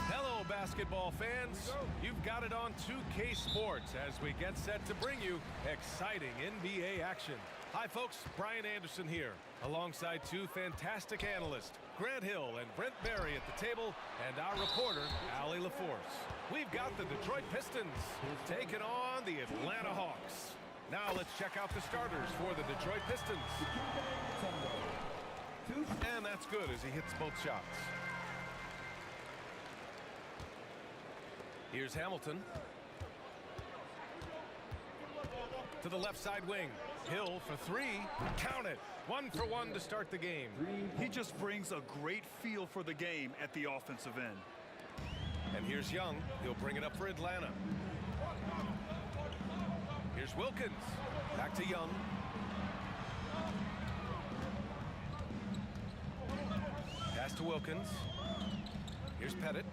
Hello, basketball fans. You've got it on 2K Sports as we get set to bring you exciting NBA action. Hi, folks. Brian Anderson here, alongside two fantastic analysts, Grant Hill and Brent Barry at the table, and our reporter, Allie LaForce. We've got the Detroit Pistons taking on the Atlanta Hawks. Now let's check out the starters for the Detroit Pistons. And that's good as he hits both shots. Here's Hamilton. To the left side wing. Hill for three. Count it. 1 for 1 to start the game. He just brings a great feel for the game at the offensive end. And here's Young. He'll bring it up for Atlanta. Here's Wilkins. Back to Young. Pass to Wilkins. Here's Pettit.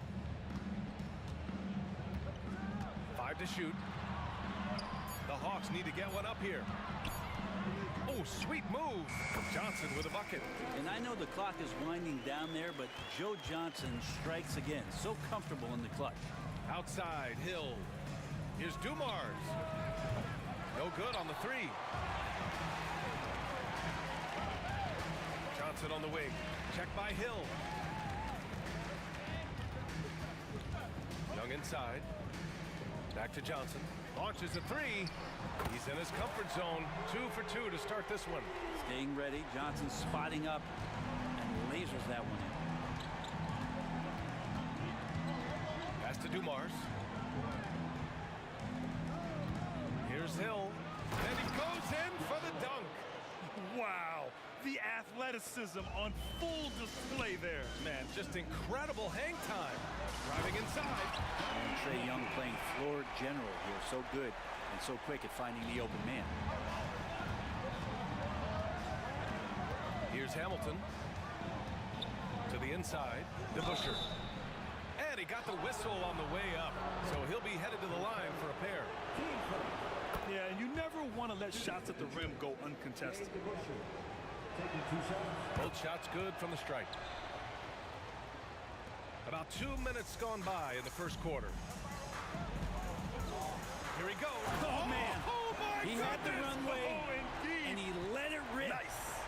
5 to shoot. The Hawks need to get one up here. Oh, sweet move from Johnson with a bucket. And I know the clock is winding down there, but Joe Johnson strikes again. So comfortable in the clutch. Outside, Hill. Here's Dumars. No good on the three. Johnson on the wing. Check by Hill. Young inside. Back to Johnson. Launches a three. He's in his comfort zone. 2 for 2 to start this one. Staying ready. Johnson spotting up and lasers that one in. Pass to Dumars. Here's Hill. And he goes in for the dunk. Wow, the athleticism on full display there. Man, just incredible hang time. Driving inside. And Trae Young playing floor general here. So good and so quick at finding the open man. Here's Hamilton. To the inside. DeBusschere. And he got the whistle on the way up. So he'll be headed to the line for a pair. Yeah, and you never want to let shots at the rim go uncontested. Both shots good from the stripe. About 2 minutes gone by in the first quarter. Here he goes. Oh, man. Oh, my He goodness. had the runway, Oh, indeed. and he let it rip. Nice.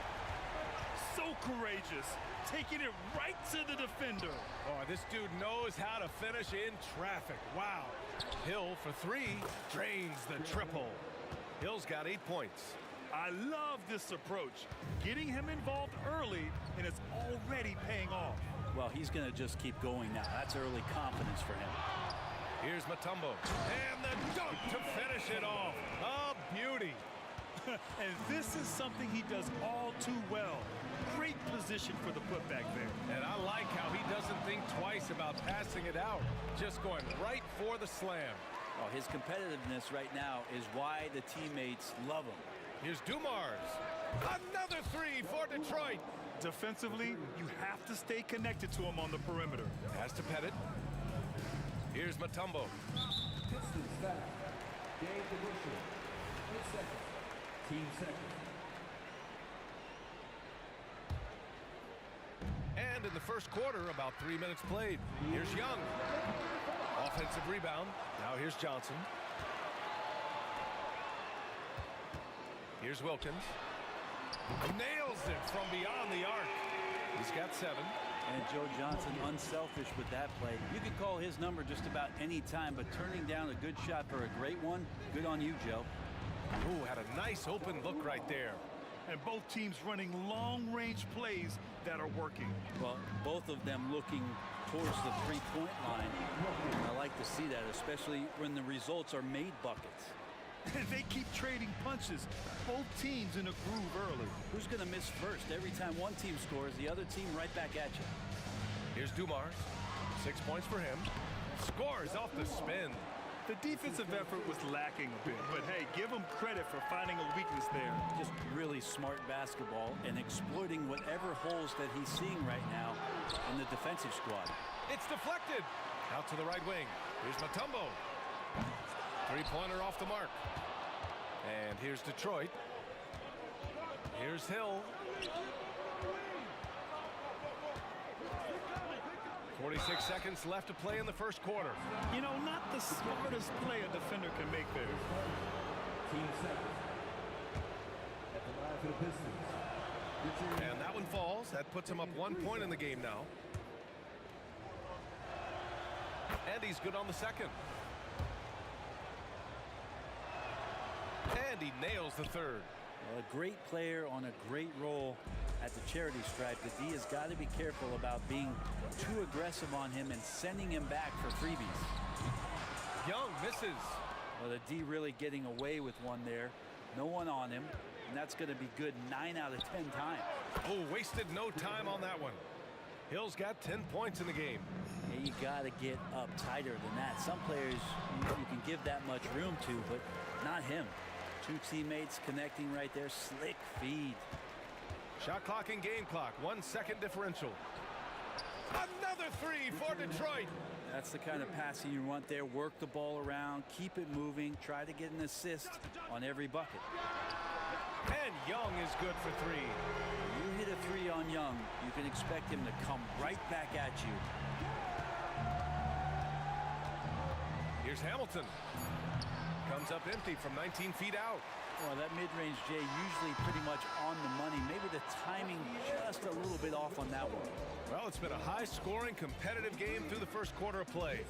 So courageous. Taking it right to the defender. Oh, this dude knows how to finish in traffic. Wow. Hill for three. Drains the triple. Hill's got 8 points. I love this approach. Getting him involved early, and it's already paying off. Well, he's going to just keep going now. That's early confidence for him. Here's Mutombo. And the dunk to finish it off. A beauty. And this is something he does all too well. Great position for the putback there. And I like how he doesn't think twice about passing it out. Just going right for the slam. Well, his competitiveness right now is why the teammates love him. Here's Dumars. Another three for Detroit. Defensively, you have to stay connected to him on the perimeter. Pass to Pettit. Here's Mutombo. Pistons foul. Dave DeBusschere. 8 seconds. Team second. And in the first quarter, about 3 minutes played. Here's Young. Offensive rebound. Now here's Johnson. Here's Wilkins. Nails it from beyond the arc. He's got 7. And Joe Johnson unselfish with that play. You could call his number just about any time, but turning down a good shot for a great one, good on you, Joe. Ooh, had a nice open look right there. And both teams running long-range plays that are working. Well, both of them looking towards the three-point line. I like to see that, especially when the results are made buckets. And they keep trading punches. Both teams in a groove early. Who's going to miss first? Every time one team scores, the other team right back at you. Here's Dumars. 6 points for him. Scores off the spin. The defensive effort was lacking a bit, but hey, give them credit for finding a weakness there. Just really smart basketball and exploiting whatever holes that he's seeing right now in the defensive squad. It's deflected. Out to the right wing. Here's Mutombo. Three-pointer off the mark. And here's Detroit. Here's Hill. 46 seconds left to play in the first quarter. You know, not the smartest play a defender can make there. Team second. At the line for the Pistons. And that one falls. That puts him up 1 point in the game now. And he's good on the second. And he nails the third. Well, a great player on a great role at the charity stripe. The D has got to be careful about being too aggressive on him and sending him back for freebies. Young misses. Well, the D really getting away with one there. No one on him. And that's going to be good 9 out of 10 times. Oh, wasted no time on that one. Hill's got 10 points in the game. Yeah, you got to get up tighter than that. Some players you can give that much room to, but not him. Two teammates connecting right there. Slick feed. Shot clock and game clock. 1 second differential. Another three for Detroit. That's the kind of passing you want there. Work the ball around. Keep it moving. Try to get an assist on every bucket. And Young is good for three. You hit a three on Young, you can expect him to come right back at you. Here's Hamilton. Comes up empty from 19 feet out. Well, that mid-range Jay usually pretty much on the money. Maybe the timing just a little bit off on that one. Well, it's been a high-scoring, competitive game through the first quarter of play.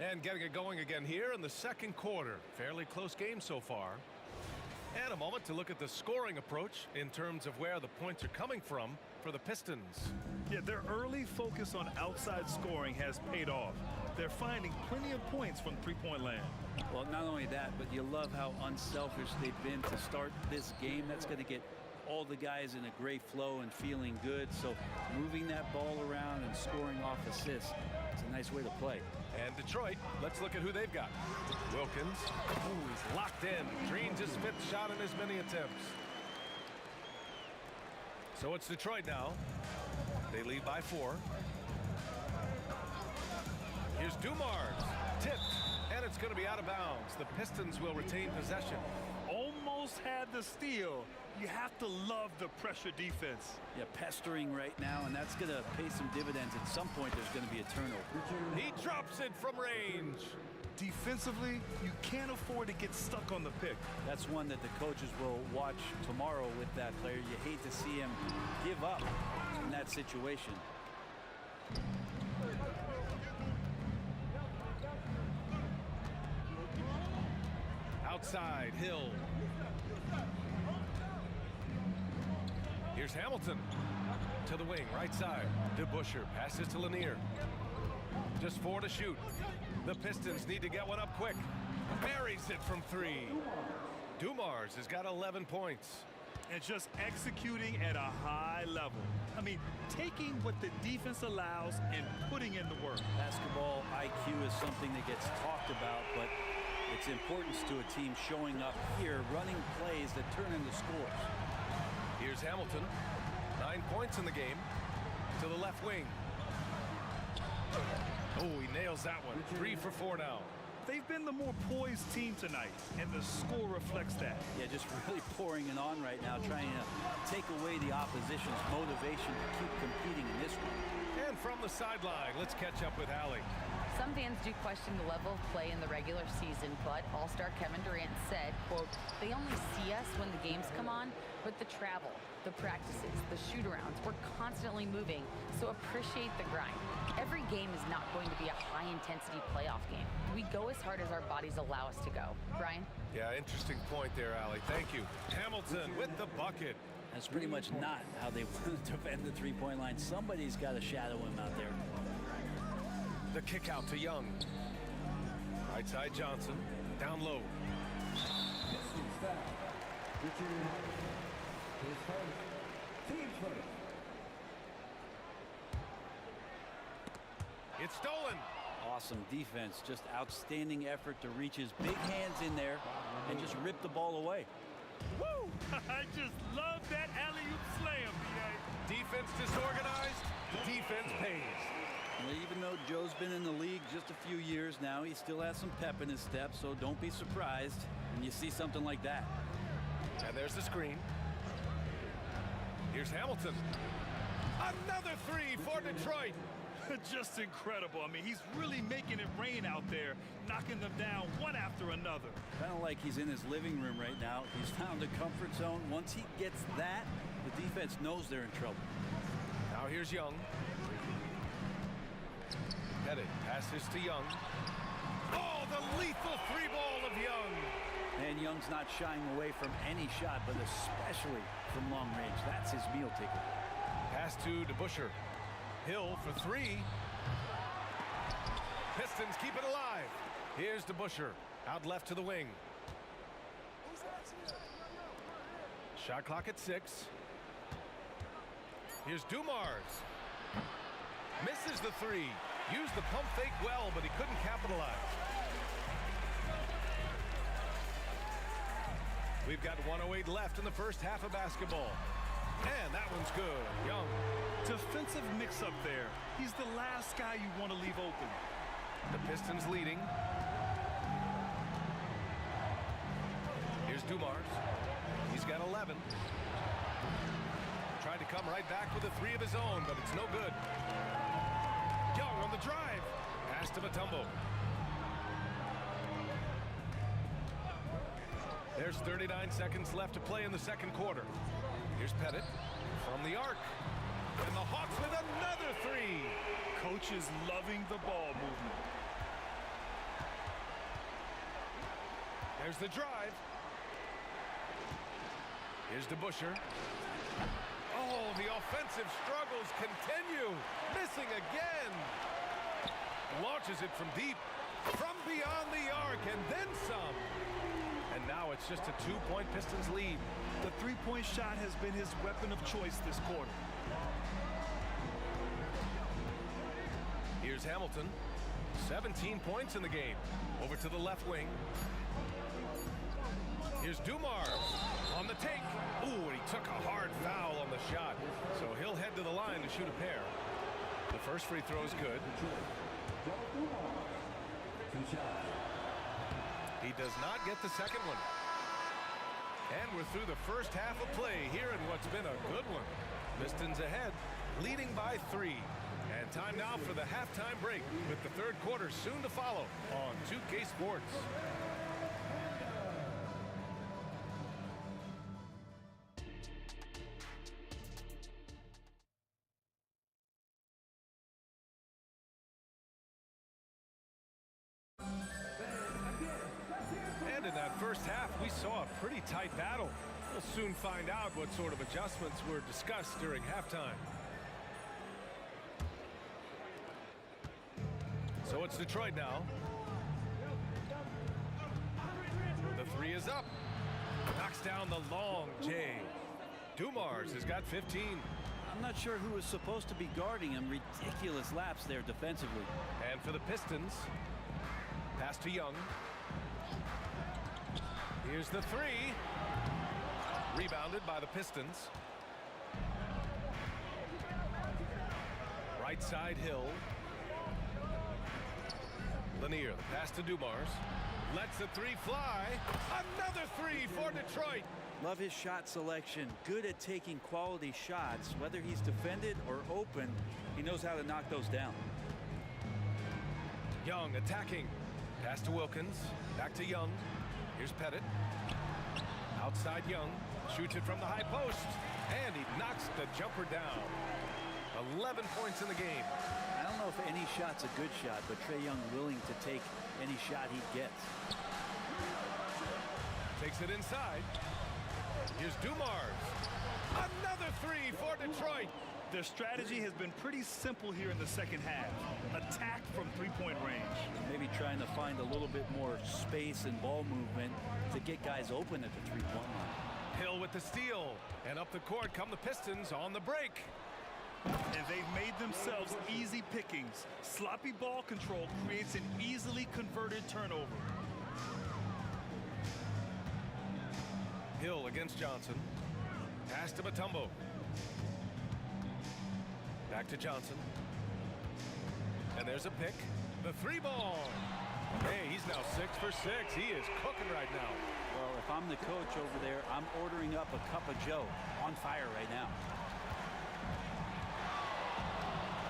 And getting it going again here in the second quarter. Fairly close game so far. And a moment to look at the scoring approach in terms of where the points are coming from for the Pistons. Yeah, their early focus on outside scoring has paid off. They're finding plenty of points from three-point land. Well, not only that, but you love how unselfish they've been to start this game. That's going to get all the guys in a great flow and feeling good. So moving that ball around and scoring off assists, it's a nice way to play. And Detroit, let's look at who they've got. Wilkins, ooh, he's locked in. Dreams his fifth shot in as many attempts. So it's Detroit now. They lead by 4. Here's Dumars, tipped, and it's going to be out of bounds. The Pistons will retain possession. Almost had the steal. You have to love the pressure defense. Yeah, pestering right now, and that's going to pay some dividends. At some point, there's going to be a turnover. He drops it from range. Defensively, you can't afford to get stuck on the pick. That's one that the coaches will watch tomorrow with that player. You hate to see him give up in that situation. Outside, Hill. Here's Hamilton to the wing, right side. DeBusschere passes to Lanier. Just 4 to shoot. The Pistons need to get one up quick. Buries it from 3. Dumars has got 11 points. And just executing at a high level. I mean, taking what the defense allows and putting in the work. Basketball IQ is something that gets talked about, but its importance to a team showing up here, running plays that turn into scores. Here's Hamilton. 9 points in the game. To the left wing. Oh, he nails that one. 3 for 4 now. They've been the more poised team tonight, and the score reflects that. Yeah, just really pouring it on right now, trying to take away the opposition's motivation to keep competing in this one. And from the sideline, let's catch up with Allie. Some fans do question the level of play in the regular season, but All-Star Kevin Durant said, quote, "They only see us when the games come on, but the travel, the practices, the shoot-arounds, we're constantly moving, so appreciate the grind. Every game is not going to be a high-intensity playoff game. We go as hard as our bodies allow us to go." Brian? Yeah, interesting point there, Allie. Thank you. Hamilton with the bucket. That's pretty much not how they want to defend the three-point line. Somebody's got to shadow him out there. The kick out to Young. Right side Johnson. Down low. Pistons foul. Richard, his first. Team first. It's stolen. Awesome defense, just outstanding effort to reach his big hands in there and just rip the ball away. Woo! I just love that alley-oop slam, B.A. Defense disorganized, defense pays. Well, even though Joe's been in the league just a few years now, he still has some pep in his step, so don't be surprised when you see something like that. And there's the screen. Here's Hamilton. Another three for Detroit. Just incredible. I mean, he's really making it rain out there, knocking them down one after another. Kind of like he's in his living room right now. He's found a comfort zone. Once he gets that, the defense knows they're in trouble. Now here's Young. Pettit passes to Young. Oh, the lethal free ball of Young. And Young's not shying away from any shot, but especially from long range. That's his meal ticket. Pass to DeBusschere. Hill for three. Pistons keep it alive. Here's DeBusschere. Out left to the wing. Shot clock at 6. Here's Dumars. Misses the three. Used the pump fake well, but he couldn't capitalize. We've got 1:08 left in the first half of basketball. And that one's good. Young. Defensive mix-up there. He's the last guy you want to leave open. The Pistons leading. Here's Dumars. He's got 11. Tried to come right back with a three of his own, but it's no good. Young on the drive. Pass to Mutombo. There's 39 seconds left to play in the second quarter. Here's Pettit from the arc. And the Hawks with another three. Coach is loving the ball movement. There's the drive. Here's DeBusschere. Oh, the offensive struggles continue. Missing again. Launches it from deep. From beyond the arc and then some. And now it's just a 2-point Pistons lead. The three-point shot has been his weapon of choice this quarter. Here's Hamilton. 17 points in the game. Over to the left wing. Here's Dumars on the take. Ooh, and he took a hard foul on the shot. So he'll head to the line to shoot a pair. The first free throw is good. He does not get the second one. And we're through the first half of play here in what's been a good one. Pistons ahead, leading by 3. And time now for the halftime break with the third quarter soon to follow on 2K Sports. And in that first half, we saw a pretty tight battle. We'll soon find out what sort of adjustments were discussed during halftime. So it's Detroit now. The three is up. Knocks down the long J. Dumars has got 15. I'm not sure who was supposed to be guarding him. Ridiculous lapse there defensively. And for the Pistons, pass to Young. Here's the three. Rebounded by the Pistons. Right side Hill. Lanier, the pass to Dumars. Lets the three fly. Another three for Detroit. Love his shot selection. Good at taking quality shots. Whether he's defended or open, he knows how to knock those down. Young attacking. Pass to Wilkins. Back to Young. Here's Pettit. Outside Young. Shoots it from the high post. And he knocks the jumper down. 11 points in the game. I don't know if any shot's a good shot, but Trae Young willing to take any shot he gets. Takes it inside. Here's Dumars. Another three for Detroit. Their strategy has been pretty simple here in the second half. Attack from three-point range. Maybe trying to find a little bit more space and ball movement to get guys open at the three-point line. Hill with the steal. And up the court come the Pistons on the break. And they've made themselves easy pickings. Sloppy ball control creates an easily converted turnover. Hill against Johnson. Pass to Mutombo. Back to Johnson. And there's a pick. The 3-ball. Hey, he's now 6 for 6. He is cooking right now. Well, if I'm the coach over there, I'm ordering up a cup of Joe. On fire right now.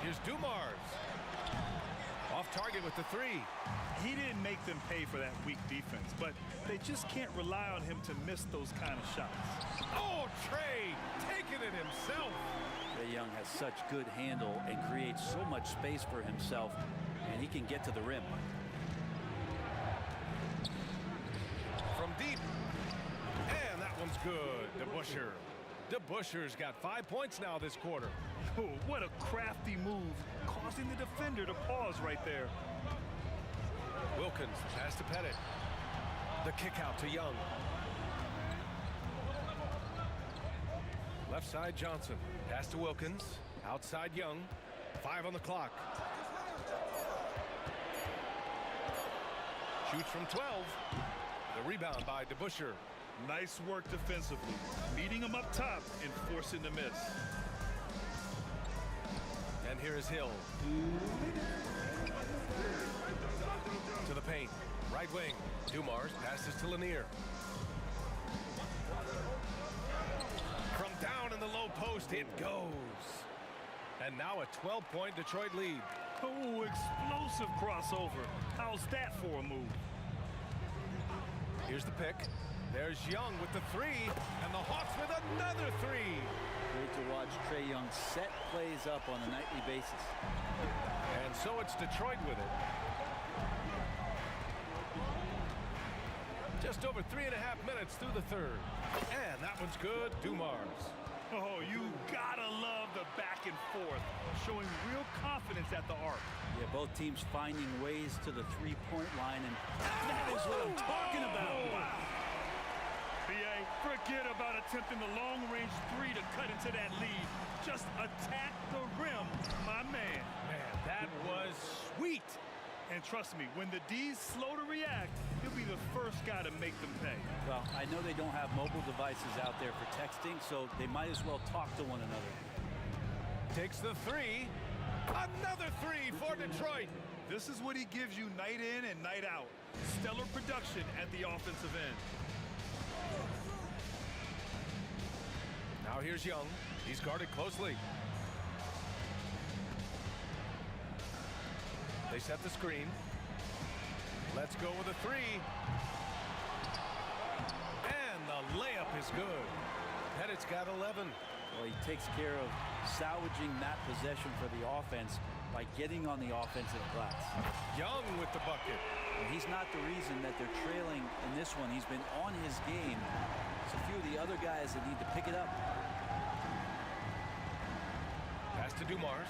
Here's Dumars. Off target with the 3. He didn't make them pay for that weak defense, but they just can't rely on him to miss those kind of shots. Oh, Trey taking it himself. Trae Young has such good handle and creates so much space for himself, and he can get to the rim. From deep. And that one's good. DeBusschere. DeBusschere's got 5 points now this quarter. Oh, what a crafty move, causing the defender to pause right there. Wilkins, pass to Pettit. The kick out to Young. Left side Johnson. Pass to Wilkins. Outside Young. 5 on the clock. Shoots from 12. The rebound by DeBusschere. Nice work defensively, meeting him up top and forcing the miss. And here is Hill. To the paint. Right wing. Dumars passes to Lanier. From down in the low post, it goes. And now a 12-point Detroit lead. Oh, explosive crossover. How's that for a move? Here's the pick. There's Young with the 3, and the Hawks with another 3. Great to watch Trae Young set plays up on a nightly basis. And so it's Detroit with it. Just over 3.5 minutes through the third. And that one's good. Dumars. Oh, you gotta love the back and forth, showing real confidence at the arc. Yeah, both teams finding ways to the three-point line, and that is what I'm talking about. Wow. BA, forget about attempting the long-range 3 to cut into that lead. Just attack the rim, my man. Man, that was sweet. And trust me, when the D's slow to react, he'll be the first guy to make them pay. Well, I know they don't have mobile devices out there for texting, so they might as well talk to one another. Takes the 3. Another 3 for Detroit. This is what he gives you night in and night out. Stellar production at the offensive end. Now here's Young. He's guarded closely. They set the screen. Let's go with a 3. And the layup is good. Pettit's got 11. Well, he takes care of salvaging that possession for the offense by getting on the offensive glass. Young with the bucket. And he's not the reason that they're trailing in this one. He's been on his game. It's a few of the other guys that need to pick it up. Pass to Dumars.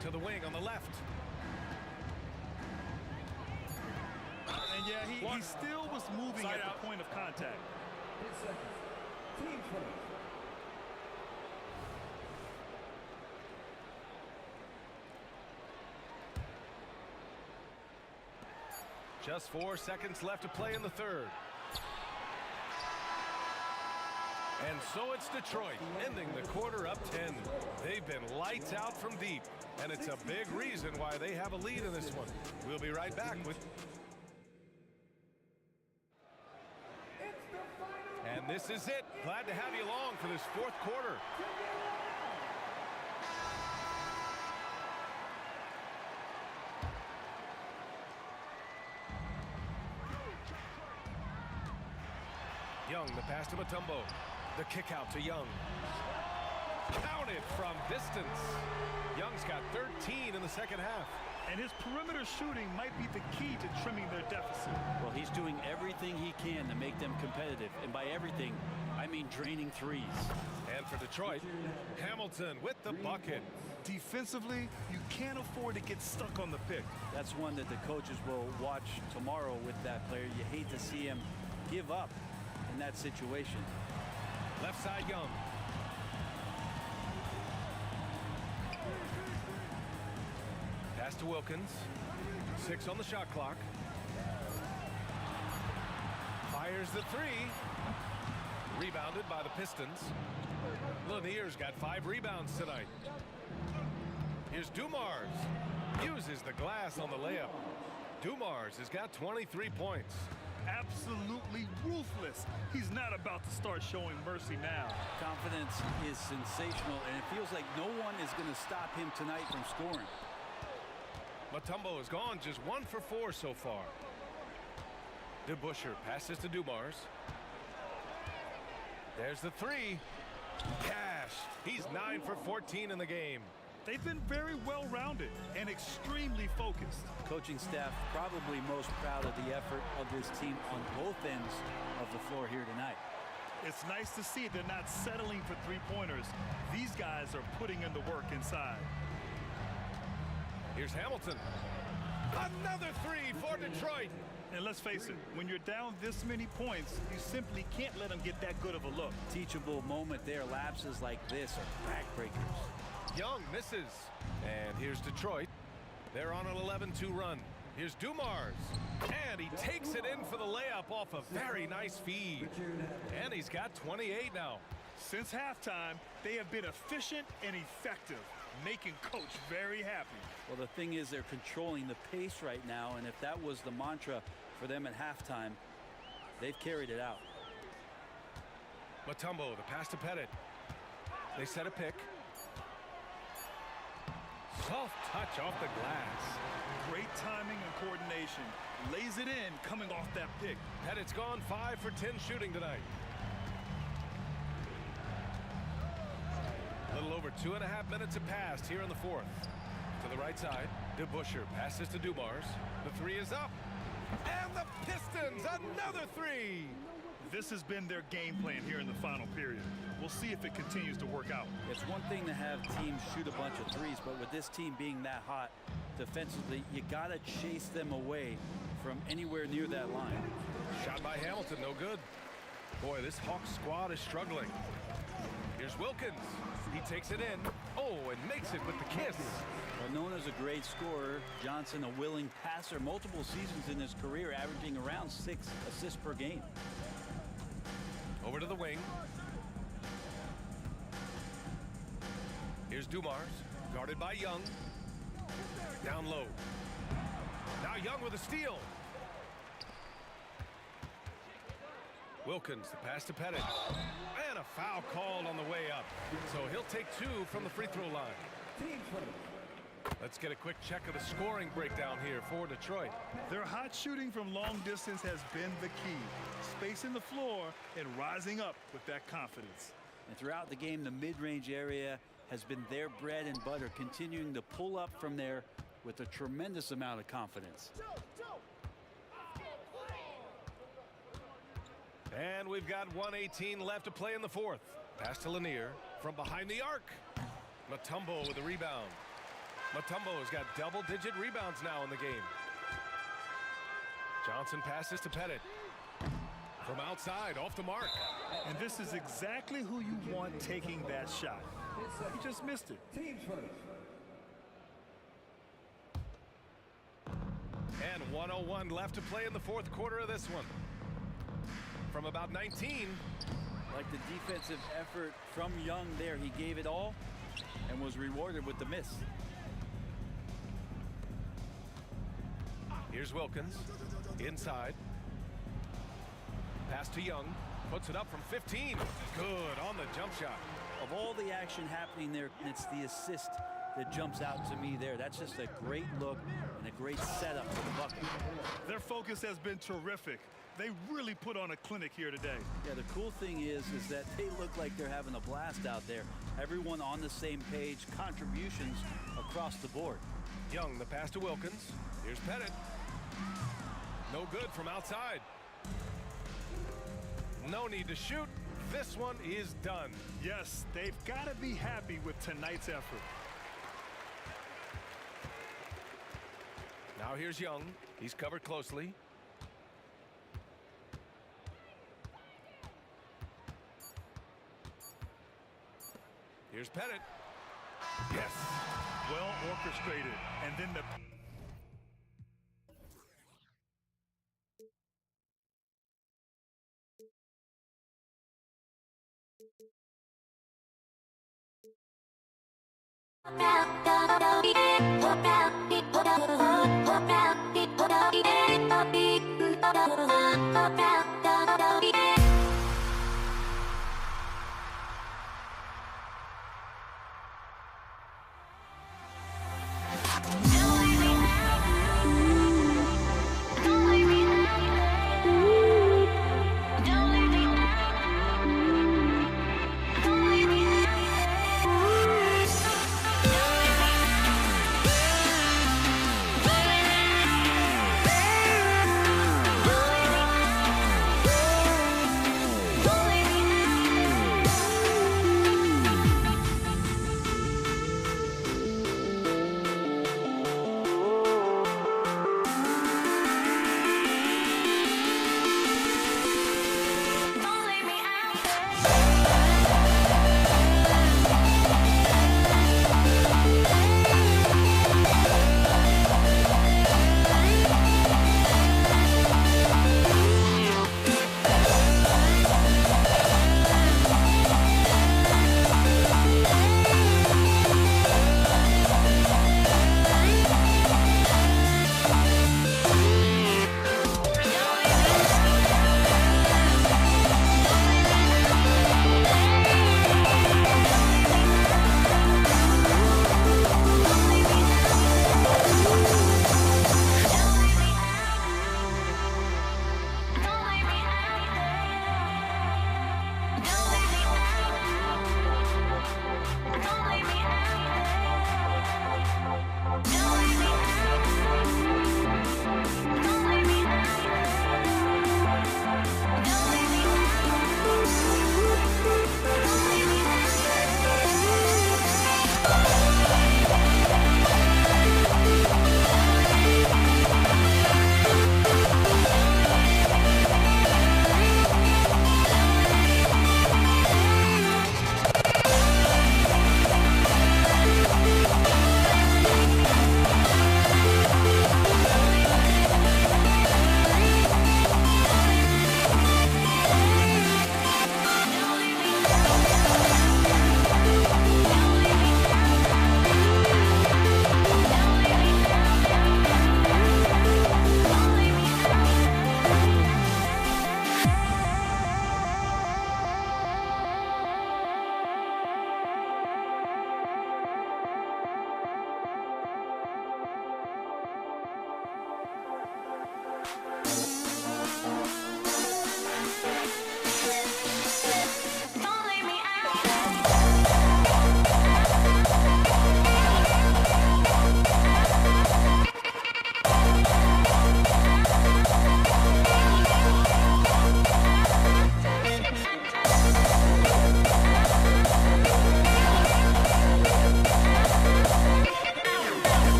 To the wing on the left. And yeah, he still was moving at the point of contact. 10 seconds. Team first. Just 4 seconds left to play in the third. And so it's Detroit, ending the quarter up 10. They've been lights out from deep, and it's a big reason why they have a lead in this one. We'll be right back with... And this is it. Glad to have you along for this fourth quarter. Young, the pass to Mutombo. The kick out to Young. Counted from distance. Young's got 13 in the second half. And his perimeter shooting might be the key to trimming their deficit. Well, he's doing everything he can to make them competitive. And by everything, I mean draining threes. And for Detroit, Hamilton with the bucket. Defensively, you can't afford to get stuck on the pick. That's one that the coaches will watch tomorrow with that player. You hate to see him give up in that situation. Left side, Young. Pass to Wilkins. 6 on the shot clock. Fires the 3. Rebounded by the Pistons. Lanier's got 5 rebounds tonight. Here's Dumars. Uses the glass on the layup. Dumars has got 23 points. Absolutely ruthless. He's not about to start showing mercy now. Confidence is sensational, and it feels like no one is going to stop him tonight from scoring. Mutombo is gone, just 1 for 4 so far. DeBusschere passes to Dumars. There's the 3. Cash. He's 9 for 14 in the game. They've been very well-rounded and extremely focused. Coaching staff probably most proud of the effort of this team on both ends of the floor here tonight. It's nice to see they're not settling for three-pointers. These guys are putting in the work inside. Here's Hamilton. Another 3 for Detroit. And let's face it, when you're down this many points, you simply can't let them get that good of a look. Teachable moment there. Lapses like this are backbreakers. Young misses. And here's Detroit. They're on an 11-2 run. Here's Dumars. And he takes it in for the layup off a very nice feed. And he's got 28 now. Since halftime, they have been efficient and effective, making Coach very happy. Well, the thing is, they're controlling the pace right now, and if that was the mantra for them at halftime, they've carried it out. Mutombo, the pass to Pettit. They set a pick. Soft touch off the glass. Great timing and coordination. Lays it in coming off that pick. Pettit's gone 5 for 10 shooting tonight. A little over 2.5 minutes have passed here in the fourth. To the right side, DeBusschere passes to Dumars. The 3 is up. And the Pistons, another 3. This has been their game plan here in the final period. We'll see if it continues to work out. It's one thing to have teams shoot a bunch of threes, but with this team being that hot defensively, you got to chase them away from anywhere near that line. Shot by Hamilton, no good. Boy, this Hawks squad is struggling. Here's Wilkins. He takes it in. Oh, and makes it with the kiss. Well, known as a great scorer, Johnson a willing passer, multiple seasons in his career, averaging around 6 assists per game. Over to the wing. Here's Dumars, guarded by Young. Down low. Now Young with a steal. Wilkins, the pass to Pettit. And a foul called on the way up. So he'll take 2 from the free throw line. Let's get a quick check of the scoring breakdown here for Detroit. Their hot shooting from long distance has been the key. Spacing the floor and rising up with that confidence. And throughout the game, the mid-range area has been their bread and butter, continuing to pull up from there with a tremendous amount of confidence. And we've got 1:18 left to play in the fourth. Pass to Lanier from behind the arc. Mutombo with a rebound. Mutombo has got double-digit rebounds now in the game. Johnson passes to Pettit. From outside, off the mark. And this is exactly who you want taking that shot. He just missed it. And 1:01 left to play in the fourth quarter of this one. From about 19. Like the defensive effort from Young there. He gave it all and was rewarded with the miss. Here's Wilkins. Inside. Pass to Young. Puts it up from 15. Good on the jump shot. Of all the action happening there, it's the assist that jumps out to me there. That's just a great look and a great setup for the bucket. Their focus has been terrific. They really put on a clinic here today. Yeah, the cool thing is that they look like they're having a blast out there. Everyone on the same page, contributions across the board. Young, the pass to Wilkins. Here's Pettit. No good from outside. No need to shoot. This one is done. Yes, they've got to be happy with tonight's effort. Now here's Young. He's covered closely. Here's Pettit. Yes. Well orchestrated. And then the... We'll be right back.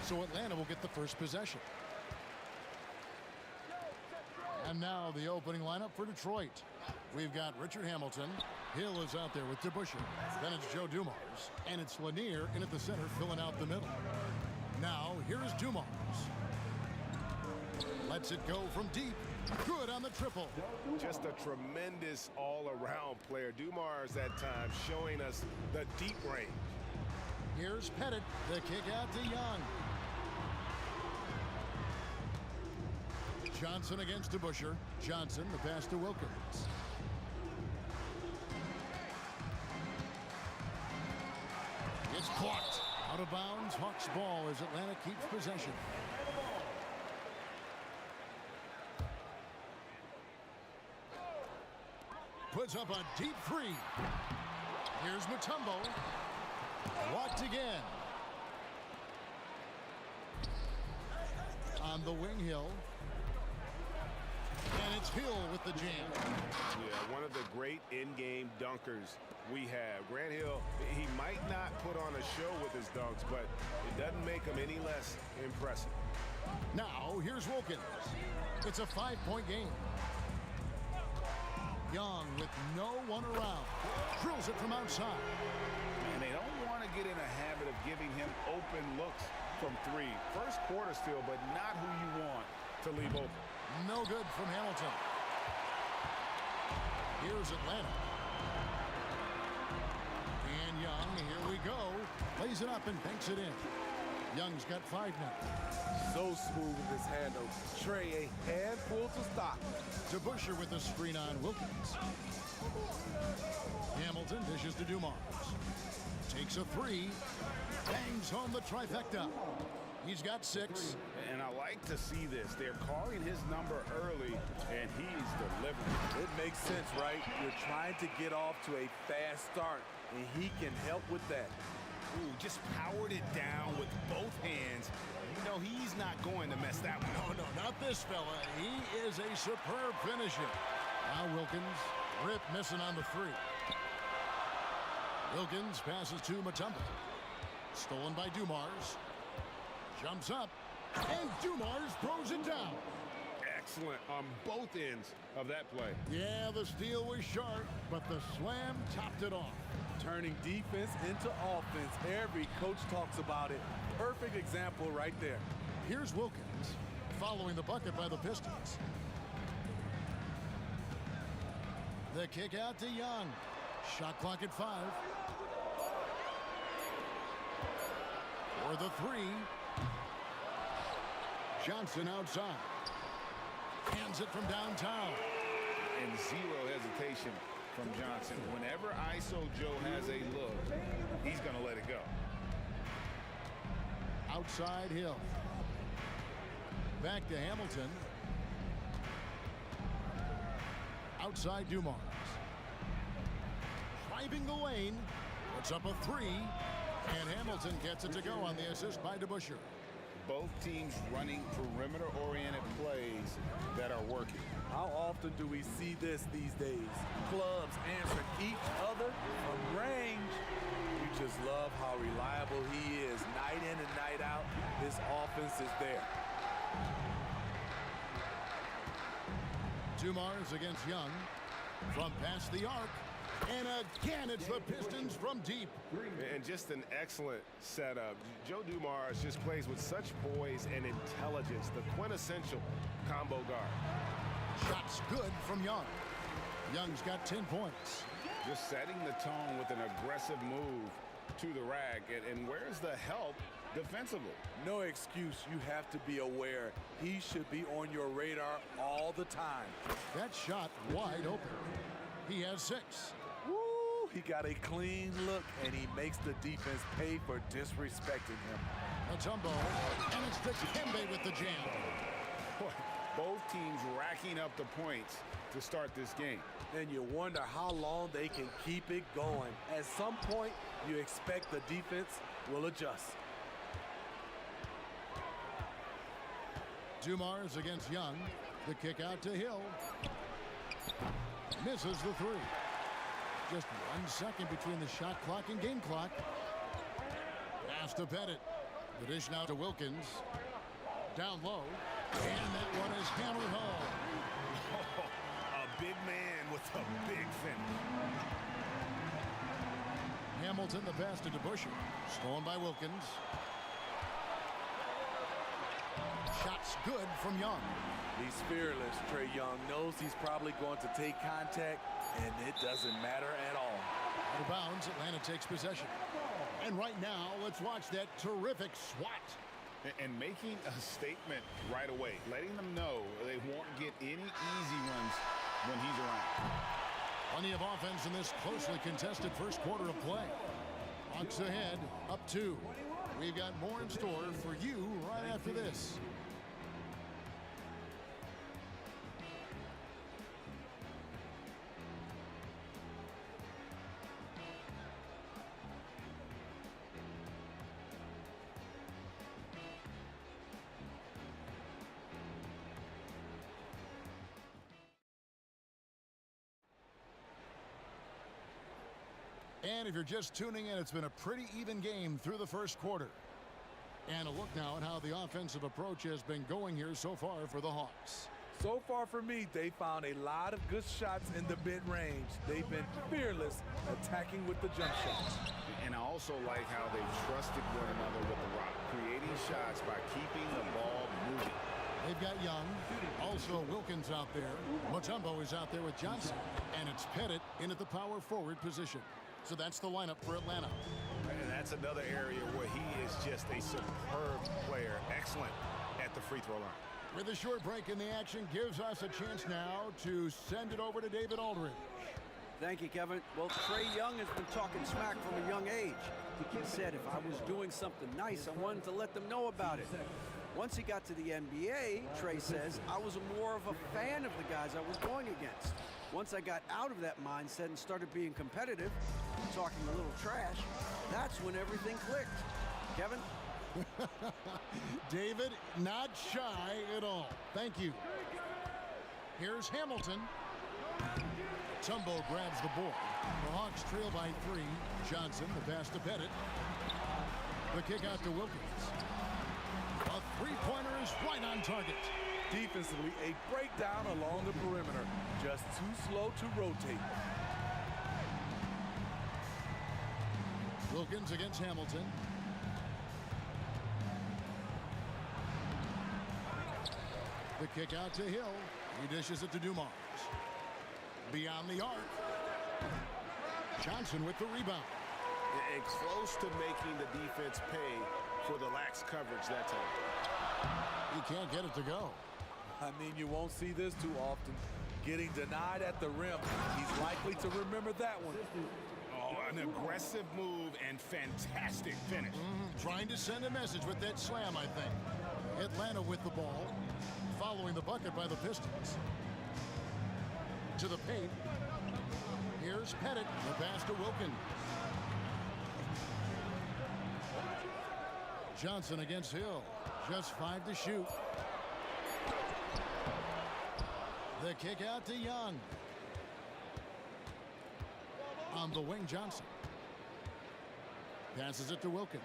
So Atlanta will get the first possession. And now the opening lineup for Detroit. We've got Richard Hamilton. Hill is out there with DeBusschere. Then it's Joe Dumars. And it's Lanier in at the center filling out the middle. Now here is Dumars. Lets it go from deep. Good on the triple. Just a tremendous all-around player. Dumars at times showing us the deep range. Here's Pettit. The kick out to Young. Johnson against DeBusschere. Johnson, the pass to Wilkins. It's blocked. Out of bounds. Hawks ball as Atlanta keeps possession. Puts up a deep three. Here's Mutombo. Blocked again. On the wing, Hill. And it's Hill with the jam. Yeah, one of the great in-game dunkers we have. Grant Hill, he might not put on a show with his dunks, but it doesn't make him any less impressive. Now, here's Wilkins. It's a 5-point game. Young with no one around. Drills it from outside. And they don't want to get in a habit of giving him open looks from three. First quarter still, but not who you want to leave open. No good from Hamilton. Here's Atlanta. And Young, here we go. Plays it up and banks it in. Young's got 5 now. So smooth with his handle. Trey a handful to stop. DeBusschere with the screen on Wilkins. Hamilton dishes to Dumars. Takes a 3. Bangs home the trifecta. He's got 6. And I like to see this. They're calling his number early, and he's delivering. It makes sense, right? You're trying to get off to a fast start, and he can help with that. Ooh, just powered it down with both hands. You know he's not going to mess that one up. No, not this fella. He is a superb finisher. Now Wilkins, rip missing on the 3. Wilkins passes to Mutombo. Stolen by Dumars. Jumps up, and Dumars throws it down. Excellent on both ends of that play. Yeah, the steal was sharp, but the slam topped it off. Turning defense into offense. Every coach talks about it. Perfect example right there. Here's Wilkins, following the bucket by the Pistons. The kick out to Young. Shot clock at 5. For the 3. Johnson outside. Hands it from downtown. And zero hesitation from Johnson. Whenever ISO Joe has a look, he's going to let it go. Outside Hill. Back to Hamilton. Outside Dumars. Driving the lane. Puts up a 3. And Hamilton gets it to go on the assist by DeBusschere. Both teams running perimeter-oriented plays that are working. How often do we see this these days? Clubs answering each other from range. We just love how reliable he is. Night in and night out, this offense is there. Dumars against Young. From past the arc. And again, it's the Pistons from deep. And just an excellent setup. Joe Dumars just plays with such poise and intelligence, the quintessential combo guard. Shots good from Young. Young's got 10 points. Just setting the tone with an aggressive move to the rack. And where's the help defensively? No excuse. You have to be aware. He should be on your radar all the time. That shot wide open. He has 6. Woo! He got a clean look, and he makes the defense pay for disrespecting him. Matumbo, and it's Dikembe with the jam. Both teams racking up the points to start this game. And you wonder how long they can keep it going. At some point, you expect the defense will adjust. Dumars against Young. The kick out to Hill. Misses the 3. Just 1 second between the shot clock and game clock. Pass to Pettit. The dish now to Wilkins. Down low. And that one is hammered home. A big man with a big finish. Hamilton the pass to DeBusschere. Stolen by Wilkins. Shots good from Young. He's fearless. Trae Young knows he's probably going to take contact, and it doesn't matter at all. Out of bounds, Atlanta takes possession. And right now, let's watch that terrific swat. And making a statement right away, letting them know they won't get any easy ones when he's around. Plenty of offense in this closely contested first quarter of play. Hawks ahead, up 2. We've got more in store for you right after this. And if you're just tuning in, it's been a pretty even game through the first quarter. And a look now at how the offensive approach has been going here so far for the Hawks. So far for me, they found a lot of good shots in the mid-range. They've been fearless attacking with the jump shots. And I also like how they've trusted one another with the rock, creating shots by keeping the ball moving. They've got Young, also Wilkins out there. Mutombo is out there with Johnson. And it's Pettit in at the power forward position. So that's the lineup for Atlanta. And that's another area where he is just a superb player. Excellent at the free throw line. With a short break in the action, gives us a chance now to send it over to David Aldridge. Thank you, Kevin. Well, Trae Young has been talking smack from a young age. He said if I was doing something nice, I wanted to let them know about it. Once he got to the NBA, Trae says, I was more of a fan of the guys I was going against. Once I got out of that mindset and started being competitive, talking a little trash, that's when everything clicked. Kevin? David, not shy at all. Thank you. Here's Hamilton. Tumbo grabs the board. The Hawks trail by 3. Johnson, the pass to Pettit. The kick out to Wilkins. A three-pointer is right on target. Defensively, a breakdown along the perimeter. Just too slow to rotate. Wilkins against Hamilton. The kick out to Hill. He dishes it to Dumars. Beyond the arc. Johnson with the rebound. And close to making the defense pay for the lax coverage that time. He can't get it to go. I mean, you won't see this too often. Getting denied at the rim. He's likely to remember that one. Oh, an aggressive move and fantastic finish. Trying to send a message with that slam, I think. Atlanta with the ball. Following the bucket by the Pistons. To the paint. Here's Pettit. The pass to Wilkins. Johnson against Hill. Just 5 to shoot. The kick out to Young. On the wing, Johnson. Passes it to Wilkins.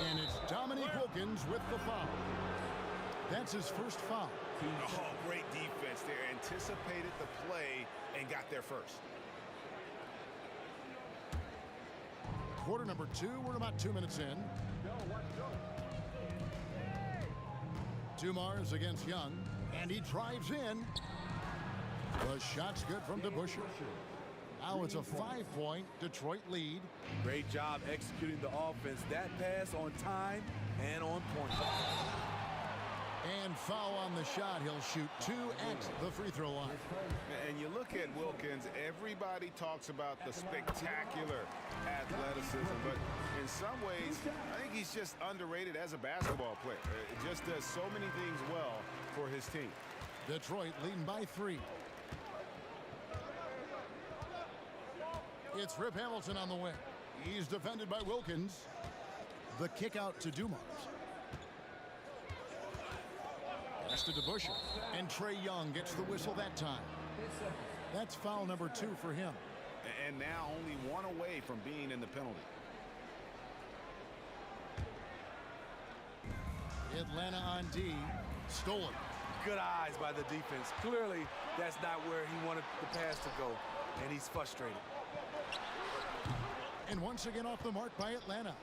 And it's Dominique Wilkins with the foul. That's his first foul. Oh, great defense there. Anticipated the play and got there first. quarter number 2. We're about 2 minutes in. Dumars against Young, and he drives in. The shot's good from DeBusschere. Now it's a 5-point Detroit lead. Great job executing the offense. That pass on time and on point. And foul on the shot. He'll shoot 2 at the free throw line. And you look at Wilkins, everybody talks about the spectacular athleticism, but in some ways, I think he's just underrated as a basketball player. It just does so many things well for his team. Detroit leading by 3. It's Rip Hamilton on the wing. He's defended by Wilkins. The kick out to Dumars. Pass to DeBusschere. And Trae Young gets the whistle that time. That's foul number 2 for him. And now only 1 away from being in the penalty. Atlanta on D. Stolen. Good eyes by the defense. Clearly, that's not where he wanted the pass to go, and he's frustrated. And once again off the mark by Atlanta.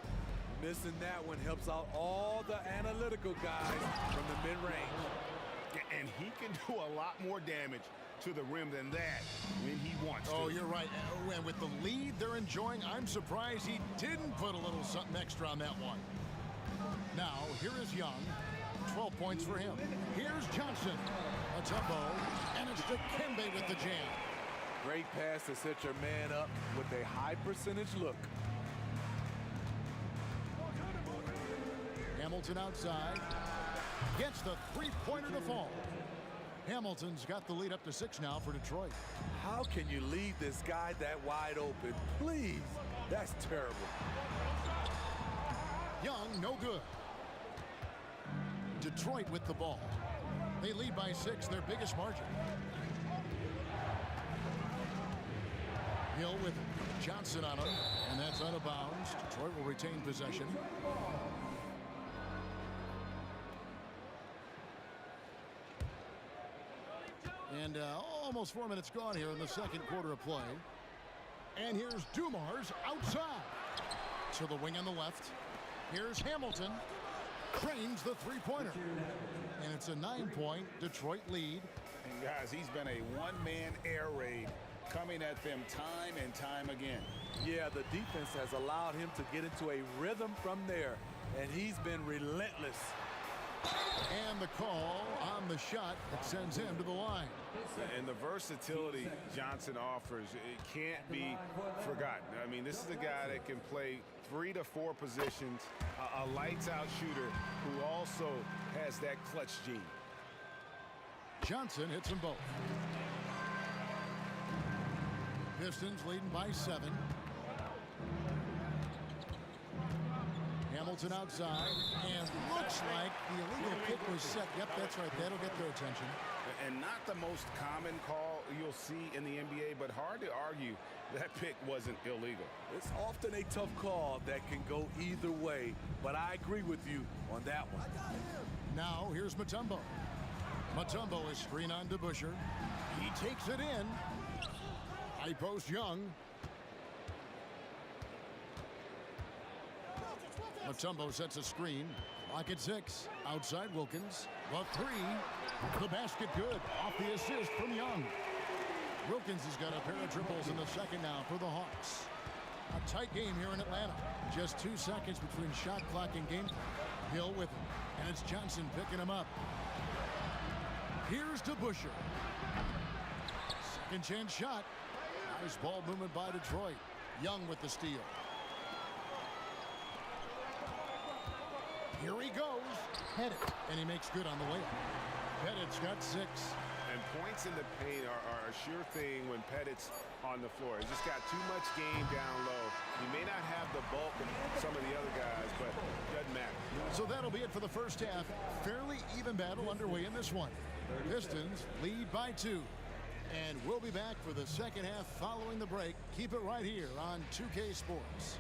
Missing that one helps out all the analytical guys from the mid-range. And he can do a lot more damage to the rim than that when he wants to. Oh, you're right. And with the lead they're enjoying, I'm surprised he didn't put a little something extra on that one. Now, here is Young. 12 points for him. Here's Johnson. Mutombo. And it's Dikembe with the jam. Great pass to set your man up with a high percentage look. Hamilton outside. Gets the three-pointer to fall. Hamilton's got the lead up to 6 now for Detroit. How can you leave this guy that wide open? Please. That's terrible. Young, no good. Detroit with the ball. They lead by 6, their biggest margin. Hill with Johnson on it, and that's out of bounds. Detroit will retain possession. And almost 4 minutes gone here in the second quarter of play. And here's Dumars outside. To the wing on the left. Here's Hamilton. Cranes the three-pointer. And it's a 9-point Detroit lead. And guys, he's been a one-man air raid coming at them time and time again. Yeah, the defense has allowed him to get into a rhythm from there, and he's been relentless. And the call on the shot that sends him to the line. And the versatility Johnson offers, it can't be forgotten. I mean, this is a guy that can play 3 to 4 positions, a lights-out shooter who also has that clutch gene. Johnson hits them both. Pistons leading by 7. Hamilton outside, and looks like the illegal kick was set. Yep, that's right. That'll get their attention. And not the most common call you'll see in the NBA, but hard to argue that pick wasn't illegal. It's often a tough call that can go either way, but I agree with you on that one. Now, here's Mutombo. Mutombo is screen on DeBusschere. He takes it in. High post Young. Mutombo sets a screen. Lock at 6. Outside Wilkins. The 3. The basket good. Off the assist from Young. Wilkins has got a pair of triples in the second now for the Hawks. A tight game here in Atlanta. Just 2 seconds between shot clock and game clock. Hill with him. And it's Johnson picking him up. Here's DeBusschere. Second chance shot. Nice ball movement by Detroit. Young with the steal. Here he goes. Pettit. And he makes good on the way. Pettit's got 6. And points in the paint are a sure thing when Pettit's on the floor. He's just got too much game down low. He may not have the bulk of some of the other guys, but it doesn't matter. So that'll be it for the first half. Fairly even battle underway in this one. Pistons lead by 2. And we'll be back for the second half following the break. Keep it right here on 2K Sports.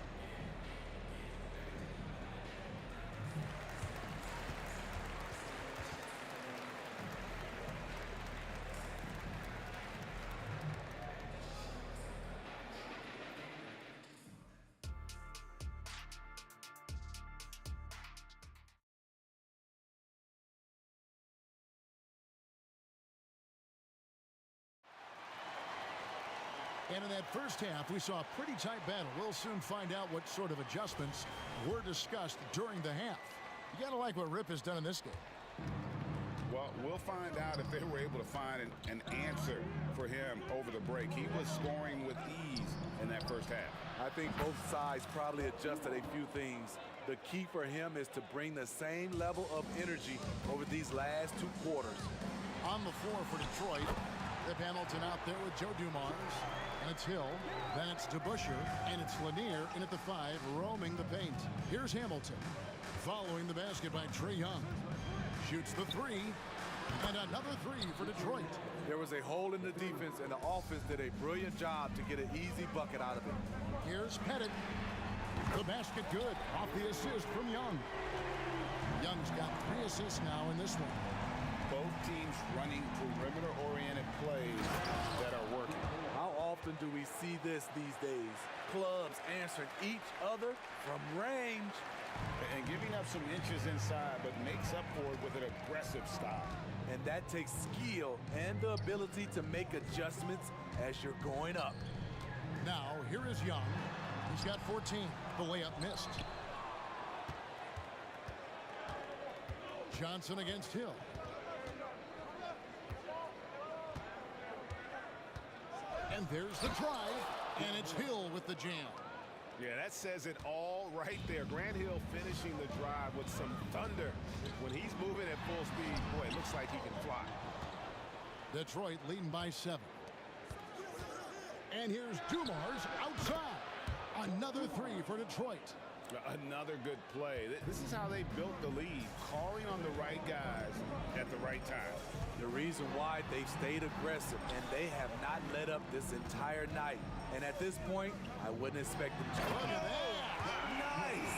And in that first half, we saw a pretty tight battle. We'll soon find out what sort of adjustments were discussed during the half. You got to like what Rip has done in this game. Well, we'll find out if they were able to find an answer for him over the break. He was scoring with ease in that first half. I think both sides probably adjusted a few things. The key for him is to bring the same level of energy over these last 2 quarters. On the floor for Detroit, Rip Hamilton out there with Joe Dumars. And it's Hill, then it's DeBusschere, and it's Lanier in at the 5, roaming the paint. Here's Hamilton, following the basket by Trae Young. Shoots the 3, and another 3 for Detroit. There was a hole in the defense, and the offense did a brilliant job to get an easy bucket out of it. Here's Pettit. The basket good, off the assist from Young. Young's got 3 assists now in this one. Both teams running perimeter-oriented plays that are working. How often do we see this these days? Clubs answering each other from range. And giving up some inches inside, but makes up for it with an aggressive style. And that takes skill and the ability to make adjustments as you're going up. Now, here is Young. He's got 14. The layup missed. Johnson against Hill. And there's the drive, and it's Hill with the jam. Yeah, that says it all right there. Grant Hill finishing the drive with some thunder. When he's moving at full speed, boy, it looks like he can fly. Detroit leading by 7. And here's Dumars outside. Another 3 for Detroit. Another good play. This is how they built the lead, calling on the right guys at the right time. The reason why they've stayed aggressive, and they have not let up this entire night. And at this point, I wouldn't expect them to. Look at that. Nice.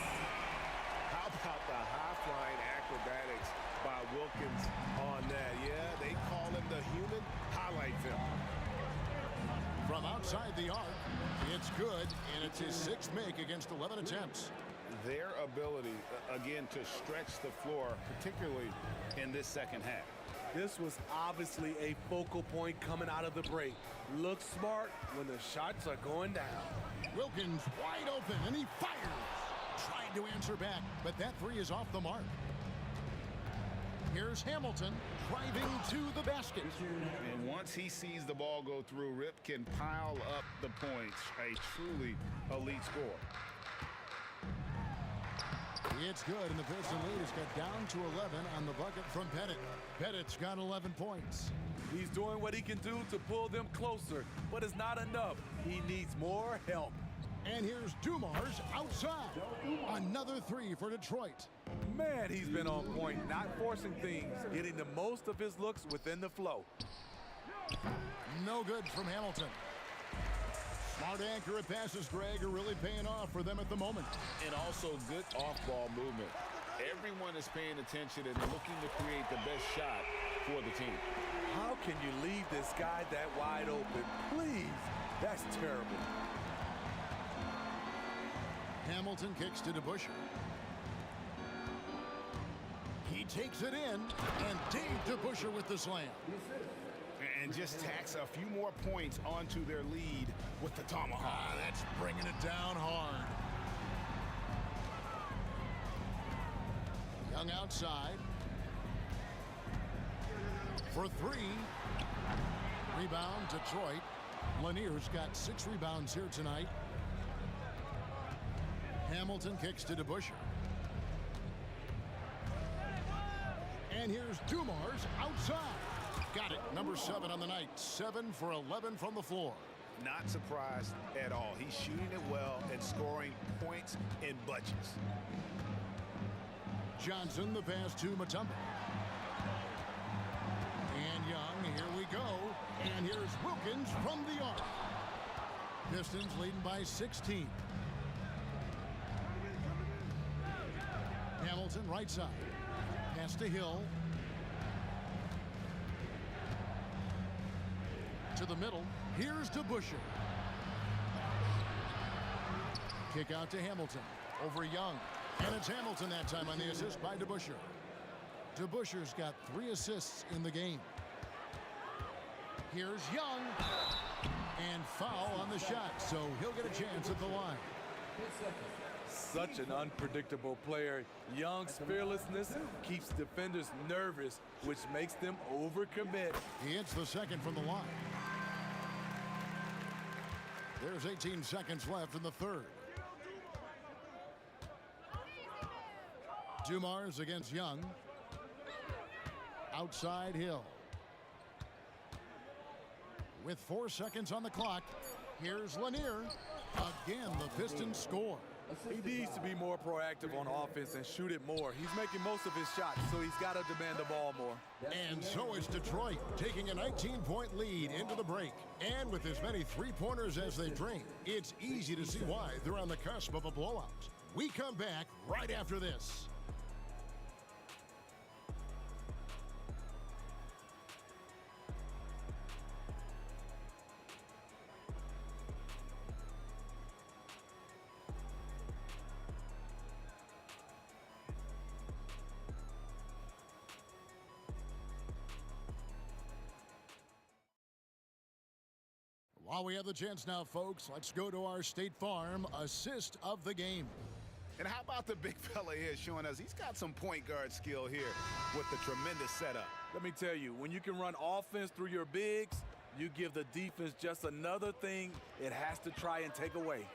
How about the high-flying acrobatics by Wilkins on that? Yeah, they call him the human highlight film. From outside the arc, it's good, and it's his 6th make against 11 attempts. Their ability, again, to stretch the floor, particularly in this second half. This was obviously a focal point coming out of the break. Look smart when the shots are going down. Wilkins wide open, and he fires. Trying to answer back, but that 3 is off the mark. Here's Hamilton driving to the basket. And once he sees the ball go through, Rip can pile up the points. A truly elite score. It's good, and the Piston lead has got down to 11 on the bucket from Pettit. Pettit's got 11 points. He's doing what he can do to pull them closer, but it's not enough. He needs more help. And here's Dumars outside. Another 3 for Detroit. Man, he's been on point, not forcing things, getting the most of his looks within the flow. No good from Hamilton. Smart, accurate passes, Greg, are really paying off for them at the moment. And also good off-ball movement. Everyone is paying attention and looking to create the best shot for the team. How can you leave this guy that wide open? Please, that's terrible. Hamilton kicks to DeBusschere. He takes it in, and Dave DeBusschere with the slam. And just tacks a few more points onto their lead with the tomahawk. That's bringing it down hard. Young outside. For 3. Rebound, Detroit. Lanier's got 6 rebounds here tonight. Hamilton kicks to DeBusschere. And here's Dumars outside. Got it. Number 7 on the night. 7 for 11 from the floor. Not surprised at all. He's shooting it well and scoring points in bunches. Johnson, the pass to Mutombo. And Young, here we go. And here's Wilkins from the arc. Pistons leading by 16. Hamilton right side. Pass to Hill. To the middle. Here's DeBusschere. Kick out to Hamilton. Over Young. And it's Hamilton that time on the assist by DeBusschere. DeBusschere's got 3 assists in the game. Here's Young. And foul on the shot, so he'll get a chance at the line. Such an unpredictable player. Young's fearlessness keeps defenders nervous, which makes them overcommit. He hits the second from the line. There's 18 seconds left in the third. Dumars against Young. Outside Hill. With 4 seconds on the clock, here's Lanier. Again, the Pistons score. He needs to be more proactive on offense and shoot it more. He's making most of his shots, so he's got to demand the ball more. And so is Detroit, taking a 19-point lead into the break. And with as many three-pointers as they drain, it's easy to see why they're on the cusp of a blowout. We come back right after this. While we have the chance now, folks, let's go to our State Farm assist of the game. And how about the big fella here showing us he's got some point guard skill here with the tremendous setup. Let me tell you, when you can run offense through your bigs, you give the defense just another thing it has to try and take away.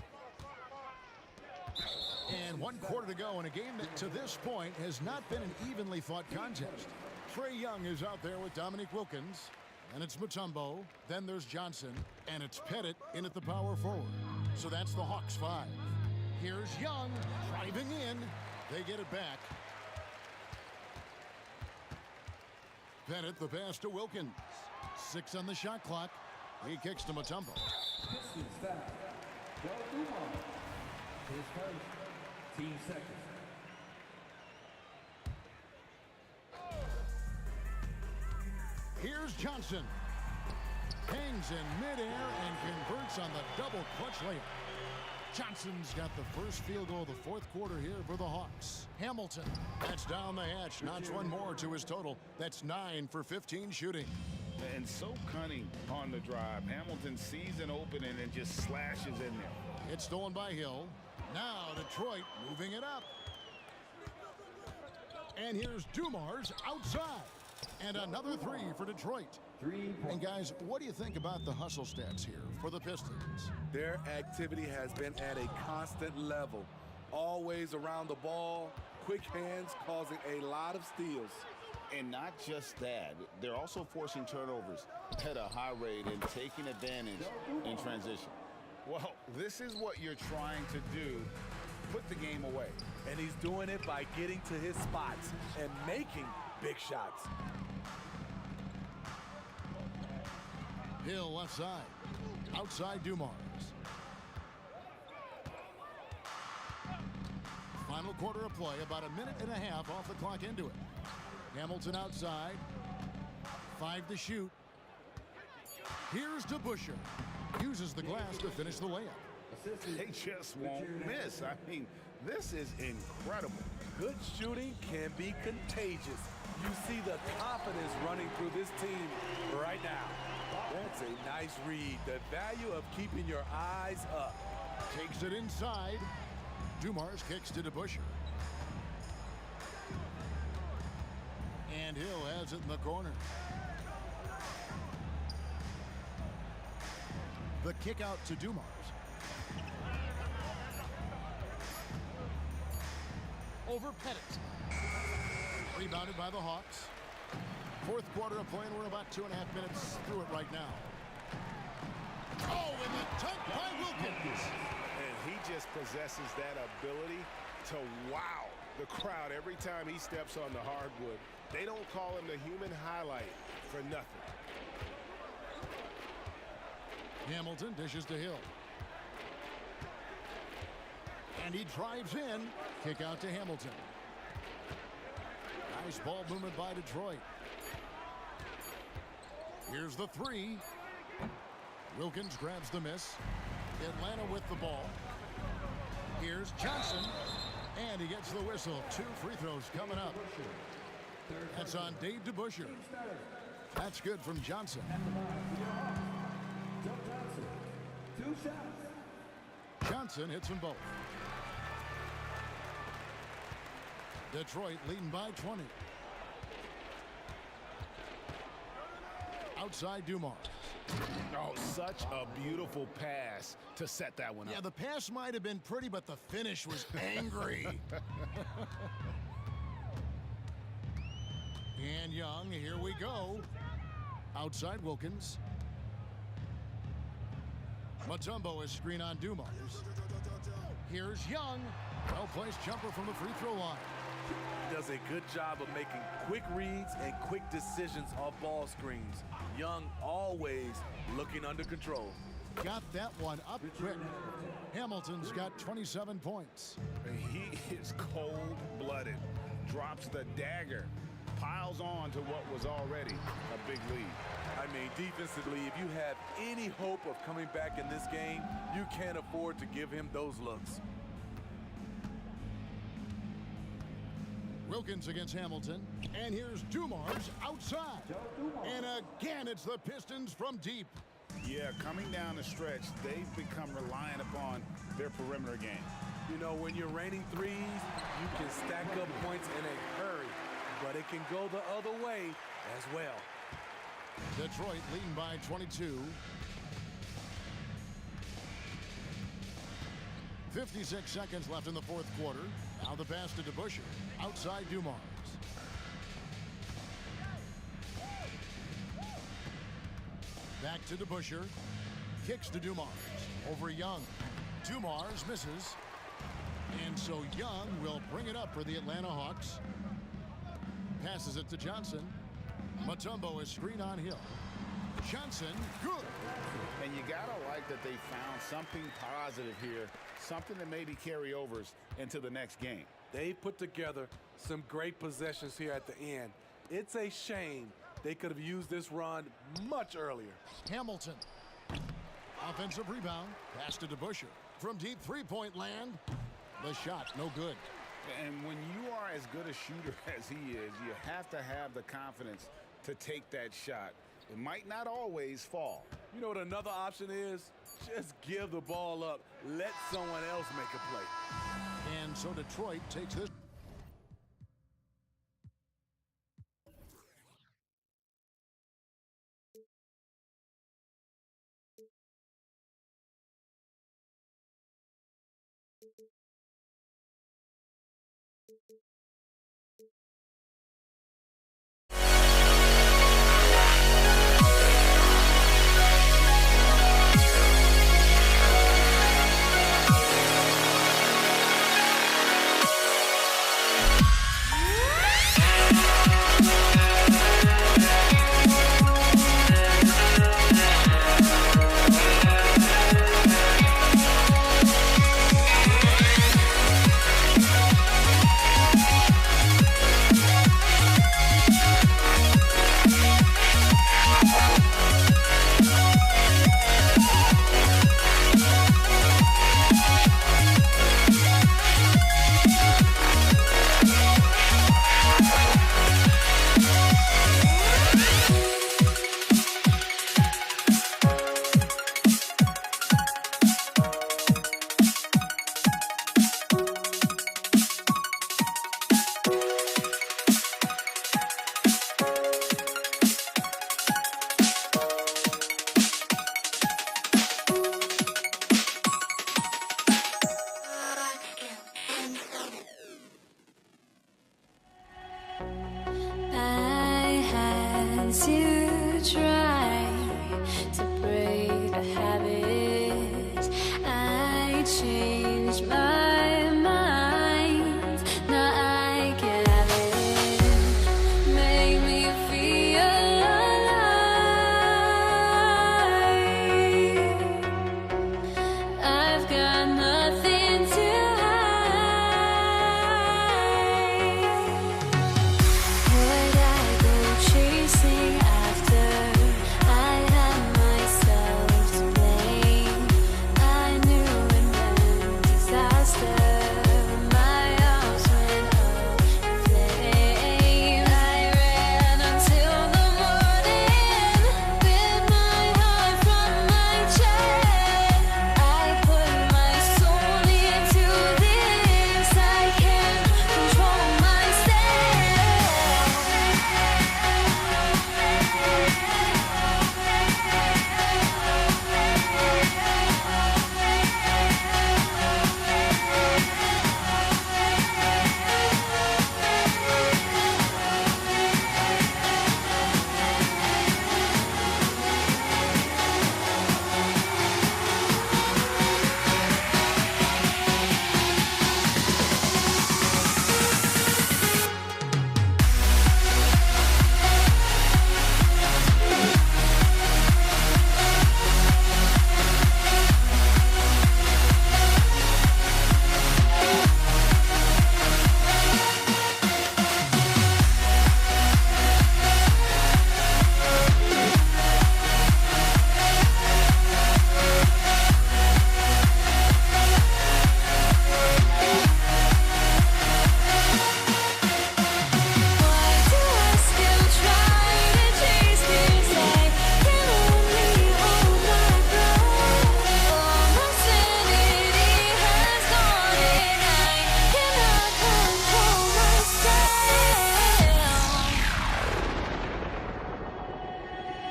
And 1 quarter to go in a game that to this point has not been an evenly fought contest. Trae Young is out there with Dominique Wilkins. And it's Mutombo, then there's Johnson, and it's Pettit in at the power forward. So that's the Hawks 5. Here's Young driving in. They get it back. Pettit, the pass to Wilkins. 6 on the shot clock. He kicks to Mutombo. Pistons foul. Joe Dumars. His first. Team second. Here's Johnson. Hangs in midair and converts on the double clutch layup. Johnson's got the first field goal of the fourth quarter here for the Hawks. Hamilton, that's down the hatch. Notch one more to his total. That's 9 for 15 shooting. And so cunning on the drive. Hamilton sees an opening and just slashes in there. It's stolen by Hill. Now Detroit moving it up. And here's Dumars outside. And another 3 for Detroit. And guys, what do you think about the hustle stats here for the Pistons? Their activity has been at a constant level. Always around the ball, quick hands causing a lot of steals. And not just that, they're also forcing turnovers at a high rate and taking advantage in transition. Well, this is what you're trying to do. Put the game away. And he's doing it by getting to his spots and making big shots. Hill left side. Outside Dumars. Final quarter of play, about a minute and a half off the clock into it. Hamilton outside. 5 to shoot. Here's DeBusschere. Uses the glass to finish the layup. They just won't miss. I mean, this is incredible. Good shooting can be contagious. You see the confidence running through this team right now. That's a nice read. The value of keeping your eyes up. Takes it inside. Dumars kicks to DeBusschere. And Hill has it in the corner. The kick out to Dumars. Over Pettit. Rebounded by the Hawks. Fourth quarter of play, and we're about 2.5 minutes through it right now. Oh, and the dunk by Wilkins. And he just possesses that ability to wow the crowd every time he steps on the hardwood. They don't call him the human highlight for nothing. Hamilton dishes to Hill. And he drives in. Kick out to Hamilton. Nice ball movement by Detroit. Here's the 3. Wilkins grabs the miss. Atlanta with the ball. Here's Johnson. And he gets the whistle. 2 free throws coming up. That's on Dave DeBusschere. That's good from Johnson. Joe Johnson. Johnson hits them both. Detroit leading by 20. Outside Dumars. Oh, such a beautiful pass to set that one up. Yeah, the pass might have been pretty, but the finish was angry. And Young, here we go. Outside Wilkins. Mutombo is screen on Dumars. Here's Young. Well-placed jumper from the free throw line. He does a good job of making quick reads and quick decisions off ball screens. Young always looking under control. Got that one up quick. Hamilton's got 27 points. He is cold-blooded. Drops the dagger. Piles on to what was already a big lead. I mean, defensively, if you have any hope of coming back in this game, you can't afford to give him those looks. Wilkins against Hamilton. And here's Dumars outside. And again, it's the Pistons from deep. Yeah, coming down the stretch, they've become reliant upon their perimeter game. You know, when you're raining threes, you can stack up points in a hurry, but it can go the other way as well. Detroit leading by 22. 56 seconds left in the fourth quarter. Now the pass to DeBusschere. Outside Dumars. Back to DeBusschere. Kicks to Dumars. Over Young. Dumars misses. And so Young will bring it up for the Atlanta Hawks. Passes it to Johnson. Mutombo is screen on Hill. Johnson, good. And you gotta like that they found something positive here, something that maybe carryovers into the next game. They put together some great possessions here at the end. It's a shame they could have used this run much earlier. Hamilton. Offensive rebound. Pass to DeBusschere. From deep three-point land. The shot, no good. And when you are as good a shooter as he is, you have to have the confidence to take that shot. It might not always fall. You know what another option is? Just give the ball up. Let someone else make a play. And so Detroit takes this.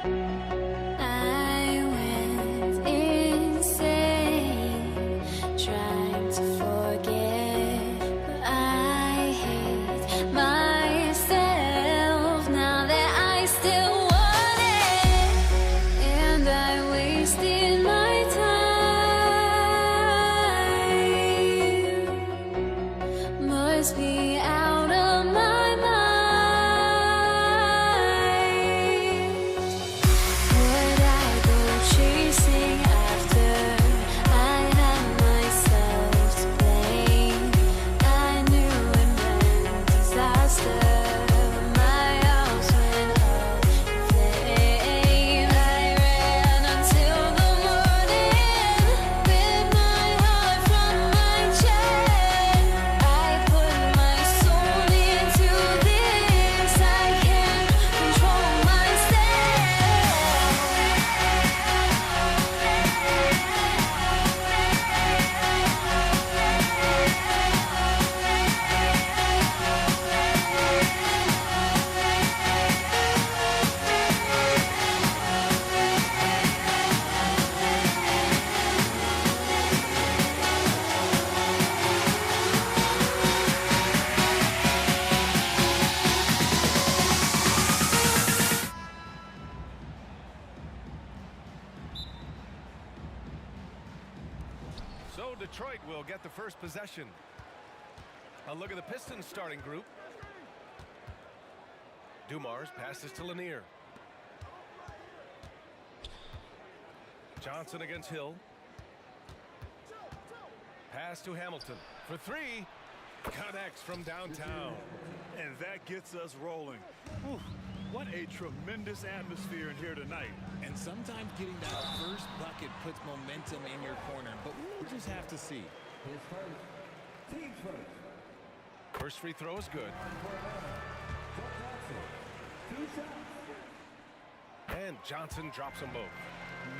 I went insane trying to forget, but I hate myself now that I still want it, and I wasted my time. Must be out of my mind. Would I go chasing after? I had myself to blame. I knew it meant disaster. My house went up in flames. I ran until the morning with my heart from my chest. I put my soul into this. I can't control So Detroit will get the first possession. A look at the Pistons starting group. Dumars passes to Lanier. Johnson against Hill. Pass to Hamilton for three. Connects from downtown. And that gets us rolling. Whew, what a tremendous atmosphere in here tonight. And sometimes getting that first bucket puts momentum in your corner, but we'll just have to see. His first. Team's first. First free throw is good. Two shots. And Johnson drops them both.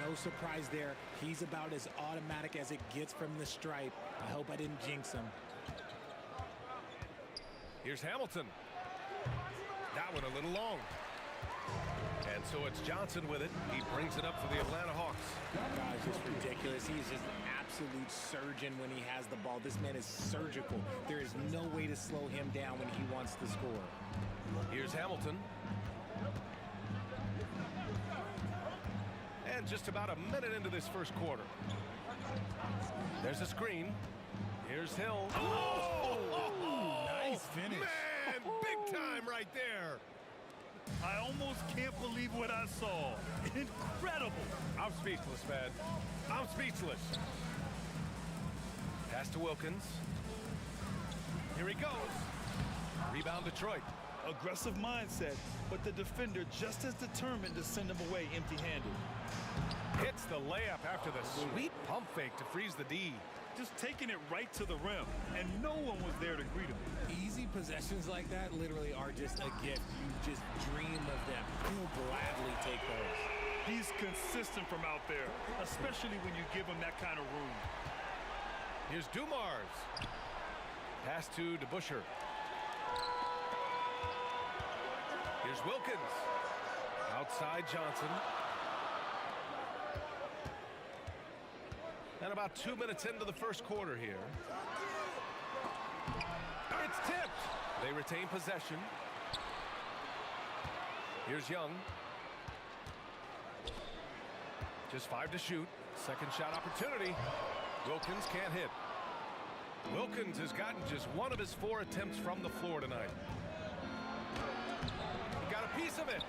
No surprise there. He's about as automatic as it gets from the stripe. I hope I didn't jinx him. Here's Hamilton. That one a little long. And so it's Johnson with it. He brings it up for the Atlanta Hawks. Guys, just ridiculous. He is just an absolute surgeon when he has the ball. This man is surgical. There is no way to slow him down when he wants to score. Here's Hamilton. And just about a minute into this first quarter. There's a screen. Here's Hill. Oh, nice finish. Man, big time right there. I almost can't believe what I saw. Incredible. I'm speechless, man. I'm speechless. Pass to Wilkins. Here he goes. Rebound Detroit. Aggressive mindset, but the defender just as determined to send him away empty-handed. Hits the layup after the sweet pump fake to freeze the D. Just taking it right to the rim, and no one was there to greet him. Easy possessions like that literally are just a gift. You just dream of them. He'll gladly take those. He's consistent from out there, especially when you give him that kind of room. Here's Dumars. Pass to DeBusschere. Here's Wilkins. Outside Johnson. And about 2 minutes into the first quarter here. It's tipped. They retain possession. Here's Young. Just 5 to shoot. Second shot opportunity. Wilkins can't hit. Wilkins has gotten just 1 of his 4 attempts from the floor tonight. He got a piece of it.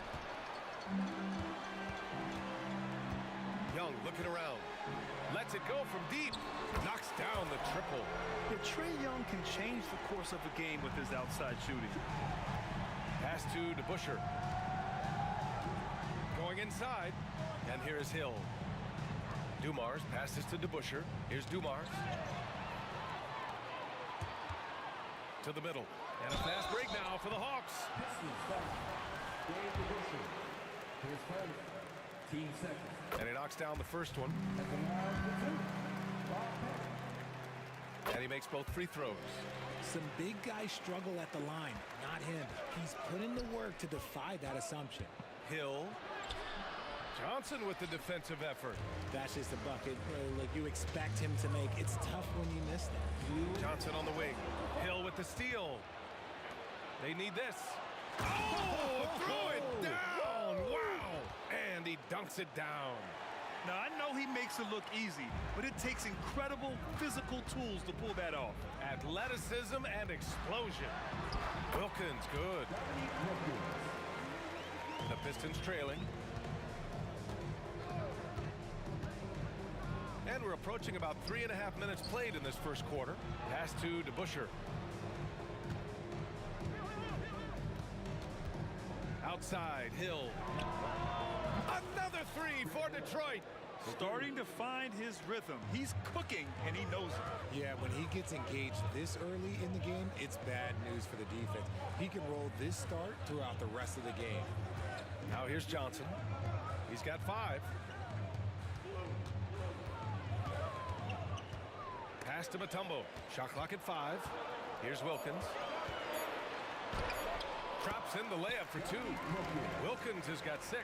Young looking around. Lets it go from deep. Knocks down the triple. If Trae Young can change the course of a game with his outside shooting. Pass to DeBusschere. Going inside. And here is Hill. Dumars passes to DeBusschere. Here's Dumars. To the middle. And a fast break now for the Hawks. His first. Team second. And he knocks down the first one. And he makes both free throws. Some big guys struggle at the line, not him. He's put in the work to defy that assumption. Hill. Johnson with the defensive effort. That's just a bucket. Look, you expect him to make. It's tough when you miss that. Johnson on the wing. Hill with the steal. They need this. Oh, throw it down. Wow. And he dunks it down. Now, I know he makes it look easy, but it takes incredible physical tools to pull that off. Athleticism and explosion. Wilkins, good. The Pistons trailing. And we're approaching about 3.5 minutes played in this first quarter. Pass to DeBusschere. Outside, Hill. Another three for Detroit. Starting to find his rhythm. He's cooking, and he knows it. Yeah, when he gets engaged this early in the game, it's bad news for the defense. He can roll this start throughout the rest of the game. Now here's Johnson. He's got 5. Pass to Mutombo. Shot clock at 5. Here's Wilkins. Drops in the layup for 2. Wilkins has got 6.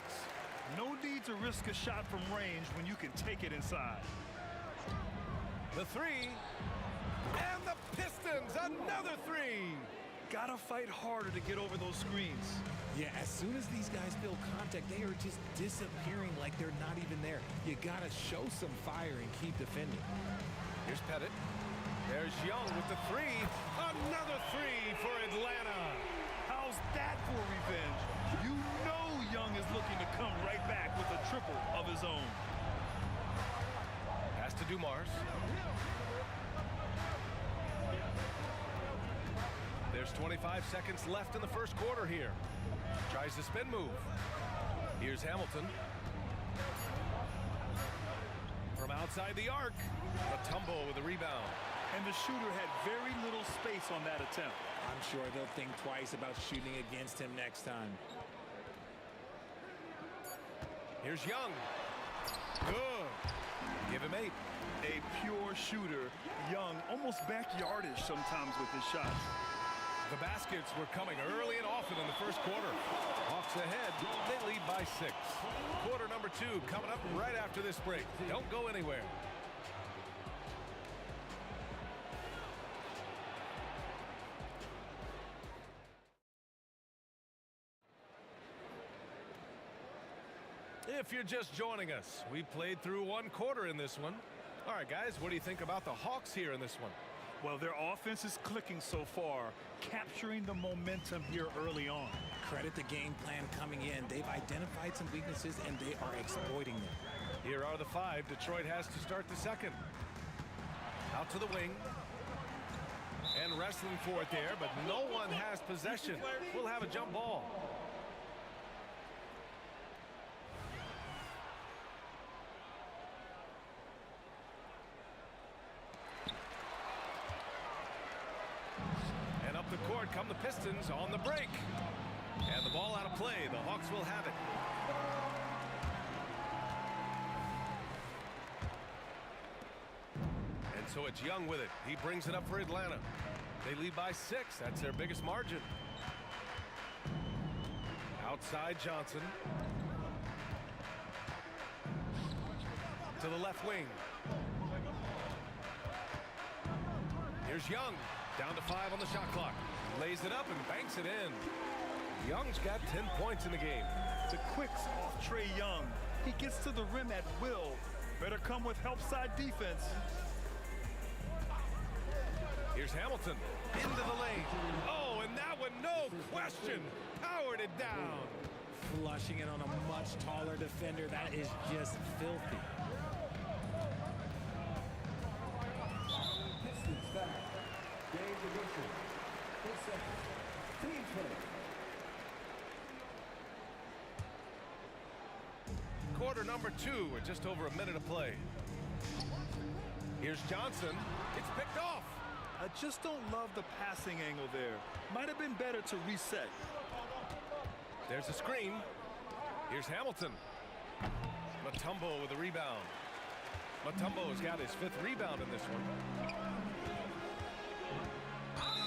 No need to risk a shot from range when you can take it inside. The 3. And the Pistons, another 3. Gotta fight harder to get over those screens. Yeah, as soon as these guys feel contact, they are just disappearing like they're not even there. You gotta show some fire and keep defending. Here's Pettit. There's Young with the 3. Another 3 for Atlanta. How's that for revenge? You know Young is looking to come right back with a triple of his own. Pass to Dumars. There's 25 seconds left in the first quarter here. Tries the spin move. Here's Hamilton. From outside the arc, Mutombo with a rebound. And the shooter had very little space on that attempt. I'm sure they'll think twice about shooting against him next time. Here's Young. Good. Give him 8. A pure shooter. Young, almost backyardish sometimes with his shots. The baskets were coming early and often in the first quarter. Hawks ahead. They lead by 6. Quarter number 2 coming up right after this break. Don't go anywhere. If you're just joining us, we played through 1 quarter in this one. All right, guys, what do you think about the Hawks here in this one? Well, their offense is clicking so far, capturing the momentum here early on. Credit the game plan coming in. They've identified some weaknesses, and they are exploiting them. Here are the 5 Detroit has to start the second. Out to the wing. And wrestling for it there, but no one has possession. We'll have a jump ball. And up the court come the Pistons on the break. And the ball out of play. The Hawks will have it. And so it's Young with it. He brings it up for Atlanta. They lead by 6. That's their biggest margin. Outside Johnson. To the left wing. Here's Young. Down to 5 on the shot clock. Lays it up and banks it in. Young's got 10 points in the game. The quicks off Trae Young. He gets to the rim at will. Better come with help side defense. Here's Hamilton. Into the lane. Oh, and that one, no question, powered it down. Flushing it on a much taller defender. That is just filthy. Pistons back. Game position. 6 seconds. Team play. Quarter number 2 with just over a minute of play. Here's Johnson. It's picked off. I just don't love the passing angle there. Might have been better to reset. There's a screen. Here's Hamilton. Mutombo with a rebound. Mutombo's got his 5th rebound in this one.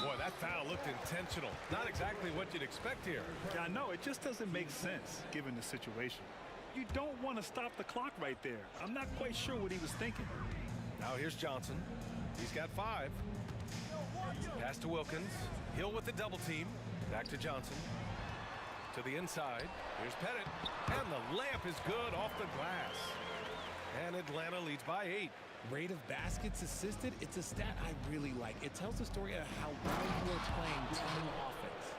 Boy, that foul looked intentional. Not exactly what you'd expect here. Yeah, I know. It just doesn't make sense given the situation. You don't want to stop the clock right there. I'm not quite sure what he was thinking. Now here's Johnson. He's got 5. Pass to Wilkins. Hill with the double team. Back to Johnson. To the inside. Here's Pettit. And the layup is good off the glass. And Atlanta leads by 8. Rate of baskets assisted, it's a stat I really like. It tells the story of how well you are playing team offense.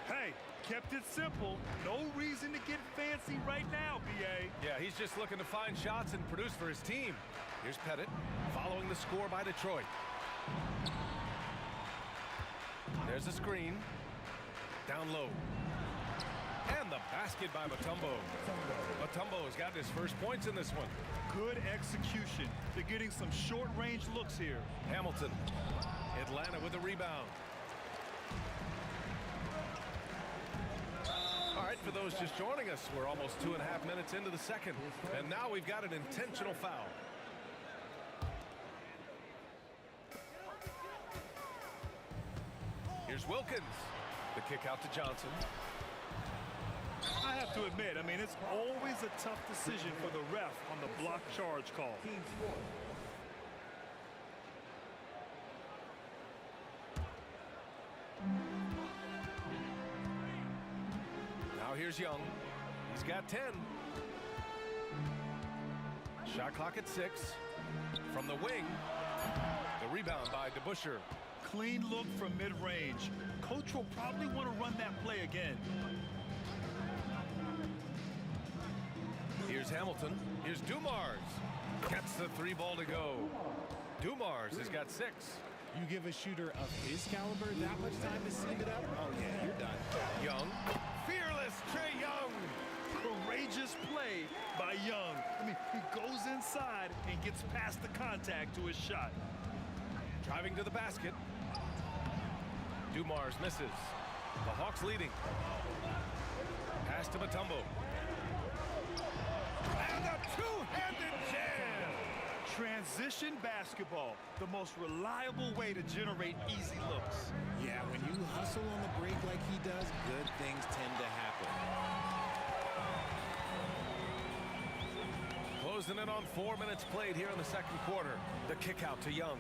Hey, kept it simple. No reason to get fancy right now, B.A. Yeah, he's just looking to find shots and produce for his team. Here's Pettit, following the score by Detroit. There's a screen. Down low. And the basket by Mutombo. Mutombo has gotten his first points in this one. Good execution. They're getting some short-range looks here. Hamilton. Atlanta with the rebound. All right, for those just joining us, we're almost 2.5 minutes into the second. And now we've got an intentional foul. Here's Wilkins. The kick out to Johnson. I have to admit, I mean, it's always a tough decision for the ref on the block charge call. Now here's Young. He's got 10. Shot clock at 6. From the wing. The rebound by DeBusschere. Clean look from mid-range. Coach will probably want to run that play again. Here's Hamilton. Here's Dumars. Gets the 3 ball to go. Dumars has got 6. You give a shooter of his caliber that much time to speed it up? Oh, yeah, you're done. Young. Fearless Trae Young. Courageous play by Young. I mean, he goes inside and gets past the contact to his shot. Driving to the basket. Dumars misses. The Hawks leading. Pass to Mutombo. And a two-handed jam. Transition basketball, the most reliable way to generate easy looks. Yeah, when you hustle on the break like he does, good things tend to happen. Closing in on 4 minutes played here in the second quarter. The kick out to Young.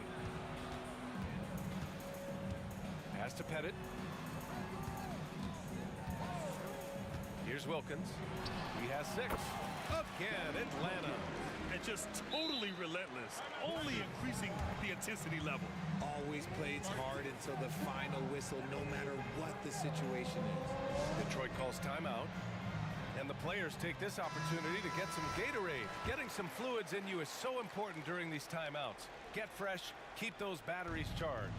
Pass to Pettit. Here's Wilkins. He has 6. Again, Atlanta. And just totally relentless, only increasing the intensity level. Always plays hard until the final whistle, no matter what the situation is. Detroit calls timeout. And the players take this opportunity to get some Gatorade. Getting some fluids in you is so important during these timeouts. Get fresh, keep those batteries charged.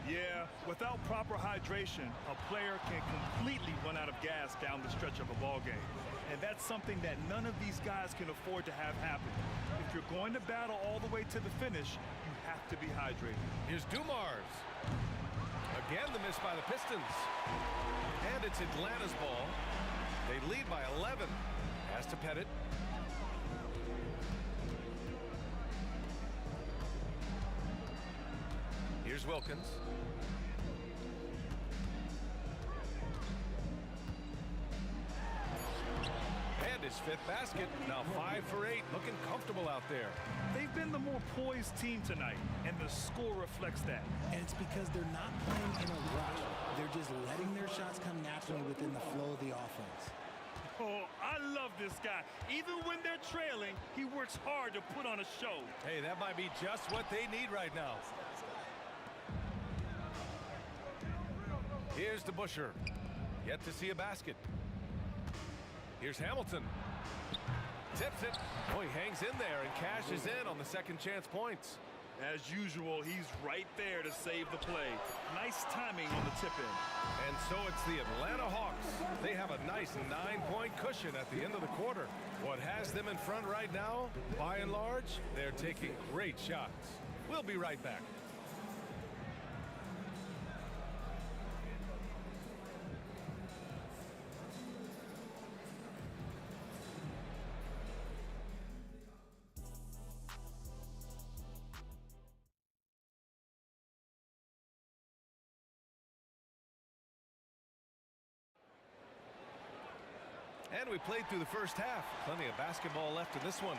Yeah, without proper hydration, a player can completely run out of gas down the stretch of a ball game. And that's something that none of these guys can afford to have happen. If you're going to battle all the way to the finish, you have to be hydrated. Here's Dumars. Again, the miss by the Pistons. And it's Atlanta's ball. They lead by 11. Pass to Pettit. Here's Wilkins. And his 5th basket. Now 5 for 8. Looking comfortable out there. They've been the more poised team tonight, and the score reflects that. And it's because they're not playing in a rush. They're just letting their shots come naturally within the flow of the offense. Oh, I love this guy. Even when they're trailing, he works hard to put on a show. Hey, that might be just what they need right now. Here's DeBusschere. Yet to see a basket. Here's Hamilton. Tips it. Oh, he hangs in there and cashes in on the second chance points. As usual, he's right there to save the play. Nice timing on the tip-in. And so it's the Atlanta Hawks. They have a nice 9-point cushion at the end of the quarter. What has them in front right now, by and large, they're taking great shots. We'll be right back. And And we played through the first half. Plenty of basketball left in this one.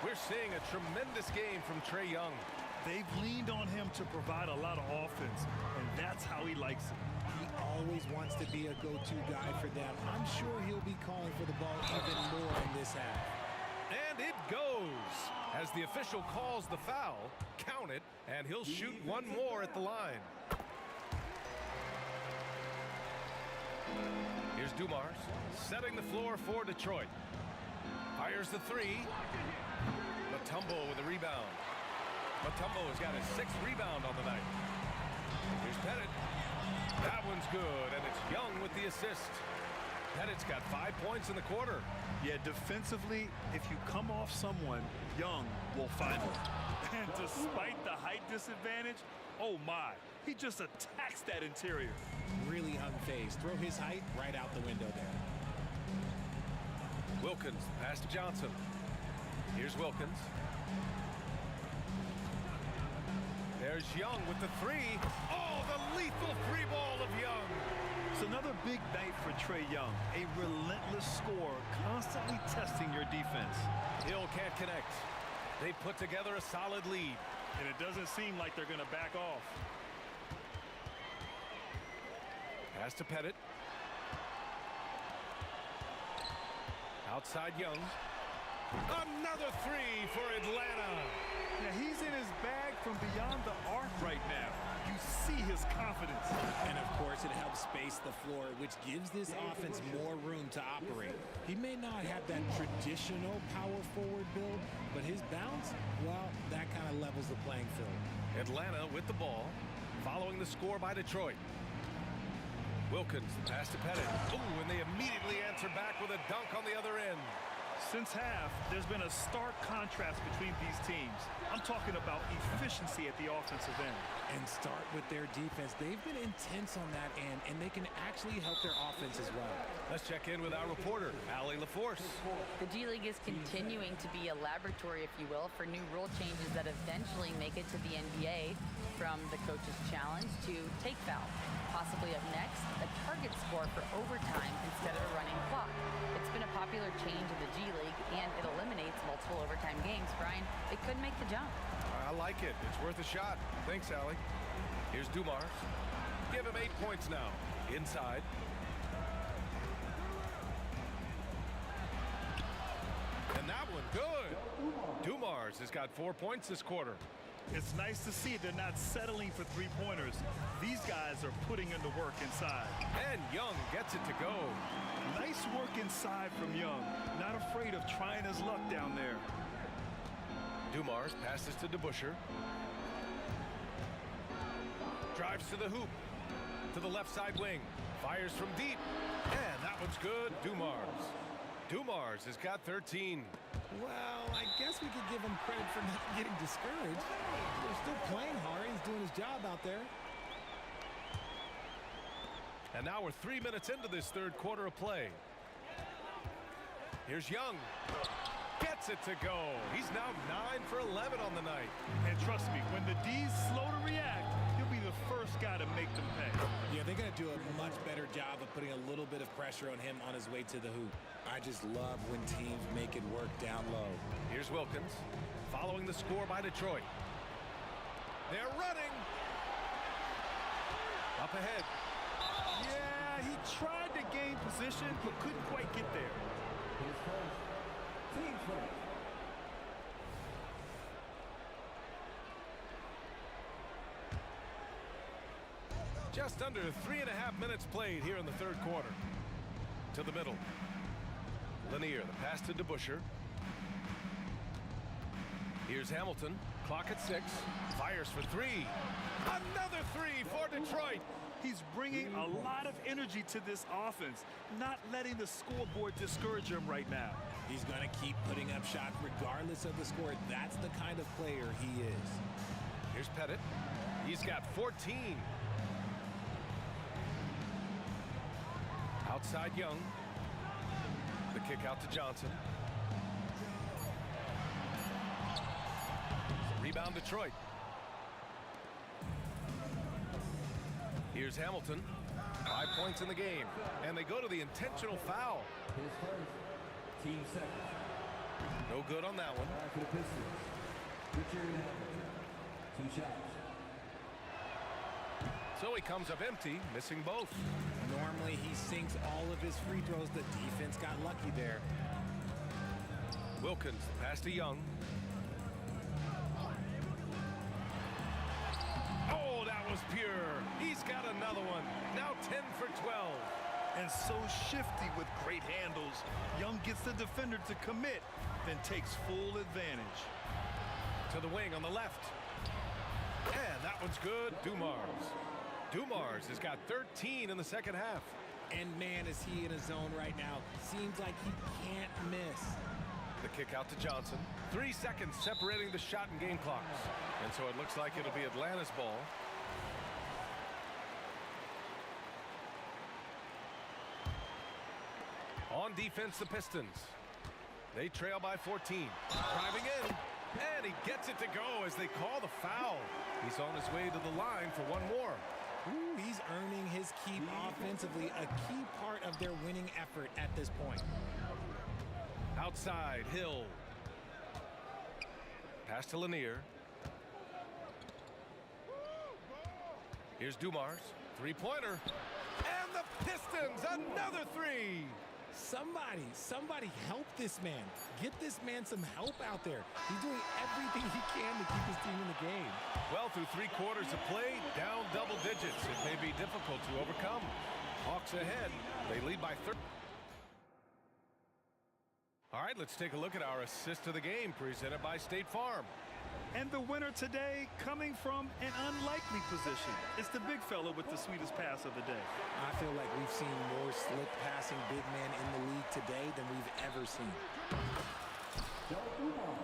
We're seeing a tremendous game from Trae Young. They've leaned on him to provide a lot of offense, and that's how he likes it. He always wants to be a go-to guy for them. I'm sure he'll be calling for the ball even more in this half. And it goes. As the official calls the foul, count it, and he'll shoot one more at the line. Here's Dumars, setting the floor for Detroit. Fires the three. Mutombo with a rebound. Mutombo has got his 6th rebound on the night. Here's Pettit. That one's good, and it's Young with the assist. Pettit's got 5 points in the quarter. Yeah, defensively, if you come off someone, Young will find him. And despite the height disadvantage, oh my, he just attacks that interior. Really unfazed. Throw his height right out the window there. Wilkins, pass to Johnson. Here's Wilkins. There's Young with the three. Oh, the lethal free ball of Young. It's another big night for Trae Young. A relentless scorer, constantly testing your defense. Hill can't connect. They put together a solid lead. And it doesn't seem like they're going to back off. Pass to Pettit. Outside Young. Another three for Atlanta. Yeah, he's in his bag from beyond the arc right now. You see his confidence. And of course, it helps space the floor, which gives this offense more room to operate. He may not have that traditional power forward build, but his bounce, well, that kind of levels the playing field. Atlanta with the ball, following the score by Detroit. Wilkins, pass to Pettit. Ooh, and they immediately answer back with a dunk on the other end. Since half, there's been a stark contrast between these teams. I'm talking about efficiency at the offensive end. And start with their defense. They've been intense on that end, and they can actually help their offense as well. Let's check in with our reporter, Allie LaForce. The G League is continuing to be a laboratory, if you will, for new rule changes that eventually make it to the NBA, from the coach's challenge to take foul. Possibly up next, a target score for overtime instead of a running clock. It's been a popular change in the G League, and it eliminates multiple overtime games. Brian, it could make the jump. I like it. It's worth a shot. Thanks, Allie. Here's Dumars. Give him 8 points now. Inside. And that one, good. Dumars has got 4 points this quarter. It's nice to see they're not settling for three-pointers. These guys are putting in the work inside. And Young gets it to go. Nice work inside from Young. Not afraid of trying his luck down there. Dumars passes to DeBusschere. Drives to the hoop. To the left side wing. Fires from deep. And that one's good. Dumars. Dumars has got 13. Well, I guess we could give him credit for not getting discouraged. They're still playing hard. He's doing his job out there. And now we're 3 minutes into this third quarter of play. Here's Young. Gets it to go. He's now 9 for 11 on the night. And trust me, when the D's slow to react, he'll be the first guy to make them pay. Yeah, they're going to do a much better job of putting a little bit of pressure on him on his way to the hoop. I just love when teams make it work down low. Here's Wilkins, following the score by Detroit. They're running. Up ahead. Yeah, he tried to gain position, but couldn't quite get there. His first team first. Just under 3.5 minutes played here in the third quarter. To the middle. Lanier, the pass to DeBusschere. Here's Hamilton. Clock at 6. Fires for 3. Another 3 for Detroit. He's bringing a lot of energy to this offense, not letting the scoreboard discourage him right now. He's going to keep putting up shots regardless of the score. That's the kind of player he is. Here's Pettit. He's got 14. Outside Young. The kick out to Johnson. Rebound Detroit. Here's Hamilton. 5 points in the game. And they go to the intentional foul. His first. Team second. No good on that one. Back for the Pistons. Richard Hamilton. 2 shots. So he comes up empty, missing both. Normally he sinks all of his free throws. The defense got lucky there. Wilkins, pass to Young. Oh, that was pure. He's got another one. Now 10 for 12. And so shifty with great handles. Young gets the defender to commit, then takes full advantage. To the wing on the left. And that one's good. Dumars has got 13 in the second half. And man, is he in a zone right now. Seems like he can't miss. The kick out to Johnson. 3 seconds separating the shot and game clocks. And so it looks like it'll be Atlanta's ball. On defense, the Pistons. They trail by 14. Driving in. And he gets it to go as they call the foul. He's on his way to the line for one more. Ooh, he's earning his keep offensively, a key part of their winning effort at this point. Outside, Hill. Pass to Lanier. Here's Dumars. Three-pointer. And the Pistons, another three. Somebody help this man. Get this man some help out there. He's doing everything he can to keep his team in the game. Well, through 3 quarters of play, down double digits. It may be difficult to overcome. Hawks ahead. They lead by 30. All right, let's take a look at our assist of the game presented by State Farm. And the winner today coming from an unlikely position. It's the big fella with the sweetest pass of the day. I feel like we've seen more slick passing big men in the league today than we've ever seen.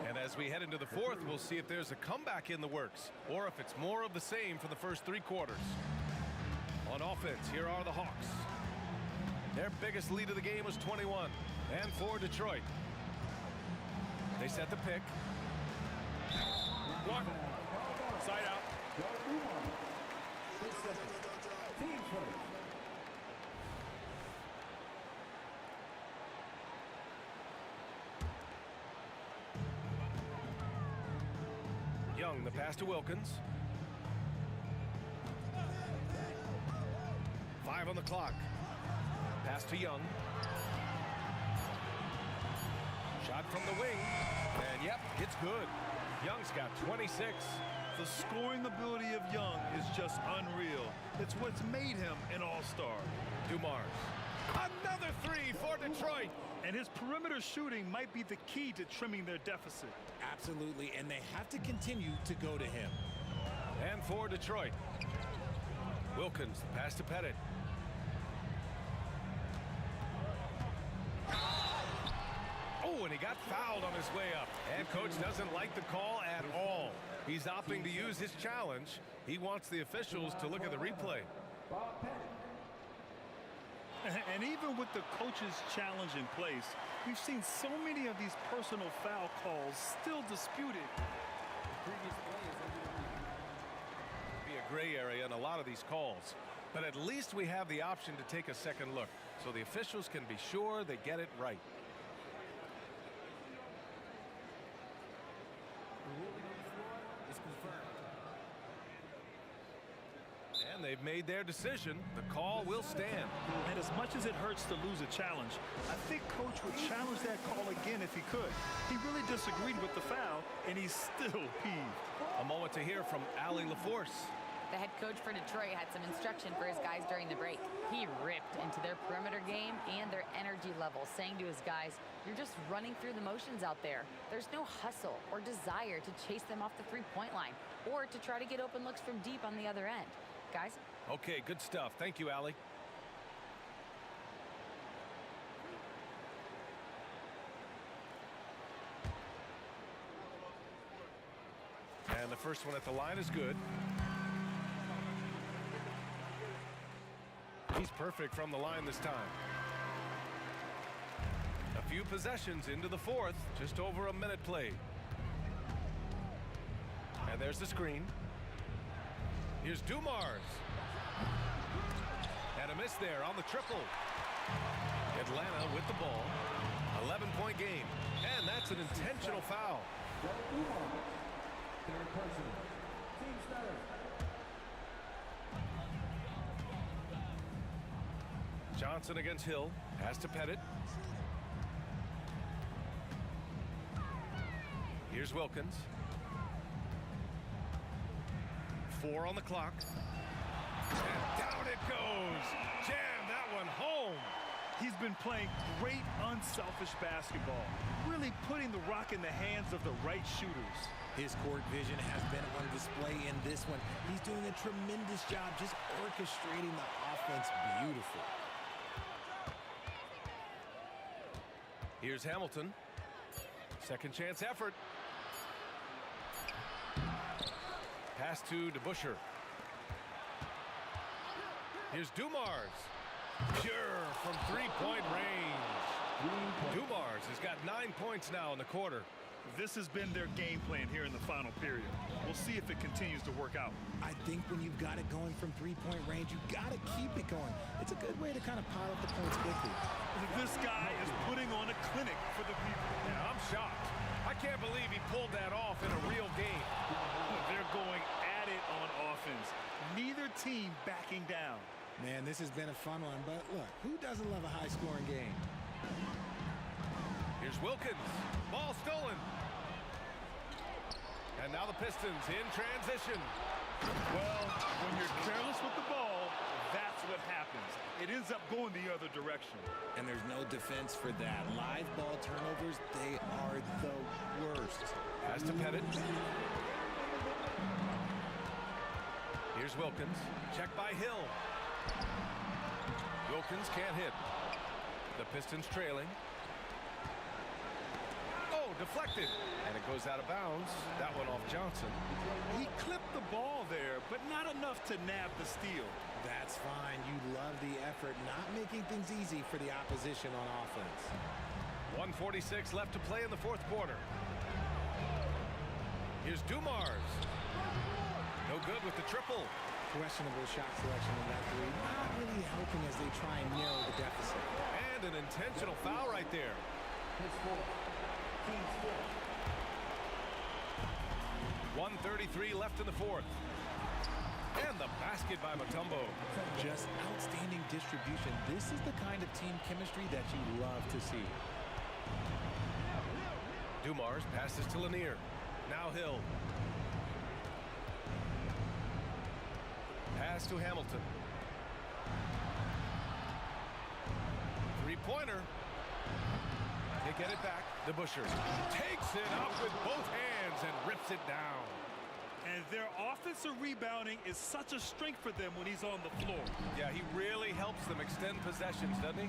And as we head into the fourth, we'll see if there's a comeback in the works or if it's more of the same for the first 3 quarters. On offense, here are the Hawks. Their biggest lead of the game was 21. And for Detroit, they set the pick. One. Side out. Team first. Young, the pass to Wilkins. 5 on the clock. Pass to Young. Shot from the wing. And yep, it's good. Young's got 26. The scoring ability of Young is just unreal. It's what's made him an all-star. Dumars. Another 3 for Detroit. And his perimeter shooting might be the key to trimming their deficit. Absolutely, and they have to continue to go to him. And for Detroit, Wilkins, pass to Pettit. Oh, and he got fouled on his way up. And coach doesn't like the call at all. He's opting to use his challenge. He wants the officials to look at the replay. And even with the coach's challenge in place, we've seen so many of these personal foul calls still disputed. Be a gray area in a lot of these calls. But at least we have the option to take a second look so the officials can be sure they get it right. And they've made their decision. The call will stand. And as much as it hurts to lose a challenge, I think coach would challenge that call again if he could. He really disagreed with the foul, and he's still peeved. A moment to hear from Allie LaForce. The head coach for Detroit had some instruction for his guys during the break. He ripped into their perimeter game and their energy level, saying to his guys, you're just running through the motions out there. There's no hustle or desire to chase them off the three-point line or to try to get open looks from deep on the other end. Guys? Okay, good stuff. Thank you, Allie. And the first one at the line is good. He's perfect from the line this time. A few possessions into the fourth, just over a minute played. And there's the screen. Here's Dumars. And a miss there on the triple. Atlanta with the ball. 11 3-point game. And that's an intentional foul. Third person. Team third. Johnson against Hill. Pass to Pettit. Here's Wilkins. 4 on the clock. And down it goes. Jam that one home. He's been playing great unselfish basketball, really putting the rock in the hands of the right shooters. His court vision has been on display in this one. He's doing a tremendous job just orchestrating the offense beautifully. Here's Hamilton. Second chance effort. Pass to DeBuscher. Here's Dumars. Pure from three-point range. Dumars has got 9 points now in the quarter. This has been their game plan here in the final period. We'll see if it continues to work out. I think when you've got it going from three-point range, you got to keep it going. It's a good way to kind of pile up the points quickly. This guy is putting on a clinic for the people. Yeah, I'm shocked. I can't believe he pulled that off in a real game. They're going at it on offense. Neither team backing down. Man, this has been a fun one, but look, who doesn't love a high-scoring game? Here's Wilkins. Ball stolen. And now the Pistons in transition. Well, when you're careless with the ball, that's what happens. It ends up going the other direction. And there's no defense for that. Live ball turnovers, they are the worst. Pass to Pettit. Here's Wilkins. Check by Hill. Wilkins can't hit. The Pistons trailing. Oh, deflected. And it goes out of bounds. That one off Johnson. He clipped the ball there, but not enough to nab the steal. That's fine. You love the effort, not making things easy for the opposition on offense. 1:46 left to play in the fourth quarter. Here's Dumars. No good with the triple. Questionable shot selection in that three. Not really helping as they try and narrow the deficit. And an intentional foul right there. His fourth. Team's fourth. 1:33 left in the fourth. And the basket by Mutombo. Just outstanding distribution. This is the kind of team chemistry that you love to see. Dumars passes to Lanier. Now Hill. Pass to Hamilton. Three-pointer. They get it back. DeBuscher takes it up with both hands and rips it down. And their offensive rebounding is such a strength for them when he's on the floor. Yeah, he really helps them extend possessions, doesn't he?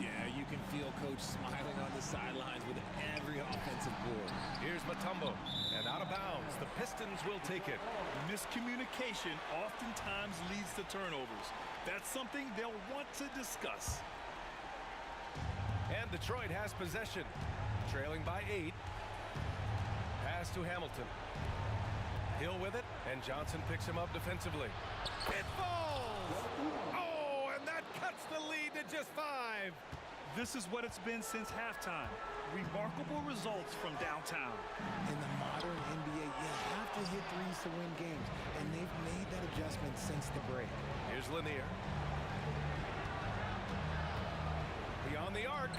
Yeah, you can feel Coach smiling on the sidelines with every offensive board. Here's Mutombo. And out of bounds. The Pistons will take it. Miscommunication oftentimes leads to turnovers. That's something they'll want to discuss. And Detroit has possession. Trailing by 8. Pass to Hamilton. Hill with it, and Johnson picks him up defensively. It falls! Oh, and that cuts the lead to just 5. This is what it's been since halftime. Remarkable results from downtown. In the modern NBA, you have to hit threes to win games, and they've made that adjustment since the break. Here's Lanier. Beyond the arc.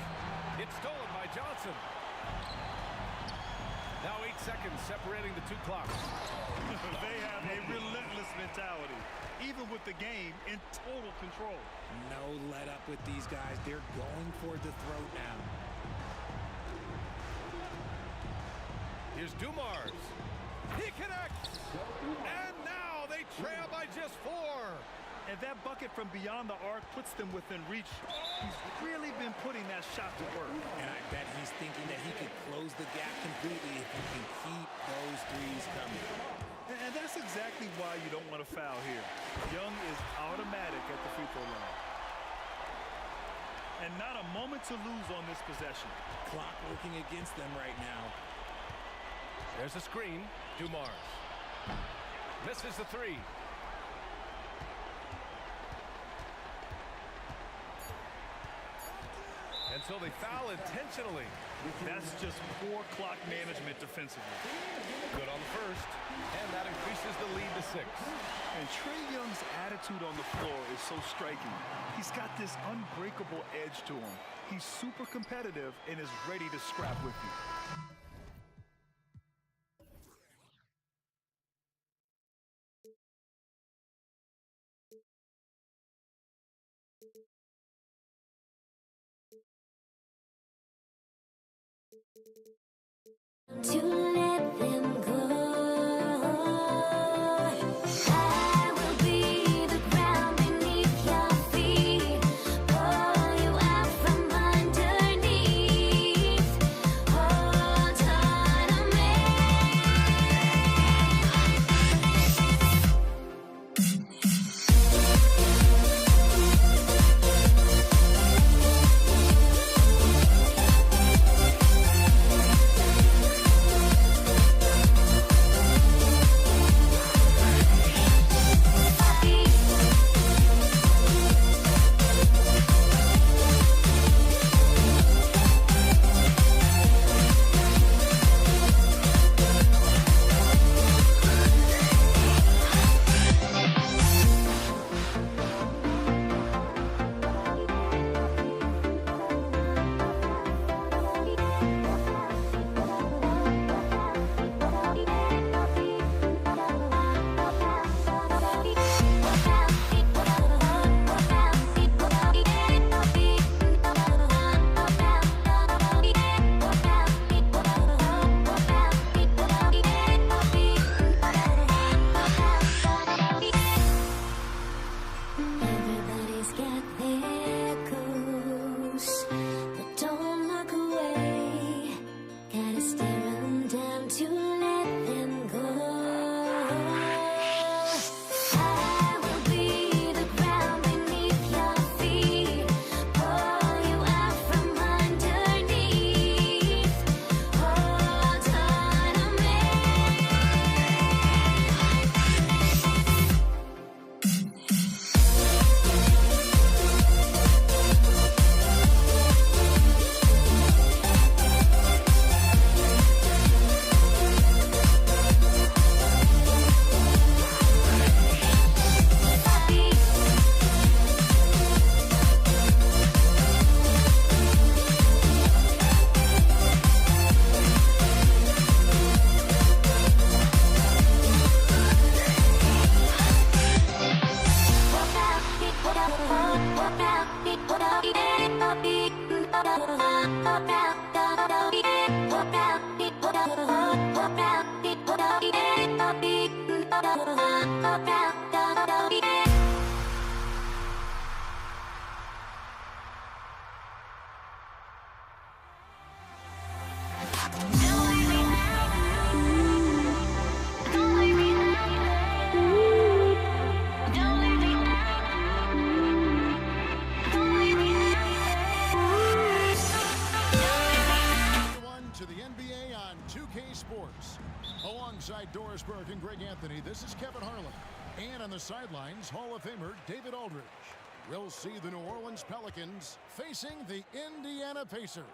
It's stolen by Johnson. Now 8 seconds separating the two clocks. They have a relentless mentality, even with the game in total control. No let up with these guys. They're going for the throat now. Here's Dumars. He connects. And now they trail by just 4. And that bucket from beyond the arc puts them within reach. He's really been putting that shot to work. And I bet he's thinking that he could close the gap completely if he can keep those threes coming. And that's exactly why you don't want to foul here. Young is automatic at the free throw line. And not a moment to lose on this possession. Clock working against them right now. There's a screen. Dumars. Misses the 3. And until they foul intentionally. That's just poor clock management defensively. Good on the first, and that increases the lead to 6. And Trae Young's attitude on the floor is so striking. He's got this unbreakable edge to him. He's super competitive and is ready to scrap with you. To let them go, I will be the ground beneath your feet, pull you out from underneath, hold on to me. Everybody's got their goals, but don't look away. Gotta stare 'em down to let them go. I will be the ground beneath your feet, pull you out from underneath, hold on to me. To the NBA on 2K Sports. Alongside Doris Burke and Greg Anthony, this is Kevin Harlan. And on the sidelines, Hall of Famer David Aldridge. We'll see the New Orleans Pelicans facing the Indiana Pacers.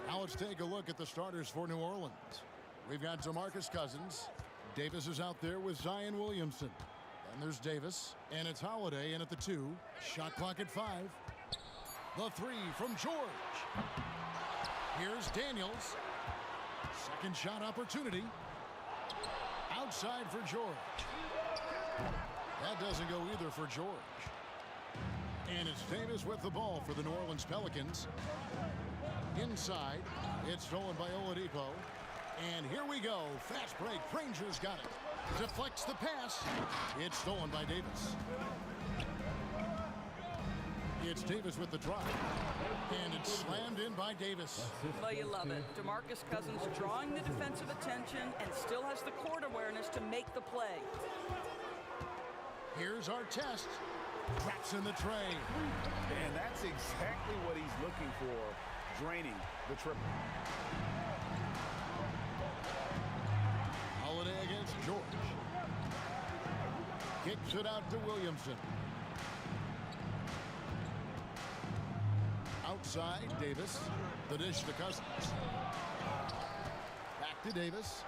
Now let's take a look at the starters for New Orleans. We've got DeMarcus Cousins. Davis is out there with Zion Williamson. And there's Davis. And it's Holiday in at the 2. Shot clock at 5. The 3 from George. Here's Daniels. Second shot opportunity. Outside for George. That doesn't go either for George. And it's Davis with the ball for the New Orleans Pelicans. Inside. It's stolen by Oladipo. And here we go. Fast break. Granger's got it. Deflects the pass. It's stolen by Davis. It's Davis with the drive. And it's slammed in by Davis. Well, you love it. DeMarcus Cousins drawing the defensive attention and still has the court awareness to make the play. Here's our test. Drops in the tray. And that's exactly what he's looking for, draining the triple. Holiday against George. Kicks it out to Williamson. Outside, Davis. The dish to Cousins. Back to Davis.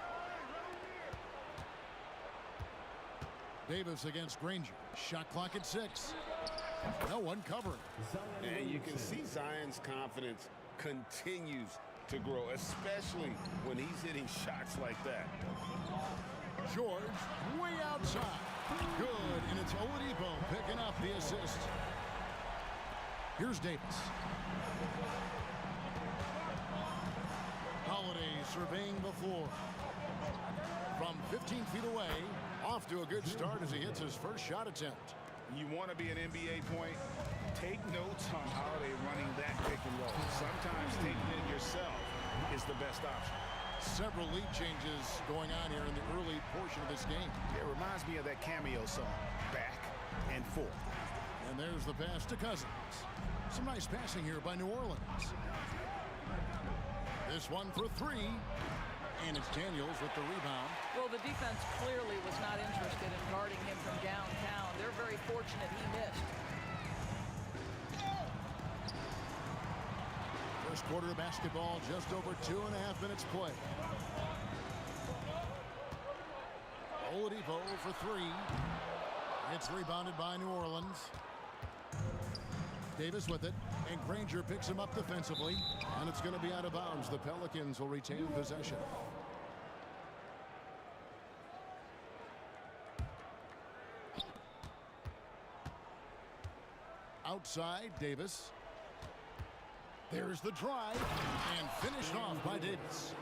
Davis against Granger. Shot clock at 6. No one covering. And you can see Zion's confidence continues to grow, especially when he's hitting shots like that. George way outside. Good, and it's Oladipo picking up the assist. Here's Davis. Holiday surveying the floor. From 15 feet away, off to a good start as he hits his first shot attempt. You want to be an NBA point? Take notes on Holiday running that pick and roll. Sometimes taking it yourself is the best option. Several lead changes going on here in the early portion of this game. It reminds me of that cameo song, Back and Forth. And there's the pass to Cousins. Some nice passing here by New Orleans. This one for 3. And it's Daniels with the rebound. Well, the defense clearly was not interested in guarding him from downtown. They're very fortunate he missed. First quarter of basketball, just over 2.5 minutes play. Oladipo for 3. It's rebounded by New Orleans. Davis with it, and Granger picks him up defensively, and it's going to be out of bounds. The Pelicans will retain possession. Outside, Davis. There's the drive, and finished off by Davis.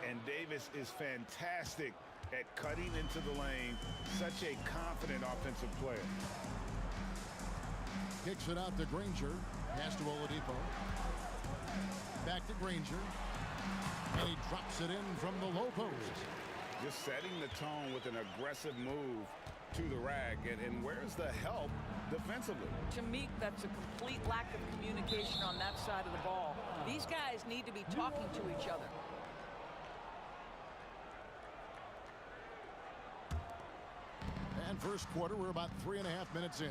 And Davis is fantastic at cutting into the lane. Such a confident offensive player. Kicks it out to Granger. Pass to Oladipo. Back to Granger. And he drops it in from the low post. Just setting the tone with an aggressive move to the rack. And where's the help defensively? To me, that's a complete lack of communication on that side of the ball. These guys need to be talking to each other. And first quarter, we're about 3.5 minutes in.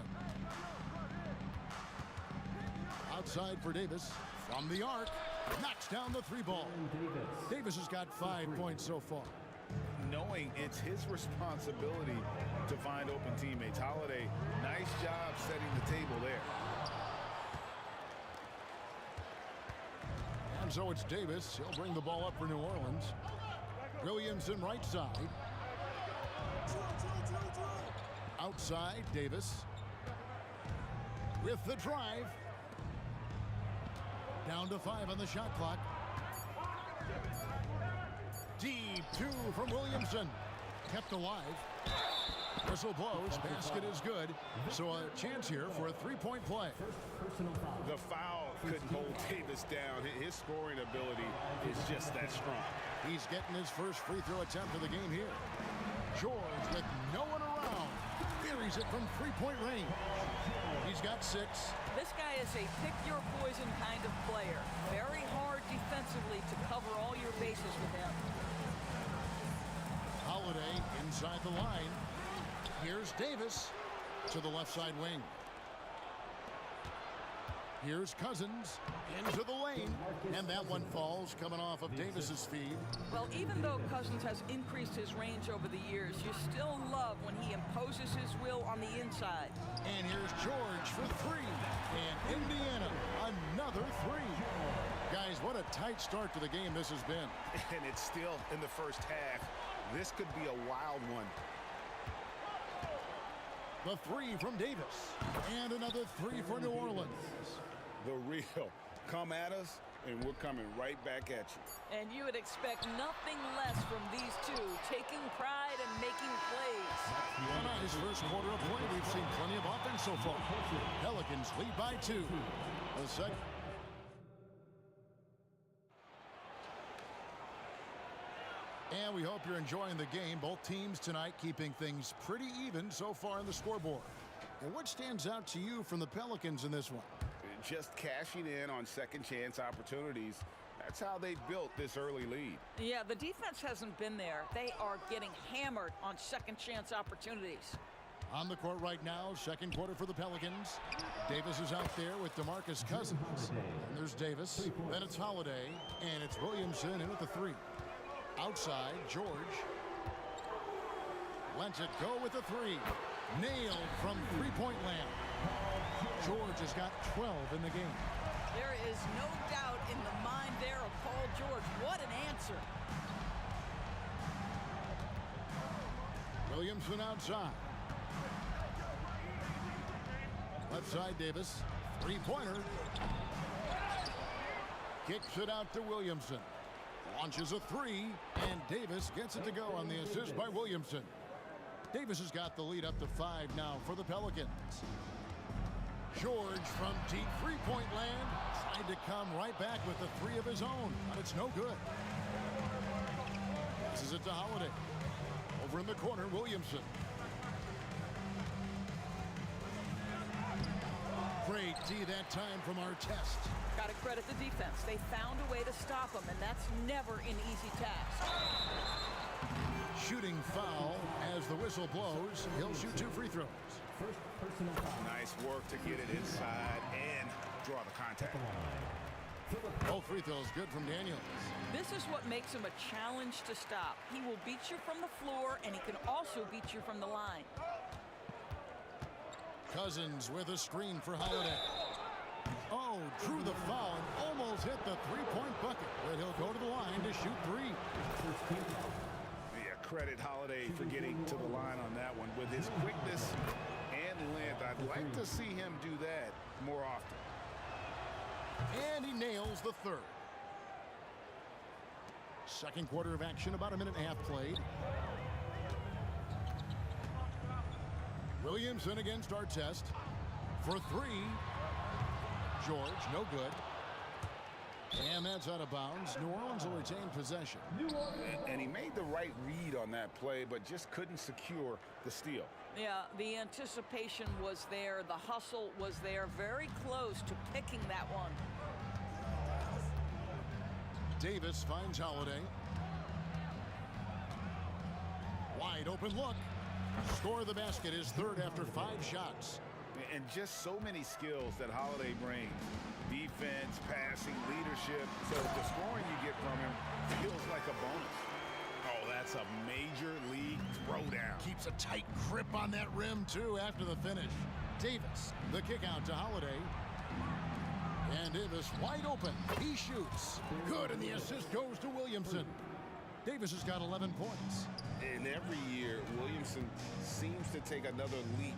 Outside for Davis. From the arc. Knocks down the 3 ball. Davis has got 5 points so far. Knowing it's his responsibility to find open teammates. Holiday, nice job setting the table there. And so it's Davis. He'll bring the ball up for New Orleans. Williamson right side. Outside, Davis. With the drive. Down to 5 on the shot clock. Deep 2 from Williamson. Kept alive. Whistle blows. Basket is good. So a chance here for a 3-point play. The foul couldn't hold Davis down. His scoring ability is just that strong. He's getting his first free throw attempt of the game here. George with no one around. Buries it from 3-point range. He's got 6. This guy is a pick-your-poison kind of player. Very hard defensively to cover all your bases with him. Holiday inside the line. Here's Davis to the left side wing. Here's Cousins into the lane, and that one falls coming off of Davis's feed. Well, even though Cousins has increased his range over the years, you still love when he imposes his will on the inside. And here's George for 3, and Indiana another 3. Guys, what a tight start to the game this has been. And it's still in the first half. This could be a wild one. The 3 from Davis, and another 3 for New Orleans. The real come at us, and we're coming right back at you. And you would expect nothing less from these two, taking pride and making plays. A nice first quarter of play. We've seen plenty of offense so far. Pelicans lead by 2. A second. And we hope you're enjoying the game. Both teams tonight keeping things pretty even so far on the scoreboard. And what stands out to you from the Pelicans in this one? Just cashing in on second chance opportunities. That's how they built this early lead. Yeah, the defense hasn't been there. They are getting hammered on second chance opportunities. On the court right now, second quarter for the Pelicans. Davis is out there with DeMarcus Cousins. And there's Davis. Then it's Holiday. And it's Williamson in at the three. Outside, George. Lets it go with the three. Nailed from three-point land. George has got 12 in the game. There is no doubt in the mind there of Paul George. What an answer. Williamson outside. Left side, Davis. Three-pointer. Kicks it out to Williamson. Launches a three, and Davis gets it to go on the assist by Williamson. Davis has got the lead up to 5 now for the Pelicans. George from deep three-point land tried to come right back with the three of his own, but it's no good. Passes it to Holiday. Over in the corner, Williamson. Great D that time from Artest. Got to credit the defense. They found a way to stop him, and that's never an easy task. Shooting foul as the whistle blows. He'll shoot 2 free throws. Nice work to get it inside and draw the contact. Both free throws good from Daniels. This is what makes him a challenge to stop. He will beat you from the floor, and he can also beat you from the line. Cousins with a screen for Holiday. Oh, drew the foul and almost hit the three-point bucket, but he'll go to the line to shoot 3. Yeah, credit Holiday for getting to the line on that one. With his quickness and length, I'd like to see him do that more often. And he nails the third. Second quarter of action, about a minute and a half played. Williamson against Artest for 3. George, no good. And that's out of bounds. New Orleans will retain possession. And he made the right read on that play, but just couldn't secure the steal. Yeah, the anticipation was there. The hustle was there. Very close to picking that one. Davis finds Holiday. Wide open look. Score the basket is third after 5 shots. And just so many skills that Holiday brings. Defense, passing, leadership. So the scoring you get from him feels like a bonus. Oh, that's a major league throwdown. Keeps a tight grip on that rim, too, after the finish. Davis, the kick out to Holiday. And Davis wide open. He shoots. Good, and the assist goes to Williamson. Davis has got 11 points. And every year, Williamson seems to take another leap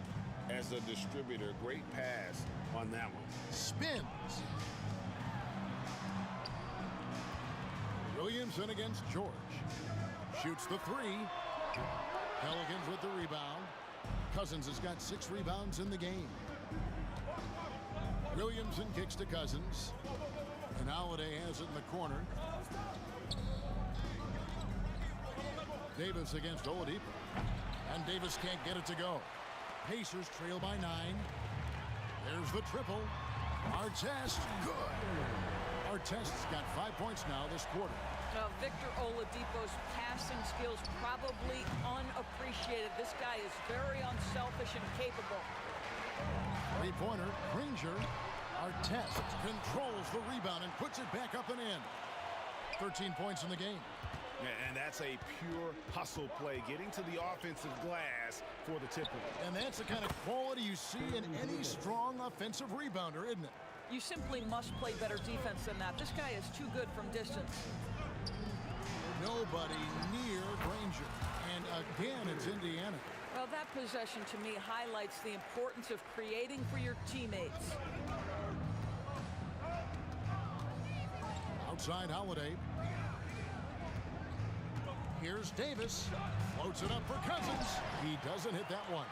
as a distributor. Great pass on that one. Spins. Williamson against George. Shoots the 3. Pelicans with the rebound. Cousins has got 6 rebounds in the game. Williamson kicks to Cousins. And Holiday has it in the corner. Davis against Oladipo. And Davis can't get it to go. Pacers trail by 9. There's the triple. Artest, good. Artest's got 5 points now this quarter. Now, Victor Oladipo's passing skills probably unappreciated. This guy is very unselfish and capable. Three-pointer, Granger. Artest controls the rebound and puts it back up and in. 13 points in the game. And that's a pure hustle play, getting to the offensive glass for the tip. And that's the kind of quality you see in any strong offensive rebounder, isn't it? You simply must play better defense than that. This guy is too good from distance. Nobody near Granger. And again, it's Indiana. Well, that possession to me highlights the importance of creating for your teammates. Outside Holiday. Here's Davis. Floats it up for Cousins. He doesn't hit that one.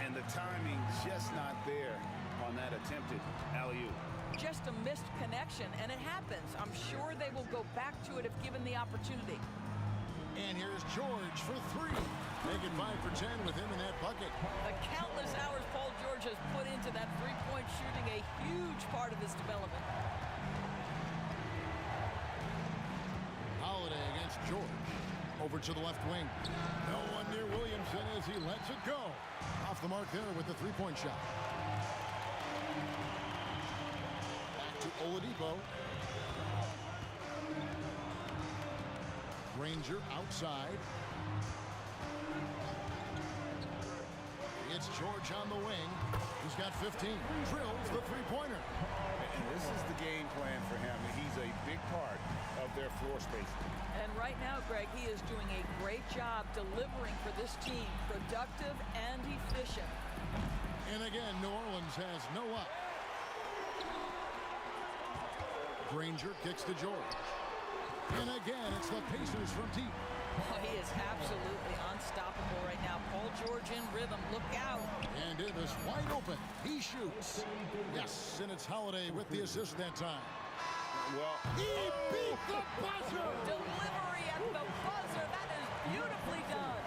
And the timing just not there on that attempted alley-oop. Just a missed connection, and it happens. I'm sure they will go back to it if given the opportunity. And here's George for 3. Make it 5 for 10 with him in that bucket. The countless hours Paul George has put into that three-point shooting, a huge part of his development. Holiday against George. over to the left wing. No one near Williamson as he lets it go. Off the mark there with the three-point shot. Back to Oladipo. Granger outside. It's George on the wing. He's got 15. Drills the three-pointer. And this is the game plan for him. He's a big part of their floor spacing. And right now, Greg, he is doing a great job delivering for this team. Productive and efficient. And again, New Orleans has no up. Granger kicks to George. And again, it's the Pacers from deep. Oh, he is absolutely unstoppable right now. Paul George in rhythm. Look out. And Davis wide open. He shoots. Yes, and it's Holiday with the assist that time. Well, he beat the buzzer. Delivery at the buzzer. That is beautifully done.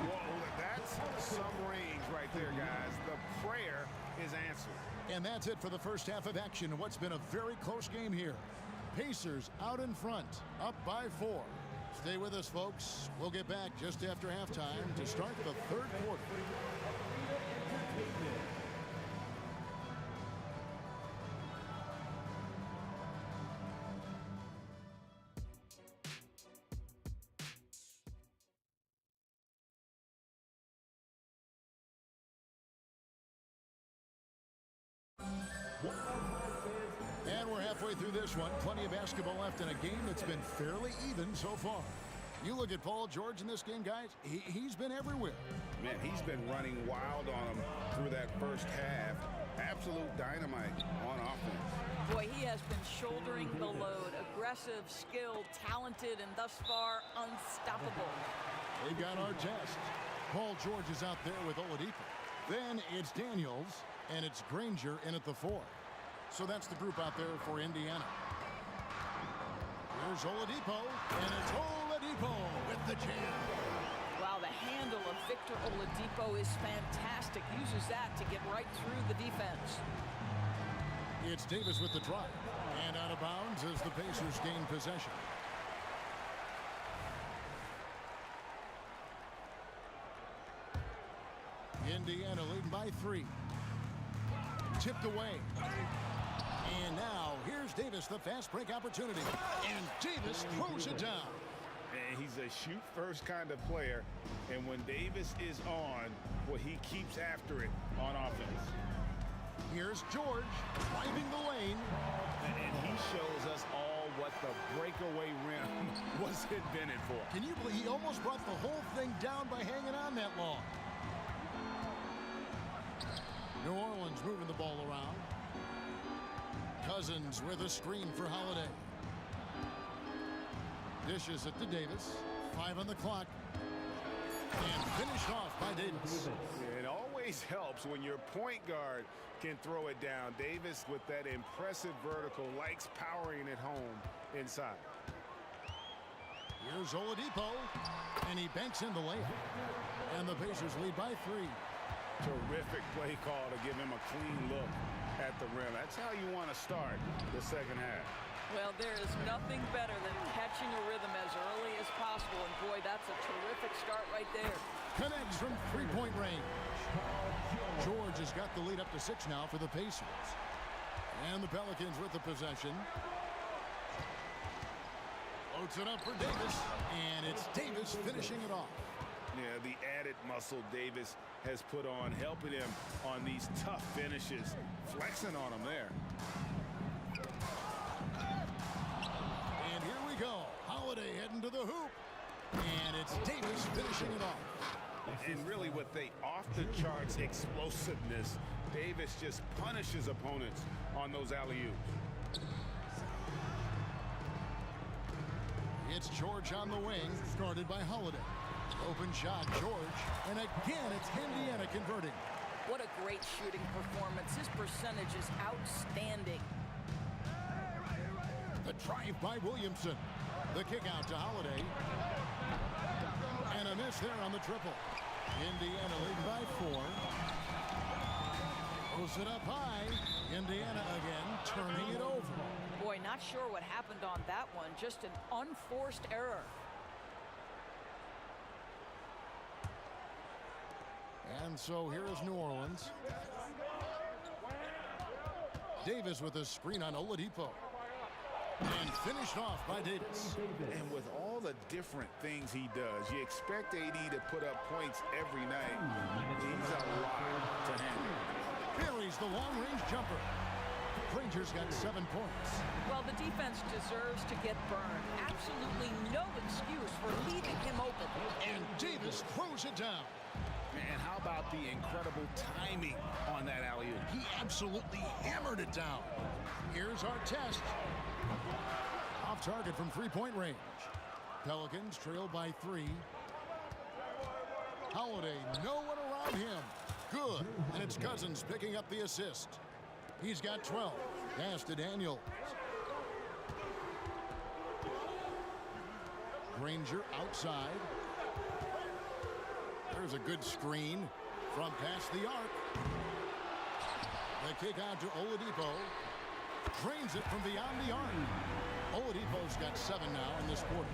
Well, that's some range right there, guys. The prayer is answered. And that's it for the first half of action. What's been a very close game here. Pacers out in front, up by 4. Stay with us, folks. We'll get back just after halftime to start the third quarter. And we're halfway through this one. Plenty of basketball left in a game that's been fairly even so far. You look at Paul George in this game, guys, he's been everywhere. Man, he's been running wild on him through that first half. Absolute dynamite on offense. Boy, he has been shouldering the load. Aggressive, skilled, talented, and thus far unstoppable. They've got our test. Paul George is out there with Oladipo. Then it's Daniels, and it's Granger in at the 4. So that's the group out there for Indiana. Here's Oladipo, and it's Oladipo with the jam. Wow, the handle of Victor Oladipo is fantastic. Uses that to get right through the defense. It's Davis with the drive, and out of bounds as the Pacers gain possession. Indiana leading by 3. Tipped away. And now, here's Davis, the fast break opportunity. And Davis throws it down. And he's a shoot-first kind of player. And when Davis is on, well, he keeps after it on offense. Here's George driving the lane. And he shows us all what the breakaway rim was invented for. Can you believe he almost brought the whole thing down by hanging on that long? New Orleans moving the ball around. Cousins with a screen for Holiday. Dishes it to Davis. 5 on the clock. And finished off by Davis. It always helps when your point guard can throw it down. Davis with that impressive vertical likes powering it home inside. Here's Oladipo. And he banks in the layup. And the Pacers lead by 3. Terrific play call to give him a clean look at the rim. That's how you want to start the second half. Well, there is nothing better than catching a rhythm as early as possible. And boy, that's a terrific start right there. Connects from three-point range. George has got the lead up to 6 now for the Pacers. And the Pelicans with the possession. Floats it up for Davis. And it's Davis finishing it off. Yeah, the added muscle Davis has put on, helping him on these tough finishes, flexing on him there. And here we go. Holiday heading to the hoop. And it's Davis finishing it off. And really with the off-the-charts explosiveness, Davis just punishes opponents on those alley-oops. It's George on the wing, guarded by Holiday. Open shot, George. And again, it's Indiana converting. What a great shooting performance. His percentage is outstanding. The drive by Williamson. The kick out to Holiday. And a miss there on the triple. Indiana leading by 4. Throws it up high. Indiana again turning it over. Boy, not sure what happened on that one. Just an unforced error. And so here is New Orleans. Davis with a screen on Oladipo. And finished off by Davis. And with all the different things he does, you expect AD to put up points every night. He's a lot to handle. Buries the long-range jumper. Rangers got 7 points. Well, the defense deserves to get burned. Absolutely no excuse for leaving him open. And Davis throws it down. And how about the incredible timing on that alley-oop? He absolutely hammered it down. Here's our test. Off target from three-point range. Pelicans trail by 3. Holiday, no one around him. Good. And it's Cousins picking up the assist. He's got 12. Pass to Daniels. Granger outside. There's a good screen from past the arc. The kick out to Oladipo. Drains it from beyond the arc. Oladipo's got 7 now in this quarter.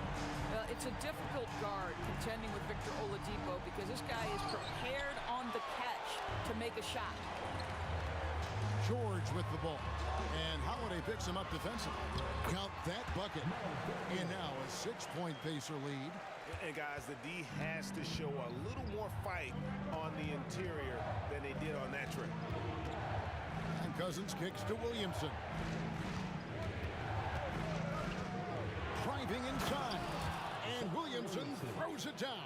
It's a difficult guard contending with Victor Oladipo because this guy is prepared on the catch to make a shot. George with the ball. And Holiday picks him up defensively. Count that bucket. And now a 6-point Pacer lead. And guys, the D has to show a little more fight on the interior than they did on that trip. And Cousins kicks to Williamson. Driving inside. And Williamson throws it down.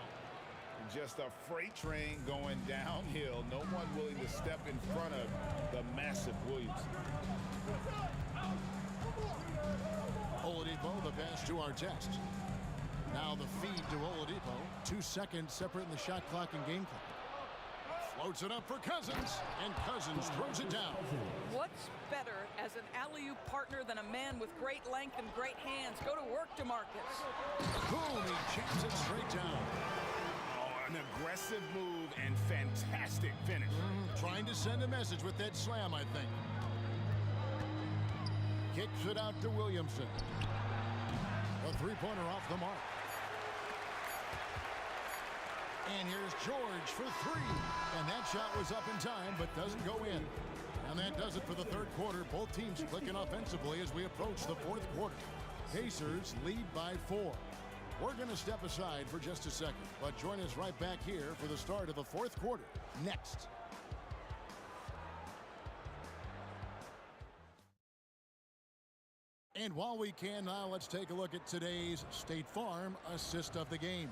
Just a freight train going downhill. No one willing to step in front of the massive Williamson. Oladipo, the pass to our test. Now the feed to Oladipo. 2 seconds separating the shot clock and game clock. Floats it up for Cousins, and Cousins throws it down. What's better as an alley-oop partner than a man with great length and great hands? Go to work, DeMarcus. Boom, he chips it straight down. An aggressive move and fantastic finish. Trying to send a message with that slam, I think. Kicks it out to Williamson. A three-pointer off the mark. And here's George for 3. And that shot was up in time, but doesn't go in. And that does it for the third quarter. Both teams clicking offensively as we approach the fourth quarter. Pacers lead by 4. We're going to step aside for just a second, but join us right back here for the start of the fourth quarter next. And while we can now, let's take a look at today's State Farm assist of the game.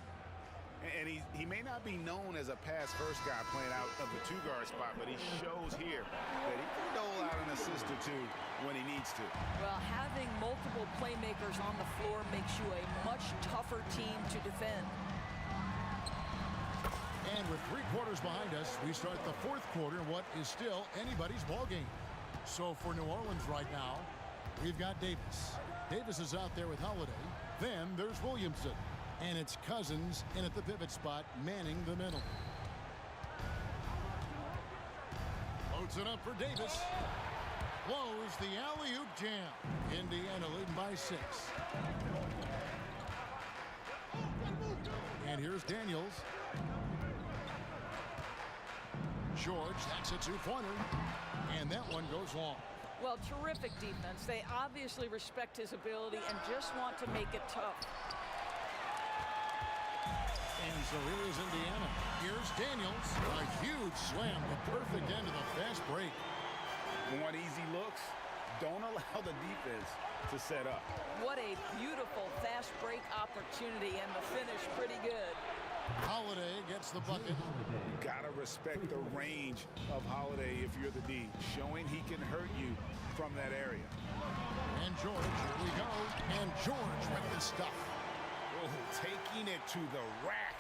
And he may not be known as a pass-first guy playing out of the 2-guard spot, but he shows here that he can dole out an assist or 2 when he needs to. Well, having multiple playmakers on the floor makes you a much tougher team to defend. And with 3 quarters behind us, we start the fourth quarter, what is still anybody's ballgame. So for New Orleans right now, we've got Davis. Davis is out there with Holiday. Then there's Williamson. And it's Cousins in at the pivot spot, manning the middle. Loads it up for Davis. Blows the alley-oop jam. Indiana leading by 6. And here's Daniels. George, that's a 2-pointer. And that one goes long. Well, terrific defense. They obviously respect his ability and just want to make it tough. And so here is Indiana. Here's Daniels. A huge slam. The perfect end of the fast break. Want easy looks? Don't allow the defense to set up. What a beautiful fast break opportunity, and the finish pretty good. Holiday gets the bucket. Gotta respect the range of Holiday if you're the D, showing he can hurt you from that area. And George, here we go. And George with the stuff. Oh, taking it to the rack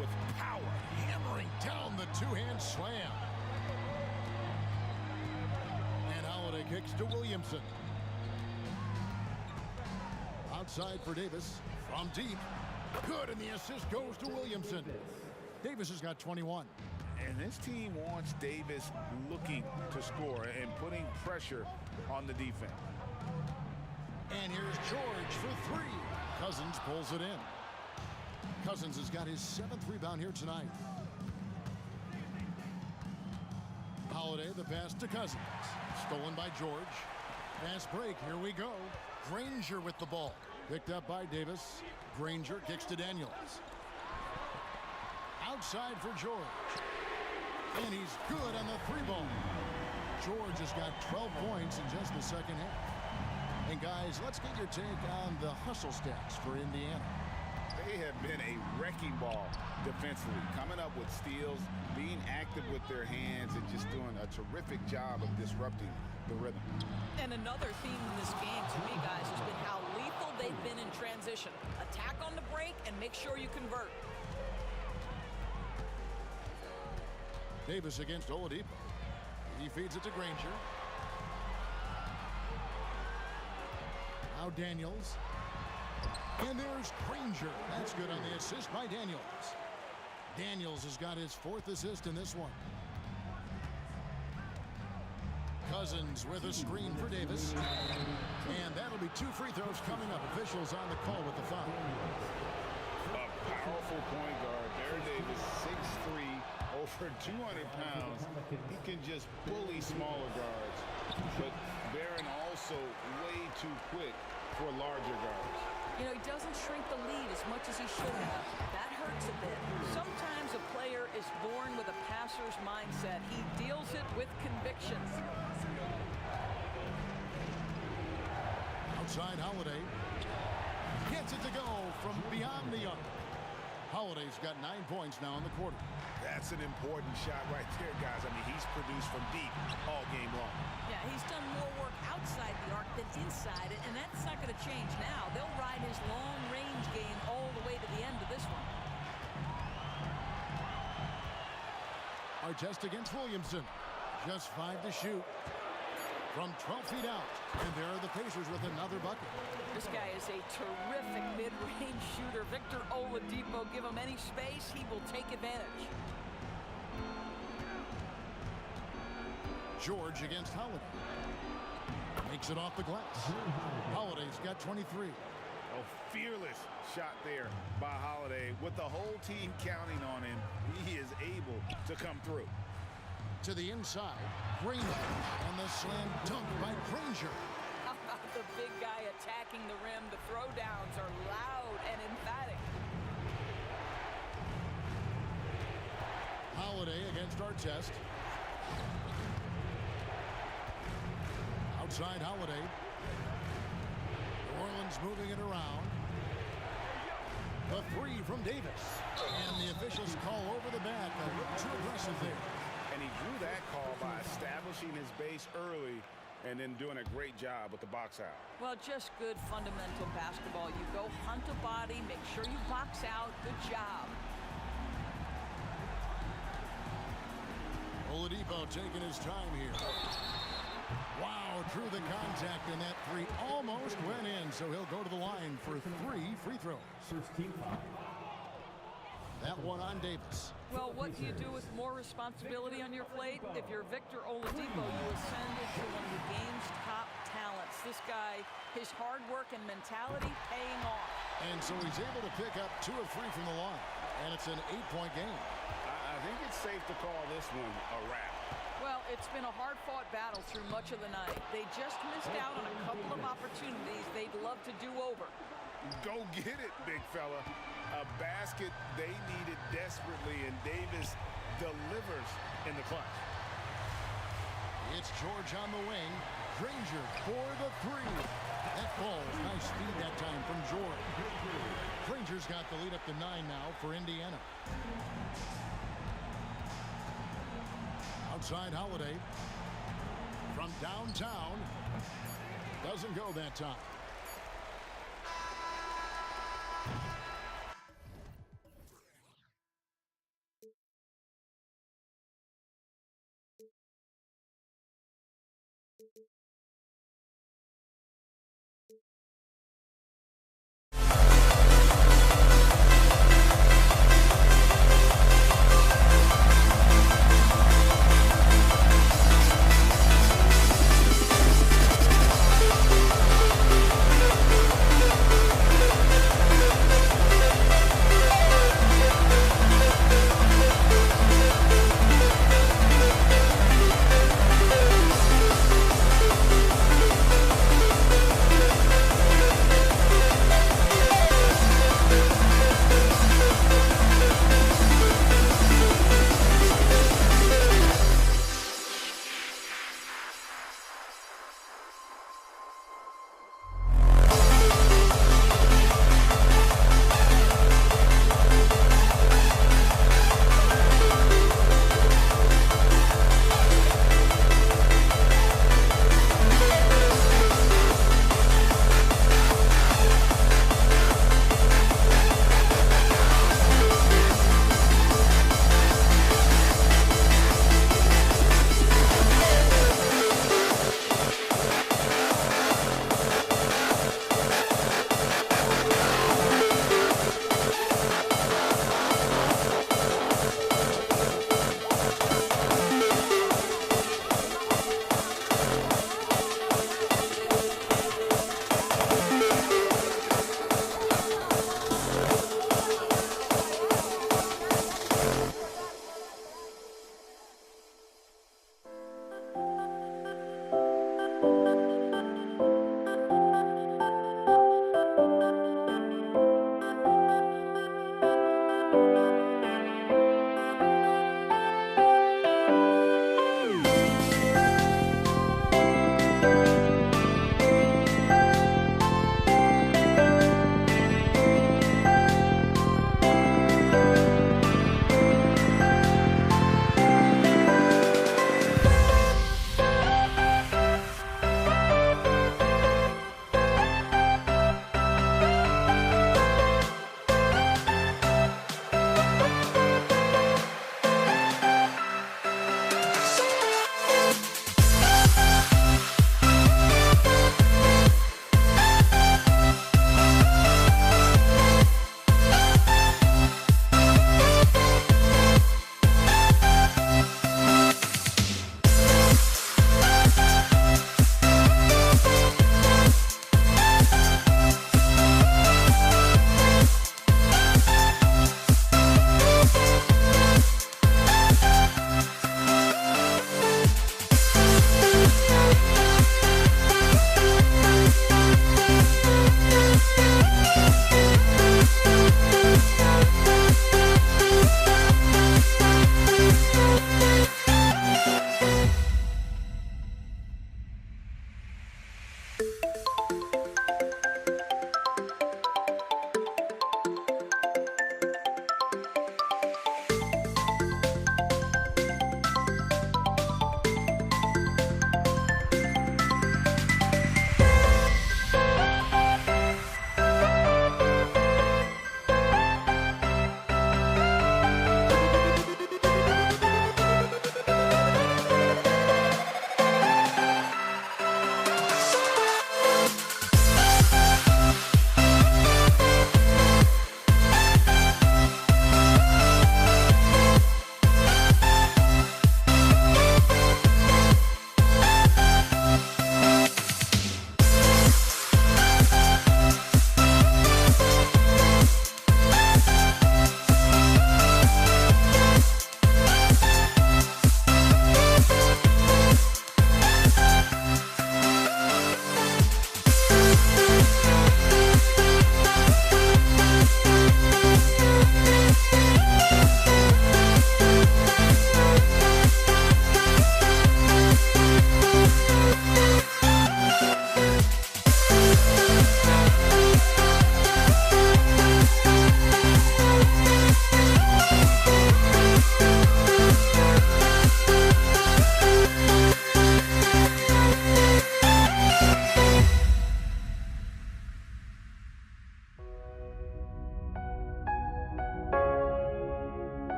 with power. Hammering down the 2-hand slam. And Holiday kicks to Williamson. Outside for Davis. From deep. Good, and the assist goes to Williamson. Davis has got 21. And this team wants Davis looking to score and putting pressure on the defense. And here's George for 3. Cousins pulls it in. Cousins has got his 7th rebound here tonight. Holiday, the pass to Cousins. Stolen by George. Fast break, here we go. Granger with the ball. Picked up by Davis. Granger kicks to Daniels. Outside for George. And he's good on the 3-ball. George has got 12 points in just the second half. And guys, let's get your take on the hustle stats for Indiana. They have been a wrecking ball defensively, coming up with steals, being active with their hands, and just doing a terrific job of disrupting the rhythm. And another theme in this game to me, guys, has been how lethal they've been in transition. Attack on the break and make sure you convert. Davis against Oladipo. He feeds it to Granger. Now Daniels. And there's Granger. That's good on the assist by Daniels. Daniels has got his 4th assist in this one. Cousins with a screen for Davis. And that'll be 2 free throws coming up. Officials on the call with the foul. A powerful point guard. There Davis, 6'3", over 200 pounds. He can just bully smaller guards. But Barron also way too quick for larger guards. You know, he doesn't shrink the lead as much as he should have. That hurts a bit. Sometimes a player is born with a passer's mindset. He deals it with conviction. Outside Holiday. Gets it to go from beyond the arc. Holiday's got 9 points now in the quarter. That's an important shot right there, guys. I mean, he's produced from deep all game long. Yeah, he's done more work outside the arc than inside it, and that's not going to change now. They'll ride his long-range game all the way to the end of this one. Artest against Williamson. Just 5 to shoot. From 12 feet out. And there are the Pacers with another bucket. This guy is a terrific mid-range shooter. Victor Oladipo, give him any space, he will take advantage. George against Holiday. Makes it off the glass. Holiday's got 23. A fearless shot there by Holiday. With the whole team counting on him, he is able to come through. To the inside, Granger, and the slam dunk by Granger. How about the big guy attacking the rim? The throwdowns are loud and emphatic. Holiday against Artest. Outside Holiday. New Orleans moving it around. The 3 from Davis. And the officials call over the back. A little too aggressive there. And he drew that call by establishing his base early and then doing a great job with the box out. Well, just good fundamental basketball. You go hunt a body, make sure you box out. Good job. Oladipo taking his time here. Wow, drew the contact, and that 3 almost went in, so he'll go to the line for 3 free throws. First team foul. That one on Davis. Well, what do you do with more responsibility on your plate? If you're Victor Oladipo, you ascend into one of the game's top talents. This guy, his hard work and mentality paying off. And so he's able to pick up 2 of 3 from the line. And it's an 8-point game. I think it's safe to call this one a wrap. Well, it's been a hard-fought battle through much of the night. They just missed out on a couple of opportunities they'd love to do over. Go get it, big fella. A basket they needed desperately, and Davis delivers in the clutch. It's George on the wing. Granger for the 3. That falls. Nice speed that time from George. Granger's got the lead up to 9 now for Indiana. Outside Holiday. From downtown. Doesn't go that time.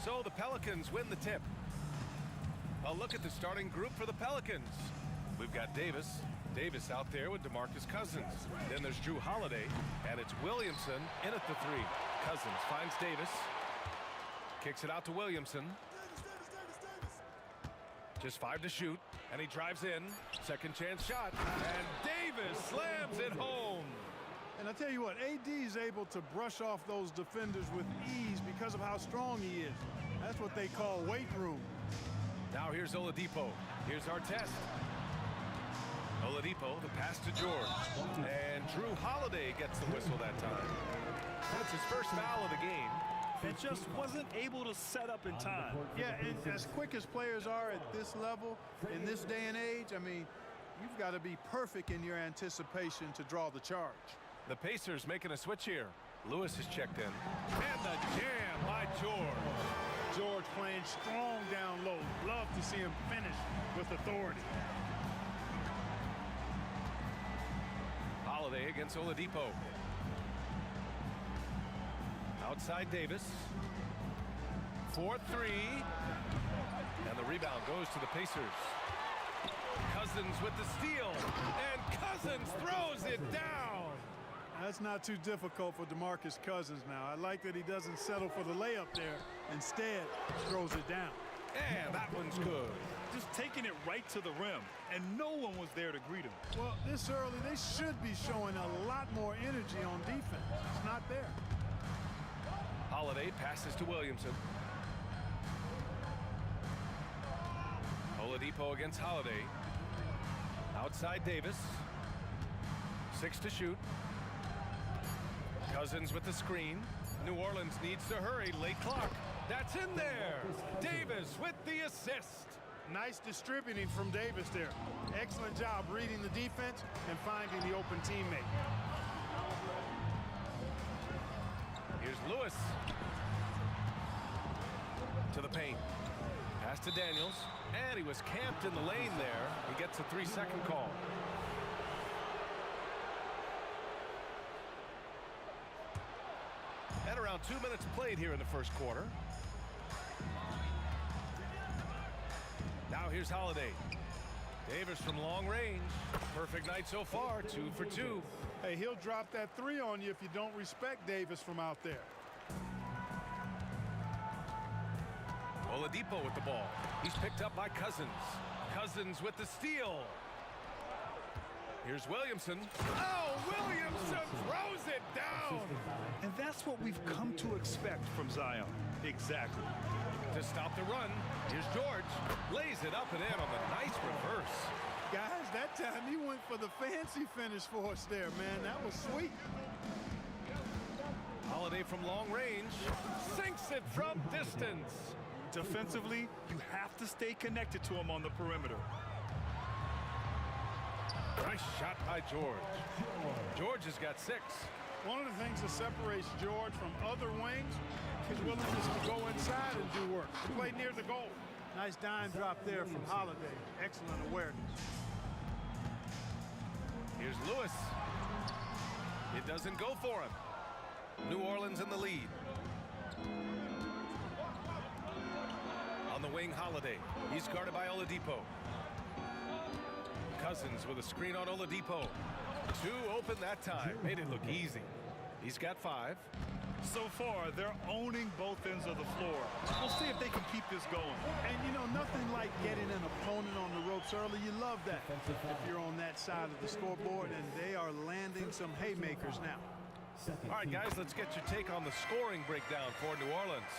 So the Pelicans win the tip. A look at the starting group for the Pelicans. We've got Davis. Davis out there with DeMarcus Cousins. Then there's Drew Holiday, and it's Williamson in at the 3. Cousins finds Davis. Kicks it out to Williamson. Just 5 to shoot, and he drives in. Second chance shot, and Davis slams it home. And I tell you what, AD is able to brush off those defenders with ease because of how strong he is. That's what they call weight room. Now here's Oladipo. Here's our test. Oladipo, the pass to George. And Drew Holiday gets the whistle that time. That's his first foul of the game. And just wasn't able to set up in time. Yeah, and as quick as players are at this level, in this day and age, I mean, you've got to be perfect in your anticipation to draw the charge. The Pacers making a switch here. Lewis is checked in. And the jam by George. George playing strong down low. Love to see him finish with authority. Holiday against Oladipo. Outside Davis. 4-3. And the rebound goes to the Pacers. Cousins with the steal. And Cousins throws it down. That's not too difficult for DeMarcus Cousins now. I like that he doesn't settle for the layup there. Instead, throws it down. And that one's good. Just taking it right to the rim, and no one was there to greet him. Well, this early, they should be showing a lot more energy on defense. It's not there. Holiday passes to Williamson. Oladipo against Holiday. Outside Davis. 6 to shoot. Cousins with the screen. New Orleans needs to hurry. Late clock. That's in there. Davis with the assist. Nice distributing from Davis there. Excellent job reading the defense and finding the open teammate. Here's Lewis. To the paint. Pass to Daniels. And he was camped in the lane there. He gets a 3-second call. And around 2 minutes played here in the first quarter. Now here's Holiday. Davis from long range. Perfect night so far, 2 for 2. Hey, he'll drop that 3 on you if you don't respect Davis from out there. Oladipo with the ball. He's picked up by Cousins. Cousins with the steal. Here's Williamson. Oh, Williamson throws it down. And that's what we've come to expect from Zion. Exactly. To stop the run, here's George. Lays it up and in on the nice reverse. Guys, that time he went for the fancy finish for us there, man. That was sweet. Holiday from long range. Sinks it from distance. Defensively, you have to stay connected to him on the perimeter. Nice shot by George. George has got 6. One of the things that separates George from other wings is willingness to go inside and do work, to play near the goal. Nice dime drop there from Holiday. Excellent awareness. Here's Lewis. It doesn't go for him. New Orleans in the lead. On the wing, Holiday. He's guarded by Oladipo. Cousins with a screen on Oladipo. 2 open that time. Made it look easy. He's got 5. So far, they're owning both ends of the floor. We'll see if they can keep this going. And, you know, nothing like getting an opponent on the ropes early. You love that if you're on that side of the scoreboard, and they are landing some haymakers now. All right, guys, let's get your take on the scoring breakdown for New Orleans.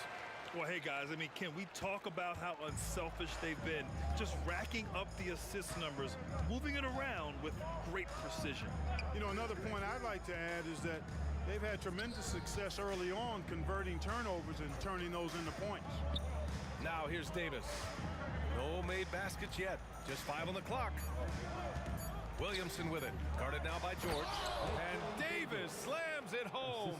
Well, hey, guys, I mean, can we talk about how unselfish they've been? Just racking up the assist numbers, moving it around with great precision. You know, another point I'd like to add is that they've had tremendous success early on converting turnovers and turning those into points. Now here's Davis. No made baskets yet. Just 5 on the clock. Williamson with it. Guarded now by George. And Davis slams it home.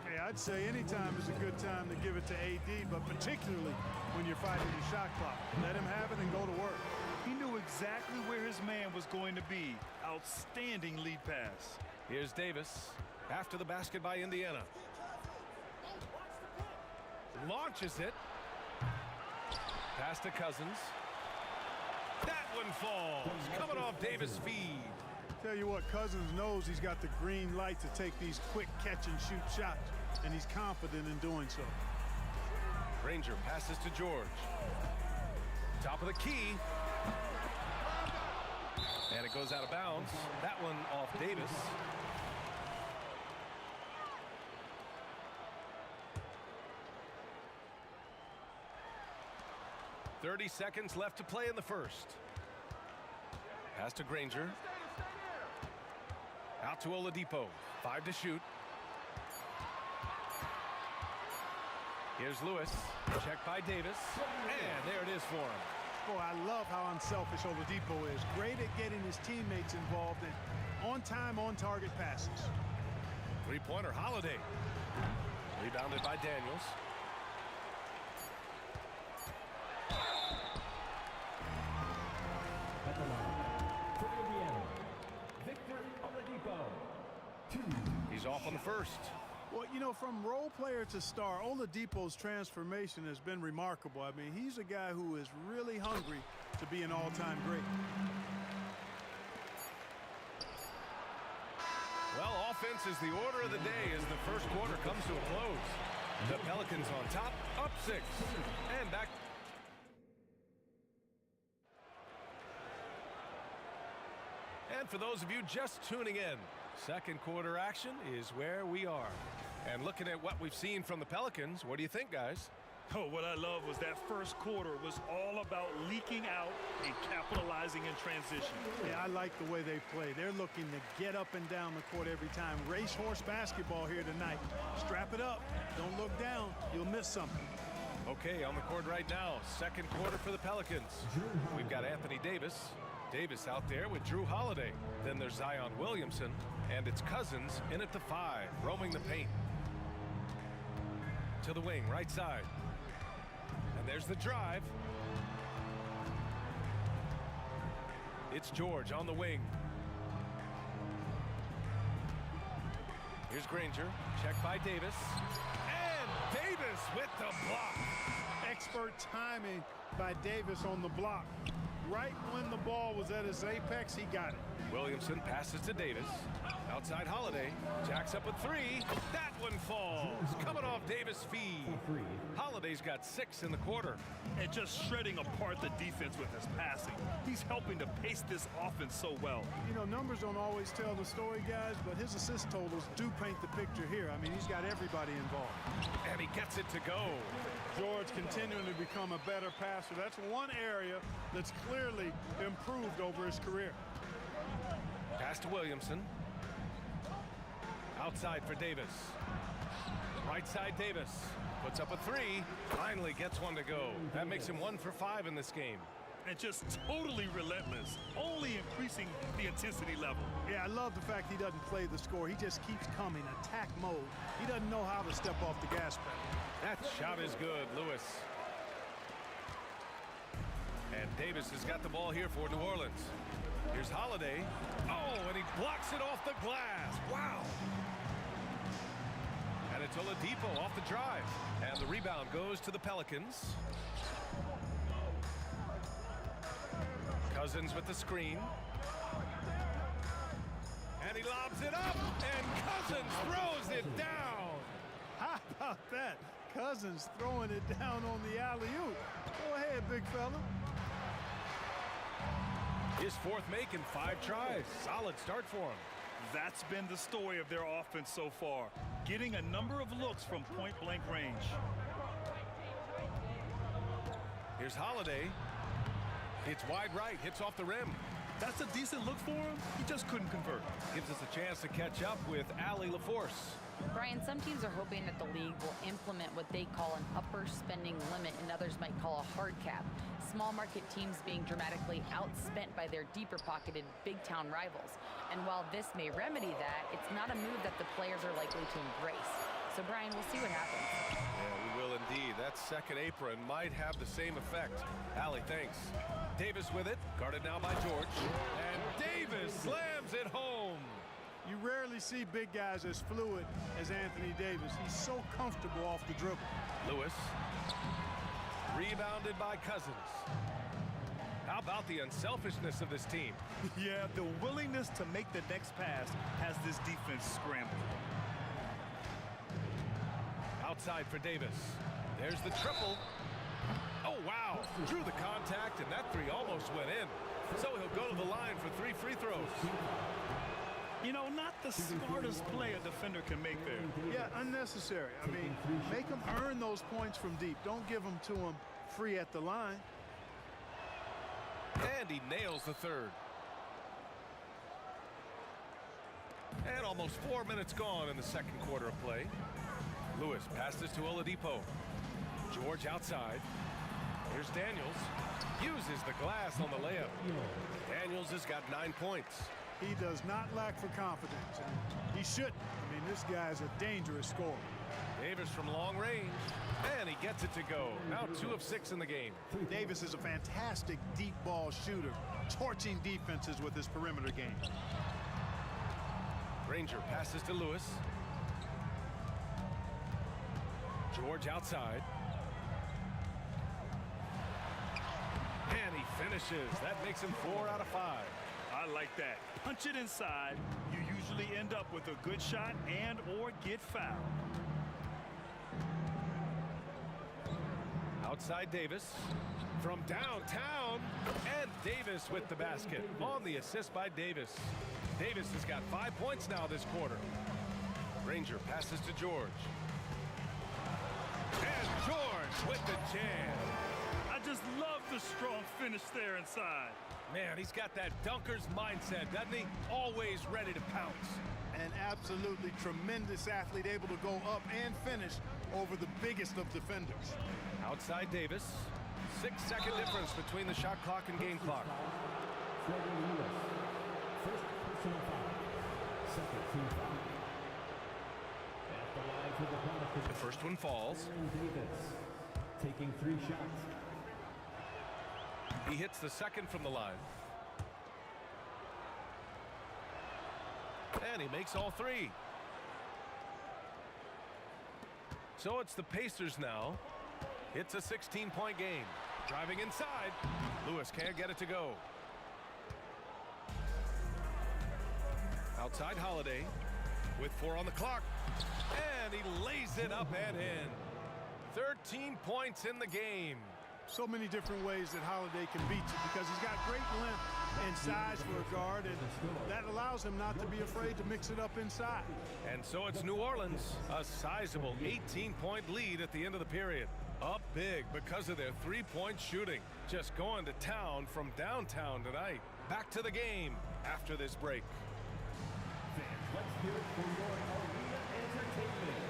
Hey, I'd say any time is a good time to give it to AD, but particularly when you're fighting the shot clock. Let him have it and go to work. He knew exactly where his man was going to be. Outstanding lead pass. Here's Davis. After the basket by Indiana. Launches it. Pass to Cousins. That one falls. Coming off Davis' feed. Tell you what, Cousins knows he's got the green light to take these quick catch-and-shoot shots, and he's confident in doing so. Granger passes to George. Top of the key. And it goes out of bounds. That one off Davis. .30 seconds left to play in the first. Pass to Granger. Out to Oladipo. 5 to shoot. Here's Lewis. Checked by Davis. And there it is for him. Boy, I love how unselfish Oladipo is. Great at getting his teammates involved in on-time, on-target passes. Three-pointer, Holiday. Rebounded by Daniels. At the line, for Indiana, Victor Oladipo. He's off on the first. Well, you know, from role player to star, Oladipo's transformation has been remarkable. I mean, he's a guy who is really hungry to be an all-time great. Well, offense is the order of the day as the first quarter comes to a close. The Pelicans on top, up 6. And back. And for those of you just tuning in, second quarter action is where we are. And looking at what we've seen from the Pelicans, what do you think, guys? Oh, what I love was that first quarter was all about leaking out and capitalizing in transition. Yeah, I like the way they play. They're looking to get up and down the court every time. Racehorse basketball here tonight. Strap it up. Don't look down. You'll miss something. Okay, on the court right now, second quarter for the Pelicans. We've got Anthony Davis. Davis out there with Drew Holiday. Then there's Zion Williamson, and it's Cousins in at the 5, roaming the paint. To the wing, right side. And there's the drive. It's George on the wing. Here's Granger, checked by Davis. And Davis with the block. Expert timing by Davis on the block. Right when the ball was at its apex, he got it. Williamson passes to Davis. Outside Holiday. Jacks up a 3. That one falls. Coming off Davis' feed. Holiday's got 6 in the quarter. And just shredding apart the defense with his passing. He's helping to pace this offense so well. You know, numbers don't always tell the story, guys, but his assist totals do paint the picture here. I mean, he's got everybody involved. And he gets it to go. George continuing to become a better passer. That's one area that's clearly improved over his career. Pass to Williamson. Outside for Davis. Right side Davis. Puts up a 3. Finally gets one to go. That makes him 1 for 5 in this game. And just totally relentless. Only increasing the intensity level. Yeah, I love the fact he doesn't play the score. He just keeps coming. Attack mode. He doesn't know how to step off the gas pedal. That shot is good, Lewis. And Davis has got the ball here for New Orleans. Here's Holiday. Oh, and he blocks it off the glass. Wow. And it's Oladipo off the drive. And the rebound goes to the Pelicans. Cousins with the screen. And he lobs it up. And Cousins throws it down. How about that? Cousins throwing it down on the alley-oop. Go ahead, big fella. His 4th make in 5 tries. Solid start for him. That's been the story of their offense so far. Getting a number of looks from point-blank range. Here's Holiday. It's wide right. Hits off the rim. That's a decent look for him. He just couldn't convert. Gives us a chance to catch up with Allie LaForce. Brian, some teams are hoping that the league will implement what they call an upper spending limit and others might call a hard cap. Small market teams being dramatically outspent by their deeper pocketed big town rivals. And while this may remedy that, it's not a move that the players are likely to embrace. So Brian, we'll see what happens. Yeah, we will indeed. That second apron might have the same effect. Allie, thanks. Davis with it, guarded now by George. And Davis slams it home. You rarely see big guys as fluid as Anthony Davis. He's so comfortable off the dribble. Lewis. 3 Rebounded by Cousins. How about the unselfishness of this team? Yeah, the willingness to make the next pass has this defense scrambled. Outside for Davis. There's the triple. Oh, wow. Drew the contact, and that three almost went in. So he'll go to the line for 3 free throws. You know, not the smartest play a defender can make there. Yeah, unnecessary. I mean, make them earn those points from deep. Don't give them to them free at the line. And he nails the third. And almost 4 minutes gone in the second quarter of play. Lewis passes to Oladipo. George outside. Here's Daniels. Uses the glass on the layup. Daniels has got 9 points. He does not lack for confidence, and he shouldn't. I mean, this guy's a dangerous scorer. Davis from long range, and he gets it to go. Now 2 of 6 in the game. Davis is a fantastic deep ball shooter, torching defenses with his perimeter game. Granger passes to Lewis. George outside. And he finishes. That makes him 4 out of 5. I like that. Punch it inside. You usually end up with a good shot and or get fouled. Outside Davis from downtown, and Davis with the basket on the assist by Davis. Davis has got 5 points now this quarter. Granger passes to George. And George with the jam. I just love the strong finish there inside. Man, he's got that dunker's mindset, doesn't he? Always ready to pounce. An absolutely tremendous athlete, able to go up and finish over the biggest of defenders. Outside Davis. 6-second difference between the shot clock and game clock. First personal foul. Second team foul. At the line for the Pelicans. The first one falls. Davis taking 3 shots. He hits the second from the line. And he makes all 3. So it's the Pacers now. It's a 16-point game. Driving inside. Lewis can't get it to go. Outside Holiday with 4 on the clock. And he lays it up and in. 13 points in the game. So many different ways that Holiday can beat you because he's got great length and size for a guard, and that allows him not to be afraid to mix it up inside. And so it's New Orleans, a sizable 18-point lead at the end of the period. Up big because of their 3-point shooting. Just going to town from downtown tonight. Back to the game after this break. Fans, let's hear it for your arena entertainment.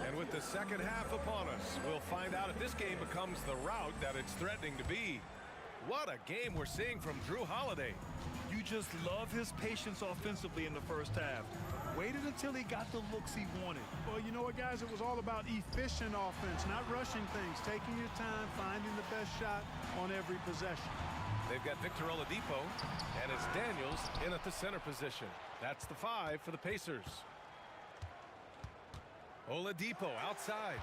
And with the second half upon us, we'll find out if this game becomes the rout that it's threatening to be. What a game we're seeing from Drew Holiday. You just love his patience offensively in the first half. Waited until he got the looks he wanted. Well, you know what, guys? It was all about efficient offense, not rushing things, taking your time, finding the best shot on every possession. They've got Victor Oladipo, and it's Daniels in at the center position. That's the 5 for the Pacers. Oladipo outside.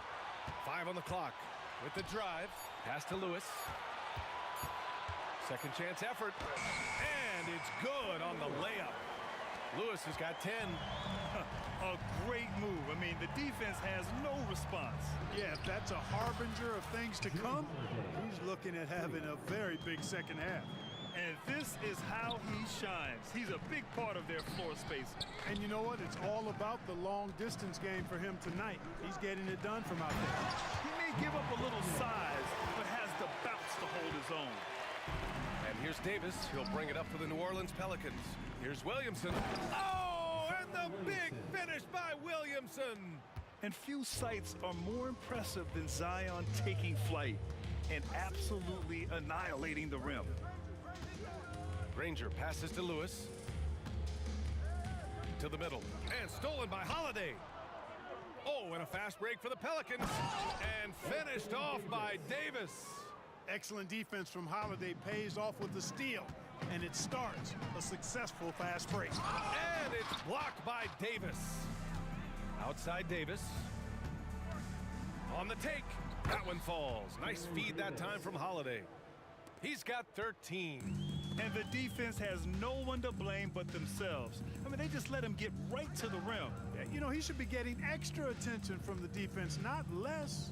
5 on the clock. With the drive. Pass to Lewis. Second chance effort. And it's good on the layup. Lewis has got 10. A great move. I mean, the defense has no response. Yeah, if that's a harbinger of things to come, he's looking at having a very big second half. And this is how he shines. He's a big part of their floor space. And you know what? It's all about the long distance game for him tonight. He's getting it done from out there. He may give up a little size, but has the bounce to hold his own. And here's Davis. He'll bring it up for the New Orleans Pelicans. Here's Williamson. Oh, and the big finish by Williamson. And few sights are more impressive than Zion taking flight and absolutely annihilating the rim. Granger passes to Lewis. To the middle. And stolen by Holiday. Oh, and a fast break for the Pelicans. And finished off by Davis. Excellent defense from Holiday pays off with the steal. And it starts a successful fast break. And it's blocked by Davis. Outside Davis. On the take. That one falls. Nice feed that time from Holiday. He's got 13. And the defense has no one to blame but themselves. I mean, they just let him get right to the rim. Yeah, you know, he should be getting extra attention from the defense, not less.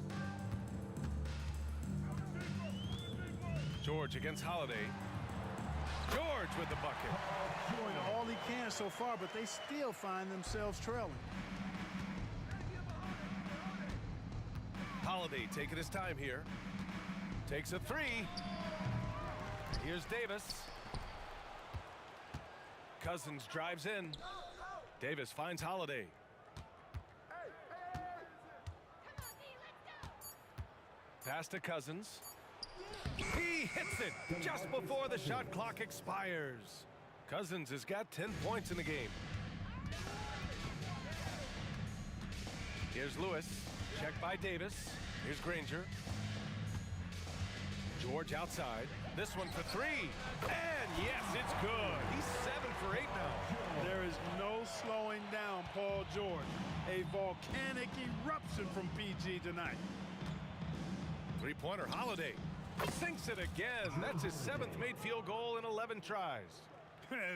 George against Holiday. George with the bucket. Doing all he can so far, but they still find themselves trailing. Holiday taking his time here. Takes a three. Here's Davis. Cousins drives in. Davis finds Holiday. Pass to Cousins. He hits it just before the shot clock expires. Cousins has got 10 points in the game. Here's Lewis. Checked by Davis. Here's Granger. George outside. This one for three. And yes, it's good. He's 7 for 8 now. There is no slowing down Paul George. A volcanic eruption from PG tonight. Three-pointer Holiday. Sinks it again. That's his 7th made field goal in 11 tries.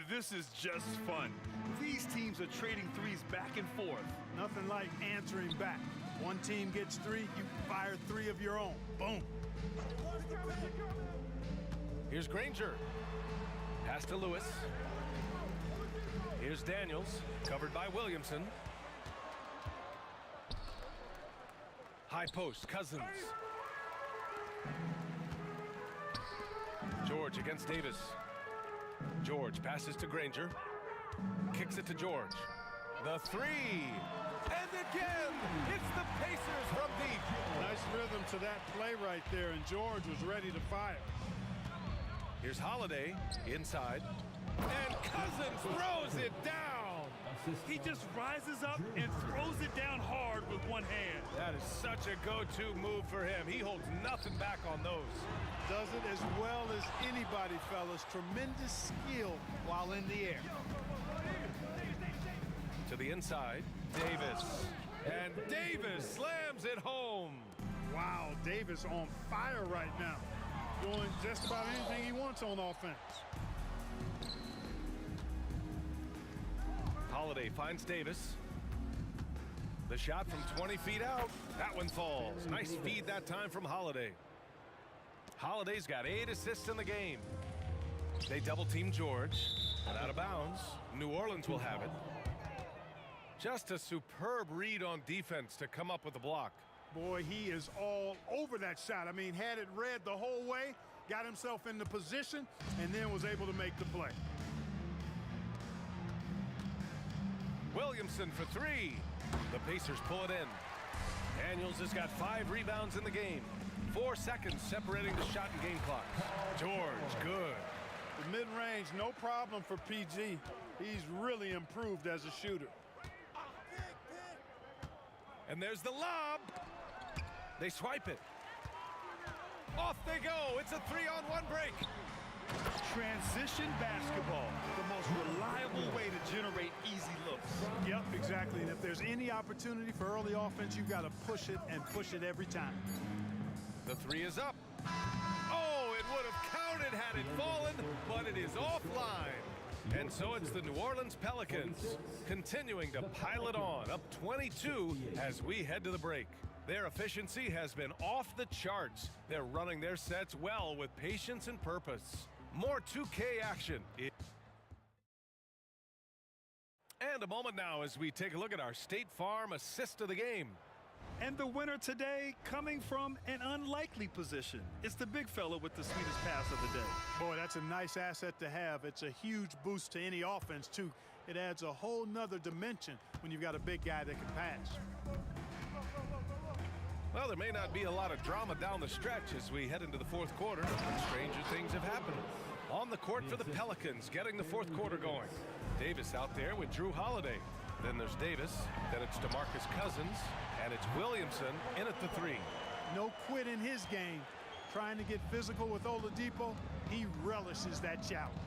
This is just fun. These teams are trading threes back and forth. Nothing like answering back. One team gets 3, you fire 3 of your own. Boom. Here's Granger. Pass to Lewis. Here's Daniels, covered by Williamson. High post, Cousins. George against Davis. George passes to Granger. Kicks it to George. The three. And again, it's the Pacers from deep. Nice rhythm to that play right there, and George was ready to fire. Here's Holiday inside. And Cousins throws it down. He just rises up and throws it down hard with one hand. That is such a go-to move for him. He holds nothing back on those. Does it as well as anybody, fellas. Tremendous skill while in the air. To the inside, Davis. And Davis slams it home. Wow, Davis on fire right now. Doing just about anything he wants on offense. Holiday finds Davis. The shot from 20 feet out. That one falls. Nice feed that time from Holiday. Holiday's got 8 assists in the game. They double team George. And out of bounds. New Orleans will have it. Just a superb read on defense to come up with the block. Boy, he is all over that shot. I mean, had it read the whole way, got himself in the position, and then was able to make the play. Williamson for 3. The Pacers pull it in. Daniels has got 5 rebounds in the game. 4 seconds separating the shot and game clock. George, good. The mid-range, no problem for PG. He's really improved as a shooter. And there's the lob. They swipe it. Off they go. It's a 3-on-1 break. Transition basketball, the most reliable way to generate easy looks. Yep, exactly. And if there's any opportunity for early offense, you've got to push it and push it every time. The 3 is up. Oh, it would have counted had it fallen, but it is offline. And so it's the New Orleans Pelicans continuing to pile it on, up 22 as we head to the break. Their efficiency has been off the charts. They're running their sets well with patience and purpose. More 2K action. And a moment now as we take a look at our State Farm assist of the game. And the winner today coming from an unlikely position. It's the big fella with the sweetest pass of the day. Boy, that's a nice asset to have. It's a huge boost to any offense, too. It adds a whole nother dimension when you've got a big guy that can pass. Well, there may not be a lot of drama down the stretch as we head into the 4th quarter, but stranger things have happened. On the the court for the Pelicans, getting the fourth quarter going. Davis out there with Drew Holiday. Then there's Davis, then it's DeMarcus Cousins, and it's Williamson in at the three. No quit in his game. Trying to get physical with Oladipo, he relishes that challenge.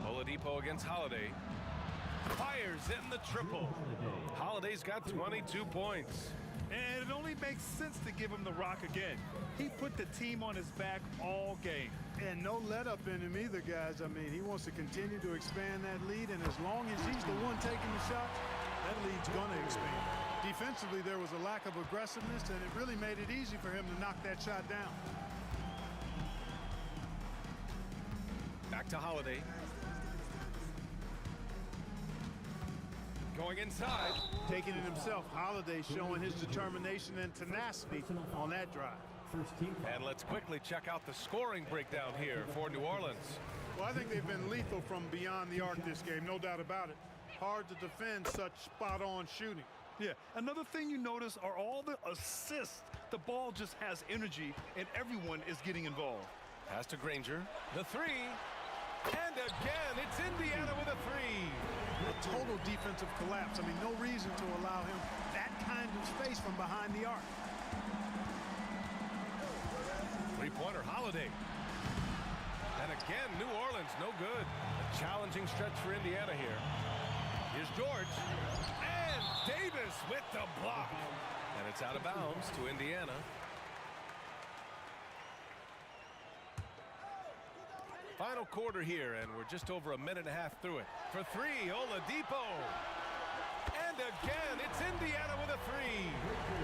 Oladipo against Holiday. Fires in the triple. Holiday's got 22 points. And it only makes sense to give him the rock again. He put the team on his back all game. And no let up in him either, guys. I mean, he wants to continue to expand that lead, and as long as he's the one taking the shots, that lead's going to expand. Defensively, there was a lack of aggressiveness, and it really made it easy for him to knock that shot down. Back to Holiday. Going inside. Taking it himself, Holiday showing his determination and tenacity on that drive. And let's quickly check out the scoring breakdown here for New Orleans. Well, I think they've been lethal from beyond the arc this game, no doubt about it. Hard to defend such spot-on shooting. Yeah, another thing you notice are all the assists. The ball just has energy, and everyone is getting involved. Pass to Granger. The three. And again, it's Indiana with a three. A total defensive collapse. I mean, no reason to allow him that kind of space from behind the arc. Three-pointer, Holiday. And again, New Orleans, no good. A challenging stretch for Indiana here. Here's George. And Davis with the block. And it's out of bounds to Indiana. Final quarter here, and we're just over a minute and a half through it. For three, Oladipo. And again, it's Indiana with a three.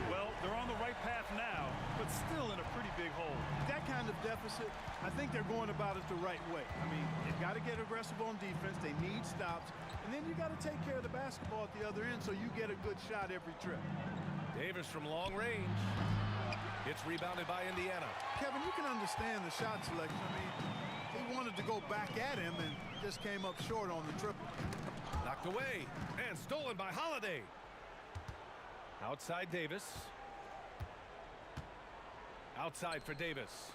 Well, they're on the right path now, but still in a pretty big hole. That kind of deficit, I think they're going about it the right way. I mean, they've got to get aggressive on defense. They need stops. And then you got to take care of the basketball at the other end so you get a good shot every trip. Davis from long range. It's rebounded by Indiana. Kevin, you can understand the shot selection. I mean, they wanted to go back at him and just came up short on the triple. Knocked away and stolen by Holiday. Outside Davis. Outside for Davis.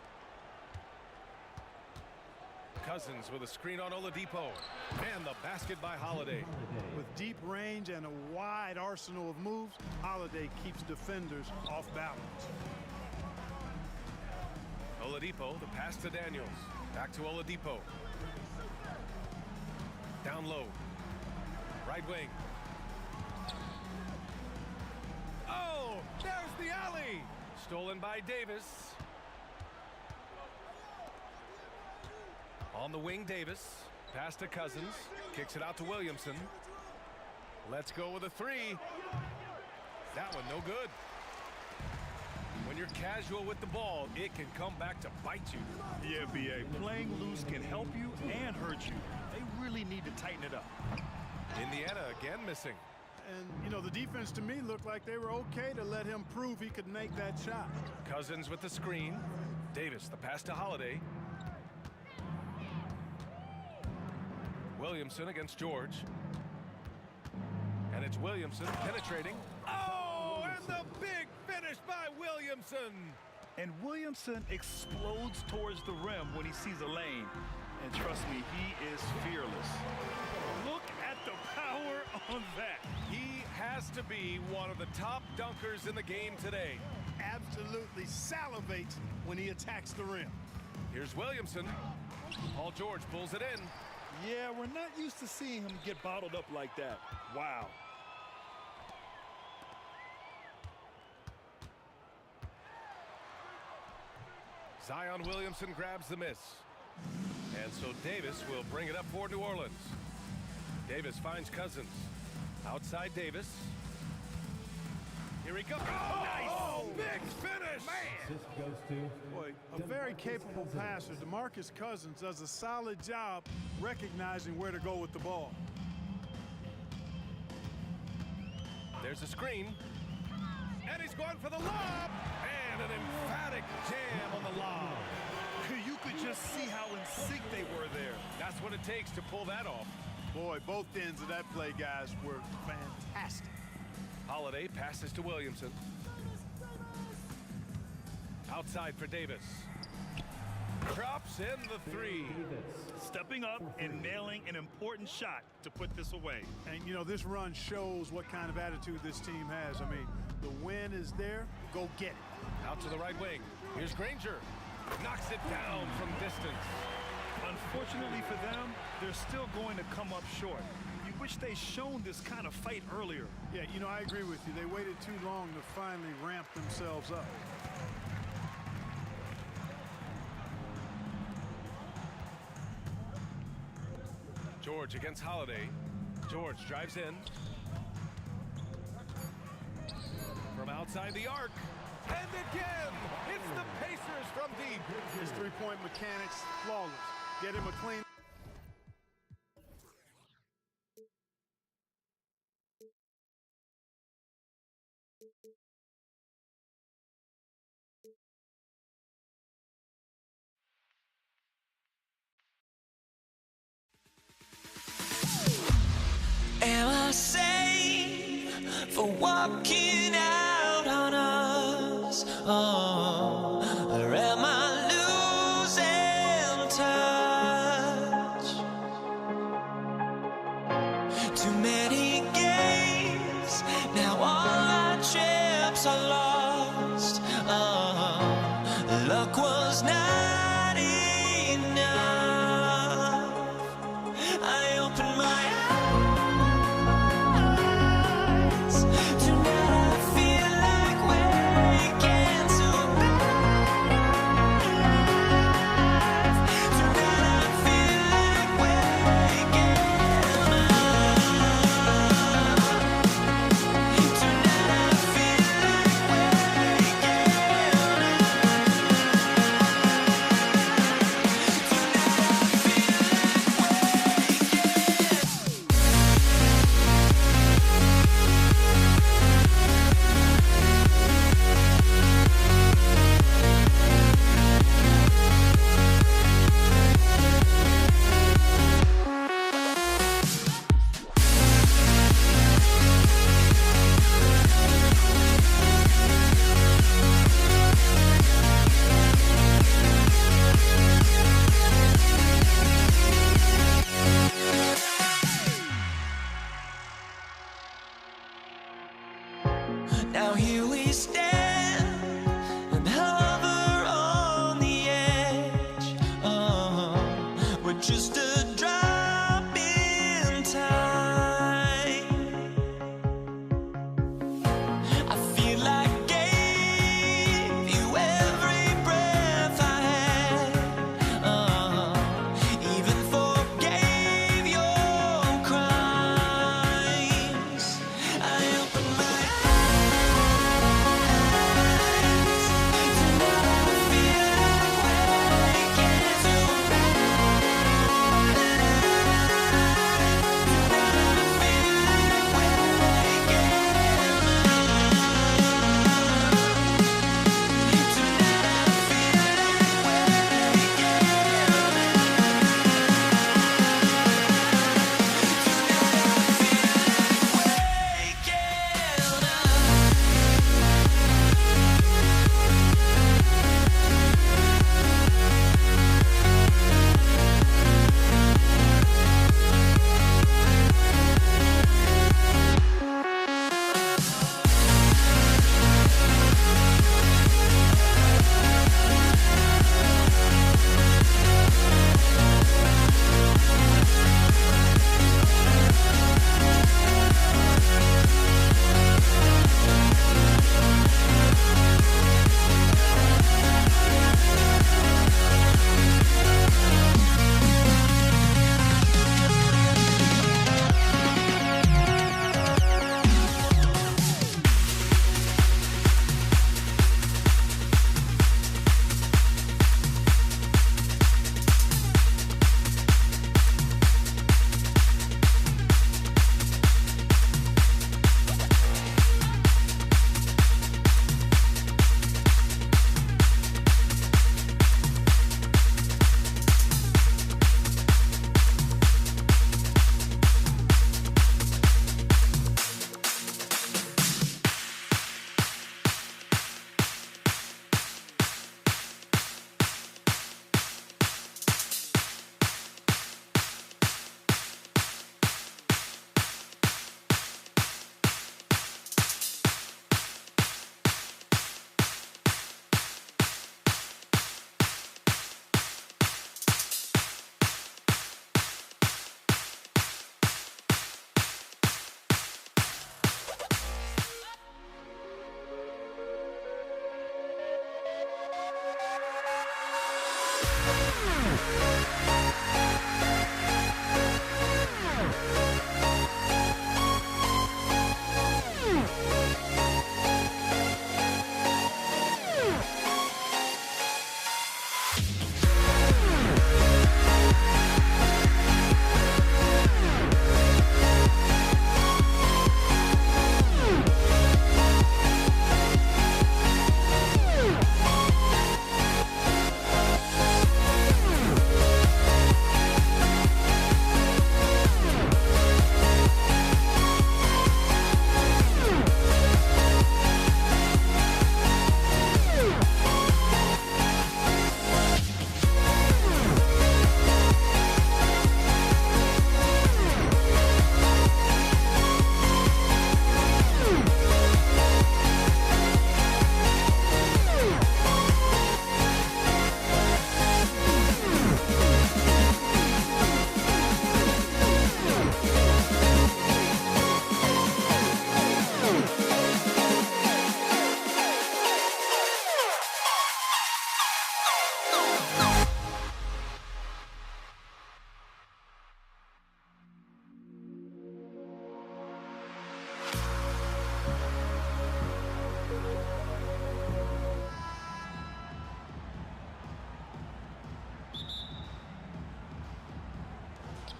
Cousins with a screen on Oladipo. And the basket by Holiday. With deep range and a wide arsenal of moves, Holiday keeps defenders off balance. Oladipo, the pass to Daniels. Back to Oladipo. Down low. Right wing. Oh, there's the alley. Stolen by Davis. On the wing, Davis. Pass to Cousins. Kicks it out to Williamson. Let's go with a three. That one no good. When you're casual with the ball, it can come back to bite you. Yeah, B.A. Playing loose can help you and hurt you. They really need to tighten it up. Indiana again missing. And, you know, the defense to me looked like they were okay to let him prove he could make that shot. Cousins with the screen. Davis, the pass to Holiday. Williamson against George. And it's Williamson penetrating. Oh, and the big finish by Williamson. And Williamson explodes towards the rim when he sees a lane. And trust me, he is fearless. Look at the power on that. He has to be one of the top dunkers in the game today. Absolutely salivates when he attacks the rim. Here's Williamson. Paul George pulls it in. Yeah, we're not used to seeing him get bottled up like that. Wow. Zion Williamson grabs the miss. And so Davis will bring it up for New Orleans. Davis finds Cousins. Outside Davis. Here he goes. Oh, nice. Big finish. Man. Boy, a very capable passer. DeMarcus Cousins does a solid job recognizing where to go with the ball. There's a screen. And he's going for the lob. And an emphatic jam on the lob. You could just see how in sync they were there. That's what it takes to pull that off. Boy, both ends of that play, guys, were fantastic. Holiday passes to Williamson. Outside for Davis. Drops in the three. Stepping up and nailing an important shot to put this away. And, you know, this run shows what kind of attitude this team has. I mean, the win is there. Go get it. Out to the right wing. Here's Granger. Knocks it down from distance. Unfortunately for them, they're still going to come up short. You wish they'd shown this kind of fight earlier. Yeah, you know, I agree with you. They waited too long to finally ramp themselves up. George against Holiday. George drives in. From outside the arc. And again, it's the Pacers from deep. His three-point mechanics, flawless. Get him a clean. Am I sane for walking out on us? Oh, or am I losing touch? Too many games, now all our chips are lost. Oh, luck was not enough. I opened my eyes.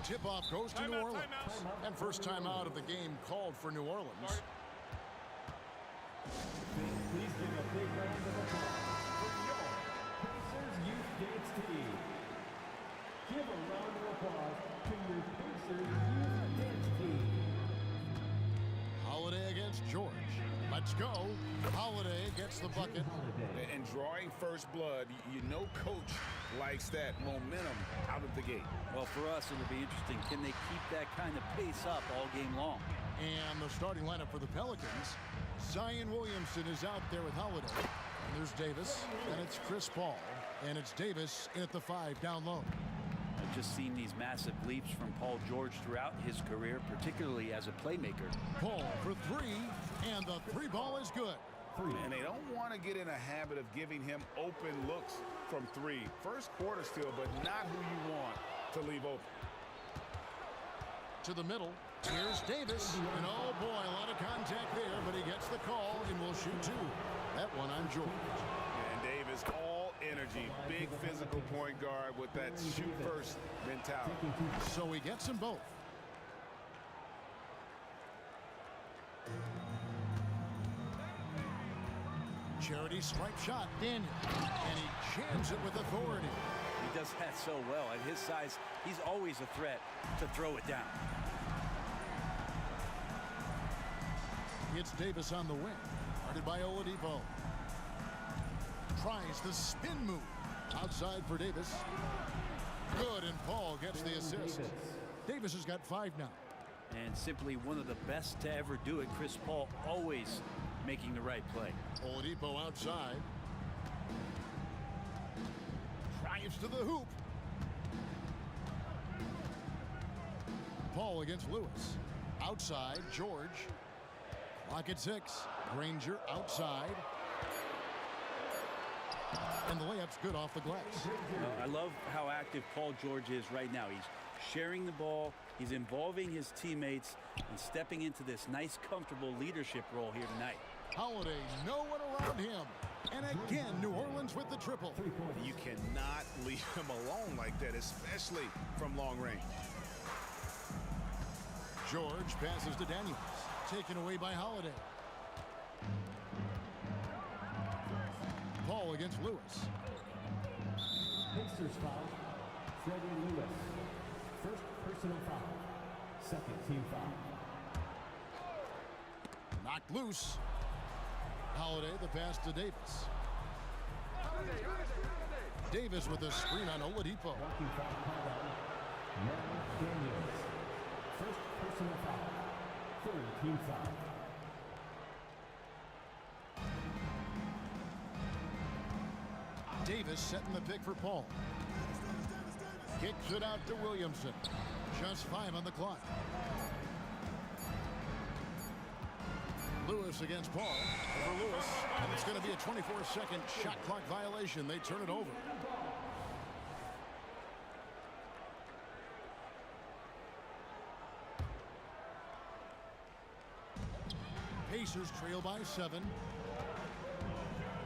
Tip-off goes to New Orleans. And first time out of the game called for New Orleans. Please give a big round of applause for your Pacers Youth Dance Team. Give a round of applause to your Pacers Youth Dance Team. Holiday against George. Let's go. Holiday gets the bucket. And drawing first blood, you know coach likes that momentum out of the gate. Well, for us, it'll be interesting. Can they keep that kind of pace up all game long? And the starting lineup for the Pelicans. Zion Williamson is out there with Holiday. And there's Davis, and it's Chris Paul. And it's Davis in at the 5 down low. I've just seen these massive leaps from Paul George throughout his career, particularly as a playmaker. Paul for 3, and the 3 ball is good. And they don't want to get in a habit of giving him open looks from 3. First quarter still, but not who you want to leave open. To the middle. Here's Davis. And oh boy, a lot of contact there, but he gets the call and will shoot 2. That one on George. And Davis, all energy, big physical point guard with that shoot first mentality. So he gets them both. Charity stripe shot, Daniel, and he jams it with authority. He does that so well. At his size, he's always a threat to throw it down. It's Davis on the wing, guarded by Oladipo. Tries the spin move. Outside for Davis. Good, and Paul gets the assist. Davis has got 5 now. And simply one of the best to ever do it. Chris Paul always making the right play. Oladipo outside. Drives to the hoop. Paul against Lewis. Outside, George. Clock at 6. Granger outside. And the layup's good off the glass. I love how active Paul George is right now. He's sharing the ball. He's involving his teammates and stepping into this nice, comfortable leadership role here tonight. Holiday, no one around him. And again, New Orleans with the triple. You cannot leave him alone like that, especially from long range. George passes to Daniels. Taken away by Holiday. Paul against Lewis. Pacers foul. Freddie Lewis. First personal foul. Second team foul. Knocked loose. Holiday, the pass to Davis. Davis with a screen on Oladipo. Walking foul called on Daniels. First personal foul. Third team foul. Davis setting the pick for Paul. Kicks it out to Williamson. Just 5 on the clock. Lewis against Paul. Over Lewis. And it's going to be a 24-second shot clock violation. They turn it over. Pacers trail by 7.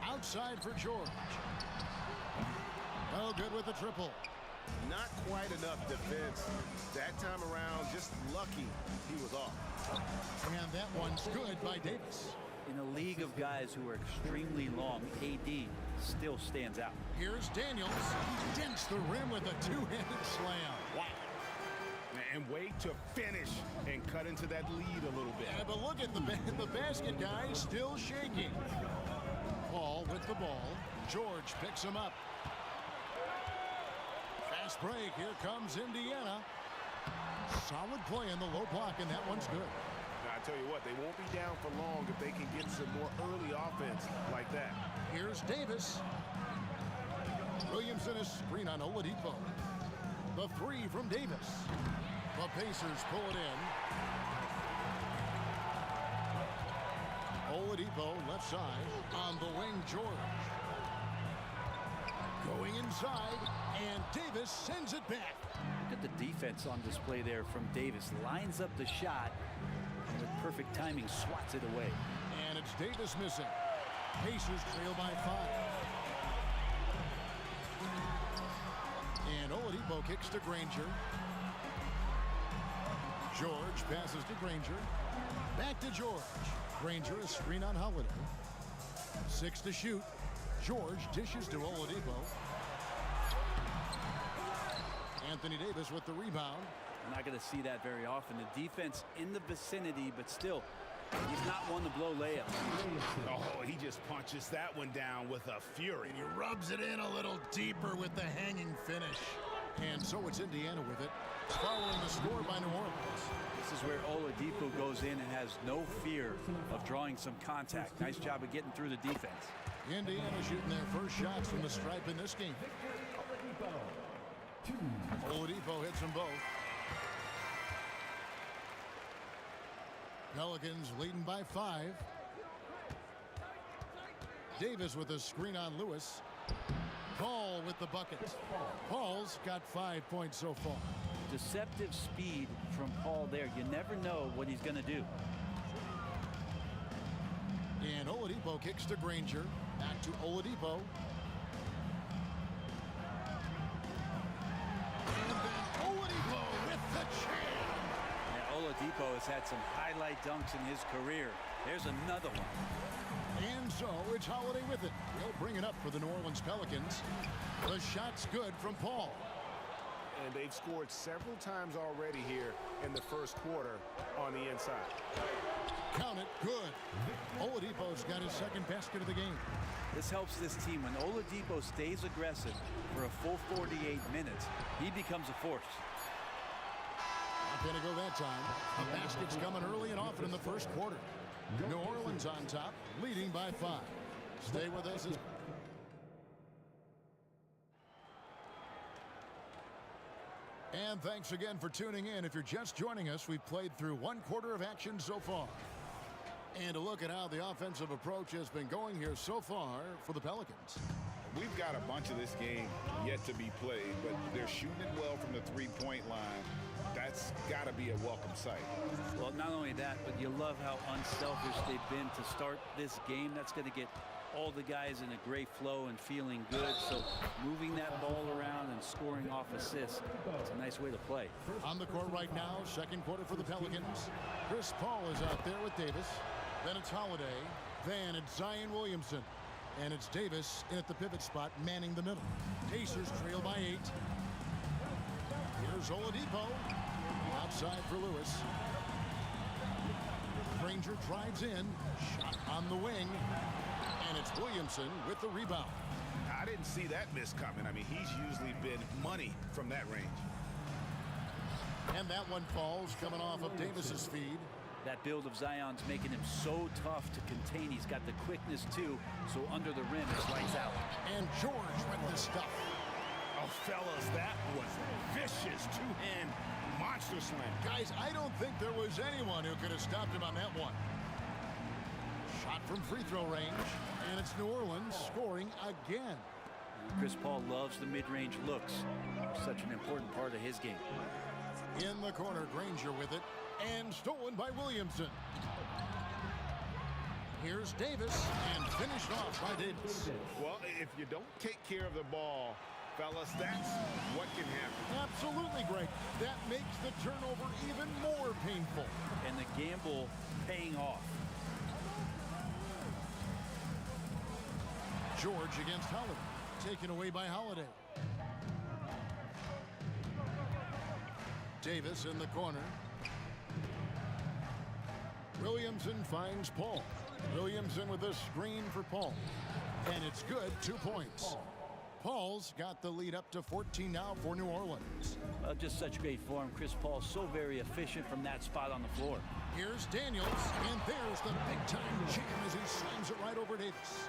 Outside for George. No good with the triple. Not quite enough defense. That time around, just lucky he was off. And that one's good by Davis. In a league of guys who are extremely long, AD still stands out. Here's Daniels. He dents the rim with a two-handed slam. Wow. And wait to finish and cut into that lead a little bit. Yeah, but look at the basket guy still shaking. Paul with the ball. George picks him up. Fast break. Here comes Indiana. Solid play in the low block, and that one's good. Now, I tell you what, they won't be down for long if they can get some more early offense like that. Here's Davis. Williamson is screen on Oladipo. The three from Davis. The Pacers pull it in. Oladipo left side. On the wing, George. Going inside, and Davis sends it back. Look at the defense on display there from Davis. Lines up the shot, and with perfect timing, swats it away. And it's Davis missing. Pacers trail by 5. And Oladipo kicks to Granger. George passes to Granger. Back to George. Granger is screen on Holiday. 6 to shoot. George dishes to Oladipo. Anthony Davis with the rebound. We're not going to see that very often. The defense in the vicinity, but still, he's not one to blow layups. Oh, he just punches that one down with a fury. And he rubs it in a little deeper with the hanging finish. And so it's Indiana with it, following the score by New Orleans. This is where Oladipo goes in and has no fear of drawing some contact. Nice job of getting through the defense. Indiana shooting their first shots from the stripe in this game. Oladipo hits them both. Pelicans leading by 5. Davis with a screen on Lewis. Paul with the bucket. Paul's got 5 points so far. Deceptive speed from Paul there. You never know what he's going to do. And Oladipo kicks to Granger. Back to Oladipo. And then Oladipo with the jam. Yeah, Oladipo has had some highlight dunks in his career. There's another one. And so it's Holiday with it. He'll bring it up for the New Orleans Pelicans. The shot's good from Paul. And they've scored several times already here in the first quarter on the inside. Count it, good. Oladipo's got his second basket of the game. This helps this team. When Oladipo stays aggressive for a full 48 minutes, he becomes a force. Not going to go that time. The basket's coming early and often in the first quarter. New Orleans on top, leading by 5. Stay with us. And thanks again for tuning in. If you're just joining us, we've played through 1 quarter of action so far. And a look at how the offensive approach has been going here so far for the Pelicans. We've got a bunch of this game yet to be played, but they're shooting it well from the three-point line. That's got to be a welcome sight. Well, not only that, but you love how unselfish they've been to start this game. That's going to get all the guys in a great flow and feeling good. So moving that ball around and scoring off assists, it's a nice way to play. On the court right now, second quarter for the Pelicans. Chris Paul is out there with Davis. Then it's Holiday. Then it's Zion Williamson. And it's Davis in at the pivot spot, manning the middle. Pacers trail by 8. Here's Oladipo. Outside for Lewis. Granger drives in. Shot on the wing. And it's Williamson with the rebound. I didn't see that miss coming. I mean, he's usually been money from that range. And that one falls coming off of Davis's feed. That build of Zion's making him so tough to contain. He's got the quickness, too, so under the rim, it's lights out. And George with the stuff. Oh, fellas, that was vicious two-hand monster slam. Guys, I don't think there was anyone who could have stopped him on that one. Shot from free throw range, and it's New Orleans scoring again. Chris Paul loves the mid-range looks. Such an important part of his game. In the corner, Granger with it, and stolen by Williamson. Here's Davis, and finished off by Davis. Well, if you don't take care of the ball, fellas, that's what can happen. Absolutely, Greg. That makes the turnover even more painful. And the gamble paying off. George against Holiday. Taken away by Holiday. Davis in the corner. Williamson finds Paul. Williamson with a screen for Paul. And it's good, 2 points. Paul's got the lead up to 14 now for New Orleans. Just such great form. Chris Paul so very efficient from that spot on the floor. Here's Daniels, and there's the big-time jam as he slams it right over Davis.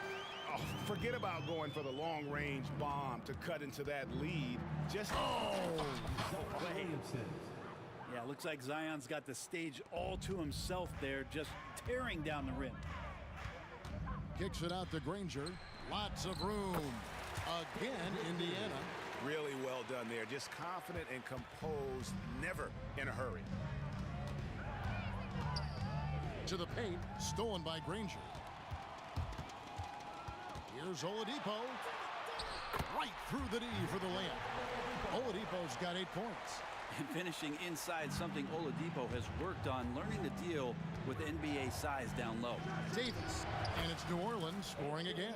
Oh, forget about going for the long-range bomb to cut into that lead. Just Yeah, looks like Zion's got the stage all to himself there, just tearing down the rim. Kicks it out to Granger. Lots of room. Again, Indiana. Really well done there. Just confident and composed, never in a hurry. To the paint, stolen by Granger. Here's Oladipo. Right through the D for the layup. Oladipo's got 8 points. And finishing inside, something Oladipo has worked on, learning to deal with NBA size down low. Davis, and it's New Orleans scoring again.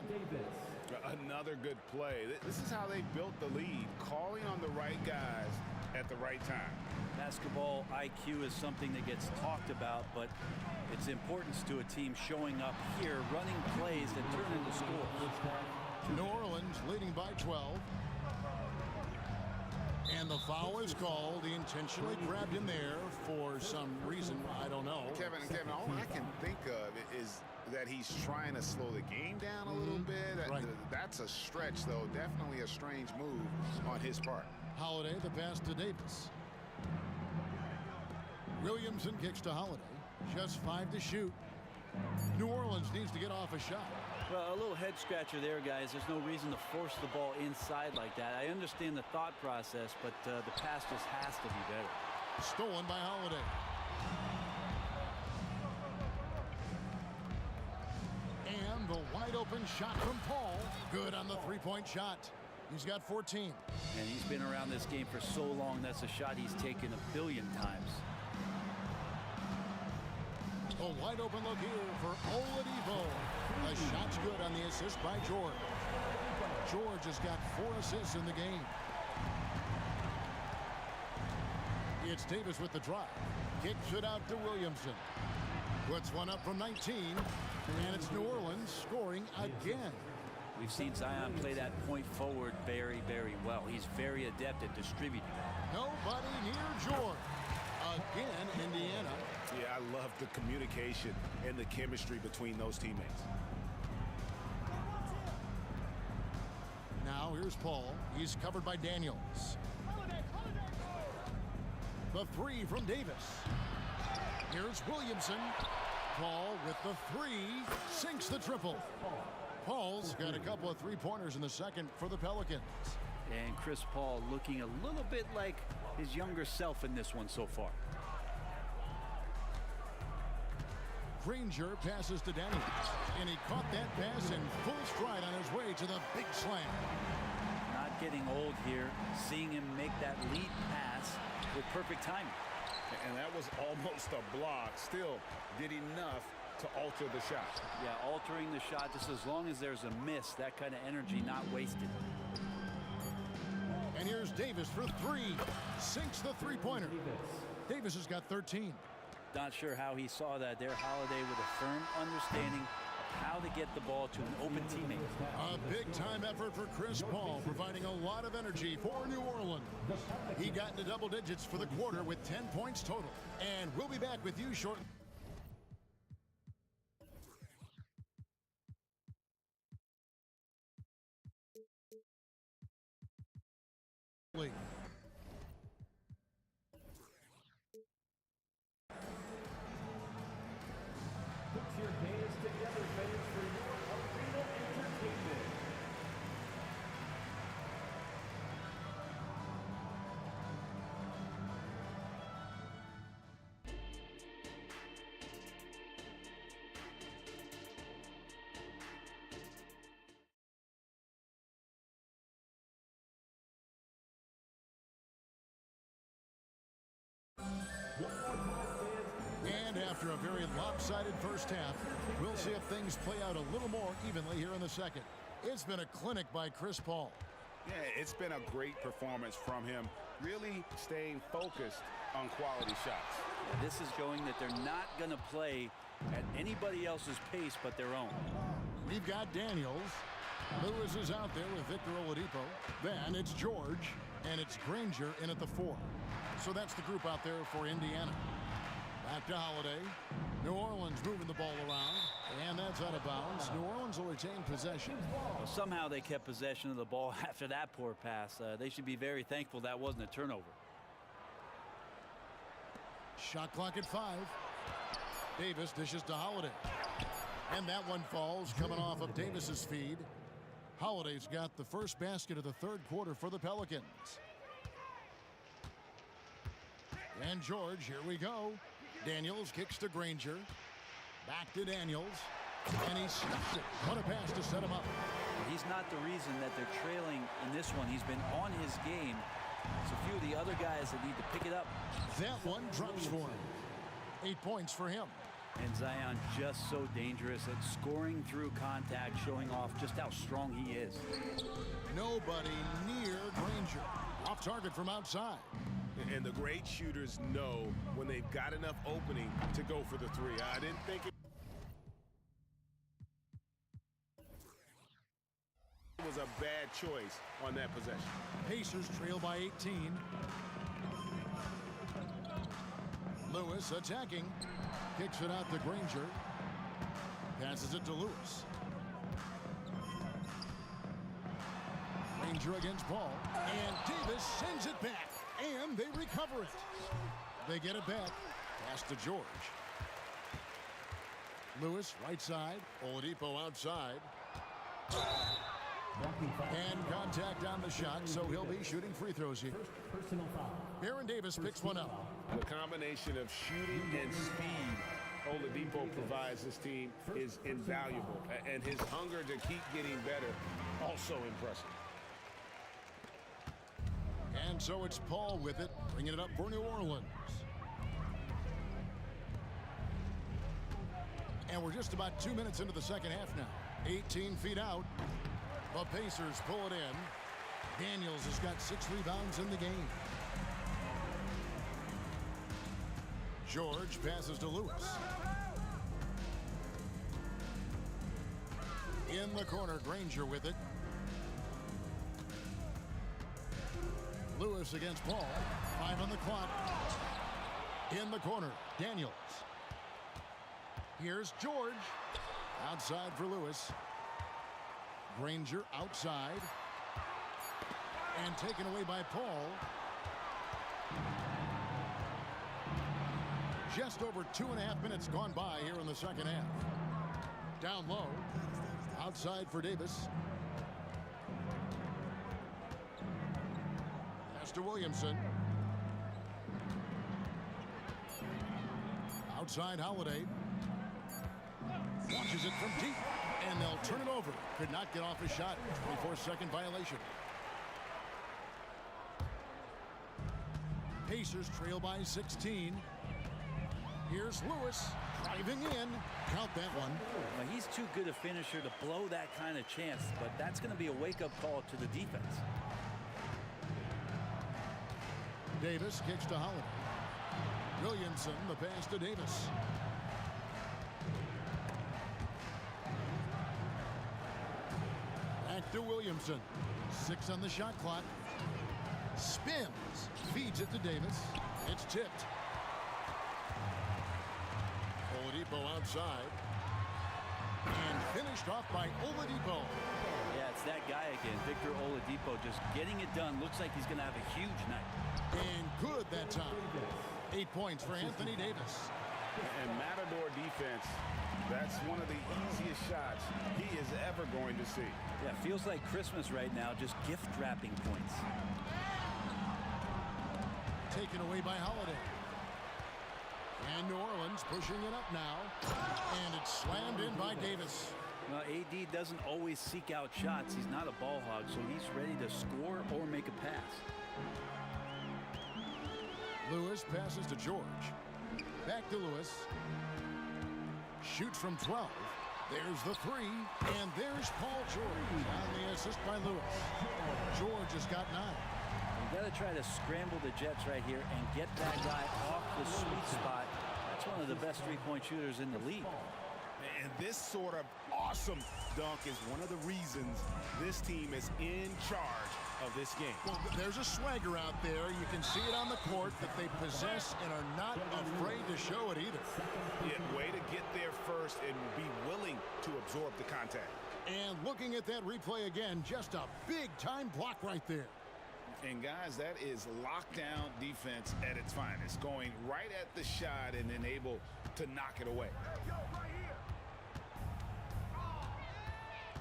Another good play. This is how they built the lead, calling on the right guys at the right time. Basketball IQ is something that gets talked about, but its importance to a team showing up here, running plays that turn into scores. New Orleans leading by 12. And the foul is called. He intentionally grabbed him there for some reason. I don't know. Kevin, all I can think of is that he's trying to slow the game down a little bit. Right. That's a stretch, though. Definitely a strange move on his part. Holiday, the pass to Davis. Williamson kicks to Holiday. Just 5 to shoot. New Orleans needs to get off a shot. Well, a little head scratcher there, guys. There's no reason to force the ball inside like that. I understand the thought process, but the pass just has to be better. Stolen by Holiday. And the wide open shot from Paul. Good on the three-point shot. He's got 14. And he's been around this game for so long. That's a shot he's taken a billion times. A wide open look here for Oladipo. The shot's good on the assist by George. George has got 4 assists in the game. It's Davis with the drive. Kicks it out to Williamson. Puts one up from 19. And it's New Orleans scoring again. We've seen Zion play that point forward very, very well. He's very adept at distributing. Nobody near George. Again, Indiana. Yeah, I love the communication and the chemistry between those teammates. Now here's Paul. He's covered by Daniels. The 3 from Davis. Here's Williamson. Paul with the 3. Sinks the triple. Paul's got a couple of three-pointers in the second for the Pelicans. And Chris Paul looking a little bit like his younger self in this one so far. Granger passes to Daniels, and he caught that pass in full stride on his way to the big slam. Not getting old here, seeing him make that lead pass with perfect timing. And that was almost a block. Still did enough to alter the shot. Yeah, altering the shot just as long as there's a miss, that kind of energy not wasted. And here's Davis for 3. Sinks the three-pointer. Davis has got 13. Not sure how he saw that there. Holiday with a firm understanding of how to get the ball to an open teammate. A big-time effort for Chris Paul, providing a lot of energy for New Orleans. He got into double digits for the quarter with 10 points total. And we'll be back with you shortly. Put your hands together, fans, for your arena entertainment. And after a very lopsided first half, we'll see if things play out a little more evenly here in the second. It's been a clinic by Chris Paul. Yeah, it's been a great performance from him, really staying focused on quality shots. Yeah, this is showing that they're not going to play at anybody else's pace but their own. We've got Daniels. Lewis is out there with Victor Oladipo. Then it's George, and it's Granger in at the 4. So that's the group out there for Indiana. Back to Holiday. New Orleans moving the ball around, and that's out of bounds. New Orleans will retain possession. Well, somehow they kept possession of the ball after that poor pass. They should be very thankful that wasn't a turnover. Shot clock at 5. Davis dishes to Holiday. And that one falls, coming off of Davis's feed. Holiday's got the first basket of the third quarter for the Pelicans. And George, here we go. Daniels kicks to Granger. Back to Daniels. And he stuffs it. What a pass to set him up. He's not the reason that they're trailing in this one. He's been on his game. It's a few of the other guys that need to pick it up. That one drops for him. 8 points for him. And Zion just so dangerous at scoring through contact, showing off just how strong he is. Nobody near Granger. Off target from outside. And the great shooters know when they've got enough opening to go for the 3. I didn't think it was a bad choice on that possession. Pacers trail by 18. Lewis attacking. Kicks it out to Granger. Passes it to Lewis. Granger against Paul. And Davis sends it back. And they recover it. They get it back. Pass to George. Lewis right side. Oladipo outside. And contact on the shot, so he'll be shooting free throws here. Baron Davis picks one up. The combination of shooting and speed Oladipo provides this team is invaluable. And his hunger to keep getting better, also impressive. And so it's Paul with it, bringing it up for New Orleans. And we're just about 2 minutes into the second half now. 18 feet out. The Pacers pull it in. Daniels has got 6 rebounds in the game. George passes to Lewis. In the corner, Granger with it. Lewis against Paul. 5 on the clock. In the corner, Daniels. Here's George. Outside for Lewis. Granger outside. And taken away by Paul. Just over 2.5 minutes gone by here in the second half. Down low. Outside for Davis. Pass to Williamson. Outside Holiday. Launches it from deep. And they'll turn it over. Could not get off a shot. 24-second violation. Pacers trail by 16. Here's Lewis driving in. Count that one. Well, he's too good a finisher to blow that kind of chance, but that's going to be a wake-up call to the defense. Davis kicks to Holiday. Williamson, the pass to Davis. Back to Williamson. 6 on the shot clock. Spins. Feeds it to Davis. It's tipped. Oladipo outside. And finished off by Oladipo. Yeah, it's that guy again, Victor Oladipo, just getting it done. Looks like he's going to have a huge night. And good that time. 8 points for Anthony Davis. And Matador defense, that's one of the easiest shots he is ever going to see. Yeah, feels like Christmas right now, just gift wrapping points. Taken away by Holiday. And New Orleans pushing it up now. And it's slammed in by Davis. Well, AD doesn't always seek out shots. He's not a ball hog, so he's ready to score or make a pass. Lewis passes to George. Back to Lewis. Shoots from 12. There's the three, and there's Paul George on the assist by Lewis. George has got 9. You got to try to scramble the Jets right here and get that guy off the sweet spot. That's one of the best three-point shooters in the league. And this sort of awesome dunk is one of the reasons this team is in charge of this game. Well, there's a swagger out there. You can see it on the court that they possess and are not afraid to show it either. Yeah, way to get there first and be willing to absorb the contact. And looking at that replay again, just a big-time block right there. And guys, that is lockdown defense at its finest, going right at the shot and then able to knock it away.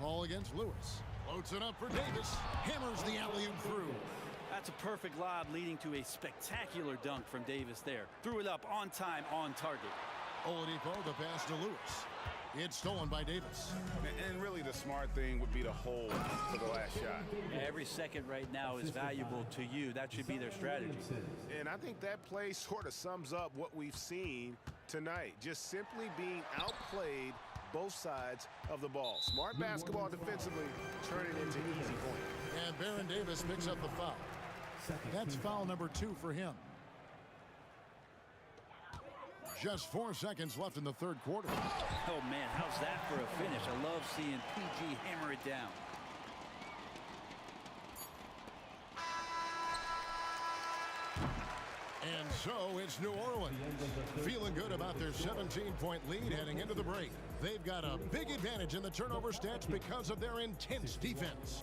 Ball against Lewis. Floats it up for Davis. Hammers the alley-oop through. That's a perfect lob leading to a spectacular dunk from Davis there. Threw it up on time, on target. Oladipo, the pass to Lewis. It's stolen by Davis. And really the smart thing would be to hold for the last shot. Every second right now is valuable to you. That should be their strategy. And I think that play sort of sums up what we've seen tonight. Just simply being outplayed both sides of the ball. Smart basketball defensively, turning into easy points. And Baron Davis picks up the foul. That's foul number 2 for him. Just 4 seconds left in the third quarter. Oh, man, how's that for a finish? I love seeing PG hammer it down. And so it's New Orleans. Feeling good about their 17-point lead heading into the break. They've got a big advantage in the turnover stats because of their intense defense.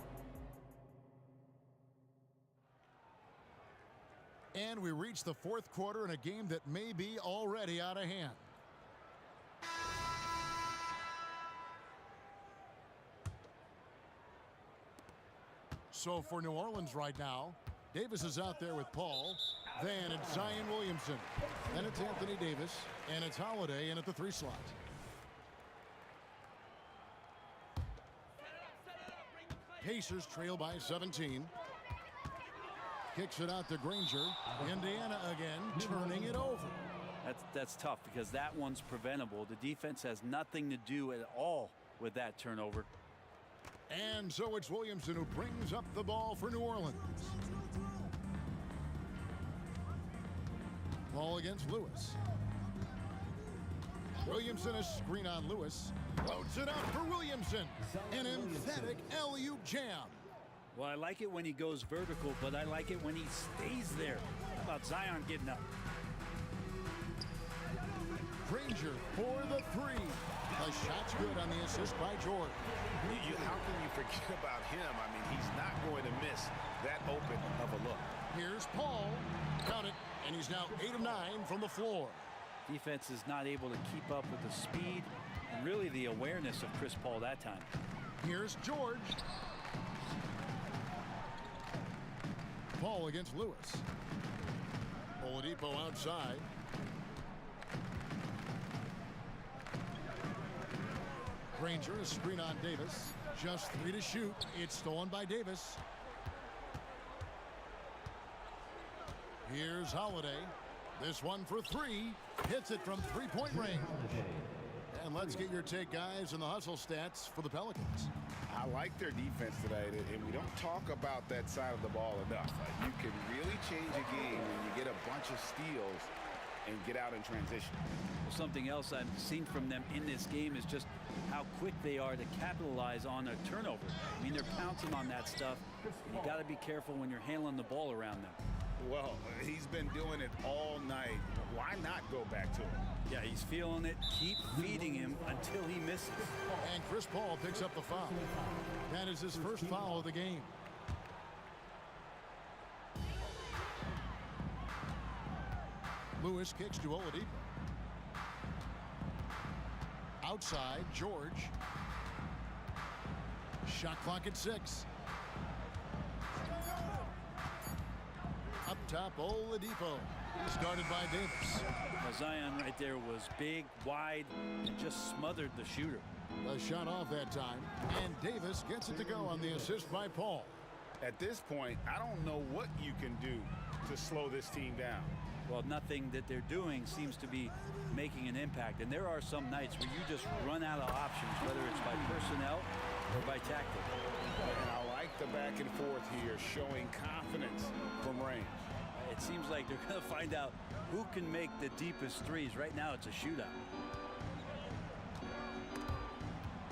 And we reach the fourth quarter in a game that may be already out of hand. So for New Orleans right now, Davis is out there with Paul. Then it's Zion Williamson. Then it's Anthony Davis. And it's Holiday in at the 3 slot. Pacers trail by 17. Kicks it out to Granger. Indiana again, turning it over. That's tough because that one's preventable. The defense has nothing to do at all with that turnover. And so it's Williamson who brings up the ball for New Orleans. Ball against Lewis. Williamson, a screen on Lewis. Floats it up for Williamson. An emphatic alley-oop jam. Well, I like it when he goes vertical, but I like it when he stays there. How about Zion getting up? Granger for the 3. The shot's good on the assist by George. How can you forget about him? I mean, he's not going to miss that open of a look. Here's Paul. Count it. And he's now 8 of 9 from the floor. Defense is not able to keep up with the speed and really the awareness of Chris Paul that time. Here's George. Paul against Lewis. Oladipo outside. Granger, a screen on Davis. Just 3 to shoot. It's stolen by Davis. Here's Holiday. This one for 3. Hits it from 3-point range. And let's get your take, guys, on the hustle stats for the Pelicans. I like their defense today, and we don't talk about that side of the ball enough. You can really change a game when you get a bunch of steals and get out in transition. Well, something else I've seen from them in this game is just how quick they are to capitalize on a turnover. I mean, they're pouncing on that stuff. And you got to be careful when you're handling the ball around them. Well, he's been doing it all night. Why not go back to him? Yeah, he's feeling it. Keep feeding him until he misses. And Chris Paul picks up the foul. That is his first foul of the game. Lewis kicks to Oladipo. Outside, George. Shot clock at 6. Up top, Oladipo. Started by Davis. Now Zion right there was big, wide, and just smothered the shooter. A shot off that time. And Davis gets it to go on the assist by Paul. At this point, I don't know what you can do to slow this team down. Well, nothing that they're doing seems to be making an impact. And there are some nights where you just run out of options, whether it's by personnel or by tactic. And I like the back and forth here, showing confidence from range. It seems like they're going to find out who can make the deepest threes. Right now, it's a shootout.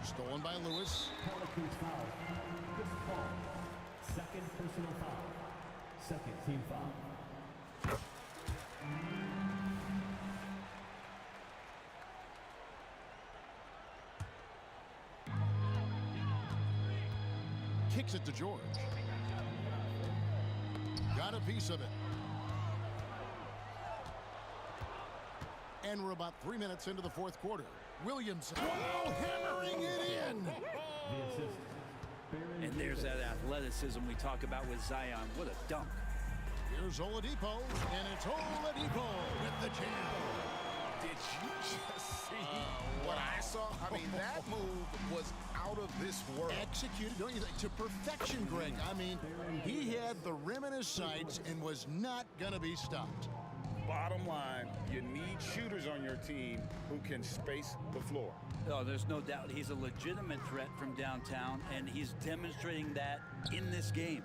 Stolen by Lewis. Pelicans foul. Chris Paul. Second personal foul. Second team foul. Kicks it to George. Got a piece of it. And we're about 3 minutes into the fourth quarter. Williamson, hammering it in. And there's that athleticism we talk about with Zion. What a dunk. Here's Oladipo, and it's Oladipo with the jam. Did you just see what I saw? I mean, that move was out of this world. Executed, don't you think, to perfection, Greg. I mean, he had the rim in his sights and was not going to be stopped. Bottom line, you need shooters on your team who can space the floor. Oh, there's no doubt he's a legitimate threat from downtown, and he's demonstrating that in this game.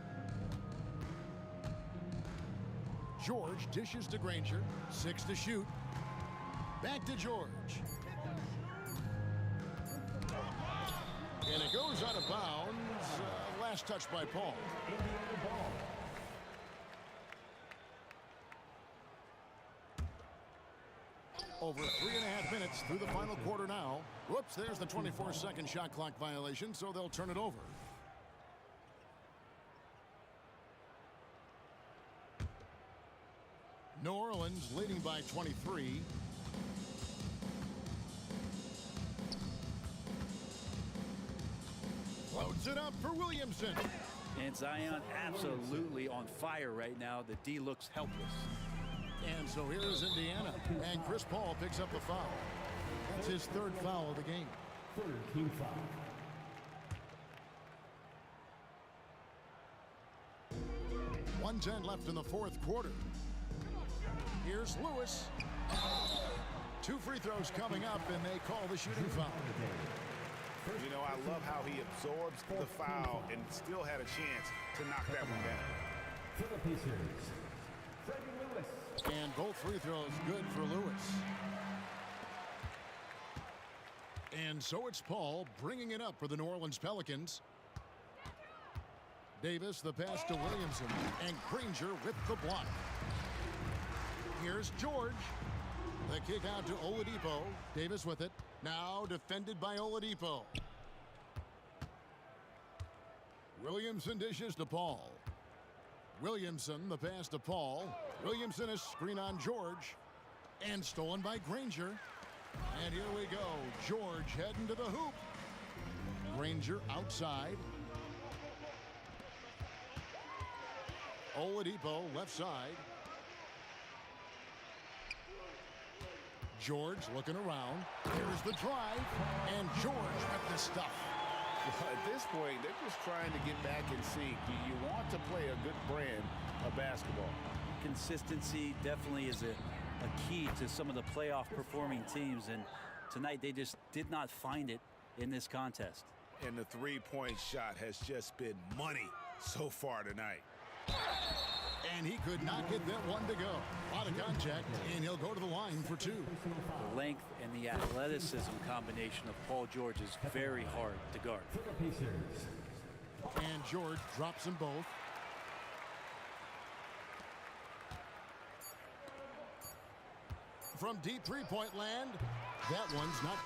George dishes to Granger. 6 to shoot. Back to George. And it goes out of bounds. Last touch by Paul. Over 3.5 minutes through the final quarter now. Whoops, there's the 24-second shot clock violation, so they'll turn it over. New Orleans leading by 23. Floats it up for Williamson. And Zion absolutely on fire right now. The D looks helpless. And so here is Indiana. And Chris Paul picks up the foul. That's his third foul of the game. Third team foul. .110 left in the fourth quarter. Here's Lewis. 2 free throws coming up, and they call the shooting foul. You know, I love how he absorbs the foul and still had a chance to knock that one down. For the Pacers, Freddie Lewis. And both free throws good for Lewis. And so it's Paul bringing it up for the New Orleans Pelicans. Davis, the pass to Williamson, and Granger with the block. Here's George. The kick out to Oladipo. Davis with it. Now defended by Oladipo. Williamson dishes to Paul. Williamson, the pass to Paul. Williamson, a screen on George. And stolen by Granger. And here we go. George heading to the hoop. Granger outside. Oladipo left side. George looking around. There's the drive. And George with the stuff. Well, at this point, they're just trying to get back in sync. You want to play a good brand of basketball. Consistency definitely is a key to some of the playoff performing teams, and tonight they just did not find it in this contest. And the three-point shot has just been money so far tonight. And he could not get that one to go. A lot of contact, and he'll go to the line for 2. The length and the athleticism combination of Paul George is very hard to guard. For the Pacers. And George drops them both. From deep three-point land, that one's not.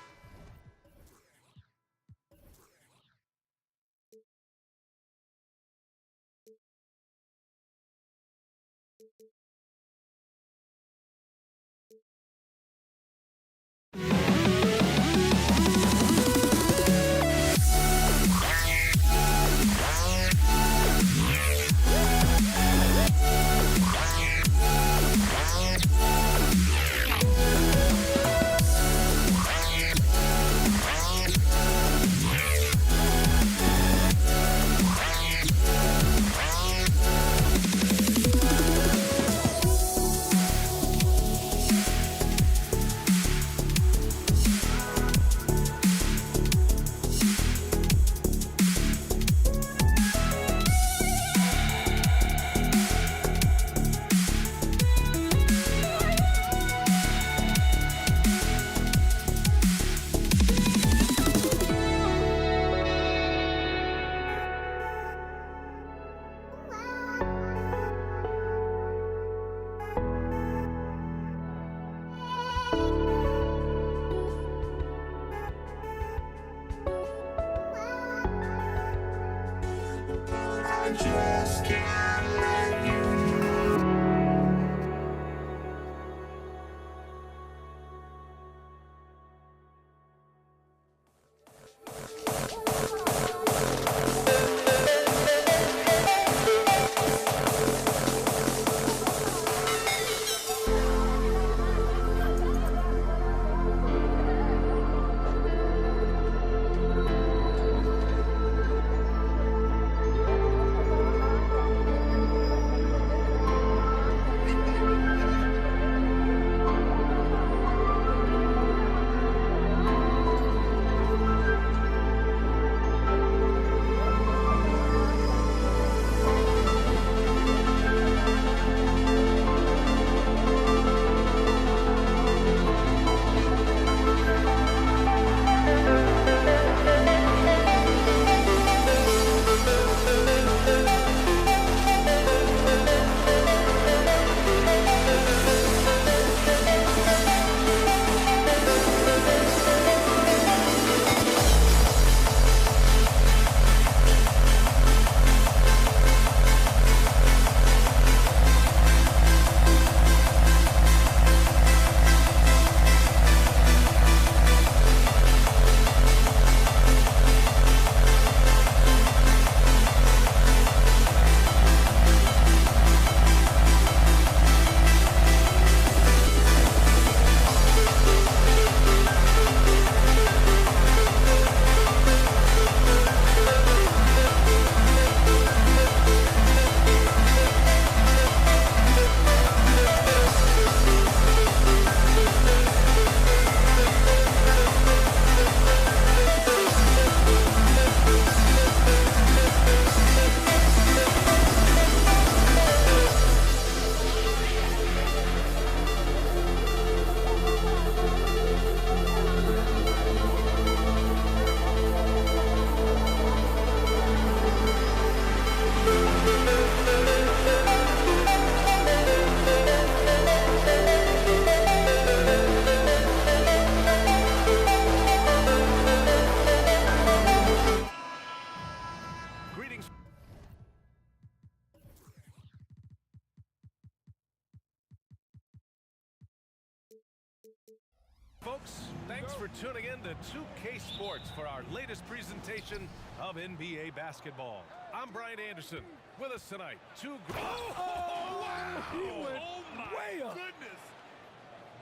folks. Thanks for tuning in to 2K Sports for our latest presentation of NBA basketball. I'm Brian Anderson. With us tonight, Wow! He went way up. Goodness.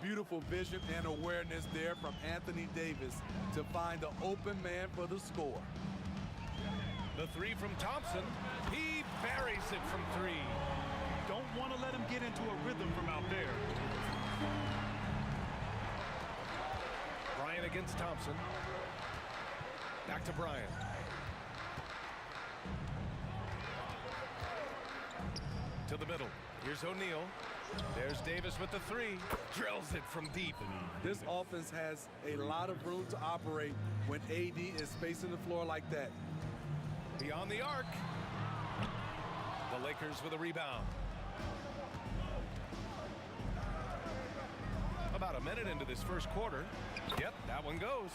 Beautiful vision and awareness there from Anthony Davis to find the open man for the score. The three from Thompson. He buries it from three. Don't want to let him get into a rhythm from out there. Bryant against Thompson. Back to Bryant. To the middle. Here's O'Neal. There's Davis with the three. Drills it from deep. This offense has a lot of room to operate when AD is spacing the floor like that. Beyond the arc. The Lakers with a rebound. About a minute into this first quarter. Yep, that one goes.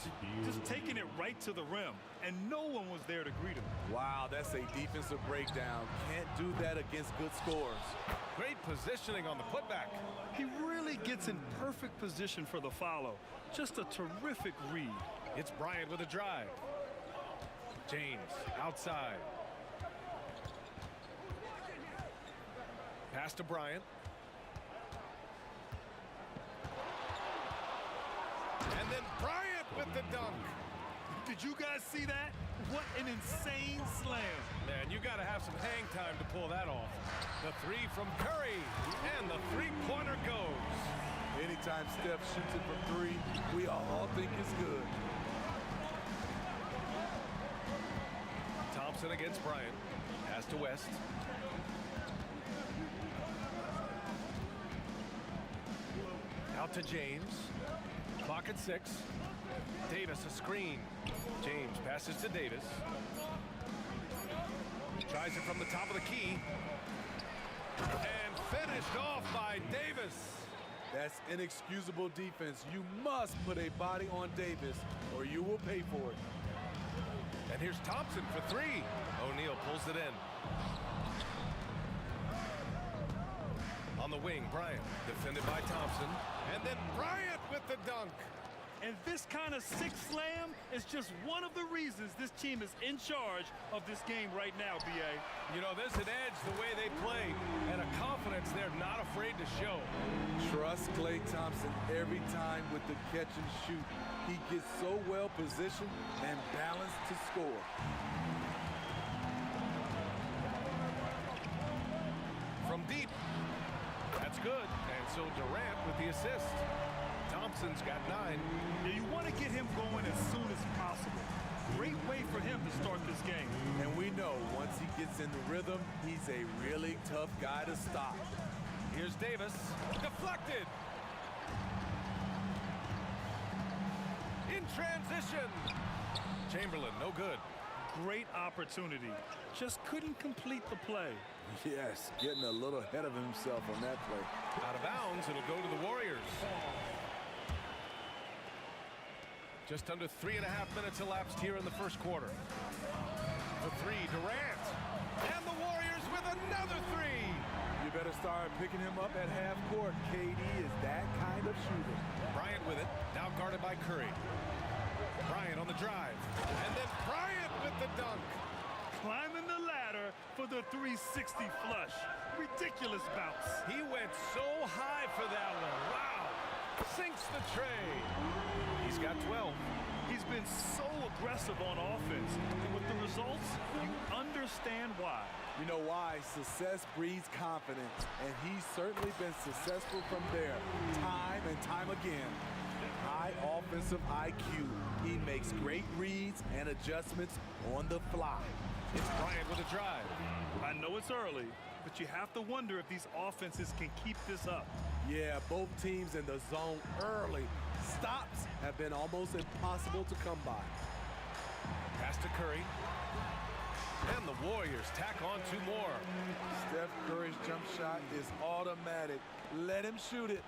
Just taking it right to the rim, and no one was there to greet him. Wow, that's a defensive breakdown. Can't do that against good scores. Great positioning on the putback. He really gets in perfect position for the follow. Just a terrific read. It's Bryant with a drive. James outside. Pass to Bryant. And then Bryant with the dunk. Did you guys see that? What an insane slam. Man, you got to have some hang time to pull that off. The three from Curry, and the three-pointer goes. Anytime Steph shoots it from three, we all think it's good. Thompson against Bryant. Pass to West. Out to James. Clock at 6. Davis a screen. James passes to Davis. Tries it from the top of the key. And finished off by Davis. That's inexcusable defense. You must put a body on Davis or you will pay for it. And here's Thompson for three. O'Neal pulls it in. On the wing, Bryant, defended by Thompson. And then Bryant with the dunk. And this kind of six slam is just one of the reasons this team is in charge of this game right now, B.A. You know, there's an edge the way they play and a confidence they're not afraid to show. Trust Klay Thompson every time with the catch and shoot. He gets so well positioned and balanced to score. From deep. That's good. And so Durant with the assist. Thompson's got 9. Yeah, you want to get him going as soon as possible. Great way for him to start this game. And we know once he gets in the rhythm, he's a really tough guy to stop. Here's Davis. Deflected. In transition. Chamberlain, no good. Great opportunity. Just couldn't complete the play. Yes, getting a little ahead of himself on that play. Out of bounds, it'll go to the Warriors. Just under 3.5 minutes elapsed here in the first quarter. The three, Durant. And the Warriors with another three. You better start picking him up at half court. KD is that kind of shooter. Bryant with it, now guarded by Curry. Bryant on the drive. And then Bryant with the dunk. Climbing the ladder for the 360 flush. Ridiculous bounce. He went so high for that one. Wow. Sinks the tray. He's got 12. He's been so aggressive on offense. And with the results, you understand why. You know why? Success breeds confidence. And he's certainly been successful from there, time and time again. High offensive IQ. He makes great reads and adjustments on the fly. It's Bryant with a drive. I know it's early, but you have to wonder if these offenses can keep this up. Yeah, both teams in the zone early. Stops have been almost impossible to come by. Pass to Curry. And the Warriors tack on 2 more. Steph Curry's jump shot is automatic. Let him shoot it.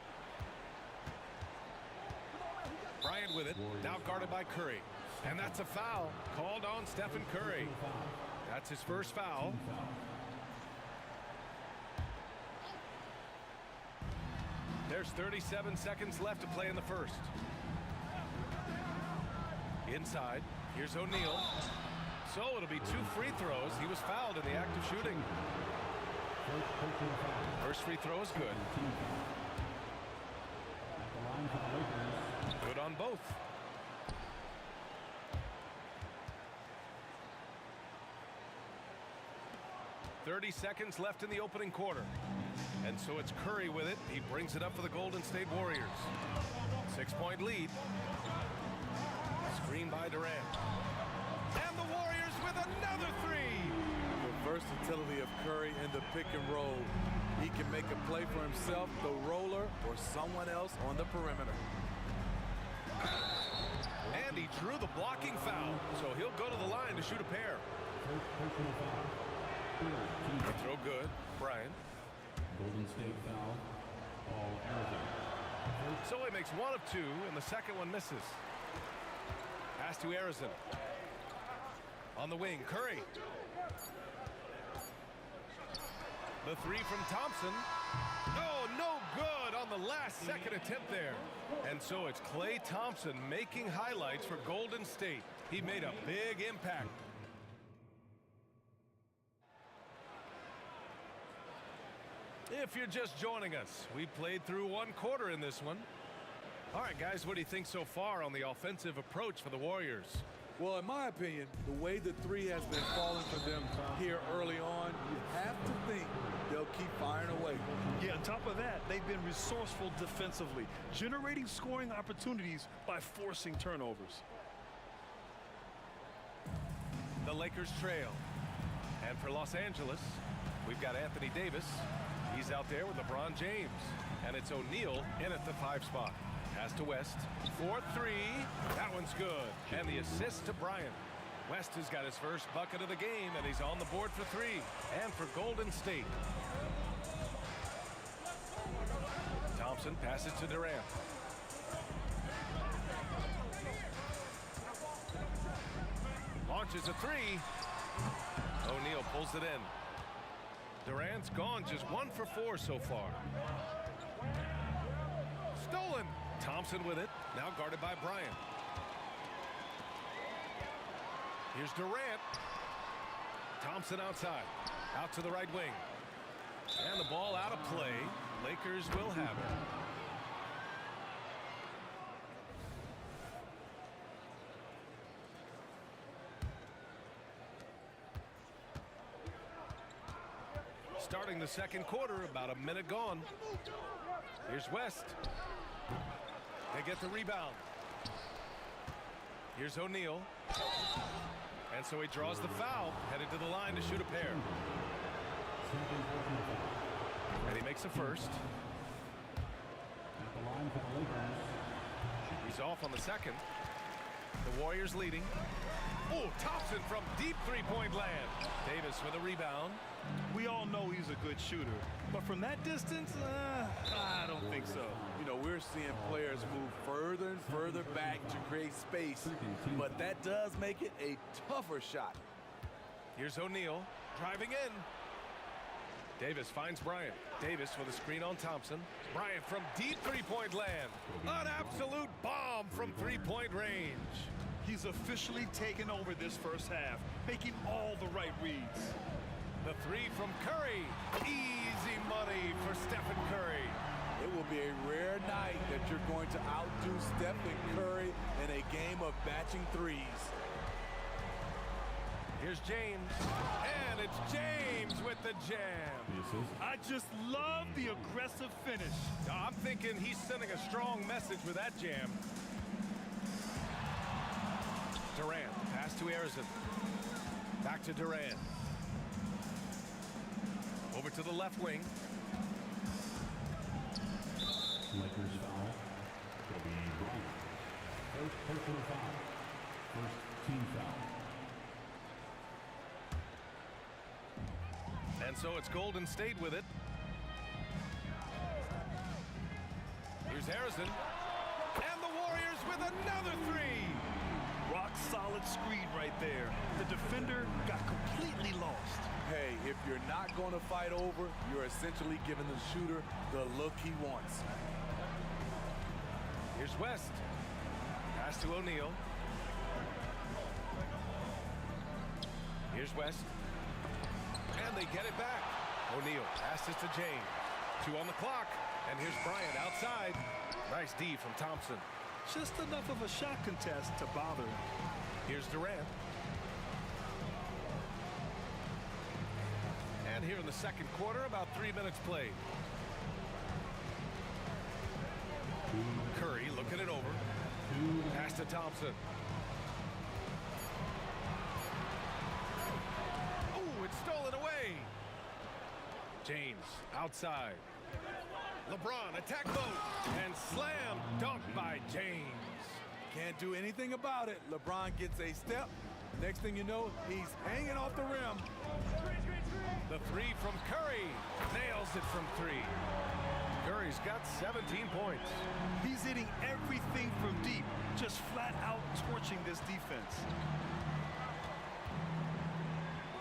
Bryant with it, now guarded by Curry. And that's a foul called on Stephen Curry. That's his first foul. There's 37 seconds left to play in the first. Inside. Here's O'Neal. So it'll be 2 free throws. He was fouled in the act of shooting. First free throw is good. Good on both. .30 seconds left in the opening quarter. And so it's Curry with it. He brings it up for the Golden State Warriors. 6-point lead. Screen by Durant. And the Warriors with another 3. The versatility of Curry in the pick and roll. He can make a play for himself, the roller, or someone else on the perimeter. And he drew the blocking foul, so he'll go to the line to shoot a pair. They throw good. Bryant. Golden State foul. All Arizona. So he makes 1 of 2, and the second one misses. Pass to Arizona. On the wing, Curry. The 3 from Thompson. Oh, no good on the last second attempt there. And so it's Klay Thompson making highlights for Golden State. He made a big impact. If you're just joining us, we played through 1 quarter in this one. All right, guys, what do you think so far on the offensive approach for the Warriors? Well, in my opinion, the way the 3 has been falling for them here early on, you have to think they'll keep firing away. Yeah, on top of that, they've been resourceful defensively, generating scoring opportunities by forcing turnovers. The Lakers trail. And for Los Angeles, we've got Anthony Davis. He's out there with LeBron James. And it's O'Neal in at the 5 spot. Pass to West. 4-3. That one's good. And the assist to Bryant. West has got his first bucket of the game, and he's on the board for 3. And for Golden State. Thompson passes to Durant. Launches a 3. O'Neal pulls it in. Durant's gone just 1 for 4 so far. Stolen. Thompson with it. Now guarded by Bryant. Here's Durant. Thompson outside. Out to the right wing. And the ball out of play. Lakers will have it. Starting the second quarter, about a minute gone. Here's West. They get the rebound. Here's O'Neal. And so he draws the foul, headed to the line to shoot a pair. And he makes a first. He's off on the second. The Warriors leading. Oh, Thompson from deep 3-point land. Davis with a rebound. We all know he's a good shooter, but from that distance, I don't think so. You know, we're seeing players move further and further back to create space, but that does make it a tougher shot. Here's O'Neal driving in. Davis finds Bryant. Davis with a screen on Thompson. Bryant from deep 3-point land. An absolute bomb from 3-point range. He's officially taken over this first half, making all the right reads. The 3 from Curry. Easy money for Stephen Curry. It will be a rare night that you're going to outdo Stephen Curry in a game of matching threes. Here's James. And it's James with the jam. I just love the aggressive finish. I'm thinking he's sending a strong message with that jam. Durant, pass to Arizona. Back to Durant. Over to the left wing. Lakers foul. It'll be Bryant. First personal foul. First team foul. And so it's Golden State with it. Here's Harrison. And the Warriors with another 3. Rock solid screen right there. The defender got completely lost. Hey, if you're not going to fight over, you're essentially giving the shooter the look he wants. Here's West. Pass to O'Neal. Here's West. And they get it back. O'Neal passes to James. 2 on the clock. And here's Bryant outside. Nice D from Thompson. Just enough of a shot contest to bother him. Here's Durant. And here in the second quarter, about 3 minutes played. Curry looking it over. Pass to Thompson. Oh, it's stolen away. James outside. LeBron attack mode and slam dunk by James. Can't do anything about it. LeBron gets a step. Next thing you know, he's hanging off the rim. The 3 from Curry. Nails it from 3. Curry's got 17 points. He's hitting everything from deep, just flat out torching this defense.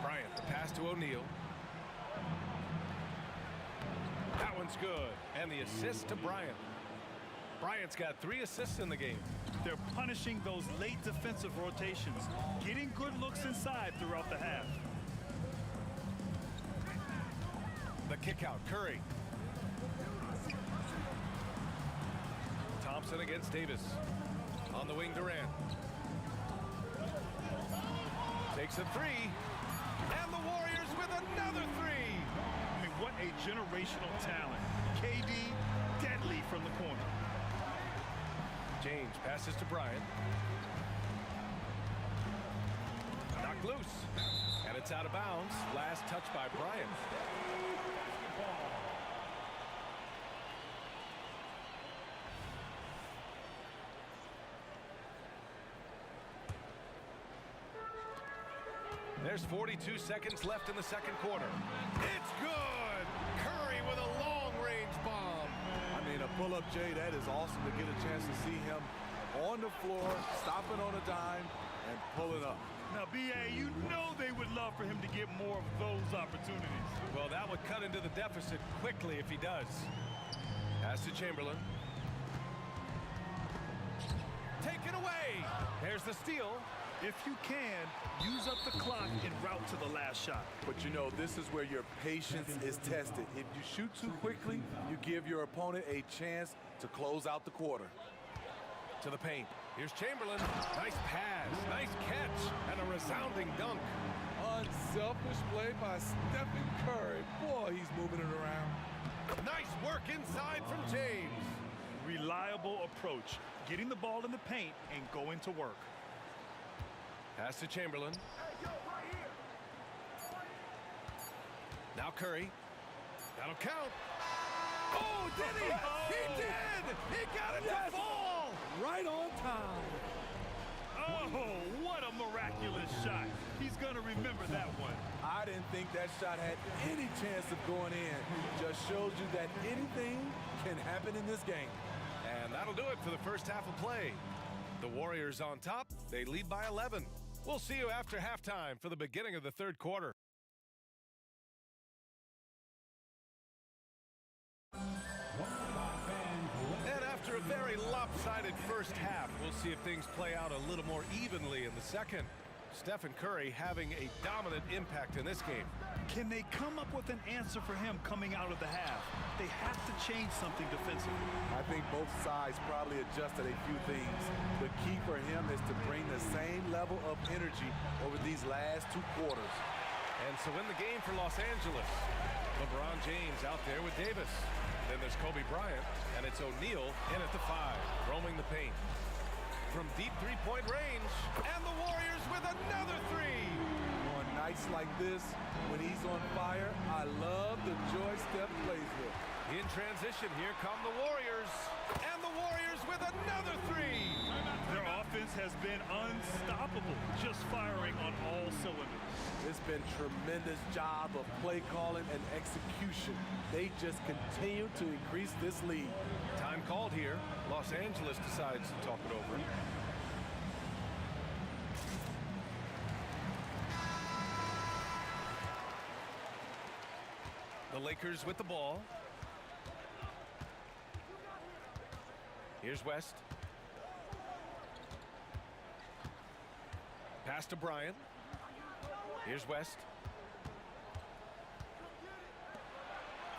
Bryant, the pass to O'Neal. That one's good. And the assist to Bryant. Bryant's got 3 assists in the game. They're punishing those late defensive rotations, getting good looks inside throughout the half. The kick out, Curry. Thompson against Davis. On the wing, Durant. Takes a 3. And the Warriors with another 3. I mean, what a generational talent. KD, deadly from the corner. James passes to Bryant. Knocked loose. And it's out of bounds. Last touch by Bryant. There's 42 seconds left in the second quarter. It's good! Curry with a long-range bomb. I mean, a pull-up, Jay, that is awesome to get a chance to see him on the floor, stopping on a dime, and pulling up. Now, B.A., you know they would love for him to get more of those opportunities. Well, that would cut into the deficit quickly if he does. Pass to Chamberlain. Take it away! There's the steal. If you can, use up the clock en route to the last shot. But you know, this is where your patience is tested. If you shoot too quickly, you give your opponent a chance to close out the quarter. To the paint. Here's Chamberlain. Nice pass, nice catch, and a resounding dunk. Unselfish play by Stephen Curry. Boy, he's moving it around. Nice work inside from James. Reliable approach, getting the ball in the paint and going to work. Pass to Chamberlain. Now Curry. That'll count. Oh, did he? He did! He got it to fall! Right on time. Oh, what a miraculous shot. He's going to remember that one. I didn't think that shot had any chance of going in. Just shows you that anything can happen in this game. And that'll do it for the first half of play. The Warriors on top. They lead by 11. We'll see you after halftime for the beginning of the third quarter. And after a very lopsided first half, we'll see if things play out a little more evenly in the second. Stephen Curry having a dominant impact in this game. Can they come up with an answer for him coming out of the half? They have to change something defensively. I think both sides probably adjusted a few things. The key for him is to bring the same level of energy over these last 2 quarters. And so in the game for Los Angeles, LeBron James out there with Davis. Then there's Kobe Bryant, and it's O'Neal in at the 5, roaming the paint. From deep three-point range, and the Warriors with another 3. On nights like this, when he's on fire, I love the joy Steph plays with. In transition, here come the Warriors, and the Warriors with another 3. Their offense has been unstoppable, just firing on all cylinders. It's been tremendous job of play calling and execution. They just continue to increase this lead. Time called here. Los Angeles decides to talk it over. The Lakers with the ball. Here's West. Pass to Bryant. Here's West.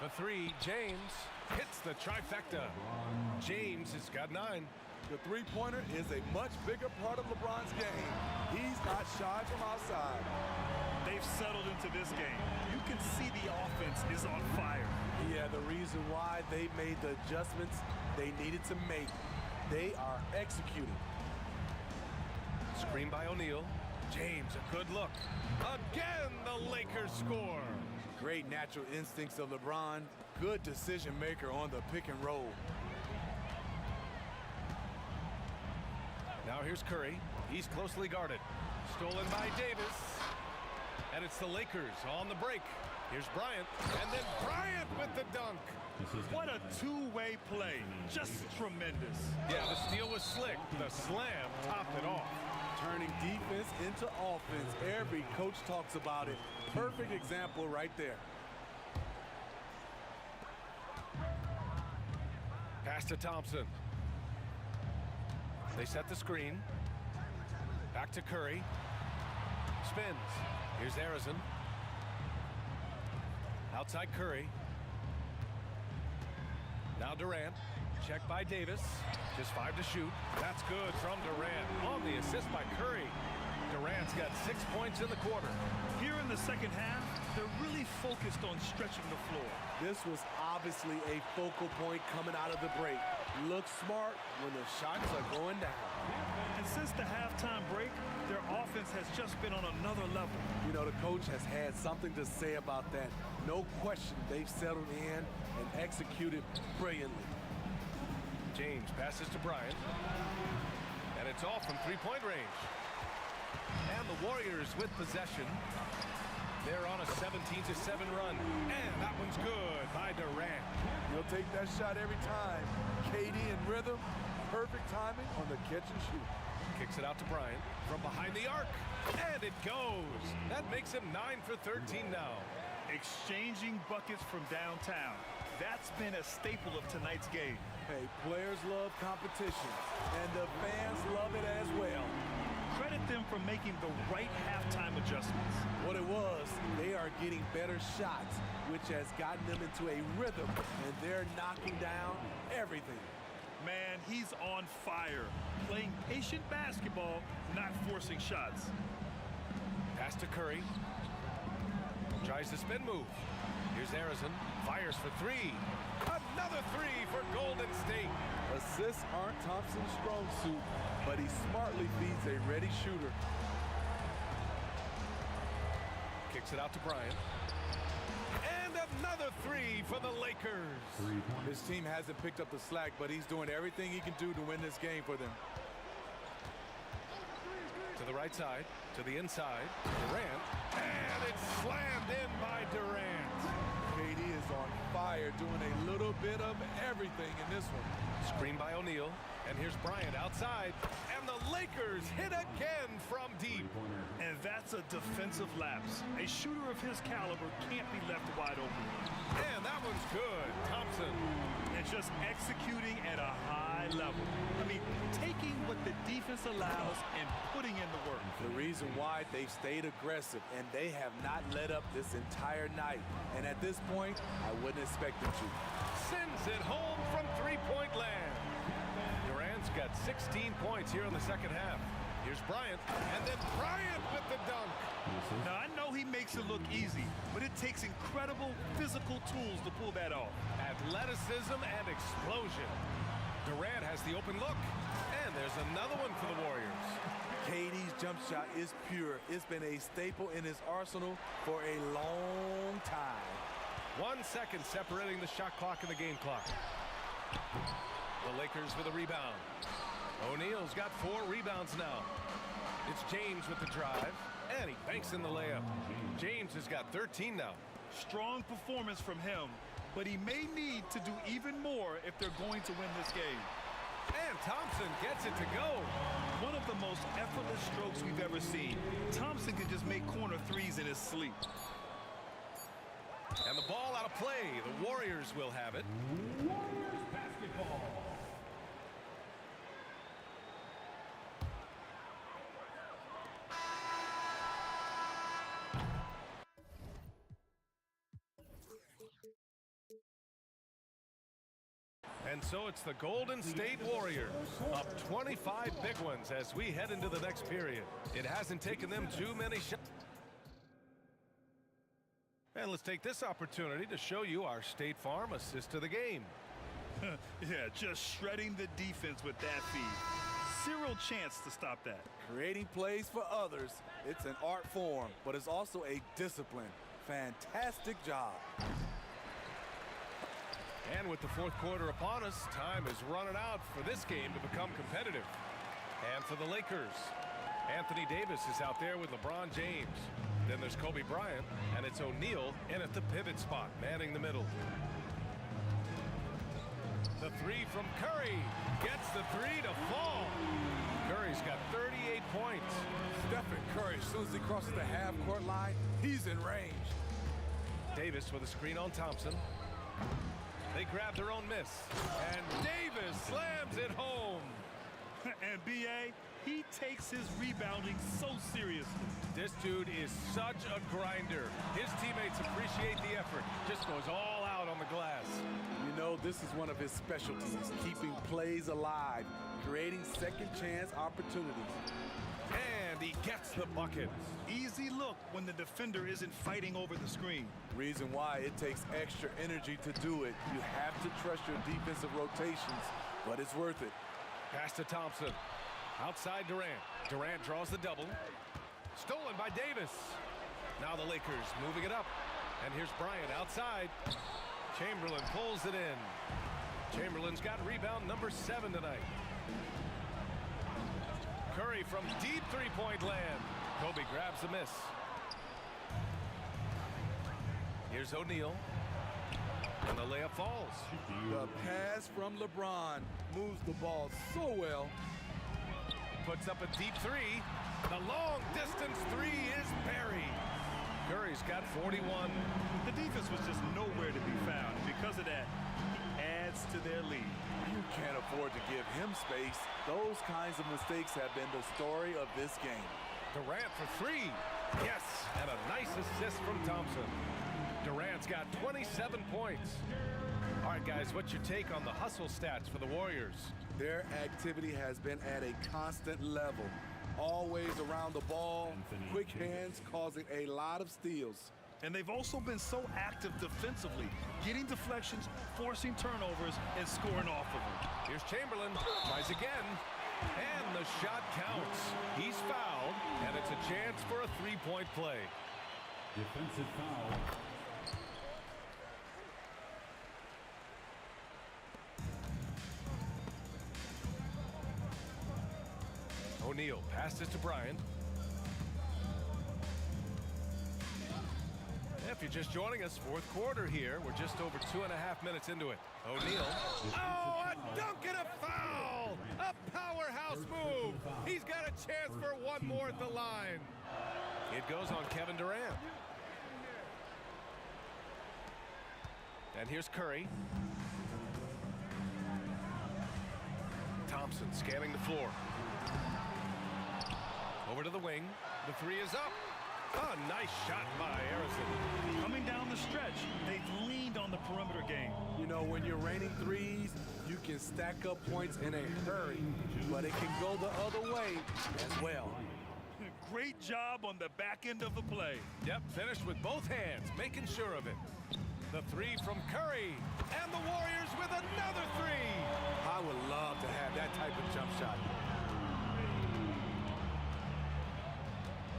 The three, James hits the trifecta. James has got 9. The three-pointer is a much bigger part of LeBron's game. He's not shy from outside. They've settled into this game. You can see the offense is on fire. Yeah, the reason why they made the adjustments they needed to make. They are executing. Screen by O'Neal. James, a good look. Again, the Lakers score. Great natural instincts of LeBron. Good decision maker on the pick and roll. Now here's Curry. He's closely guarded. Stolen by Davis. And it's the Lakers on the break. Here's Bryant. And then Bryant with the dunk. What a two-way play. Just tremendous. Yeah, the steal was slick. The slam topped it off. Turning defense into offense. Every coach talks about it. Perfect example right there. Pass to Thompson. They set the screen. Back to Curry. Spins. Here's Arizon. Outside Curry. Now Durant. Check by Davis. Just 5 to shoot. That's good from Durant. On the assist by Curry. Durant's got 6 points in the quarter. Here in the second half, they're really focused on stretching the floor. This was obviously a focal point coming out of the break. Look smart when the shots are going down. And since the halftime break, their offense has just been on another level. You know, the coach has had something to say about that. No question, they've settled in and executed brilliantly. James passes to Bryant. And it's off from three-point range. And the Warriors with possession. They're on a 17-7 run. And that one's good by Durant. He'll take that shot every time. KD in rhythm. Perfect timing on the catch and shoot. Kicks it out to Bryant from behind the arc. And it goes. That makes him 9 for 13 now. Exchanging buckets from downtown. That's been a staple of tonight's game. Hey, players love competition, and the fans love it as well. Credit them for making the right halftime adjustments. What it was, they are getting better shots, which has gotten them into a rhythm, and they're knocking down everything. Man, he's on fire. Playing patient basketball, not forcing shots. Pass to Curry. Tries the spin move. Here's Arizon. Fires for 3. Another 3 for Golden State. Assists aren't Thompson's strong suit, but he smartly feeds a ready shooter. Kicks it out to Bryant. And another 3 for the Lakers. His team hasn't picked up the slack, but he's doing everything he can do to win this game for them. To the right side, to the inside, Durant, and it's slammed in by Durant. KD is on fire, doing a little bit of everything in this one. Screen by O'Neal, and here's Bryant outside, and the Lakers hit again from deep. And that's a defensive lapse. A shooter of his caliber can't be left wide open. And that one's good, Thompson. And just executing at a high level. I mean, taking what the defense allows and putting in the work. The reason why they've stayed aggressive, and they have not let up this entire night. And at this point, I wouldn't expect them to. Sends it home from three-point land. Durant's got 16 points here in the second half. Here's Bryant, and then Bryant with the dunk. Now, I know he makes it look easy, but it takes incredible physical tools to pull that off. Athleticism and explosion. Durant has the open look, and there's another one for the Warriors. KD's jump shot is pure. It's been a staple in his arsenal for a long time. 1 second separating the shot clock and the game clock. The Lakers with a rebound. O'Neal's got 4 rebounds now. It's James with the drive, and he banks in the layup. James has got 13 now. Strong performance from him, but he may need to do even more if they're going to win this game. And Thompson gets it to go. One of the most effortless strokes we've ever seen. Thompson can just make corner threes in his sleep. And the ball out of play. The Warriors will have it. Warriors basketball. And so it's the Golden State Warriors up 25 big ones as we head into the next period. It hasn't taken them too many shots. And let's take this opportunity to show you our State Farm assist to the game. Yeah, just shredding the defense with that feed. Zero chance to stop that. Creating plays for others, it's an art form, but it's also a discipline. Fantastic job. And with the fourth quarter upon us, time is running out for this game to become competitive. And for the Lakers, Anthony Davis is out there with LeBron James. Then there's Kobe Bryant, and it's O'Neal in at the pivot spot, manning the middle. The three from Curry gets the three to fall. Curry's got 38 points. Stephen Curry, as soon as he crosses the half-court line, he's in range. Davis with a screen on Thompson. They grab their own miss, and Davis slams it home. And B.A., he takes his rebounding so seriously. This dude is such a grinder. His teammates appreciate the effort. Just goes all out on the glass. You know, this is one of his specialties, keeping plays alive, creating second-chance opportunities. And he gets the bucket. Easy look when the defender isn't fighting over the screen. Reason why it takes extra energy to do it. You have to trust your defensive rotations, but it's worth it. Pass to Thompson. Outside Durant. Durant draws the double. Stolen by Davis. Now the Lakers moving it up. And here's Bryant outside. Chamberlain pulls it in. Chamberlain's got rebound number 7 tonight. Curry from deep three-point land. Kobe grabs the miss. Here's O'Neal. And the layup falls. The pass from LeBron moves the ball so well. Puts up a deep three. The long distance three is buried. Curry's got 41. The defense was just nowhere to be found. Because of that, he adds to their lead. You can't afford to give him space. Those kinds of mistakes have been the story of this game. Durant for 3. Yes, and a nice assist from Thompson. Durant's got 27 points. All right, guys, what's your take on the hustle stats for the Warriors? Their activity has been at a constant level. Always around the ball, quick hands causing a lot of steals. And they've also been so active defensively, getting deflections, forcing turnovers, and scoring off of them. Here's Chamberlain, tries again, and the shot counts. He's fouled, and it's a chance for a three-point play. Defensive foul. O'Neal passes to Bryant. If you're just joining us, fourth quarter here. We're just over 2.5 minutes into it. O'Neal. Oh, a dunk and a foul! A powerhouse move! He's got a chance for one more at the line. It goes on Kevin Durant. And here's Curry. Thompson scanning the floor. Over to the wing. The three is up. Oh, nice shot by Harrison. Coming down the stretch, they've leaned on the perimeter game. You know, when you're raining threes, you can stack up points in a hurry, but it can go the other way as well. Great job on the back end of the play. Yep, finished with both hands, making sure of it. The three from Curry, and the Warriors with another three. I would love to have that type of jump shot.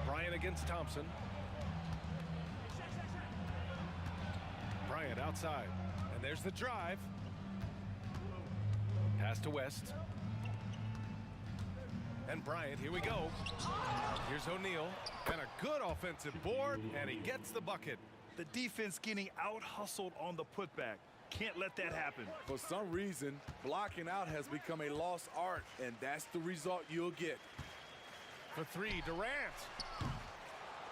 Bryant against Thompson. Bryant outside, and there's the drive. Pass to West. And Bryant, here we go. Here's O'Neal, and a good offensive board, and he gets the bucket. The defense getting out-hustled on the putback. Can't let that happen. For some reason, blocking out has become a lost art, and that's the result you'll get. For 3, Durant.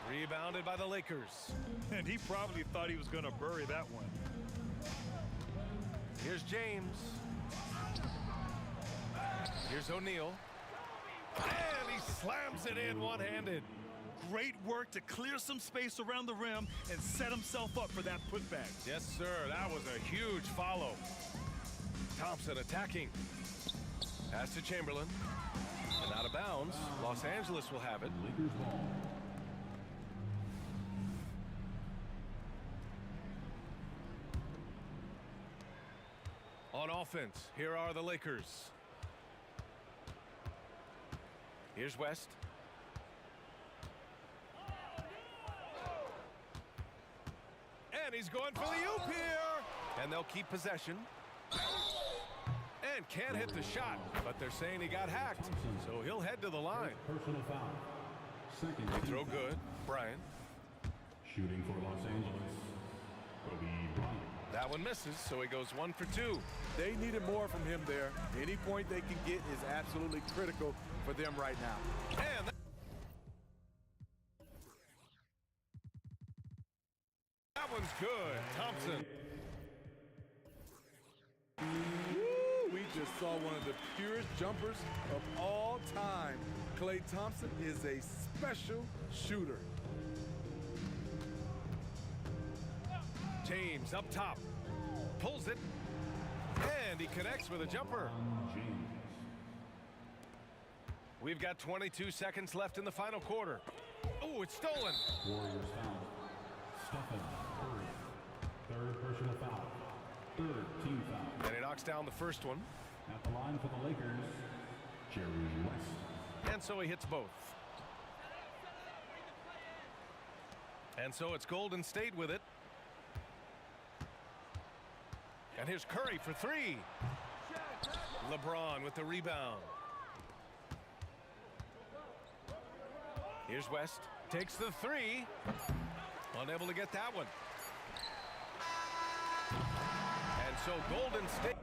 Rebounded by the Lakers. And he probably thought he was going to bury that one. Here's James. Here's O'Neal. And he slams it in one-handed. Great work to clear some space around the rim and set himself up for that putback. Yes, sir. That was a huge follow. Thompson attacking. Pass to Chamberlain. And out of bounds. Los Angeles will have it. Lakers ball. On offense, here are the Lakers. Here's West. And he's going for the oop here. And they'll keep possession. And can't hit the shot, but they're saying he got hacked. So he'll head to the line. Personal foul. Second. They throw good. Bryant. Shooting for Los Angeles. Kobe Bryant. That one misses, so he goes 1 for 2. They needed more from him there. Any point they can get is absolutely critical for them right now. And that one's good. Thompson. Woo, we just saw one of the purest jumpers of all time. Klay Thompson is a special shooter. James up top. Pulls it. And he connects with a jumper. We've got 22 seconds left in the final quarter. Oh, it's stolen. Warriors foul. Stephen Curry. Third personal foul. Third team foul. And he knocks down the first one. At the line for the Lakers, Jerry West. And so he hits both. And so it's Golden State with it. And here's Curry for 3. LeBron with the rebound. Here's West. Takes the 3. Unable to get that one. And so Golden State.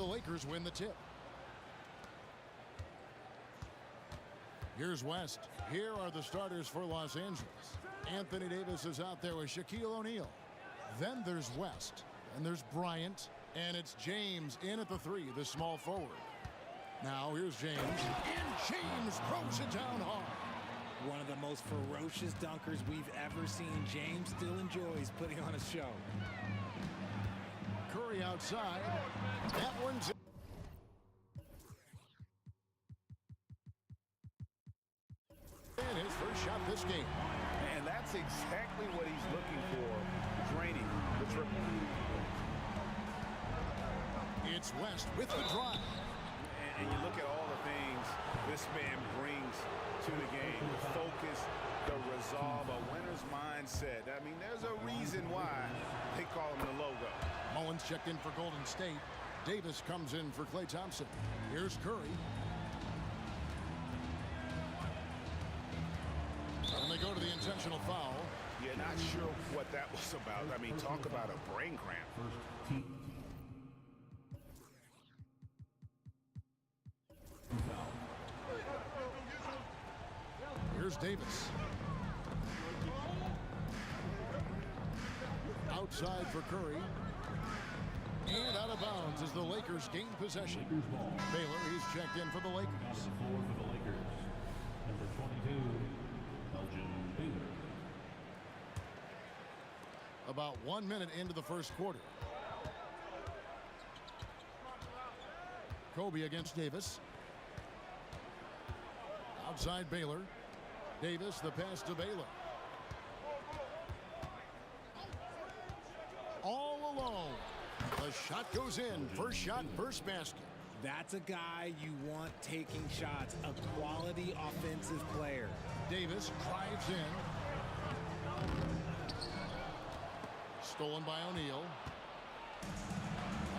Lakers win the tip. Here's West. Here are the starters for Los Angeles. Anthony Davis is out there with Shaquille O'Neal. Then there's West. And there's Bryant. And it's James in at the 3, the small forward. Now here's James. And James throws it down hard. One of the most ferocious dunkers we've ever seen. James still enjoys putting on a show. Curry outside. That one's in his first shot this game. And that's exactly what he's looking for, draining the triple. It's West with the drive. And you look at all the things this man brings to the game. The focus, the resolve, a winner's mindset. I mean, there's a reason why they call him the logo. Mullins checked in for Golden State. Davis comes in for Klay Thompson. Here's Curry. And they go to the intentional foul. Yeah, not sure what that was about. I mean, talk about a brain cramp. Here's Davis. Outside for Curry. And out of bounds as the Lakers gain possession. Baylor, he's checked in for the Lakers. Number 22, Elgin Baylor. About 1 minute into the first quarter. Kobe against Davis. Outside Baylor. Davis, the pass to Baylor. All alone. The shot goes in. First shot, first basket. That's a guy you want taking shots. A quality offensive player. Davis drives in. Stolen by O'Neal.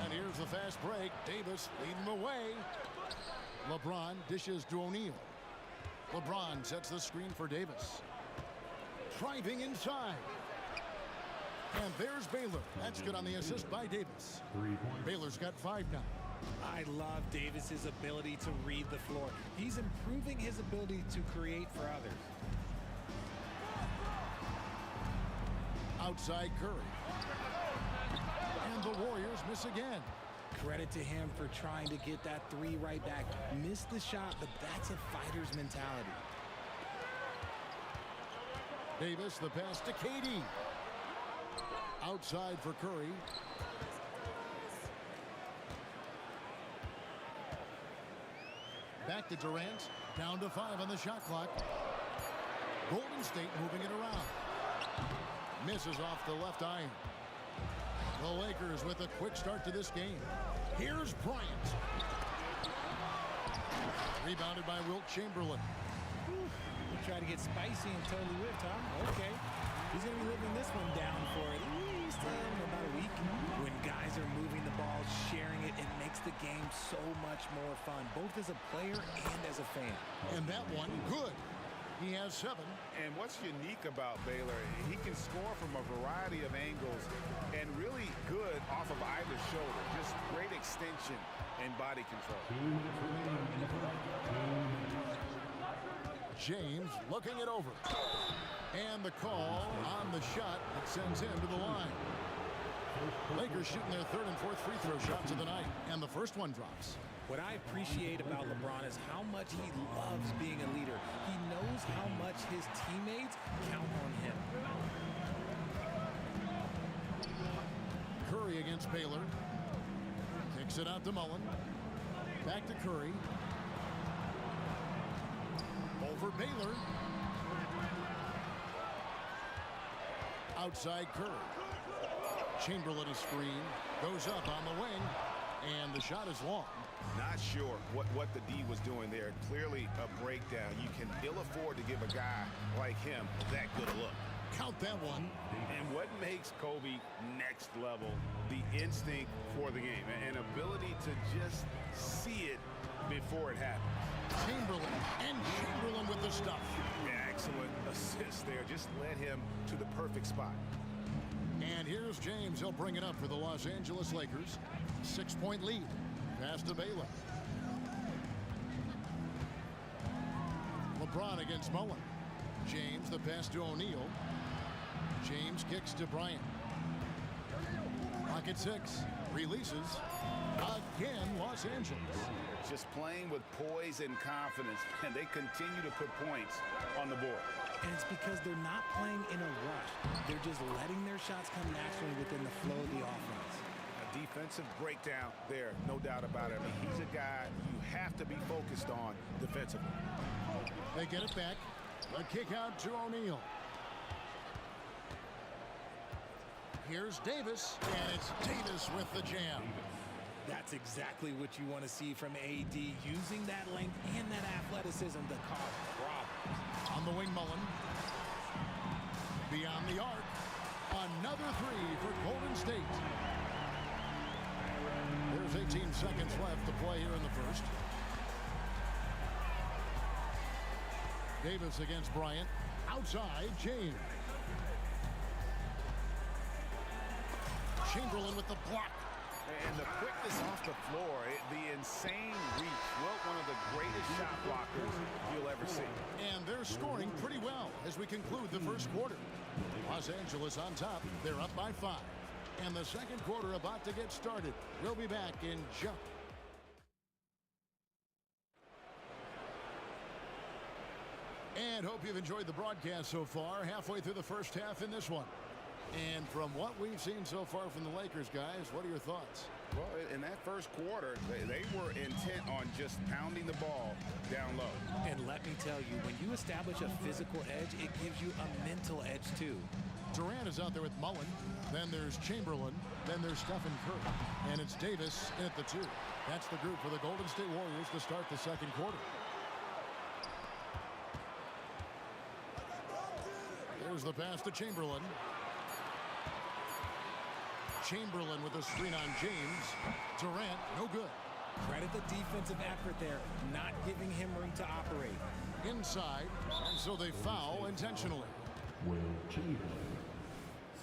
And here's the fast break. Davis leading the way. LeBron dishes to O'Neal. LeBron sets the screen for Davis. Driving inside. And there's Baylor. That's good on the assist by Davis. Baylor's got 5 now. I love Davis's ability to read the floor. He's improving his ability to create for others. Outside Curry. And the Warriors miss again. Credit to him for trying to get that 3 right back. Missed the shot, but that's a fighter's mentality. Davis, the pass to KD. Outside for Curry. Back to Durant. Down to 5 on the shot clock. Golden State moving it around. Misses off the left iron. The Lakers with a quick start to this game. Here's Bryant. Rebounded by Wilt Chamberlain. He tried to get spicy and totally whipped, huh? Okay. He's going to be living this one down for at least about a week. When guys are moving the ball, sharing it, it makes the game so much more fun, both as a player and as a fan. And that one, good. He has 7. And what's unique about Baylor, he can score from a variety of angles and really good off of either shoulder. Just great extension and body control. James looking it over. And the call on the shot that sends him to the line. Lakers shooting their 3rd and 4th free throw shots of the night. And the first one drops. What I appreciate about LeBron is how much he loves being a leader. He knows how much his teammates count on him. Curry against Baylor. Kicks it out to Mullen. Back to Curry. Over Baylor. Outside Curry. Chamberlain is screen. Goes up on the wing. And the shot is long. Not sure what the D was doing there. Clearly a breakdown. You can ill afford to give a guy like him that good a look. Count that one. And what makes Kobe next level? The instinct for the game. An ability to just see it before it happens. Chamberlain with the stuff. Excellent assist there. Just led him to the perfect spot. And here's James. He'll bring it up for the Los Angeles Lakers. 6-point lead. pass to Baylor. LeBron against Mullen. James, the pass to O'Neal. James kicks to Bryant. Pocket 6. Releases. Again, Los Angeles. Just playing with poise and confidence, and they continue to put points on the board. And it's because they're not playing in a rush. They're just letting their shots come naturally within the flow of the offense. A defensive breakdown there, no doubt about it. I mean, he's a guy you have to be focused on defensively. They get it back. A kick out to O'Neal. Here's Davis, and it's Davis with the jam. That's exactly what you want to see from AD, using that length and that athleticism to cause problems. On the wing, Mullen. Beyond the arc. Another three for Golden State. There's 18 seconds left to play here in the first. Davis against Bryant. Outside, James. Chamberlain with the block. And the quickness off the floor, the insane reach. Well, one of the greatest shot blockers you'll ever see. And they're scoring pretty well as we conclude the first quarter. Los Angeles on top. They're up by 5. And the second quarter about to get started. We'll be back in just. And hope you've enjoyed the broadcast so far. Halfway through the first half in this one. And from what we've seen so far from the Lakers, guys, what are your thoughts? Well, in that first quarter, they were intent on just pounding the ball down low. And let me tell you, when you establish a physical edge, it gives you a mental edge, too. Durant is out there with Mullen. Then there's Chamberlain. Then there's Stephen Curry. And it's Davis in at the 2. That's the group for the Golden State Warriors to start the second quarter. There's the pass to Chamberlain. Chamberlain with a screen on James. Durant, no good. Credit the defensive effort there, not giving him room to operate. Inside, and so they foul intentionally. Will Chamberlain.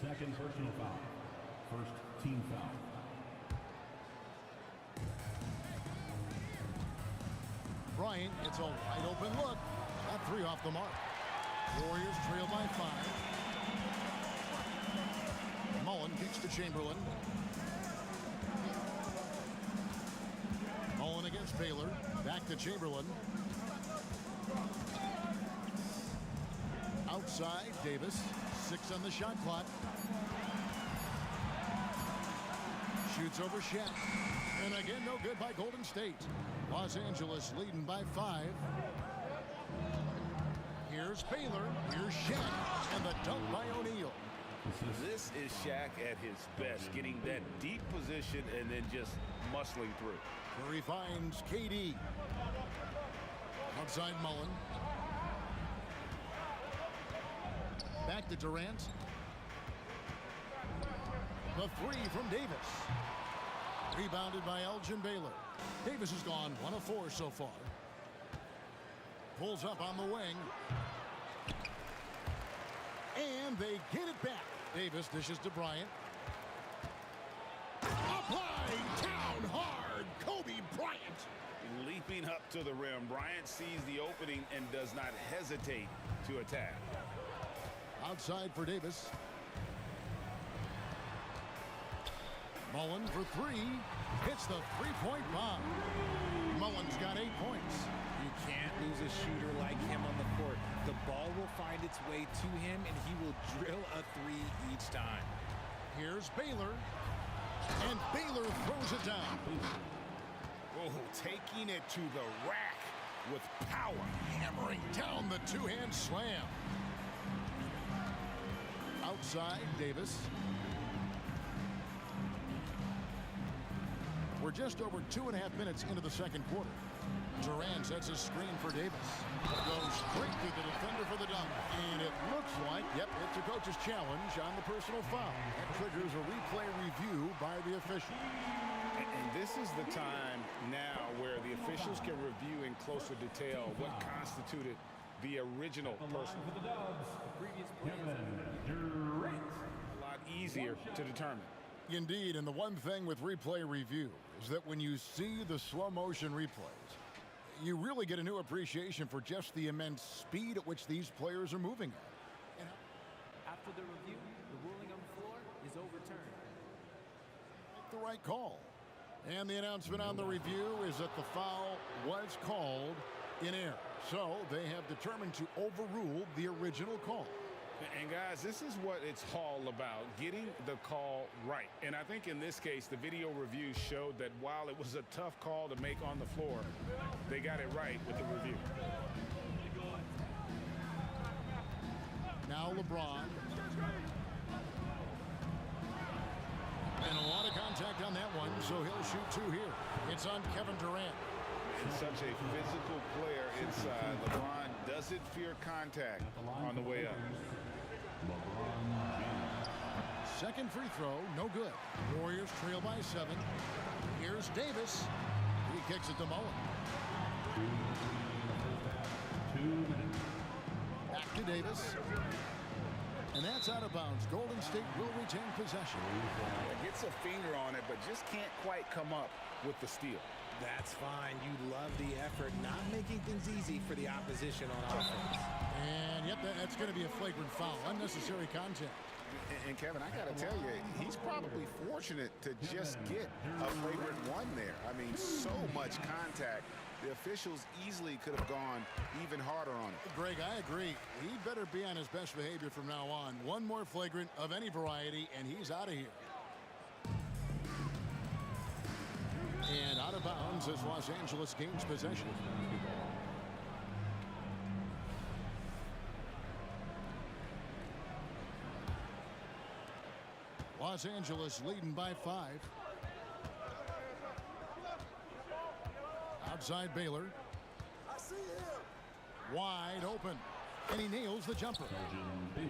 Second personal foul. First team foul. Bryant, it's a wide open look. That 3 off the mark. Warriors trail by 5. Mullen kicks to Chamberlain. Mullen against Baylor. Back to Chamberlain. Outside, Davis. 6 on the shot clock. Shoots over Shaq. And again, no good by Golden State. Los Angeles leading by 5. Here's Baylor. Here's Shaq. And the dunk by O'Neal. This is Shaq at his best, getting that deep position and then just muscling through. Curry finds KD. Outside Mullen. Back to Durant. The 3 from Davis. Rebounded by Elgin Baylor. Davis has gone 1 of 4 so far. Pulls up on the wing. And they get it back. Davis dishes to Bryant. Applying down hard. Kobe Bryant. Leaping up to the rim. Bryant sees the opening and does not hesitate to attack. Outside for Davis. Mullen for 3. Hits the 3-point bomb. Mullen's got 8 points. You can't lose a shooter like him on the court. The ball will find its way to him, and he will drill a 3 each time. Here's Baylor. And Baylor throws it down. Oh, taking it to the rack with power. Hammering down the 2-hand slam. Outside, Davis. We're just over 2.5 minutes into the second quarter. Durant sets a screen for Davis. Goes straight to the defender for the dunk. And it looks like, yep, it's a coach's challenge on the personal foul. That triggers a replay review by the official. And this is the time now where the officials can review in closer detail what constituted the original personal. A lot easier to determine. Indeed, and the one thing with replay review, is that when you see the slow motion replays, you really get a new appreciation for just the immense speed at which these players are moving at. After the review, the ruling on the floor is overturned. The right call. And the announcement on the review is that the foul was called in error. So they have determined to overrule the original call. And guys, this is what it's all about, getting the call right. And I think in this case, the video review showed that while it was a tough call to make on the floor, they got it right with the review. Now LeBron. And a lot of contact on that one, so he'll shoot two here. It's on Kevin Durant. And such a physical player inside. LeBron doesn't fear contact on the way up. Second free throw, no good. Warriors trail by 7. Here's Davis. He kicks it to Mullen. Back to Davis. And that's out of bounds. Golden State will retain possession. Gets a finger on it, but just can't quite come up with the steal. That's fine. You love the effort, not making things easy for the opposition on offense. And yep, that's going to be a flagrant foul. Unnecessary contact. And Kevin, I got to tell you, he's probably fortunate to just get a flagrant one there. I mean, so much contact. The officials easily could have gone even harder on it. Greg, I agree. He better be on his best behavior from now on. One more flagrant of any variety, and he's out of here. And out of bounds as Los Angeles gains possession. Los Angeles leading by 5. Outside Baylor. Wide open. And he nails the jumper.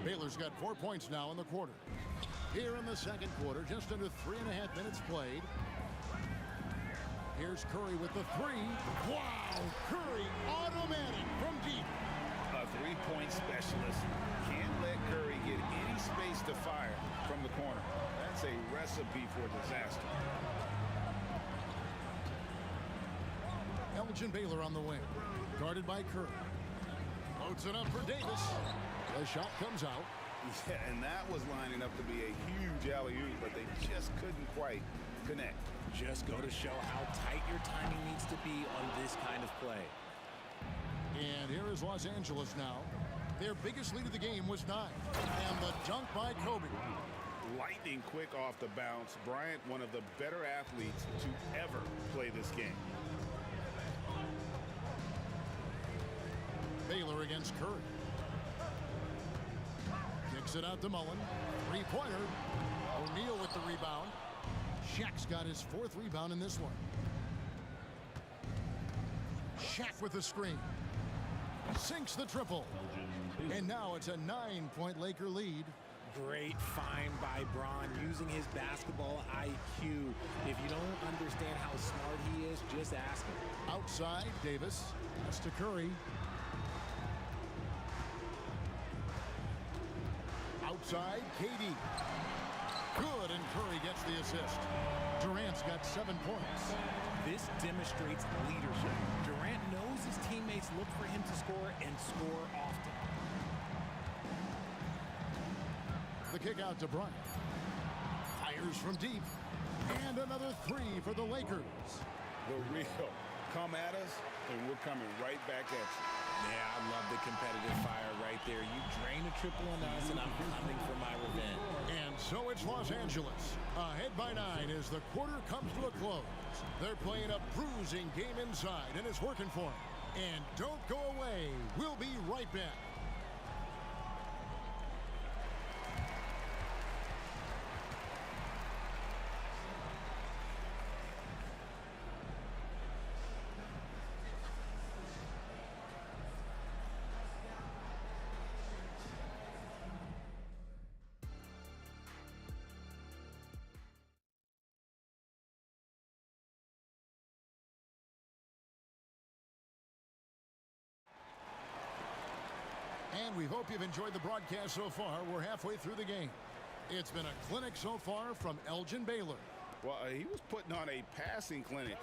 Baylor's got 4 points now in the quarter. Here in the second quarter, just under 3.5 minutes played. Here's Curry with the 3. Wow! Curry automatic from deep. A three-point specialist. Can't let Curry get any space to fire from the corner. That's a recipe for disaster. Elgin Baylor on the wing. Guarded by Curry. Loads it up for Davis. The shot comes out. Yeah, and that was lining up to be a huge alley-oop, but they just couldn't quite connect. Just go to show how tight your timing needs to be on this kind of play. And here is Los Angeles now. Their biggest lead of the game was 9. And the dunk by Kobe. Lightning quick off the bounce. Bryant, one of the better athletes to ever play this game. Baylor against Curry. Kicks it out to Mullen. Three-pointer. O'Neal with the rebound. Shaq's got his 4th rebound in this one. Shaq with the screen. Sinks the triple. And now it's a 9-point Laker lead. Great find by Bron, using his basketball IQ. If you don't understand how smart he is, just ask him. Outside, Davis. That's to Curry. Outside, KD. Good, and Curry gets the assist. Durant's got 7 points. This demonstrates leadership. Durant knows his teammates look for him to score and score often. The kick out to Bryant. Fires from deep. And another 3 for the Lakers. The real. Come at us, and we're coming right back at you. Yeah, I love the competitive fire right there. You drain a triple on us, and I'm coming for my revenge. And so it's Los Angeles. Ahead by 9 as the quarter comes to a close. They're playing a bruising game inside, and it's working for them. And don't go away. We'll be right back. And we hope you've enjoyed the broadcast so far. We're halfway through the game. It's been a clinic so far from Elgin Baylor. Well, he was putting on a passing clinic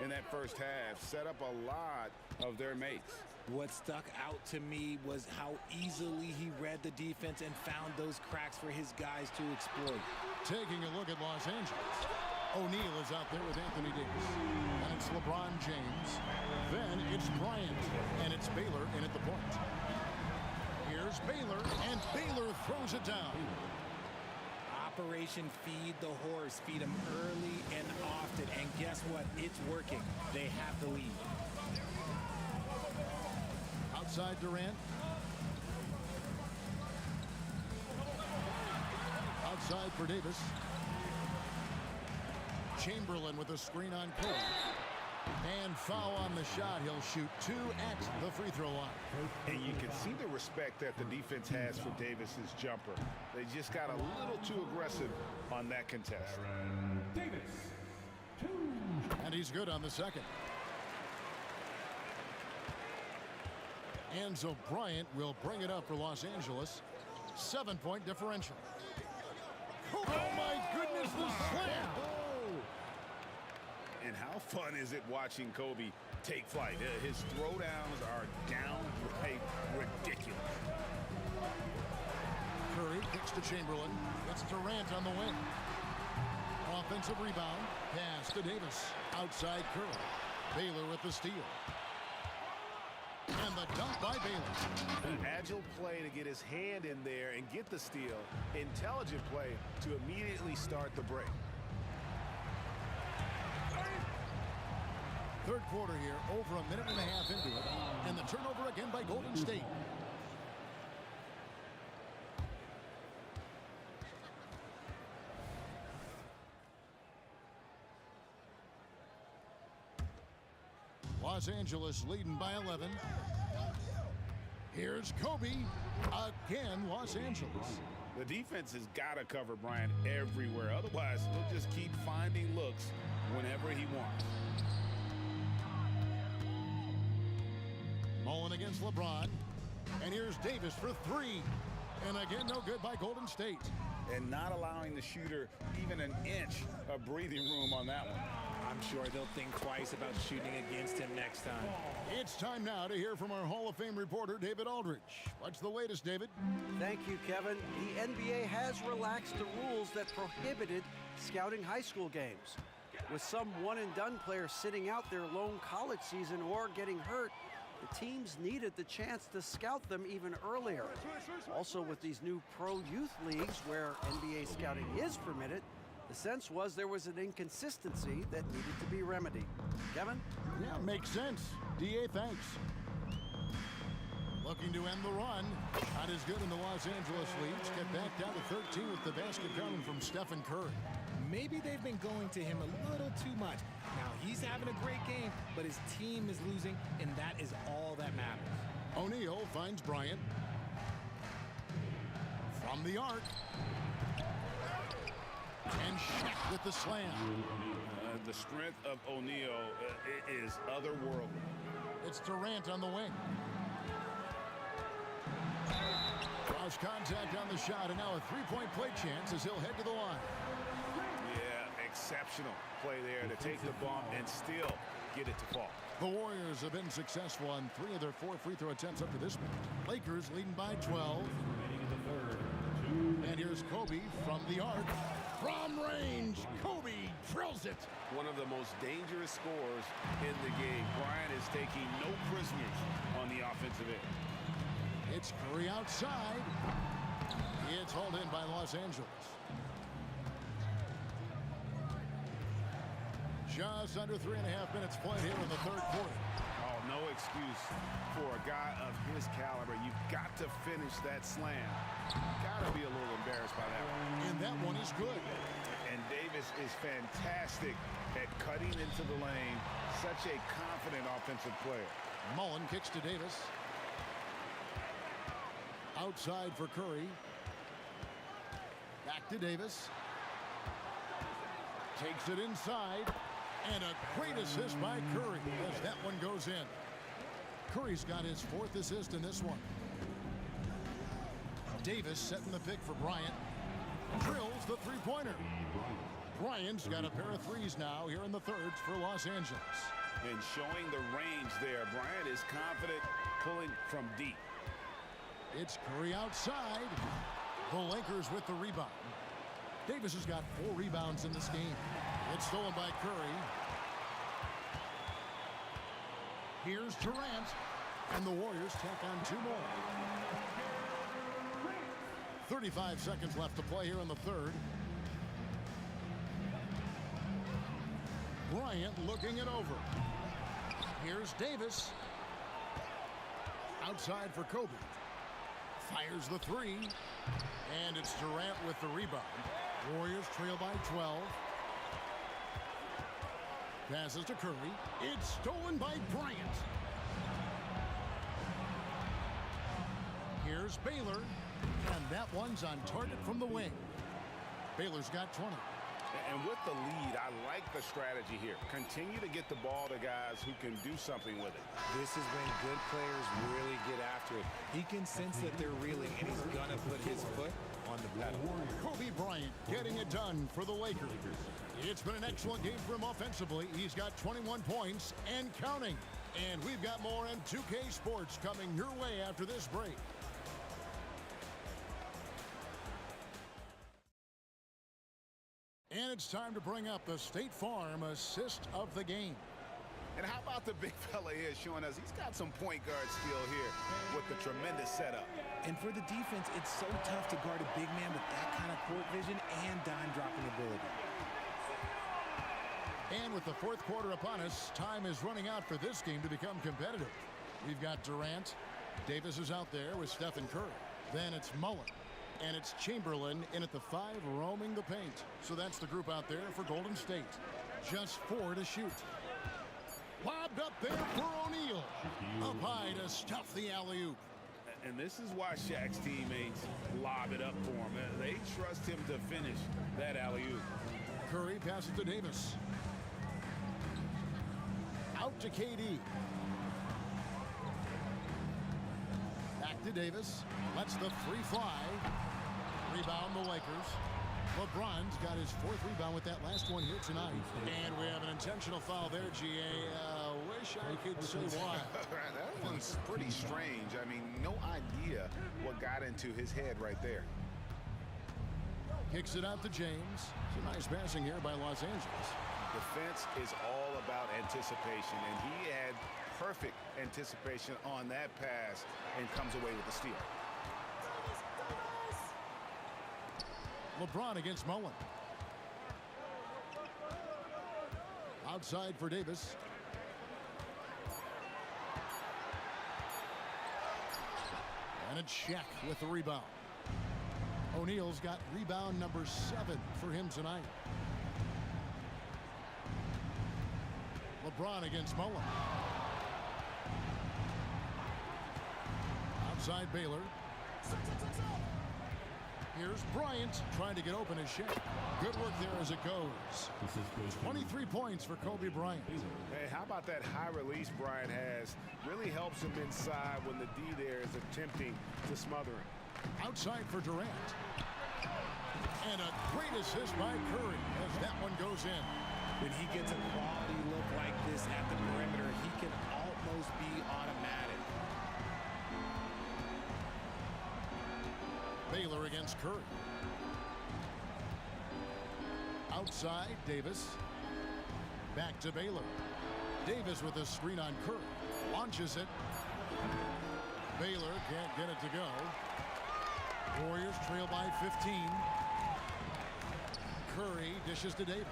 in that first half, set up a lot of their mates. What stuck out to me was how easily he read the defense and found those cracks for his guys to exploit. Taking a look at Los Angeles. O'Neal is out there with Anthony Davis. And it's LeBron James. Then it's Bryant. And it's Baylor in at the point. Here's Baylor, and Baylor throws it down. Operation Feed the Horse. Feed him early and often. And guess what? It's working. They have the lead. Outside Durant. Outside for Davis. Chamberlain with a screen on Cole. And foul on the shot. He'll shoot 2 at the free throw line. And you can see the respect that the defense has for Davis's jumper. They just got a little too aggressive on that contest. Davis. 2. And he's good on the second. Enzo Bryant will bring it up for Los Angeles. 7-point differential. Oh my goodness, the slam! And how fun is it watching Kobe take flight? His throwdowns are downright ridiculous. Curry kicks to Chamberlain. It's Durant on the wing. Offensive rebound. Pass to Davis. Outside Curry. Baylor with the steal. And the dunk by Baylor. An agile play to get his hand in there and get the steal. Intelligent play to immediately start the break. Third quarter here, over a minute and a half into it. And the turnover again by Golden State. Los Angeles leading by 11. Here's Kobe. Again, Los Angeles. The defense has got to cover Bryant everywhere. Otherwise, he'll just keep finding looks whenever he wants. Mullen against LeBron. And here's Davis for 3. And again, no good by Golden State. And not allowing the shooter even an inch of breathing room on that one. I'm sure they'll think twice about shooting against him next time. It's time now to hear from our Hall of Fame reporter, David Aldridge. What's the latest, David? Thank you, Kevin. The NBA has relaxed the rules that prohibited scouting high school games. With some one-and-done players sitting out their lone college season or getting hurt, the teams needed the chance to scout them even earlier. Also, with these new pro youth leagues where NBA scouting is permitted, the sense was there was an inconsistency that needed to be remedied. Kevin? Yeah, makes sense. DA, thanks. Looking to end the run. Not as good in the Los Angeles leads. Get back down to 13 with the basket coming from Stephen Curry. Maybe they've been going to him a little too much. Now, he's having a great game, but his team is losing, and that is all that matters. O'Neal finds Bryant. From the arc. And Shaq with the slam. The strength of O'Neal is otherworldly. It's Durant on the wing. Cross contact on the shot, and now a three-point play chance as he'll head to the line. Yeah, exceptional play there to take the bump and still get it to fall. The Warriors have been successful on 3 of their 4 free throw attempts up to this point. Lakers leading by 12. And here's Kobe from the arc. From range, Kobe drills it. One of the most dangerous scorers in the game. Bryant is taking no prisoners on the offensive end. It's Curry outside. It's hauled in by Los Angeles. Just under 3.5 minutes played here in the third quarter. Oh, no excuse for a guy of his caliber. You've got to finish that slam. Got to be a little embarrassed by that one. And that one is good. And Davis is fantastic at cutting into the lane. Such a confident offensive player. Mullen kicks to Davis. Outside for Curry. Back to Davis. Takes it inside. And a great assist by Curry as that one goes in. Curry's got his 4th assist in this one. Davis setting the pick for Bryant. Drills the three-pointer. Bryant's got a pair of threes now here in the third for Los Angeles. And showing the range there. Bryant is confident pulling from deep. It's Curry outside. The Lakers with the rebound. Davis has got 4 rebounds in this game. It's stolen by Curry. Here's Durant. And the Warriors tack on 2 more. 35 seconds left to play here in the third. Bryant looking it over. Here's Davis. Outside for Kobe. Fires the 3. And it's Durant with the rebound. Warriors trail by 12. Passes to Curry. It's stolen by Bryant. Here's Baylor. And that one's on target from the wing. Baylor's got 20. And with the lead, I like the strategy here. Continue to get the ball to guys who can do something with it. This is when good players really get after it. He can sense that they're reeling, and he's going to put his foot on the pedal. Kobe Bryant getting it done for the Lakers. It's been an excellent game for him offensively. He's got 21 points and counting. And we've got more on 2K Sports coming your way after this break. And it's time to bring up the State Farm assist of the game. And how about the big fella here showing us he's got some point guard skill here with the tremendous setup. And for the defense, it's so tough to guard a big man with that kind of court vision and dime dropping ability. And with the fourth quarter upon us, time is running out for this game to become competitive. We've got Durant. Davis is out there with Stephen Curry. Then it's Mullen. And it's Chamberlain in at the 5, roaming the paint. So that's the group out there for Golden State. Just 4 to shoot. Lobbed up there for O'Neal. Up high to stuff the alley-oop. And this is why Shaq's teammates lob it up for him. They trust him to finish that alley-oop. Curry passes to Davis. Out to KD. Back to Davis. Lets the 3 fly. Rebound the Lakers. LeBron's got his 4th rebound with that last one here tonight. And we have an intentional foul there, GA. Wish I could say why. That one's pretty strange. I mean, no idea what got into his head right there. Kicks it out to James. Some nice passing here by Los Angeles. Defense is all about anticipation, and he had perfect anticipation on that pass and comes away with the steal. LeBron against Mullen. Outside for Davis. And it's Shaq with the rebound. O'Neal's got rebound number 7 for him tonight. LeBron against Mullen. Outside Baylor. Here's Bryant trying to get open as Shaq. Good work there as it goes. 23 points for Kobe Bryant. Hey, how about that high release Bryant has? Really helps him inside when the D there is attempting to smother him. Outside for Durant. And a great assist by Curry as that one goes in. When he gets a quality look like this at the perimeter, he can almost be automatic. Baylor against Curry. Outside, Davis. Back to Baylor. Davis with a screen on Curry. Launches it. Baylor can't get it to go. Warriors trail by 15. Curry dishes to Davis.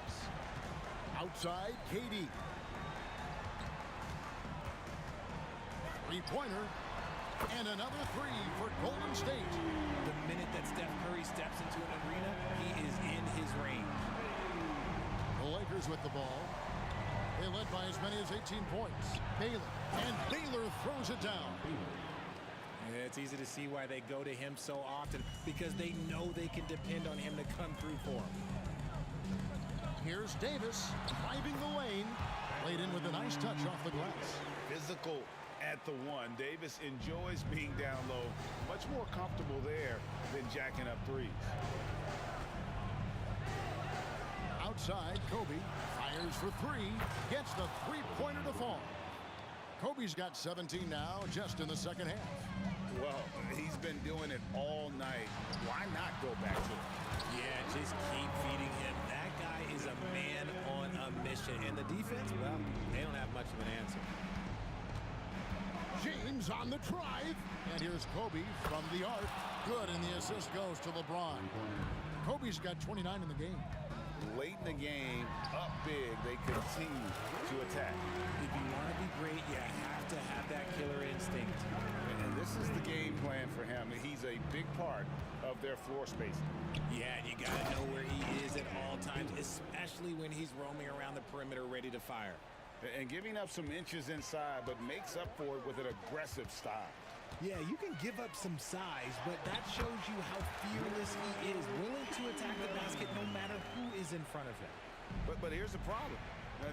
Outside, KD. Three-pointer. And another 3 for Golden State. The minute that Steph Curry steps into an arena, he is in his range. The Lakers with the ball. They led by as many as 18 points. Baylor. And Baylor throws it down. Yeah, it's easy to see why they go to him so often, because they know they can depend on him to come through for them. Here's Davis driving the lane. Laid in with a nice touch off the glass. Physical at the 1. Davis enjoys being down low. Much more comfortable there than jacking up threes. outside. Kobe fires for three. Gets the three-pointer to fall. Kobe's got 17 now, just in the second half. Well, he's been doing it all night. Why not go back to it? Yeah, just keep feeding him. That guy is a man on a mission. And the defense, well, they don't have much of an answer. James on the drive. And here's Kobe from the arc. Good, and the assist goes to LeBron. Kobe's got 29 in the game. Late in the game, up big, they continue to attack. If you want to be great, you have to have that killer instinct. And this is the game plan for him. He's a big part of their floor spacing. Yeah, you got to know where he is at all times, especially when he's roaming around the perimeter ready to fire. And giving up some inches inside, but makes up for it with an aggressive style. Yeah, you can give up some size, but that shows you how fearless he is, willing to attack the basket no matter who is in front of him. But here's the problem.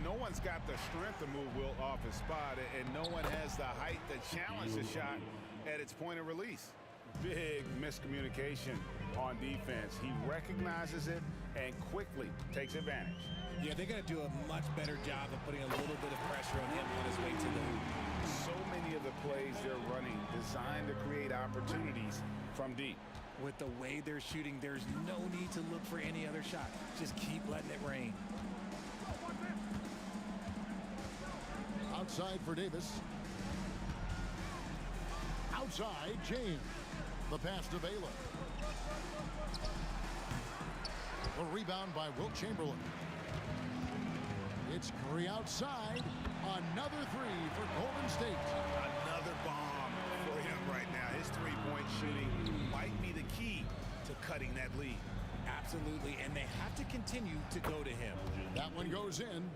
No one's got the strength to move Wilt off his spot, and no one has the height to challenge the shot at its point of release. Big miscommunication on defense. He recognizes it and quickly takes advantage. Yeah, they're going to do a much better job of putting a little bit of pressure on him on his way to the hoop. So many of the plays they're running designed to create opportunities from deep. With the way they're shooting, there's no need to look for any other shot. Just keep letting it rain. Outside for Davis. Outside, James. The pass to Baylor. The rebound by Wilt Chamberlain. It's Curry outside. Another three for Golden State. Another bomb for him right now. His three-point shooting might be the key to cutting that lead. Absolutely, and they have to continue to go to him. That one goes in.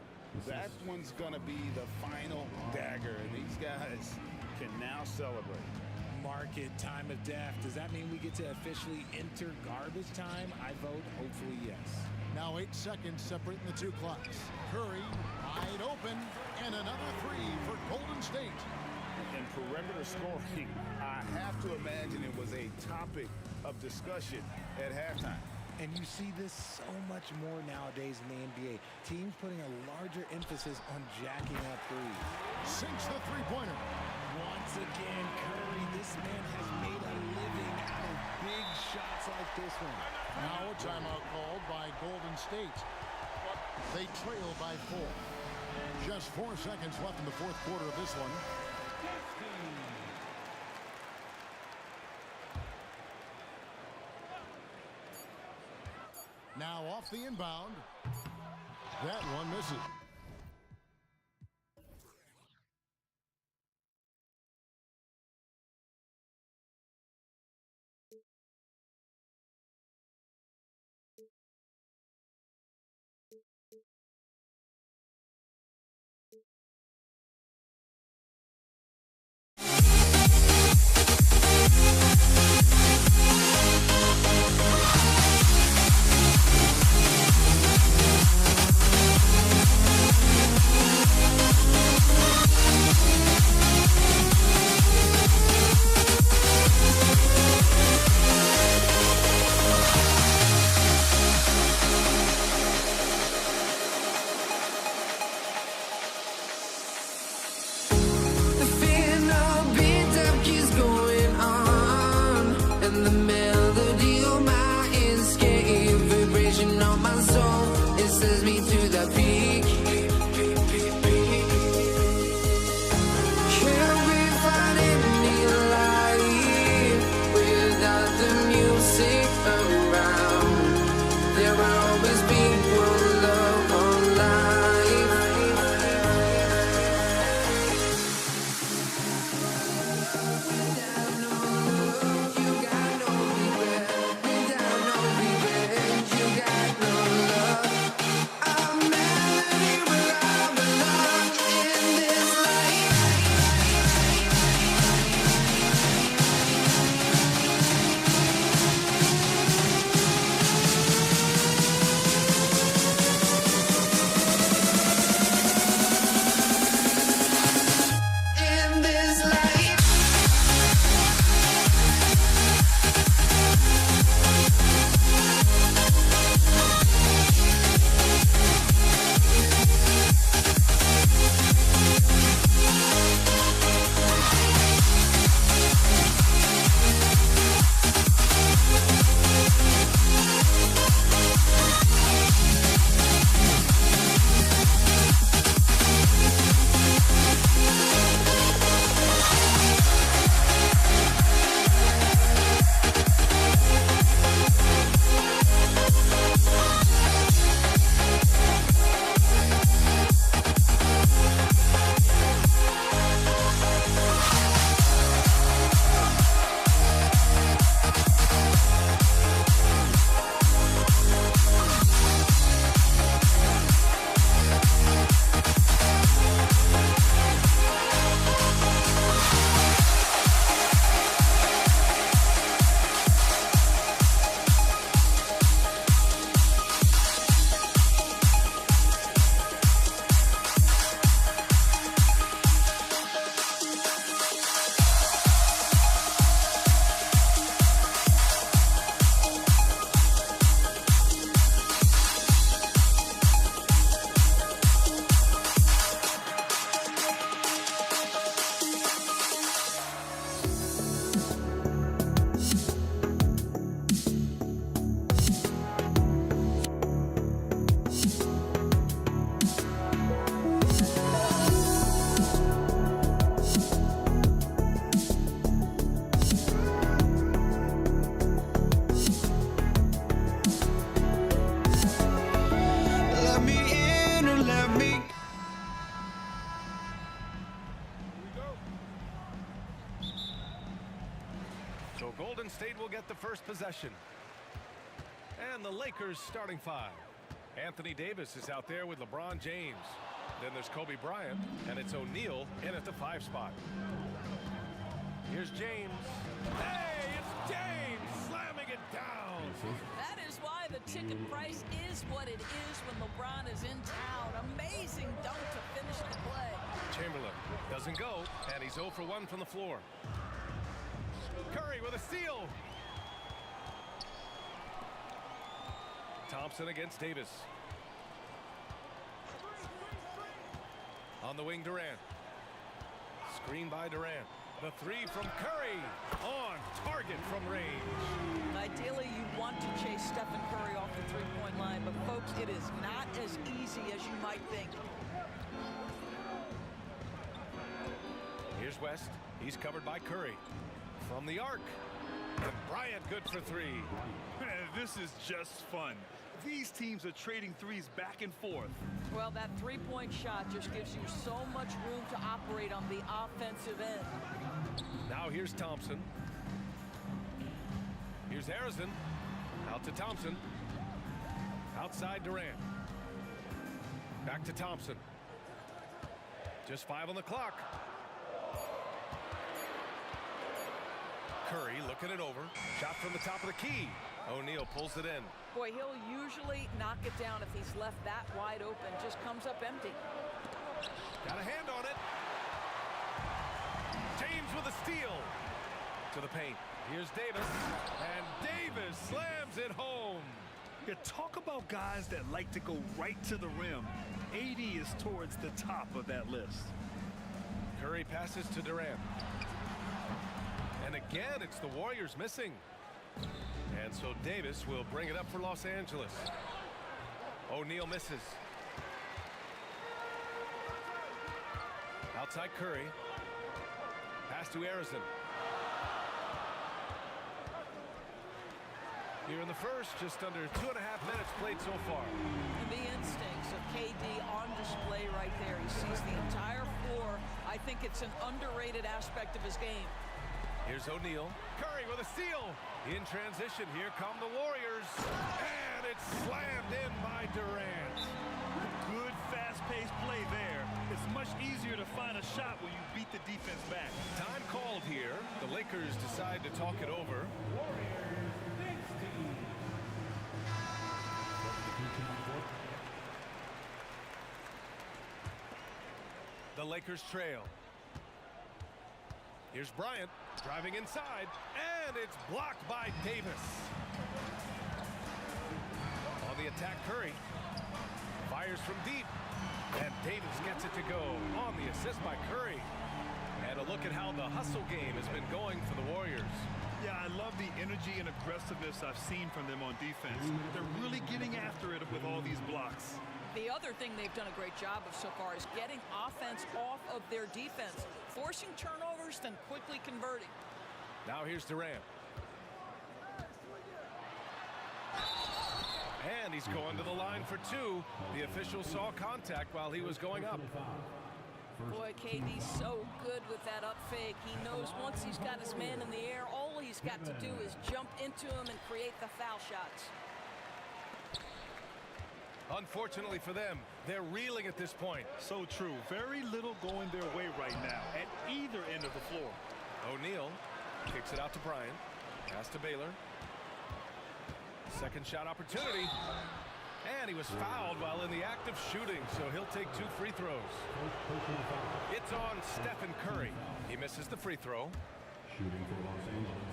That one's going to be the final dagger, and these guys can now celebrate. Market time of death. Does that mean we get to officially enter garbage time? I vote hopefully yes. Now 8 seconds separating the two clocks. Curry wide open, and another three for Golden State. In perimeter scoring, I have to imagine it was a topic of discussion at halftime. And you see this so much more nowadays in the NBA. Teams putting a larger emphasis on jacking up threes. Sinks the three-pointer. Once again, Curry, this man has made a living out of big shots like this one. Now a timeout called by Golden State. They trail by 4. Just 4 seconds left in the fourth quarter of this one. Now off the inbound. That one misses. I'm So Golden State will get the first possession. And the Lakers starting five. Anthony Davis is out there with LeBron James. Then there's Kobe Bryant, and it's O'Neal in at the 5 spot. Here's James. Hey, it's James slamming it down. That is why the ticket price is what it is when LeBron is in town. Amazing dunk to finish the play. Chamberlain doesn't go, and he's 0 for 1 from the floor. Curry with a steal. Thompson against Davis. On the wing, Durant. Screen by Durant. The 3 from Curry. On target from range. Ideally, you want to chase Stephen Curry off the three-point line, but folks, it is not as easy as you might think. Here's West. He's covered by Curry. From the arc. And Bryant good for 3. This is just fun. These teams are trading threes back and forth. Well, that three-point shot just gives you so much room to operate on the offensive end. Now here's Thompson. Here's Harrison. Out to Thompson. Outside Durant. Back to Thompson. Just 5 on the clock. Curry looking it over. Shot from the top of the key. O'Neal pulls it in. Boy, he'll usually knock it down if he's left that wide open. Just comes up empty. Got a hand on it. James with a steal. To the paint. Here's Davis. And Davis slams it home. Yeah, talk about guys that like to go right to the rim. AD is towards the top of that list. Curry passes to Durant. And again, it's the Warriors missing. And so Davis will bring it up for Los Angeles. O'Neal misses. Outside Curry. Pass to Harrison. Here in the first, just under 2.5 minutes played so far. And the instincts of KD on display right there. He sees the entire floor. I think it's an underrated aspect of his game. Here's O'Neal. Curry with a steal. In transition, here come the Warriors. And it's slammed in by Durant. Good fast-paced play there. It's much easier to find a shot when you beat the defense back. Time called here. The Lakers decide to talk it over. The Lakers trail. Here's Bryant driving inside, and it's blocked by Davis. On the attack, Curry fires from deep, and Davis gets it to go on the assist by Curry. And a look at how the hustle game has been going for the Warriors. Yeah, I love the energy and aggressiveness I've seen from them on defense. They're really getting after it with all these blocks. The other thing they've done a great job of so far is getting offense off of their defense, forcing turnovers, then quickly converting. Now here's Durant. And he's going to the line for 2. The official saw contact while he was going up. Boy, KD's so good with that up fake. He knows once he's got his man in the air, all he's got to do is jump into him and create the foul shots. Unfortunately for them, they're reeling at this point. So true. Very little going their way right now at either end of the floor. O'Neal kicks it out to Bryant. Pass to Baylor. Second shot opportunity. And he was fouled while in the act of shooting, so he'll take 2 free throws. It's on Stephen Curry. He misses the free throw. Shooting for Los Angeles.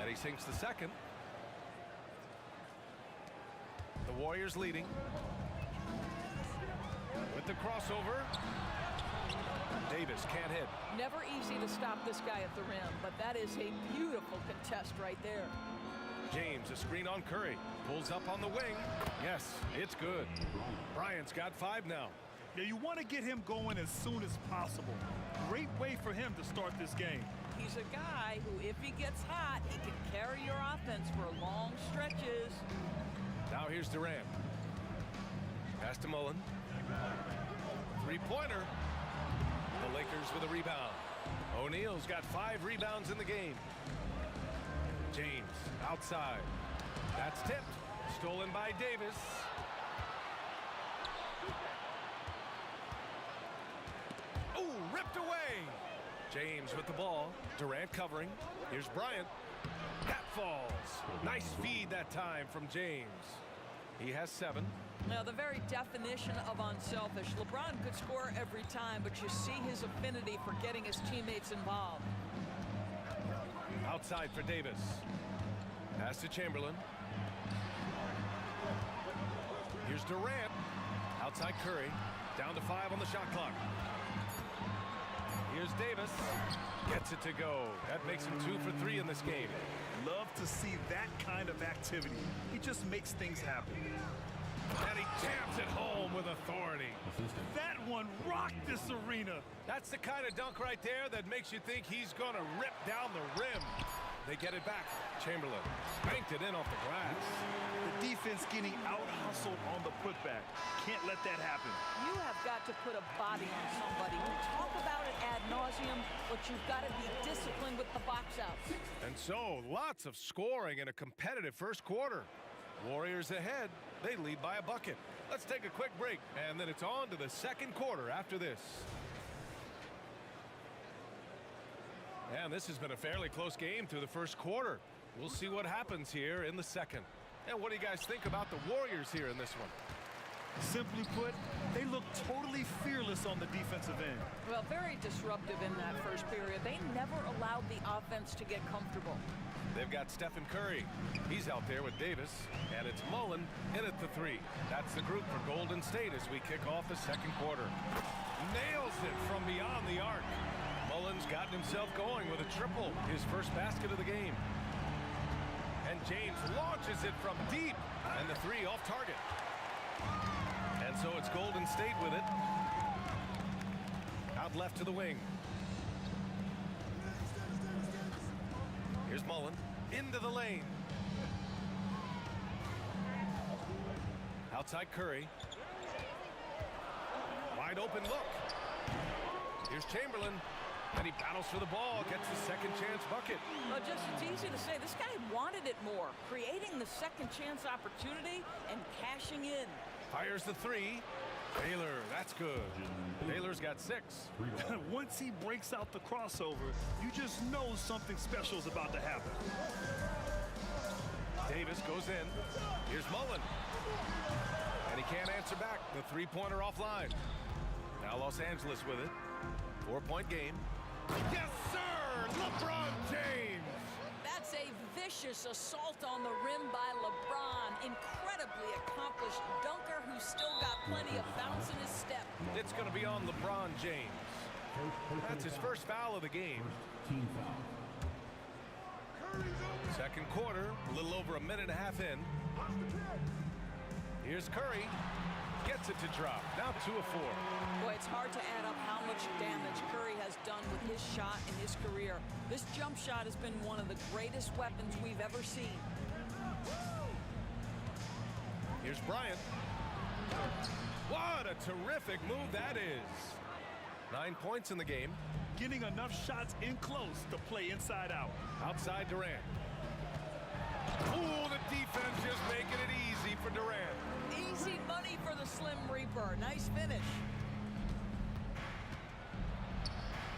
And he sinks the second. The Warriors leading. With the crossover. Davis can't hit. Never easy to stop this guy at the rim, but that is a beautiful contest right there. James, a screen on Curry. Pulls up on the wing. Yes, it's good. Bryant's got 5 now. Yeah, you want to get him going as soon as possible. Great way for him to start this game. He's a guy who, if he gets hot, he can carry your offense for long stretches. Now here's Durant. Pass to Mullen. Three-pointer. The Lakers with a rebound. O'Neal's got 5 rebounds in the game. James outside. That's tipped. Stolen by Davis. Oh, ripped away. James with the ball. Durant covering. Here's Bryant. That falls. Nice feed that time from James. He has 7. Now, the very definition of unselfish. LeBron could score every time, but you see his affinity for getting his teammates involved. Outside for Davis. Pass to Chamberlain. Here's Durant. Outside Curry. Down to 5 on the shot clock. Here's Davis. Gets it to go. That makes him 2 for 3 in this game. Love to see that kind of activity. He just makes things happen. And he jams it home with authority. That one rocked this arena. That's the kind of dunk right there that makes you think he's going to rip down the rim. They get it back. Chamberlain spanked it in off the glass. The defense getting out-hustled on the putback. Can't let that happen. You have got to put a body on somebody. We talk about it ad nauseum, but you've got to be disciplined with the box outs. And so, lots of scoring in a competitive first quarter. Warriors ahead. They lead by a bucket. Let's take a quick break, and then it's on to the second quarter after this. And this has been a fairly close game through the first quarter. We'll see what happens here in the second. And what do you guys think about the Warriors here in this one? Simply put, they look totally fearless on the defensive end. Well, very disruptive in that first period. They never allowed the offense to get comfortable. They've got Stephen Curry. He's out there with Davis, and it's Mullen in at the 3. That's the group for Golden State as we kick off the second quarter. Nails it from beyond the arc. Mullen's gotten himself going with a triple, his first basket of the game. And James launches it from deep, and the 3 off target. And so it's Golden State with it. Out left to the wing. Here's Mullen into the lane. Outside Curry. Wide open look. Here's Chamberlain. And he battles for the ball, gets the second chance bucket. Well, just it's easy to say. This guy wanted it more, creating the second chance opportunity and cashing in. Fires the 3. Baylor, that's good. Baylor's got 6. Once he breaks out the crossover, you just know something special is about to happen. Davis goes in. Here's Mullen. And he can't answer back. The 3-pointer offline. Now Los Angeles with it. 4-point game. Yes, sir! LeBron James! That's a vicious assault on the rim by LeBron. Incredibly accomplished dunker who's still got plenty of bounce in his step. It's going to be on LeBron James. That's his first foul of the game. Second quarter, a little over a minute and a half in. Here's Curry. Gets it to drop. Now 2 of 4. Boy, it's hard to add up how much damage Curry has done with his shot in his career. This jump shot has been one of the greatest weapons we've ever seen. Here's Bryant. What a terrific move that is. 9 points in the game. Getting enough shots in close to play inside out. Outside Durant. Oh, the defense just making it easy for Durant. Easy money for the Slim Reaper. Nice finish.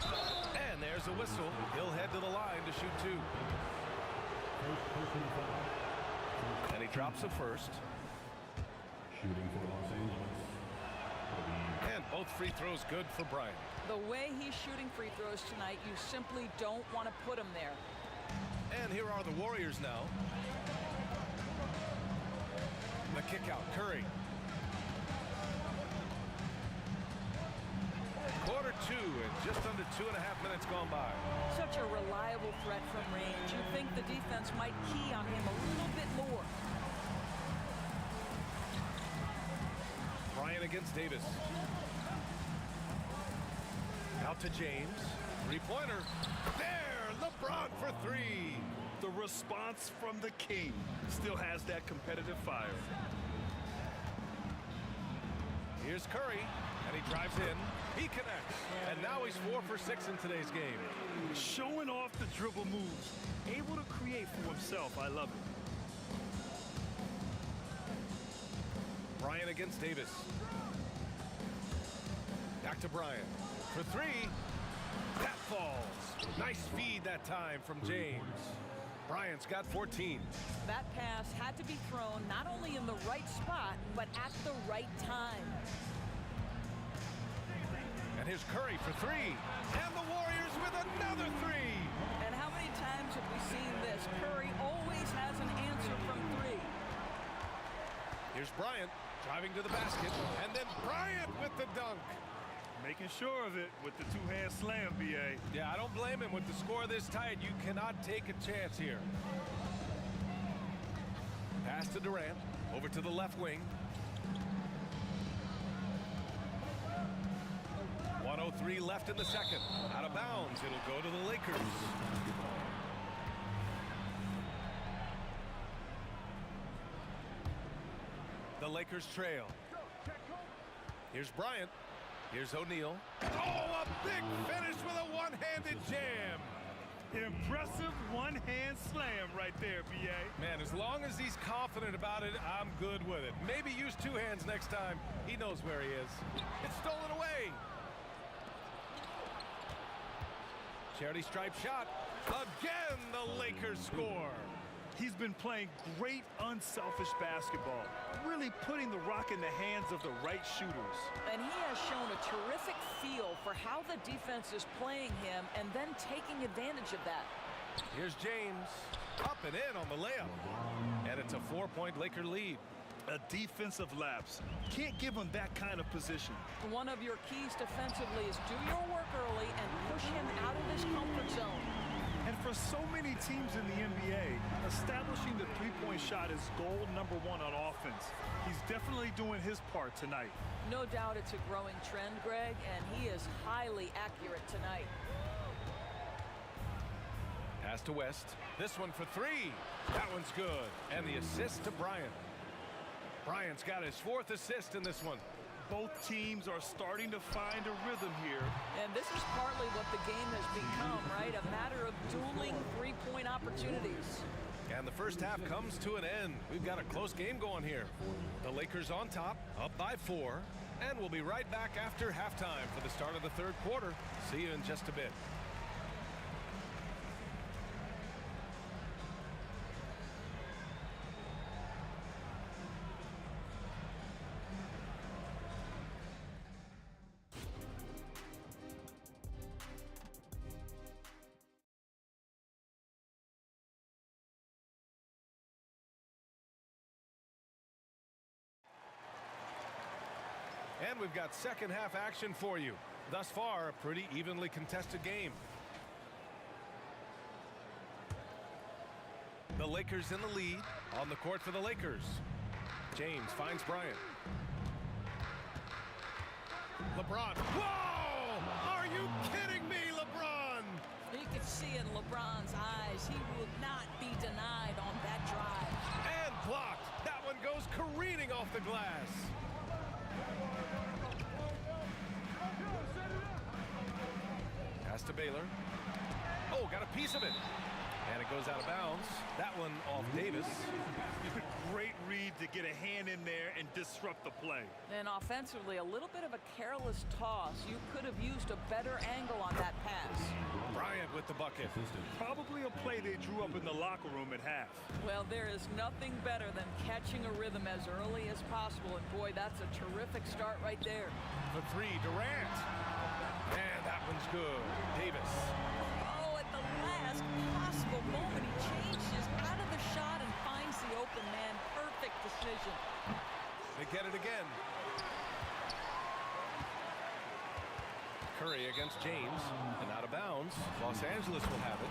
And there's a whistle. He'll head to the line to shoot 2. And he drops a first. Shooting for Los Angeles. And both free throws good for Bryant. The way he's shooting free throws tonight, you simply don't want to put him there. And here are the Warriors now. The kick out, Curry. Quarter 2 and just under 2.5 minutes gone by. Such a reliable threat from range. You'd think the defense might key on him a little bit more. Bryant against Davis. Out to James. 3-pointer. There, LeBron for 3. The response from the king still has that competitive fire. Here's Curry, and he drives in. He connects. And now he's 4 for 6 in today's game. Showing off the dribble moves. Able to create for himself. I love it. Bryant against Davis. Back to Bryant. For 3. That falls. Nice feed that time from James. Bryant's got 14. That pass had to be thrown not only in the right spot, but at the right time. And here's Curry for 3. And the Warriors with another 3. And how many times have we seen this? Curry always has an answer from 3. Here's Bryant driving to the basket. And then Bryant with the dunk. Making sure of it with the two-hand slam, B.A. Yeah, I don't blame him. With the score this tight, you cannot take a chance here. Pass to Durant. Over to the left wing. 1:03 left in the second. Out of bounds. It'll go to the Lakers. The Lakers trail. Here's Bryant. Here's O'Neal. Oh, a big finish with a one-handed jam. Impressive one-hand slam right there, B.A. Man, as long as he's confident about it, I'm good with it. Maybe use 2 hands next time. He knows where he is. It's stolen away. Charity stripe shot. Again, the Lakers score. He's been playing great, unselfish basketball, really putting the rock in the hands of the right shooters. And he has shown a terrific feel for how the defense is playing him and then taking advantage of that. Here's James. Up and in on the layup. And it's a 4-point Laker lead. A defensive lapse. Can't give him that kind of position. One of your keys defensively is do your work early and push him out of his comfort zone. And for so many teams in the NBA, establishing the three-point shot is goal number 1 on offense. He's definitely doing his part tonight. No doubt it's a growing trend, Greg, and he is highly accurate tonight. Pass to West. This one for 3. That one's good. And the assist to Bryant. Bryant's got his 4th assist in this one. Both teams are starting to find a rhythm here. And this is partly what the game has become, right? A matter of dueling three-point opportunities. And the first half comes to an end. We've got a close game going here. The Lakers on top, up by 4. And we'll be right back after halftime for the start of the 3rd quarter. See you in just a bit. And we've got second half action for you. Thus far, a pretty evenly contested game. The Lakers in the lead. On the court for the Lakers. James finds Bryant. LeBron. Whoa! Are you kidding me, LeBron? You could see in LeBron's eyes, he will not be denied on that drive. And blocked. That one goes careening off the glass. Pass to Baylor. Oh, got a piece of it. And it goes out of bounds. That one off Davis. Great read to get a hand in there and disrupt the play. And offensively, a little bit of a careless toss. You could have used a better angle on that pass. Bryant with the bucket. Probably a play they drew up in the locker room at half. Well, there is nothing better than catching a rhythm as early as possible. And boy, that's a terrific start right there. For 3, Durant. And that one's good. Davis. Oh, at the last possible moment, he changes out of the shot and finds the open man. Perfect decision. They get it again. Curry against James, and out of bounds. Los Angeles will have it.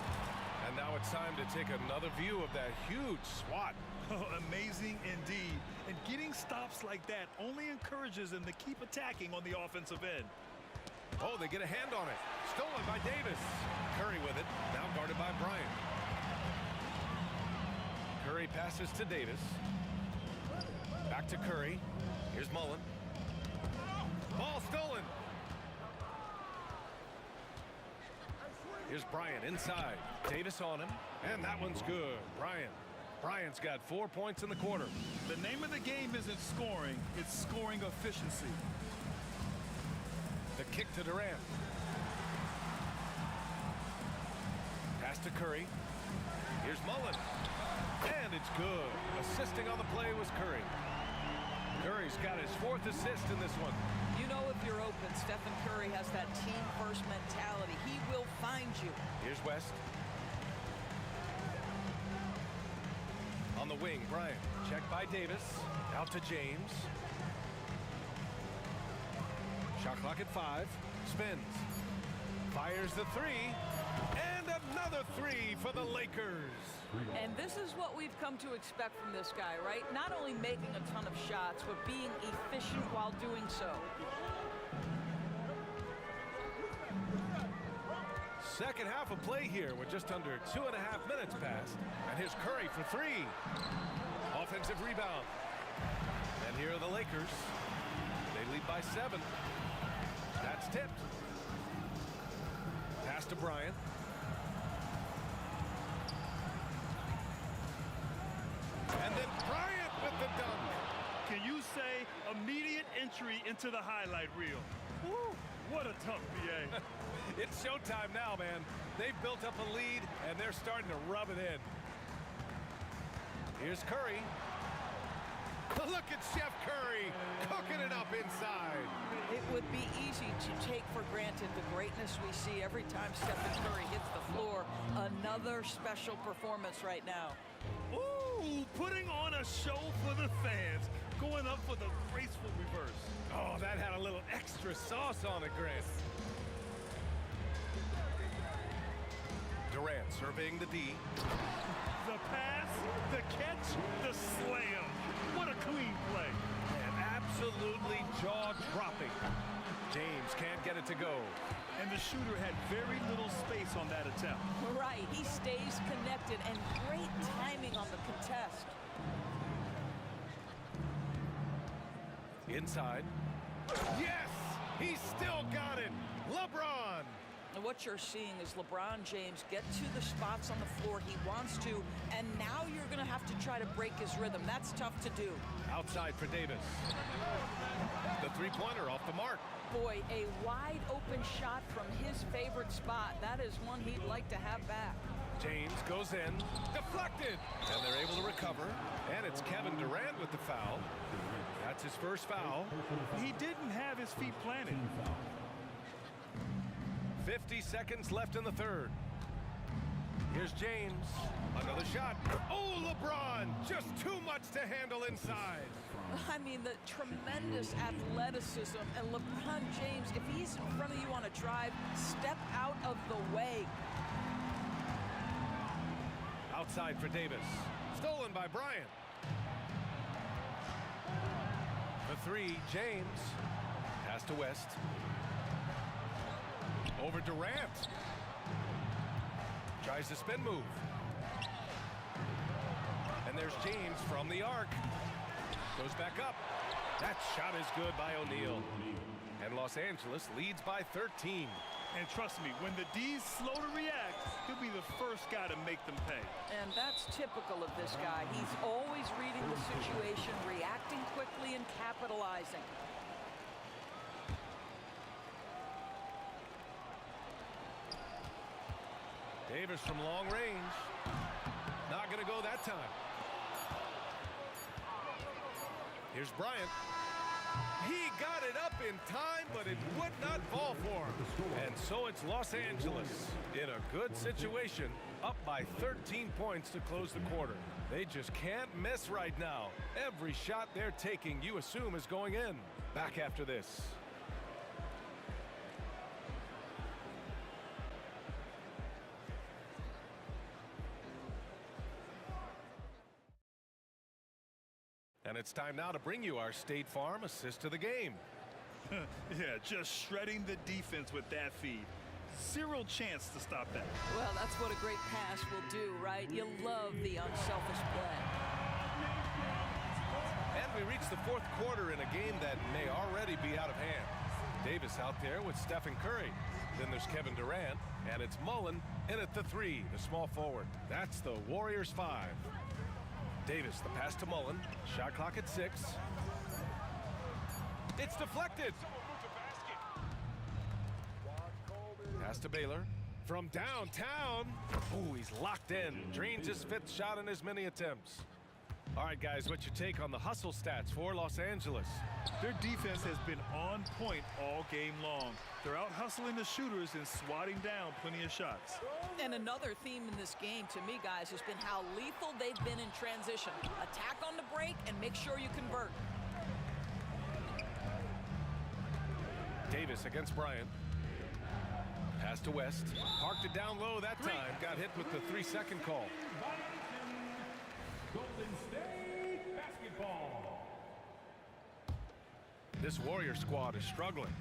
And now it's time to take another view of that huge swat. Oh, amazing indeed. And getting stops like that only encourages them to keep attacking on the offensive end. Oh, they get a hand on it. Stolen by Davis. Curry with it, now guarded by Bryant. Curry passes to Davis. Back to Curry. Here's Mullen. Ball stolen. Here's Bryant inside. Davis on him, and that one's good. Bryant's got 4 points in the quarter. The name of the game isn't scoring, it's scoring efficiency. The kick to Durant. Pass to Curry. Here's Mullen. And it's good. Assisting on the play was Curry. Curry's got his 4th assist in this one. You know if you're open, Stephen Curry has that team-first mentality. He will find you. Here's West. On the wing, Bryant. Check by Davis. Out to James. Shot clock at 5. Spins. Fires the 3. And another 3 for the Lakers. And this is what we've come to expect from this guy, right? Not only making a ton of shots, but being efficient while doing so. Second half of play here with just under 2.5 minutes passed. And here's Curry for 3. Offensive rebound. And here are the Lakers. They lead by 7. That's tipped. Pass to Bryant. And then Bryant with the dunk. Can you say immediate entry into the highlight reel? Woo, what a tough BA. It's showtime now, man. They've built up a lead, and they're starting to rub it in. Here's Curry. Look at Chef Curry cooking it up inside. It would be easy to take for granted the greatness we see every time Stephen Curry hits the floor. Another special performance right now. Ooh, putting on a show for the fans. Going up for the graceful reverse. Oh, that had a little extra sauce on it, Grant. Durant surveying the D. The pass, the catch, the slam. What a clean play. And absolutely jaw-dropping. James can't get it to go. And the shooter had very little space on that attempt. Right, he stays connected, and great timing on the contest. Inside. Yes! He's still got it! LeBron! And what you're seeing is LeBron James get to the spots on the floor he wants to, and now you're going to have to try to break his rhythm. That's tough to do. Outside for Davis. The three-pointer off the mark. Boy, a wide open shot from his favorite spot. That is one he'd like to have back. James goes in, deflected, and they're able to recover. And it's Kevin Durant with the foul. That's his first foul. He didn't have his feet planted. 50 seconds left in the third. Here's James. Another shot. Oh, LeBron! Just too much to handle inside. I mean, the tremendous athleticism. And LeBron James, if he's in front of you on a drive, step out of the way. Outside for Davis. Stolen by Bryant. The three, James. Pass to West. Over Durant. Tries the spin move. And there's James from the arc. Goes back up. That shot is good by O'Neal. And Los Angeles leads by 13. And trust me, when the D's slow to react, he'll be the first guy to make them pay. And that's typical of this guy. He's always reading the situation, reacting quickly, and capitalizing. Davis from long range. Not going to go that time. Here's Bryant. He got it up in time, but it would not fall for him. And so it's Los Angeles in a good situation, up by 13 points to close the quarter. They just can't miss right now. Every shot they're taking, you assume, is going in. Back after this. And it's time now to bring you our State Farm assist to the game. Yeah, just shredding the defense with that feed. Zero chance to stop that. Well, that's what a great pass will do, right? You love the unselfish play. And we reach the fourth quarter in a game that may already be out of hand. Davis out there with Stephen Curry. Then there's Kevin Durant, and it's Mullen in at the 3, the small forward. That's the Warriors 5. Davis, the pass to Mullen. Shot clock at 6. It's deflected. Pass to Baylor. From downtown. Oh, he's locked in. Drains his 5th shot in as many attempts. All right, guys, what's your take on the hustle stats for Los Angeles? Their defense has been on point all game long. They're out hustling the shooters and swatting down plenty of shots. And another theme in this game to me, guys, has been how lethal they've been in transition. Attack on the break and make sure you convert. Davis against Bryant. Pass to West. Parked it down low that time. Got hit with the 3-second call. Golden State basketball. This Warrior squad is struggling.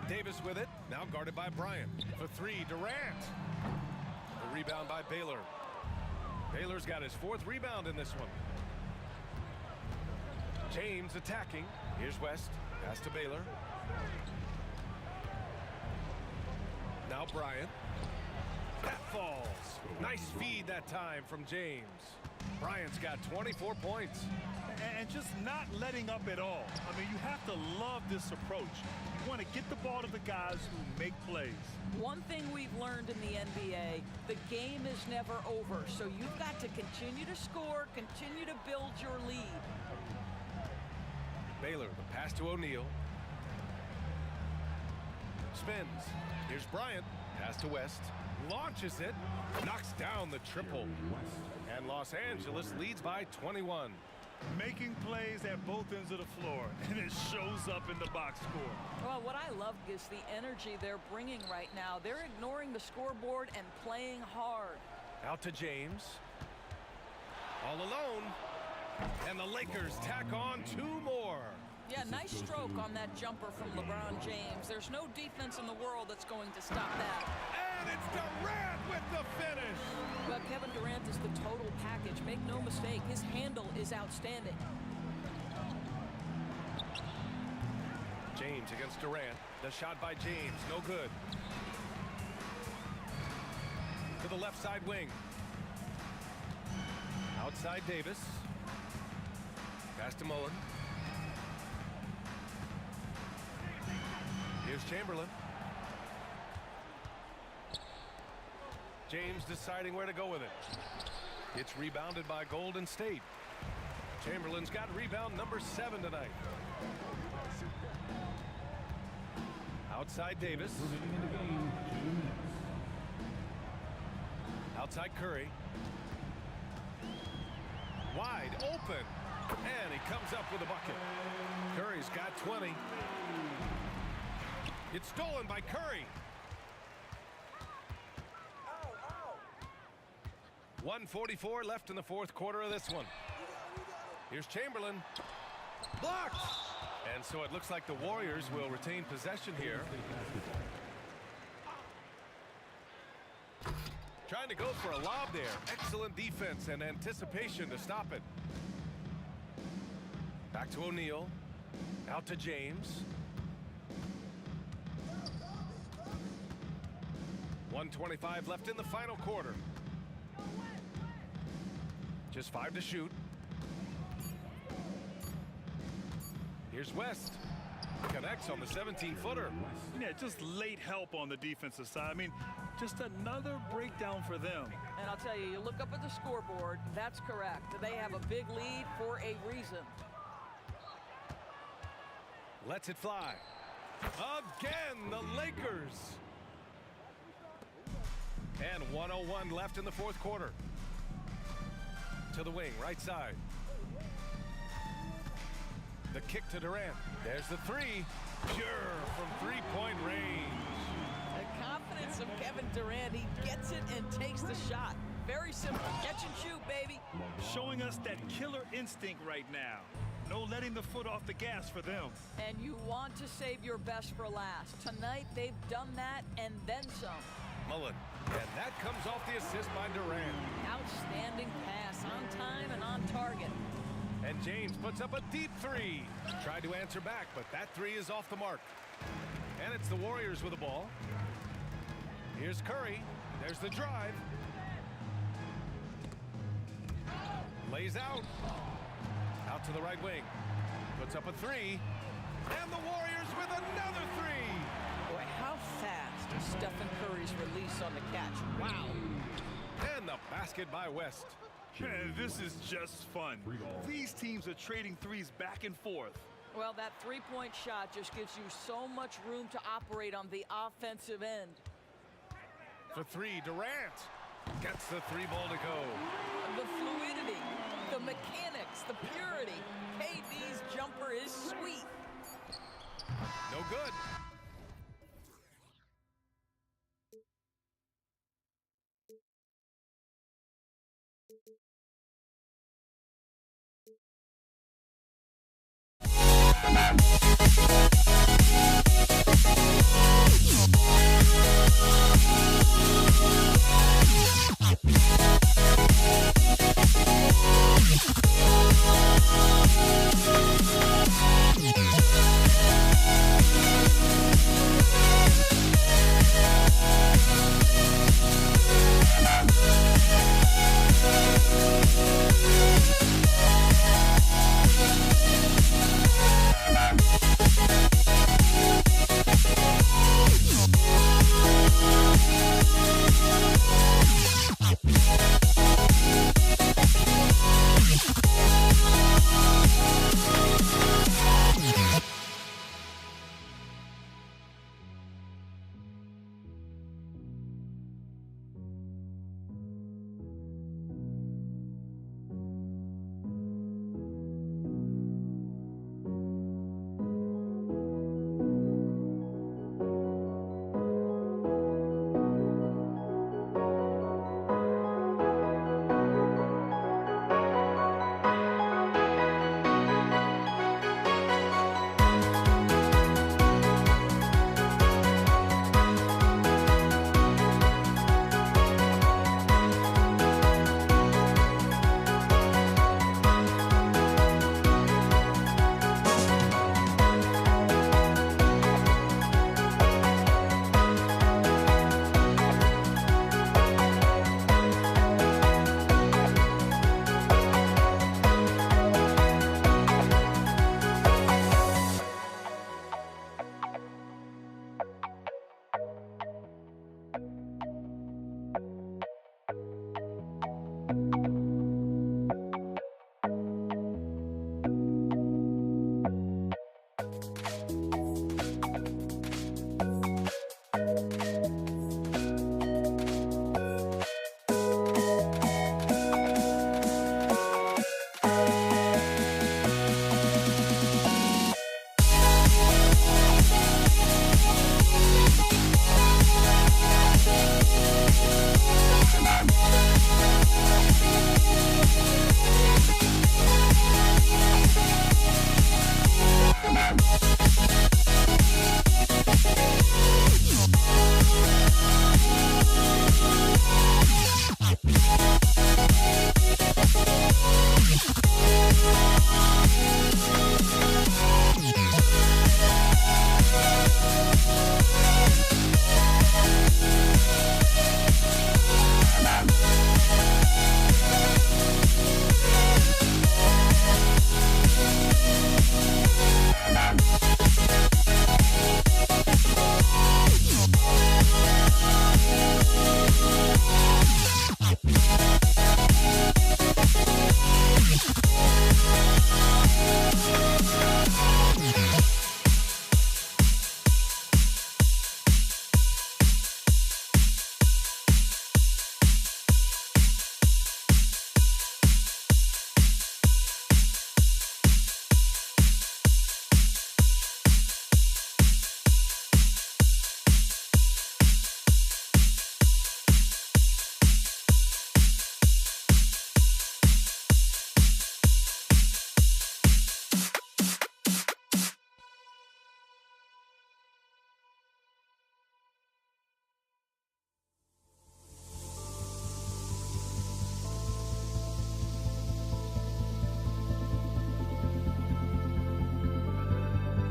Davis with it. Now guarded by Bryant. For 3, Durant. The rebound by Baylor. Baylor's got his 4th rebound in this one. James attacking. Here's West. Pass to Baylor. Now Bryant. That falls. Nice feed that time from James. Bryant's got 24 points. And just not letting up at all. I mean, you have to love this approach. You want to get the ball to the guys who make plays. One thing we've learned in the NBA, the game is never over. So you've got to continue to score, continue to build your lead. Baylor, the pass to O'Neal. Spins. Here's Bryant. Pass to West. Launches it. Knocks down the triple. And Los Angeles leads by 21. Making plays at both ends of the floor, and it shows up in the box score. Well, what I love is the energy they're bringing right now. They're ignoring the scoreboard and playing hard. Out to James. All alone. And the Lakers tack on 2 more. Yeah, nice stroke on that jumper from LeBron James. There's no defense in the world that's going to stop that. And it's Durant with the finish. Well, Kevin Durant is the total package. Make no mistake, his handle is outstanding. James against Durant. The shot by James, no good. To the left side wing. Outside Davis. Pass to Mullen. Here's Chamberlain. James deciding where to go with it. It's rebounded by Golden State. Chamberlain's got rebound number 7 tonight. Outside Davis. Outside Curry. Wide open. And he comes up with a bucket. Curry's got 20. It's stolen by Curry. 1:44 left in the 4th quarter of this one. Here's Chamberlain. Blocked. And so it looks like the Warriors will retain possession here. Trying to go for a lob there. Excellent defense and anticipation to stop it. Back to O'Neal. Out to James. 1:25 left in the final quarter. Just 5 to shoot. Here's West. Connects on the 17-footer. Yeah, just late help on the defensive side. I mean, just another breakdown for them. And I'll tell you, you look up at the scoreboard, that's correct. They have a big lead for a reason. Lets it fly. Again, the Lakers. And 1:01 left in the 4th quarter. To the wing, right side. The kick to Durant. There's the 3. Pure from 3-point range. The confidence of Kevin Durant. He gets it and takes the shot. Very simple. Catch and shoot, baby. Showing us that killer instinct right now. No letting the foot off the gas for them. And you want to save your best for last. Tonight, they've done that and then some. Mullen. And that comes off the assist by Durant. Outstanding pass on time and on target. And James puts up a deep three. Tried to answer back, but that three is off the mark. And it's the Warriors with the ball. Here's Curry. There's the drive. Lays out. Out to the right wing. Puts up a three. And the Warriors with another three. Boy, how fast is Stephen Curry's release on the catch. Wow. And the basket by West. Man, this is just fun. These teams are trading threes back and forth. Well, that three-point shot just gives you so much room to operate on the offensive end. For three, Durant gets the three ball to go. The fluidity, the mechanics, the purity. KD's jumper is sweet. No good. Yeah.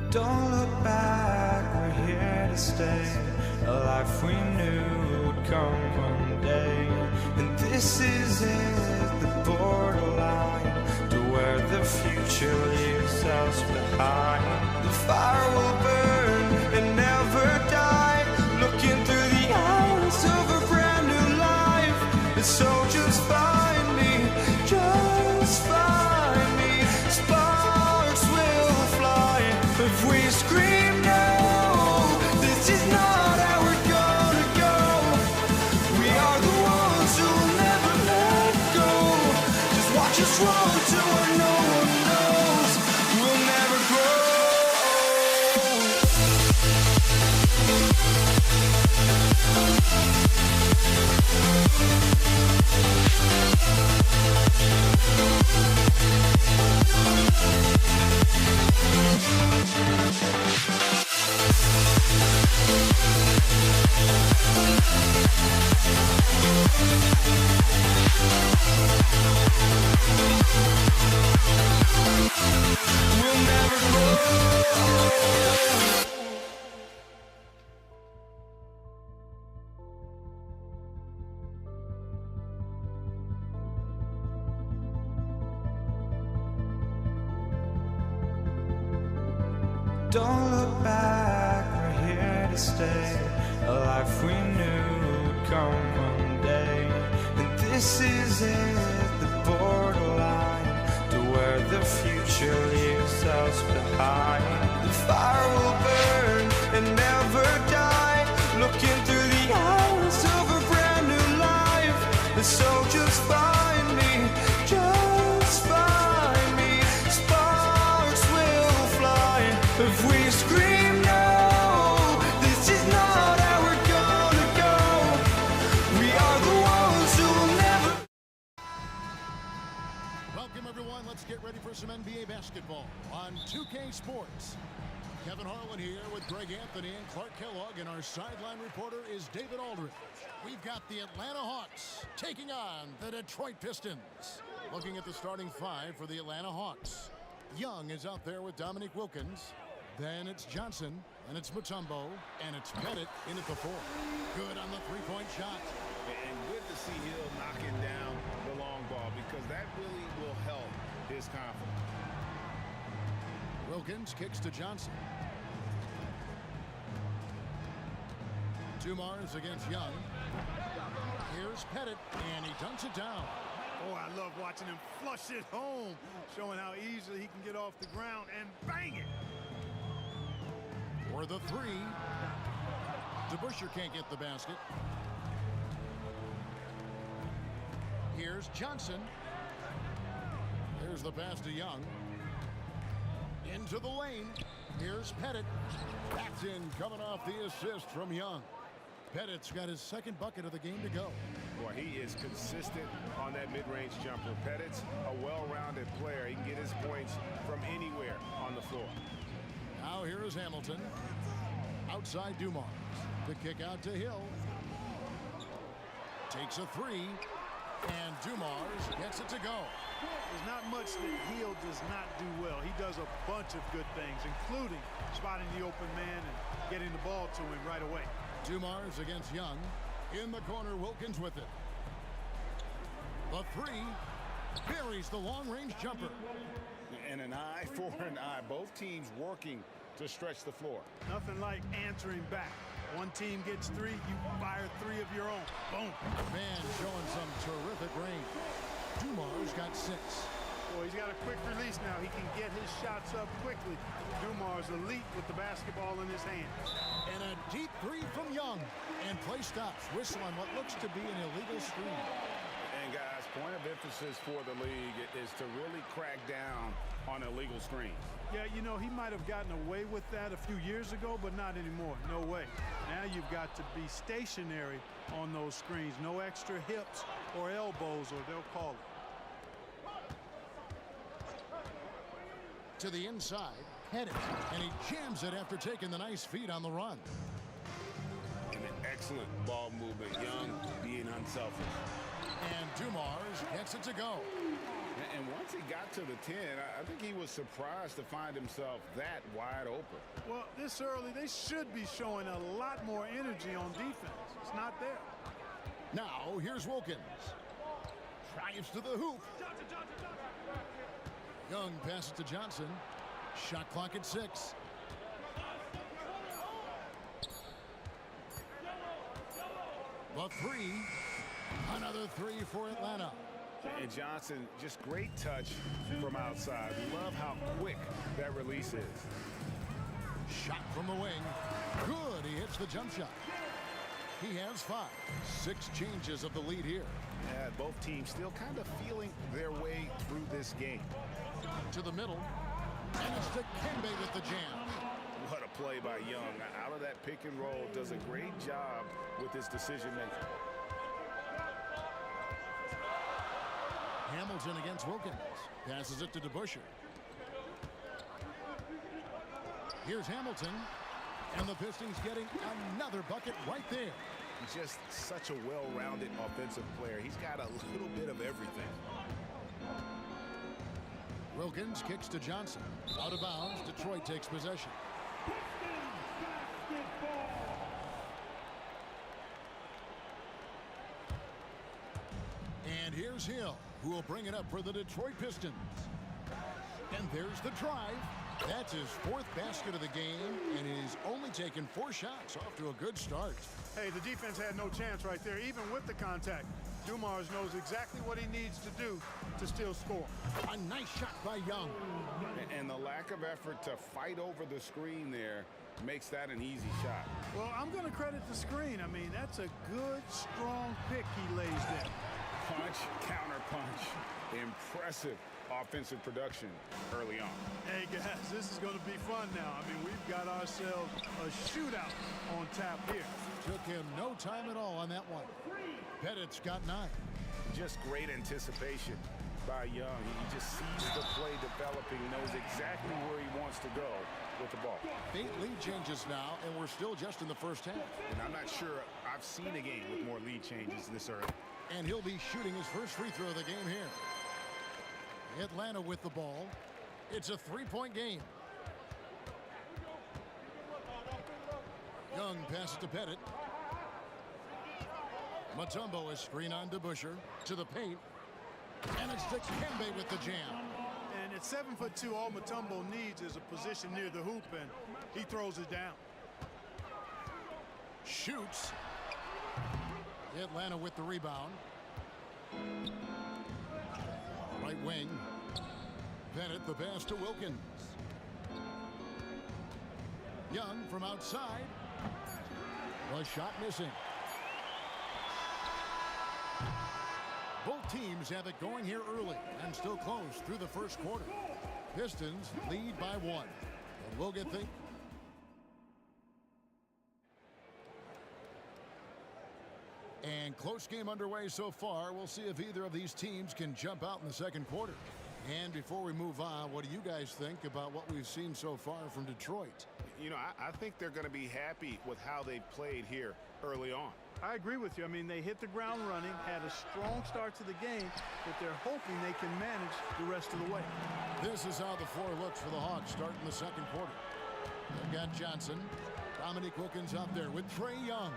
Don't look back, we're here to stay. A life we knew would come one day. And this is it, the borderline to where the future leaves us behind. The fire will burn and never die, looking through the eyes of a brand new life. And so just find me, just find me. Sparks will fly if we scream no. This is not how we're gonna go. We are the ones who'll never let go. Just watch us roll to where no one knows. We'll never grow. We'll never grow. Don't look back, we're here to stay. A life we knew would come one day. And this is it, the borderline to where the future leaves us behind. The fire will burn and never die, looking through the eyes of a brand new life. And so just find me, just find me. Sparks will fly if we scream no. This is not how we're gonna go. We are the ones who will never. Welcome, everyone. Let's get ready for some NBA basketball on 2K Sports. Kevin Harlan here with Greg Anthony and Clark Kellogg, and our sideline reporter is David Aldridge. We've got the Atlanta Hawks taking on the Detroit Pistons. Looking at the starting five for the Atlanta Hawks. Young is out there with Dominique Wilkins. Then it's Johnson, and it's Mutombo, and it's Pettit in at the four. Good on the three-point shot. And good to see Hill knocking down the long ball, because that really will help his confidence. Wilkins kicks to Johnson. Dumars against Young. Here's Pettit, and he dunks it down. Oh, I love watching him flush it home, showing how easily he can get off the ground and bang it. For the three. DeBusschere can't get the basket. Here's Johnson. Here's the pass to Young. Into the lane. Here's Pettit. That's in, coming off the assist from Young. Pettit's got his second bucket of the game to go. Boy, he is consistent on that mid-range jumper. Pettit's a well-rounded player. He can get his points from anywhere on the floor. Now here is Hamilton. Outside Dumars. The kick out to Hill. Takes a three. And Dumars gets it to go. There's not much that Hill does not do well. He does a bunch of good things, including spotting the open man and getting the ball to him right away. Dumars against Young. In the corner, Wilkins with it. The three. Buries the long-range jumper. And an eye for an eye. Both teams working to stretch the floor. Nothing like answering back. One team gets three, you fire three of your own. Boom. Man showing some terrific range. Dumars got 6. Boy, he's got a quick release now. He can get his shots up quickly. Dumars elite with the basketball in his hand. And a deep three from Young. And play stops. Whistle on what looks to be an illegal screen. And guys, point of emphasis for the league is to really crack down on illegal screens. Yeah, you know, he might have gotten away with that a few years ago, but not anymore. No way. Now you've got to be stationary on those screens. No extra hips or elbows, or they'll call it. To the inside, Pettit, and he jams it after taking the nice feed on the run. And an excellent ball movement. Young being unselfish. And Dumars gets it to go. And once he got to the 10, I think he was surprised to find himself that wide open. Well, this early, they should be showing a lot more energy on defense. It's not there. Now, here's Wilkins. Drives to the hoop. Young passes to Johnson. Shot clock at 6. The 3. Another 3 for Atlanta. And Johnson, just great touch from outside. Love how quick that release is. Shot from the wing. Good. He hits the jump shot. He has 5. 6 changes of the lead here. Yeah, both teams still kind of feeling their way through this game. To the middle. And it's to Kembe with the jam. What a play by Young. Out of that pick and roll, does a great job with his decision making. Hamilton against Wilkins. Passes it to DeBusschere. Here's Hamilton. And the Pistons getting another bucket right there. He's just such a well-rounded offensive player. He's got a little bit of everything. Wilkins kicks to Johnson. Out of bounds. Detroit takes possession. And here's Hill, who will bring it up for the Detroit Pistons. And there's the drive. That's his 4th basket of the game, and he's only taken 4 shots. Off to a good start. Hey, the defense had no chance right there, even with the contact. Dumars knows exactly what he needs to do to still score. A nice shot by Young. And the lack of effort to fight over the screen there makes that an easy shot. Well, I'm going to credit the screen. I mean, that's a good, strong pick he lays there. Punch, counter punch. Impressive offensive production early on. Hey, guys, this is going to be fun now. I mean, we've got ourselves a shootout on tap here. Took him no time at all on that one. Pettit's got 9. Just great anticipation by Young. He just sees the play developing, knows exactly where he wants to go with the ball. 8 lead changes now, and we're still just in the first half. And I'm not sure I've seen a game with more lead changes this early. And he'll be shooting his first free throw of the game here. Atlanta with the ball. It's a 3-point game. Young passes to Pettit. Mutombo is screen on DeBusschere to the paint. And it's to Kembe with the jam. And at 7'2", all Mutombo needs is a position near the hoop, and he throws it down. Shoots. Atlanta with the rebound. Right wing. Pettit the pass to Wilkins. Young from outside. The shot missing. Both teams have it going here early and still close through the first quarter. Pistons lead by 1. And we'll get things. And close game underway so far. We'll see if either of these teams can jump out in the second quarter. And before we move on, what do you guys think about what we've seen so far from Detroit? You know, I think they're going to be happy with how they played here early on. I agree with you. I mean, they hit the ground running, had a strong start to the game, but they're hoping they can manage the rest of the way. This is how the floor looks for the Hawks starting the second quarter. They've got Johnson. Dominique Wilkins out there with Trae Young.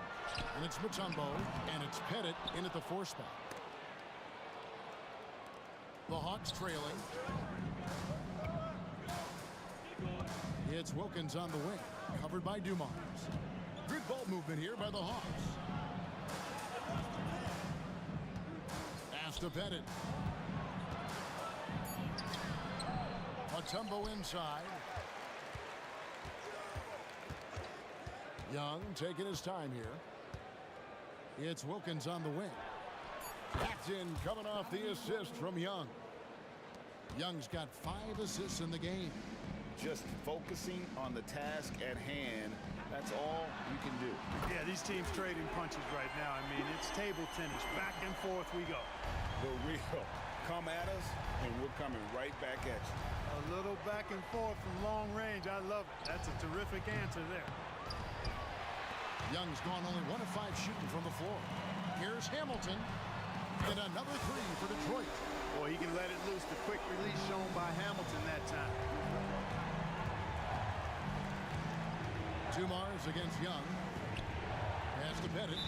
And it's Mutombo, and it's Pettit in at the 4 spot. The Hawks trailing. It's Wilkins on the wing, covered by Dumars. Good ball movement here by the Hawks. Pass to Pettit. Mutombo inside. Young taking his time here. It's Wilkins on the wing. Paxton coming off the assist from Young. Young's got 5 assists in the game. Just focusing on the task at hand, that's all you can do. Yeah, these teams trading punches right now. I mean, it's table tennis. Back and forth we go. The real come at us, and we're coming right back at you. A little back and forth from long range. I love it. That's a terrific answer there. Young's gone only 1 of 5 shooting from the floor. Here's Hamilton. And another three for Detroit. Boy, he can let it loose. The quick release shown by Hamilton that time. Dumars against Young. Pass to Pettit.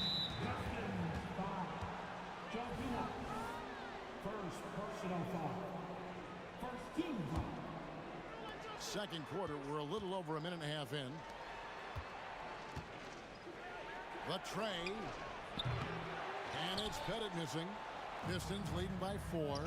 First personal foul. First team foul. Second quarter, we're a little over a minute and a half in. The tray. And it's Pettit missing. Pistons leading by 4.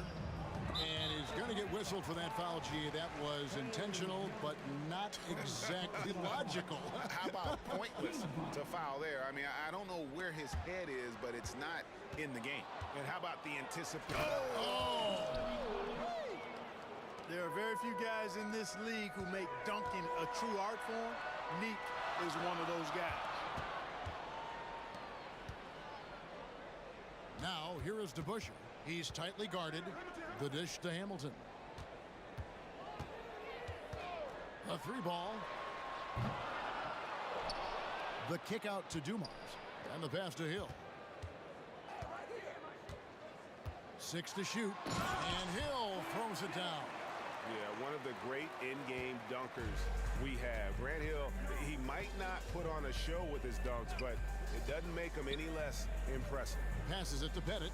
And he's going to get whistled for that foul, G. That was intentional, but not exactly logical. How about pointless to foul there? I mean, I don't know where his head is, but it's not in the game. And how about the anticipation? Oh! There are very few guys in this league who make dunking a true art form. Neek is one of those guys. Now, here is DeBusschere. He's tightly guarded. The dish to Hamilton. A 3-ball. The kick out to Dumars. And the pass to Hill. 6 to shoot. And Hill throws it down. Yeah, one of the great in-game dunkers we have. Grant Hill, he might not put on a show with his dunks, but it doesn't make him any less impressive. Passes it to Pettit.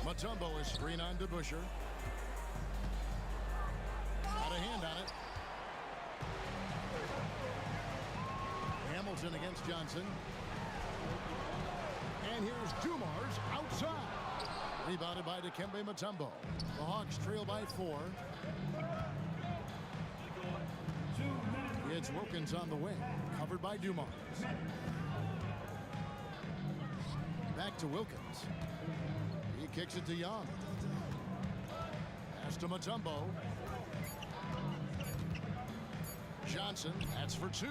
Mutombo is screen on DeBusschere. Got a hand on it. Hamilton against Johnson. And here's Dumars outside. Rebounded by Dikembe Mutombo. The Hawks trail by 4. It's Wilkins on the wing. Covered by Dumars. Back to Wilkins. He kicks it to Young. Pass to Mutombo. Johnson, that's for 2.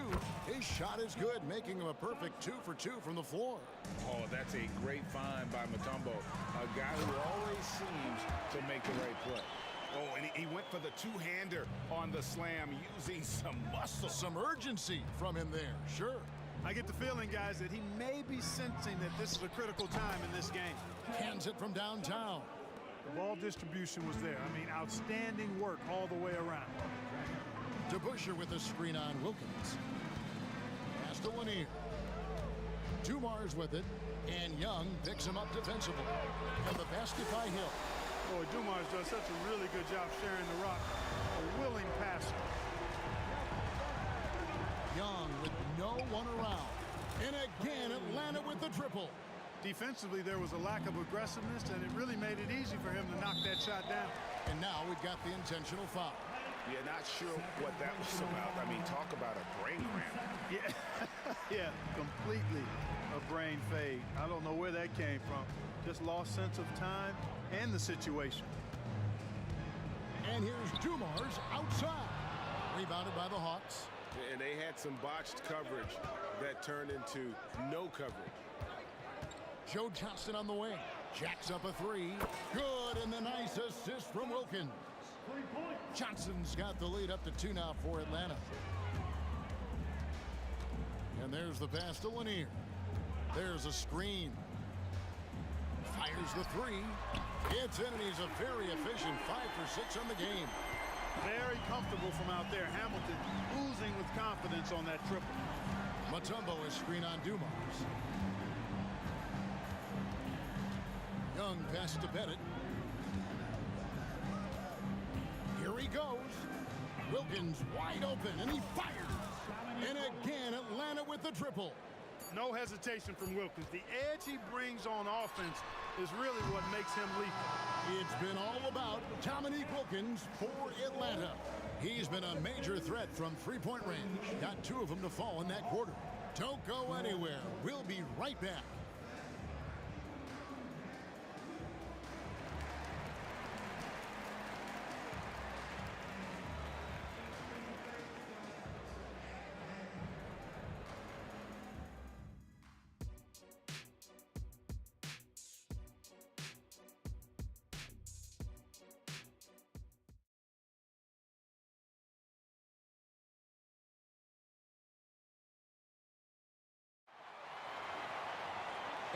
His shot is good, making him a perfect 2 for 2 from the floor. Oh, that's a great find by Mutombo, a guy who always seems to make the right play. Oh, and he went for the two-hander on the slam using some muscle. Some urgency from him there, sure. I get the feeling, guys, that he may be sensing that this is a critical time in this game. Hands it from downtown. The ball distribution was there. I mean, outstanding work all the way around. DeBusschere with a screen on Wilkins. Pass to Lanier. Dumars with it, and Young picks him up defensively. And the basket by Hill. Boy, Dumars does such a really good job sharing the rock. A willing passer. Young with no one around. And again, Atlanta with the triple. Defensively, there was a lack of aggressiveness, and it really made it easy for him to knock that shot down. And now we've got the intentional foul. Yeah, not sure what that was about. I mean, talk about a brain cramp. Yeah, yeah, completely a brain fade. I don't know where that came from. Just lost sense of time and the situation. And here's Dumars outside. Rebounded by the Hawks. And they had some botched coverage that turned into no coverage. Joe Johnston on the wing. Jacks up a 3. Good, and the nice assist from Wilkins. Johnson's got the lead up to 2 now for Atlanta. And there's the pass to Lanier. There's a screen. Fires the 3. It's in, and he's a very efficient 5 for 6 on the game. Very comfortable from out there. Hamilton oozing with confidence on that triple. Mutombo is screen on Dumars. Young pass to Pettit. Here he goes. Wilkins wide open, and he fires. And again, Atlanta with the triple. No hesitation from Wilkins. The edge he brings on offense is really what makes him lethal. It's been all about Dominique Wilkins for Atlanta. He's been a major threat from three-point range. Got 2 of them to fall in that quarter. Don't go anywhere. We'll be right back.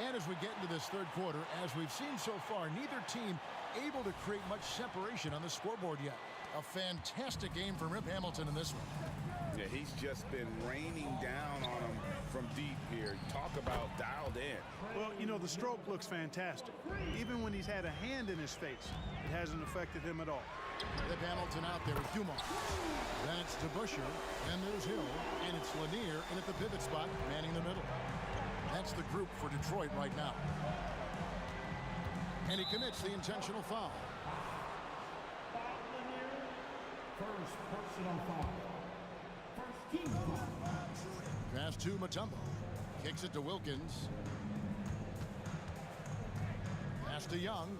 And as we get into this third quarter, as we've seen so far, neither team able to create much separation on the scoreboard yet. A fantastic game from Rip Hamilton in this one. Yeah, he's just been raining down on him from deep here. Talk about dialed in. Well, you know, the stroke looks fantastic. Even when he's had a hand in his face, it hasn't affected him at all. Rip Hamilton out there with Dumars. Then it's DeBusschere, then there's Hill, and it's Lanier in at the pivot spot, manning the middle. That's the group for Detroit right now. And he commits the intentional foul. First personal foul. First team foul. Pass to Mutombo. Kicks it to Wilkins. Pass to Young.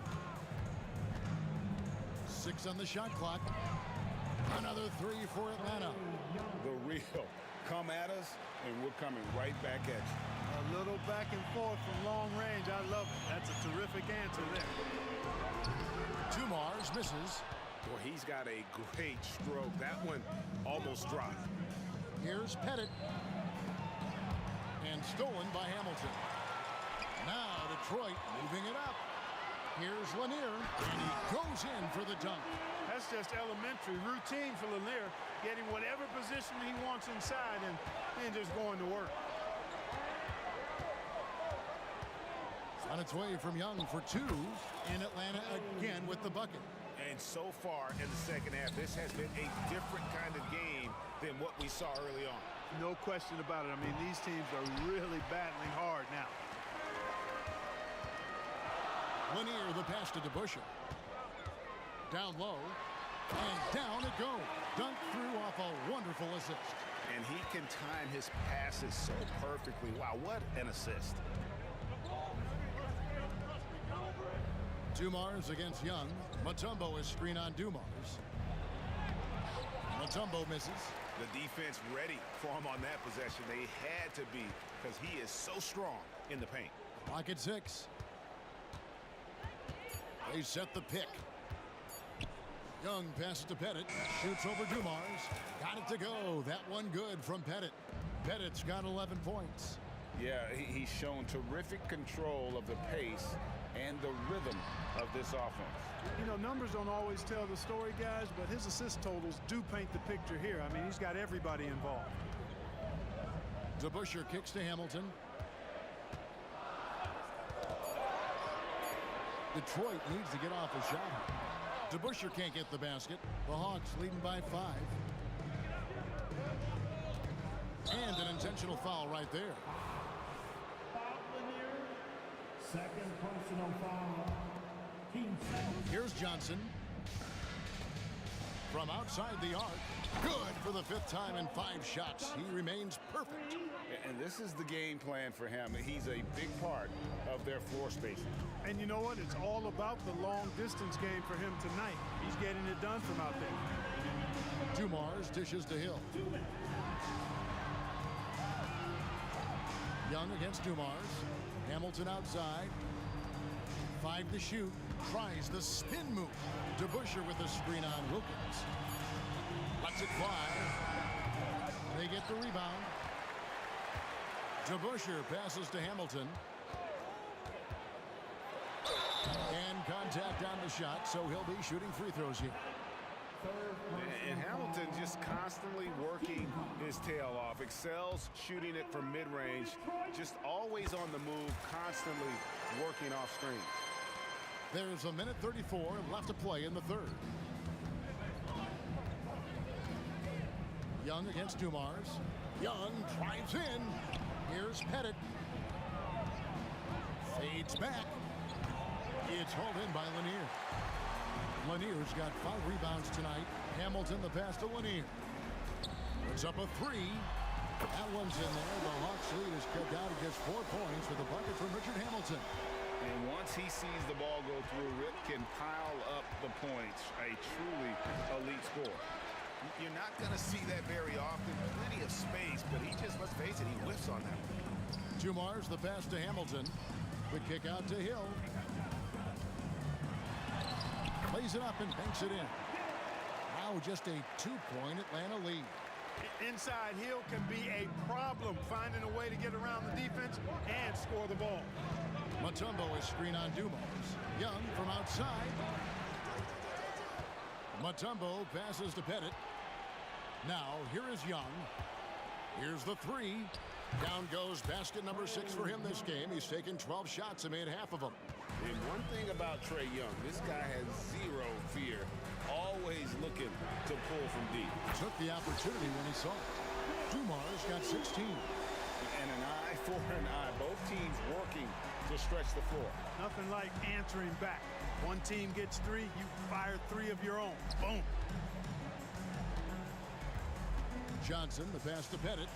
6 on the shot clock. Another 3 for Atlanta. The real. Come at us, and we're coming right back at you. A little back and forth from long range. I love it. That's a terrific answer there. Dumars misses. Well, he's got a great stroke. That one almost dropped. Here's Pettit. And stolen by Hamilton. Now Detroit moving it up. Here's Lanier. And he goes in for the dunk. That's just elementary routine for Lanier. Getting whatever position he wants inside and then just going to work. On its way from Young for 2. And Atlanta again with the bucket. And so far in the second half, this has been a different kind of game than what we saw early on. No question about it. I mean, these teams are really battling hard now. Lanier, the pass to DeBusschere. Down low. And down it goes. Dunked through off a wonderful assist. And he can time his passes so perfectly. Wow, what an assist. Dumars against Young. Mutombo is screen on Dumars. Mutombo misses. The defense ready for him on that possession. They had to be because he is so strong in the paint. Clock at 6. They set the pick. Young passes to Pettit. Shoots over Dumars. Got it to go. That one good from Pettit. Pettit's got 11 points. Yeah, he's shown terrific control of the pace and the rhythm of this offense. You know, numbers don't always tell the story, guys, but his assist totals do paint the picture here. I mean, he's got everybody involved. DeBusschere kicks to Hamilton. Detroit needs to get off a shot. DeBusschere can't get the basket. The Hawks leading by 5. And an intentional foul right there. Second personal foul. Team foul. Here's Johnson. From outside the arc. Good for the 5th time in 5 shots. He remains perfect. And this is the game plan for him. He's a big part of their floor spacing. And you know what? It's all about the long distance game for him tonight. He's getting it done from out there. Dumars dishes to Hill. Young against Dumars. Hamilton outside. 5 to shoot. Tries the spin move. DeBusschere with the screen on Wilkins. Lets it fly. They get the rebound. DeBusschere passes to Hamilton. And contact on the shot, so he'll be shooting free throws here. And Hamilton just constantly working his tail off. Excels shooting it from mid-range. Just always on the move, constantly working off screen. There's a minute 34 left to play in the third. Young against Dumars. Young drives in. Here's Pettit. Fades back. It's hauled in by Lanier. Lanier's got 5 rebounds tonight. Hamilton the pass to Lanier. It's up a 3. That one's in there. The Hawks lead is cut down to just 4 points with a bucket from Richard Hamilton. And once he sees the ball go through, Rip can pile up the points. A truly elite score. You're not going to see that very often. Plenty of space, but he just, let's face it, he whiffs on that one. Dumars the pass to Hamilton. The kick out to Hill. Plays it up and banks it in. Now just a 2-point Atlanta lead. Inside, Hill can be a problem finding a way to get around the defense and score the ball. Mutombo is screen on Dumars. Young from outside. Mutombo passes to Pettit. Now, here is Young. Here's the three. Down goes basket number 6 for him this game. He's taken 12 shots and made half of them. And one thing about Trae Young, this guy has zero fear. Always looking to pull from deep. Took the opportunity when he saw it. Dumars got 16. And an eye for an eye. Both teams working to stretch the floor. Nothing like answering back. One team gets 3, you fire 3 of your own. Boom. Johnson, the pass to Pettit.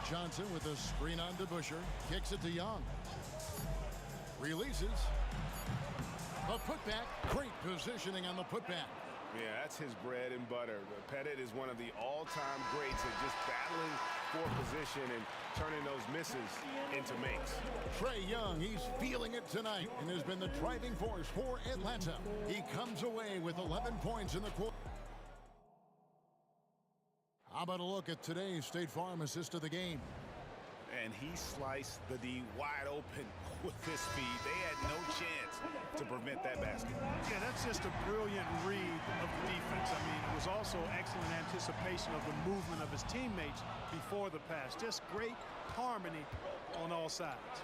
Johnson with a screen on DeBusschere. Kicks it to Young. Releases. A putback. Great positioning on the putback. Yeah, that's his bread and butter. Pettit is one of the all-time greats at just battling for position and turning those misses into makes. Trae Young, he's feeling it tonight and has been the driving force for Atlanta. He comes away with 11 points in the quarter. How about a look at today's State Farm assist of the game? And he sliced the D wide open with his speed. They had no chance to prevent that basket. Yeah, that's just a brilliant read of the defense. I mean, it was also excellent anticipation of the movement of his teammates before the pass. Just great harmony on all sides.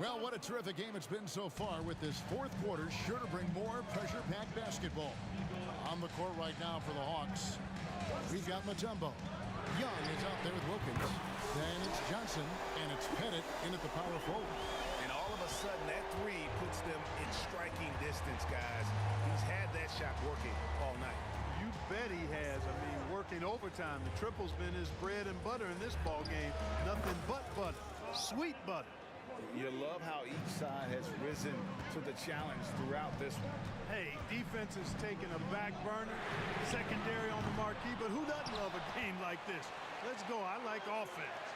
Well, what a terrific game it's been so far, with this fourth quarter sure to bring more pressure-packed basketball. On the court right now for the Hawks, we've got Mutombo. Young is out there with Wilkins. Then it's Johnson, and it's Pettit in at the power forward. And all of a sudden, that three puts them in striking distance, guys. He's had that shot working all night. You bet he has. I mean, working overtime. The triple's been his bread and butter in this ball game. Nothing but butter. Sweet butter. You love how each side has risen to the challenge throughout this one. Hey, defense is taking a back burner, secondary on the marquee, but who doesn't love a game like this? Let's go. I like offense.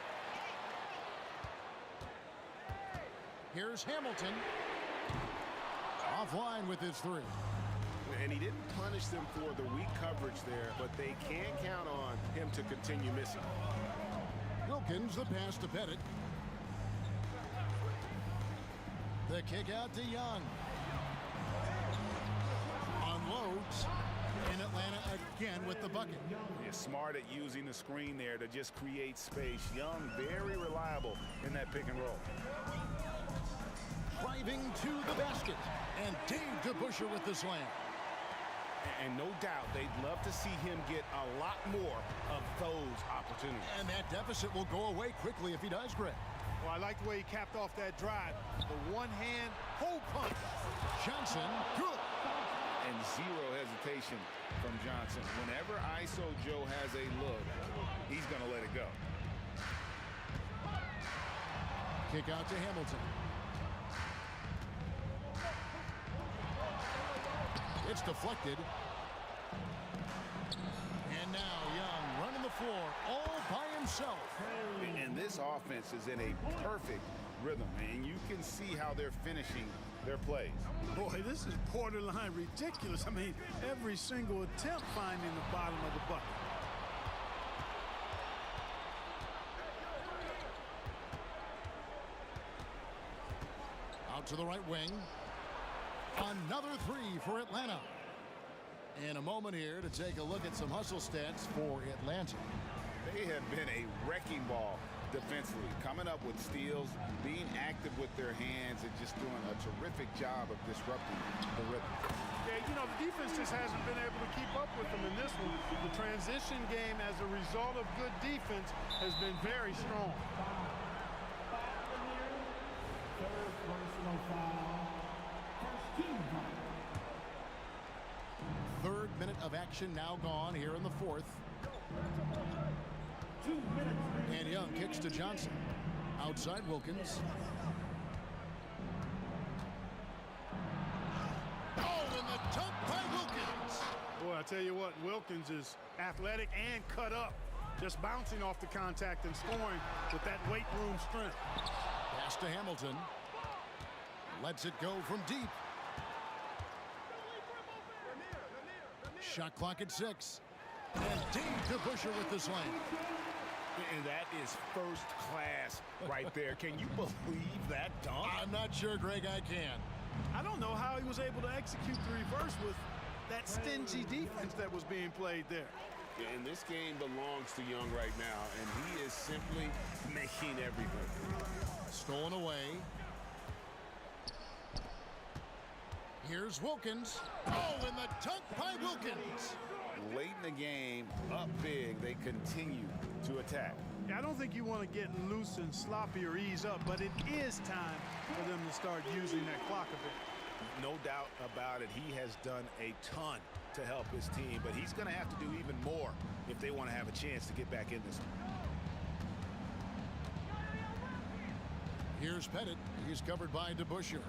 Here's Hamilton. Offline with his three. And he didn't punish them for the weak coverage there, but they can count on him to continue missing. Wilkins, the pass to Pettit. The kick out to Young. Unloads. And Atlanta again with the bucket. He's smart at using the screen there to just create space. Young, very reliable in that pick and roll. Driving to the basket. And Dave DeBusschere with the slam. And no doubt, they'd love to see him get a lot more of those opportunities. And that deficit will go away quickly if he does, Greg. Well, I like the way he capped off that drive. The one-hand hole punch. Johnson, good. And zero hesitation from Johnson. Whenever ISO Joe has a look, he's going to let it go. Kick out to Hamilton. It's deflected. And now Young running the floor all by himself. And this offense is in a perfect rhythm, and you can see how they're finishing their plays. Boy, this is borderline ridiculous. I mean, every single attempt finding the bottom of the bucket. Out to the right wing. Another three for Atlanta. In a moment here to take a look at some hustle stats for Atlanta. They have been a wrecking ball defensively, coming up with steals, being active with their hands, and just doing a terrific job of disrupting the rhythm. Yeah, you know, the defense just hasn't been able to keep up with them in this one. The transition game, as a result of good defense, has been very strong. Third personal foul. First team foul. Third minute of action now gone here in the fourth. 2 minutes. And Young kicks to Johnson. Outside Wilkins. Oh, and the dunk by Wilkins. Boy, I tell you what, Wilkins is athletic and cut up. Just bouncing off the contact and scoring with that weight room strength. Pass to Hamilton. Lets it go from deep. Shot clock at 6. And Dave DeBusschere with the slam. And that is first class right there. Can you believe that dunk? I'm not sure, Greg, I can. I don't know how he was able to execute the reverse with that stingy defense that was being played there. Yeah, and this game belongs to Young right now, and he is simply making everything. Stolen away. Here's Wilkins. Oh, and the dunk by Wilkins. Late in the game, up big, they continue to attack. I don't think you want to get loose and sloppy or ease up, but it is time for them to start using that clock a bit. No doubt about it. He has done a ton to help his team, but he's going to have to do even more if they want to have a chance to get back in this one. Here's Pettit. He's covered by DeBusschere.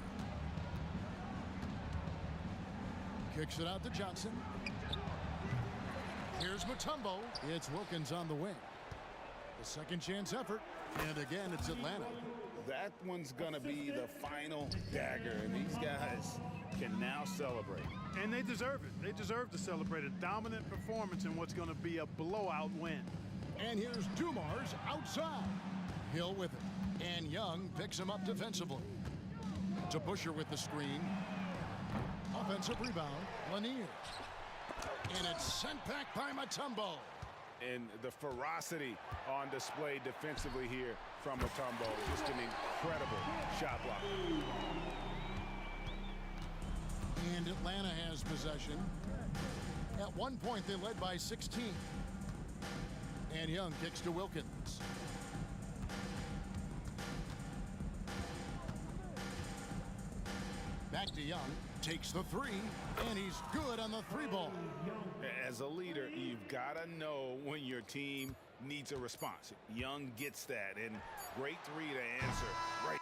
Kicks it out to Johnson. Here's Mutombo. It's Wilkins on the wing. The second chance effort. And again, it's Atlanta. That one's going to be the final dagger, and these guys can now celebrate. And they deserve it. They deserve to celebrate a dominant performance in what's going to be a blowout win. And here's Dumars outside. Hill with it. And Young picks him up defensively. DeBusschere with the screen. Offensive rebound. Lanier. And it's sent back by Mutombo. And the ferocity on display defensively here from Mutombo. Just an incredible shot block. And Atlanta has possession. At one point, they led by 16. And Young kicks to Wilkins. Back to Young. Takes the three. And he's good on the three ball. As a leader, you've got to know when your team needs a response. Young gets that, and great three to answer. Right.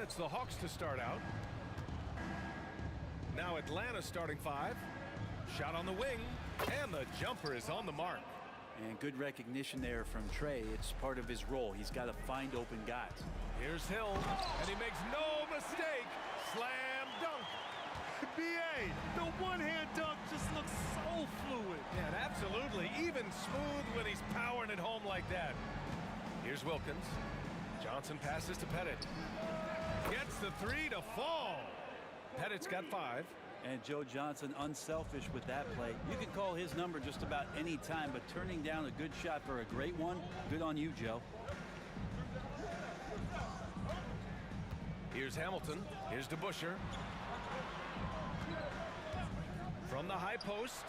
It's the Hawks to start out. Now Atlanta starting 5. Shot on the wing, and the jumper is on the mark. And good recognition there from Trey. It's part of his role. He's got to find open guys. Here's Hill, and he makes no mistake. Slam dunk. B.A., the one-hand dunk just looks so fluid. Yeah, absolutely. Even smooth when he's powering it home like that. Here's Wilkins. Johnson passes to Pettit. Gets the 3 to fall. Pettit's got 5. And Joe Johnson unselfish with that play. You can call his number just about any time, but turning down a good shot for a great one, good on you, Joe. Here's Hamilton. Here's DeBuscher. From the high post,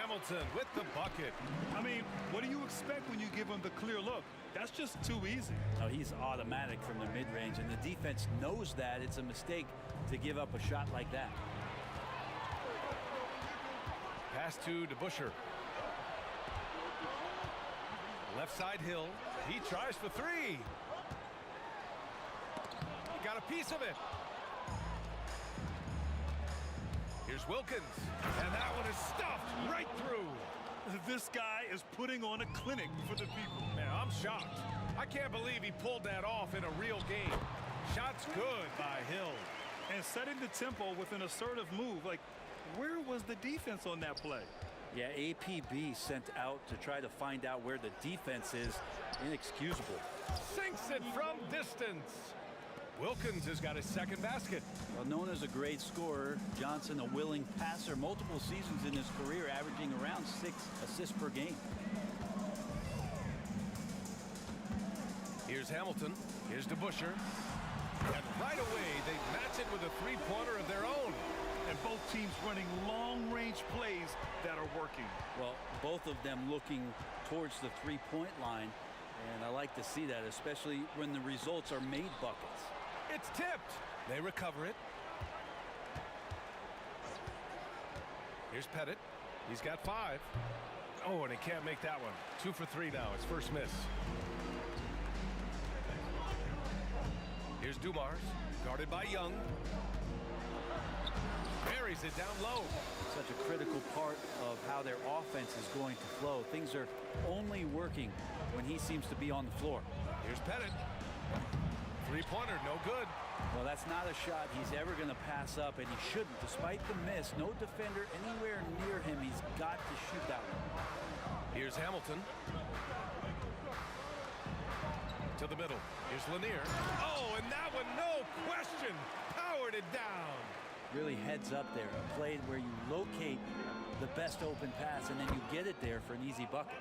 Hamilton with the bucket. I mean, what do you expect when you give him the clear look? That's just too easy. Oh, he's automatic from the mid-range, and the defense knows that. It's a mistake to give up a shot like that. Pass to DeBuscher. Left side Hill. He tries for 3. He got a piece of it. Here's Wilkins. And that one is stuffed right through. This guy is putting on a clinic for the people. Man, I'm shocked. I can't believe he pulled that off in a real game. Shot's good by Hill. And setting the tempo with an assertive move. Like, where was the defense on that play? Yeah, APB sent out to try to find out where the defense is. Inexcusable. Sinks it from distance. Wilkins has got his second basket. Well, known as a great scorer, Johnson a willing passer. Multiple seasons in his career, averaging around 6 assists per game. Here's Hamilton. Here's DeBuscher. And right away, they match it with a three-pointer of their own. And both teams running long-range plays that are working. Well, both of them looking towards the three-point line. And I like to see that, especially when the results are made buckets. It's tipped. They recover it. Here's Pettit. He's got 5. Oh, and he can't make that one. 2 for 3 now. His first miss. Here's Dumars. Guarded by Young. Buries it down low. Such a critical part of how their offense is going to flow. Things are only working when he seems to be on the floor. Here's Pettit. Three-pointer, no good. Well, that's not a shot he's ever going to pass up, and he shouldn't. Despite the miss, no defender anywhere near him. He's got to shoot that one. Here's Hamilton. To the middle. Here's Lanier. Oh, and that one, no question, powered it down. Really heads up there. A play where you locate the best open pass, and then you get it there for an easy bucket.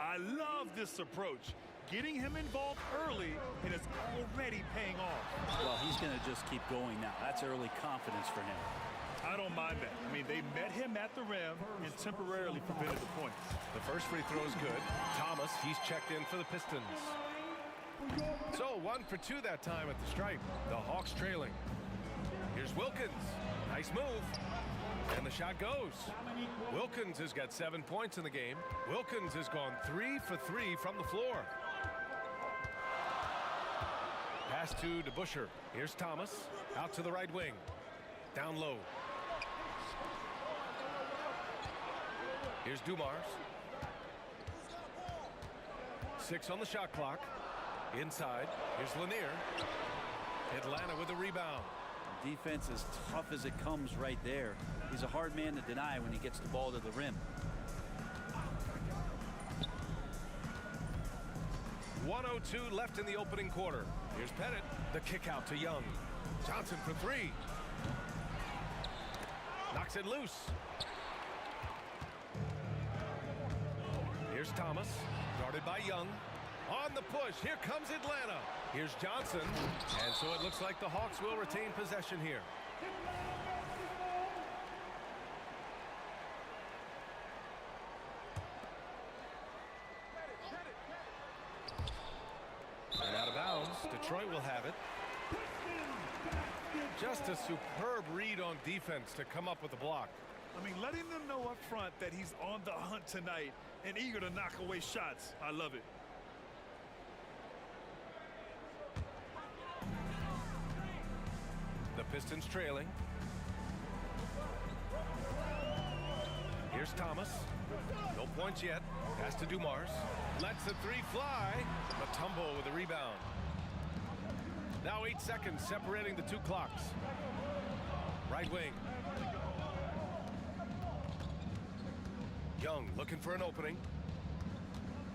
I love this approach. Getting him involved early, and it's already paying off. Well, he's going to just keep going now. That's early confidence for him. I don't mind that. I mean, they met him at the rim and temporarily prevented the points. The first free throw is good. Thomas, he's checked in for the Pistons. So 1 for 2 that time at the stripe. The Hawks trailing. Here's Wilkins. Nice move. And the shot goes. Wilkins has got 7 points in the game. Wilkins has gone 3 for 3 from the floor. Pass to DeBuscher. Here's Thomas. Out to the right wing. Down low. Here's Dumars. 6 on the shot clock. Inside. Here's Lanier. Atlanta with the rebound. Defense as tough as it comes right there. He's a hard man to deny when he gets the ball to the rim. 1:02 left in the opening quarter. Here's Pettit. The kick out to Young. Johnson for 3. Knocks it loose. Here's Thomas. Guarded by Young. On the push. Here comes Atlanta. Here's Johnson. And so it looks like the Hawks will retain possession here. And out of bounds. Detroit will have it. Just a superb read on defense to come up with the block. I mean, letting them know up front that he's on the hunt tonight and eager to knock away shots. I love it. Pistons trailing. Here's Thomas. No points yet. Pass to Dumars. Lets the three fly. Mutombo with a rebound. Now 8 seconds separating the two clocks. Right wing. Young looking for an opening.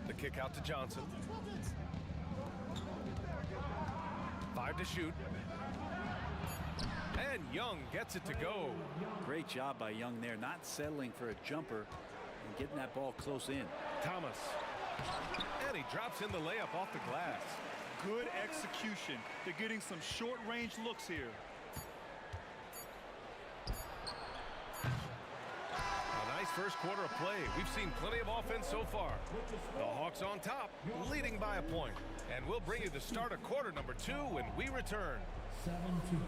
The kick out to Johnson. 5 to shoot. And Young gets it to go. Great job by Young there, not settling for a jumper and getting that ball close in. Thomas. And he drops in the layup off the glass. Good execution. They're getting some short-range looks here. A nice first quarter of play. We've seen plenty of offense so far. The Hawks on top, leading by a point. And we'll bring you the start of quarter number 2 when we return. 17.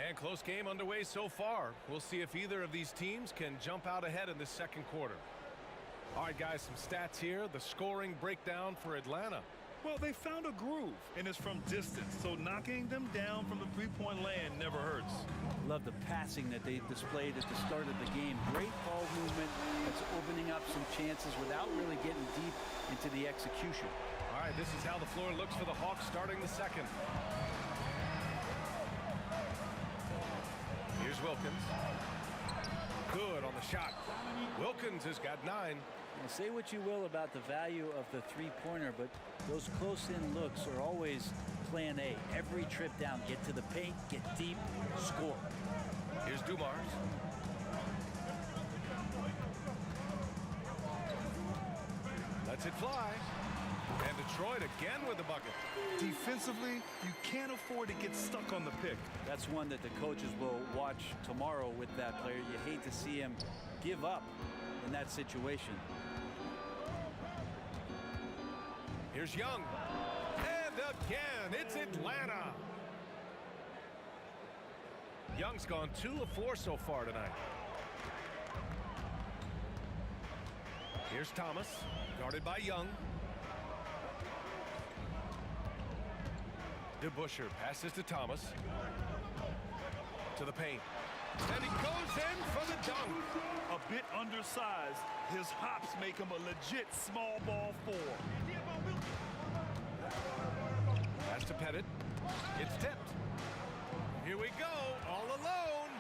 And close game underway so far. We'll see if either of these teams can jump out ahead in the second quarter. All right, guys, some stats here. The scoring breakdown for Atlanta. Well, they found a groove, and it's from distance, so knocking them down from the three-point land never hurts. Love the passing that they displayed at the start of the game. Great ball movement that's opening up some chances without really getting deep into the execution. All right, this is how the floor looks for the Hawks starting the second. Here's Wilkins. Good on the shot. Wilkins has got 9. Now, say what you will about the value of the three-pointer, but those close-in looks are always plan A. Every trip down, get to the paint, get deep, score. Here's Dumars. Lets it fly. And Detroit again with the bucket. Defensively, you can't afford to get stuck on the pick. That's one that the coaches will watch tomorrow with that player. You hate to see him give up in that situation. Here's Young. And again, it's Atlanta. Young's gone 2 of 4 so far tonight. Here's Thomas, guarded by Young. DeBusschere passes to Thomas. To the paint. And he goes in for the dunk. A bit undersized. His hops make him a legit small ball 4. Pass to Pettit. It's tipped. Here we go, all alone.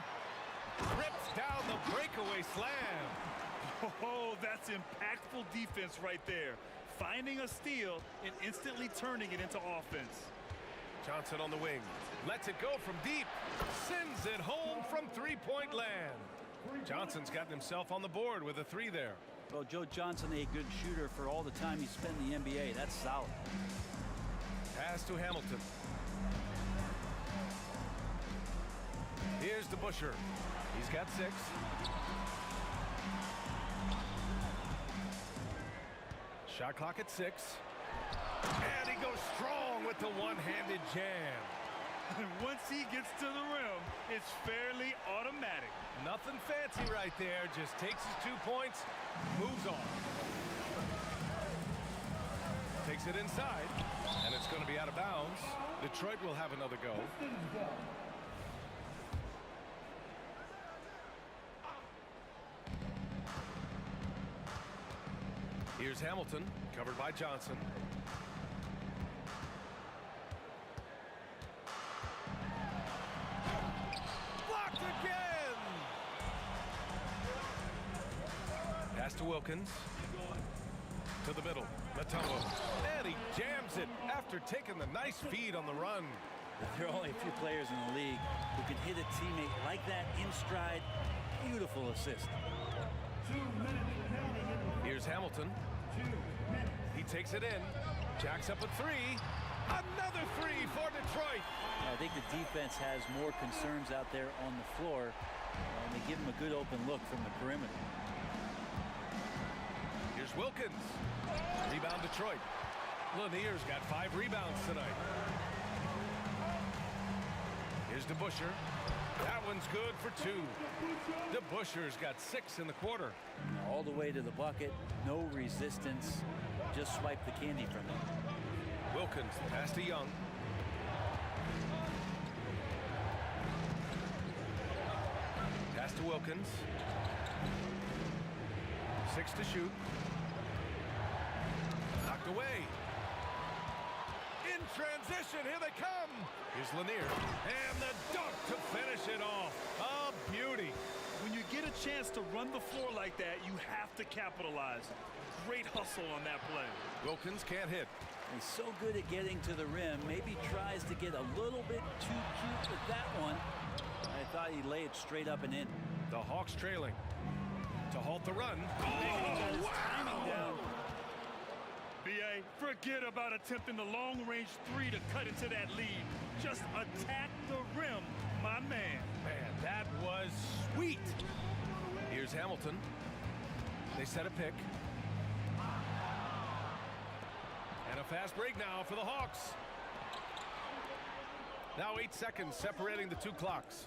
Rips down the breakaway slam. Oh, that's impactful defense right there. Finding a steal and instantly turning it into offense. Johnson on the wing. Lets it go from deep. Sends it home from three-point land. Johnson's gotten himself on the board with a 3 there. Well, Joe Johnson, a good shooter for all the time he spent in the NBA. That's solid. Pass to Hamilton. Here's DeBusschere. He's got 6. Shot clock at 6. And he goes strong with the one-handed jam. And once he gets to the rim, it's fairly automatic. Nothing fancy right there. Just takes his 2 points, moves on. Takes it inside, and it's going to be out of bounds. Detroit will have another go. Here's Hamilton, covered by Johnson. Blocked again! Pass to Wilkins. To the middle, Mutombo. And he jams it after taking the nice feed on the run. There are only a few players in the league who can hit a teammate like that in stride. Beautiful assist. Here's Hamilton. He takes it in. Jacks up a 3. Another 3 for Detroit. I think the defense has more concerns out there on the floor, and they give him a good open look from the perimeter. Here's Wilkins. Rebound Detroit. Lanier's got 5 rebounds tonight. Here's DeBuscher. That one's good for 2. DeBuscher's got 6 in the quarter. All the way to the bucket. No resistance. Just swipe the candy from him. Wilkins pass to Young. Pass to Wilkins. 6 to shoot. Knocked away. In transition, here they come. Here's Lanier. And the dunk to finish it off. A beauty. When you get a chance to run the floor like that, you have to capitalize. Great hustle on that play. Wilkins can't hit. He's so good at getting to the rim. Maybe tries to get a little bit too cute with that one. I thought he'd lay it straight up and in. The Hawks trailing. To halt the run. Oh, wow. BA, forget about attempting the long-range 3 to cut into that lead. Just attack the rim, my man. Man, that was sweet. Here's Hamilton. They set a pick. And a fast break now for the Hawks. Now 8 seconds separating the 2 clocks.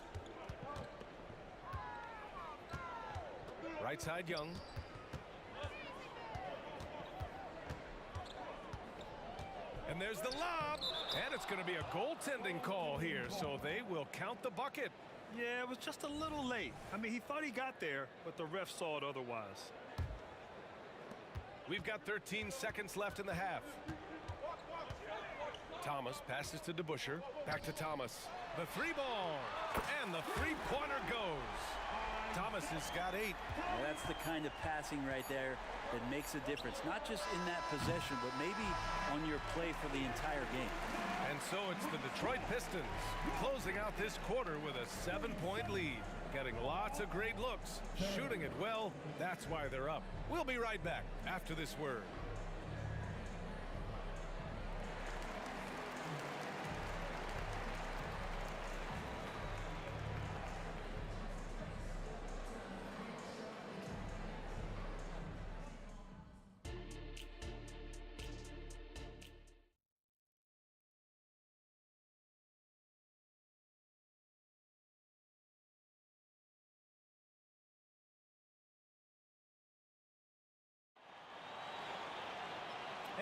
Right side, Young. And there's the lob. And it's going to be a goaltending call here, so they will count the bucket. Yeah, it was just a little late. I mean, he thought he got there, but the ref saw it otherwise. We've got 13 seconds left in the half. Thomas passes to DeBuscher. Back to Thomas. The 3-ball. And the 3-pointer goes. Thomas has got 8. Well, that's the kind of passing right there that makes a difference. Not just in that possession, but maybe on your play for the entire game. And so it's the Detroit Pistons closing out this quarter with a 7-point lead. Getting lots of great looks, shooting it well. That's why they're up. We'll be right back after this word.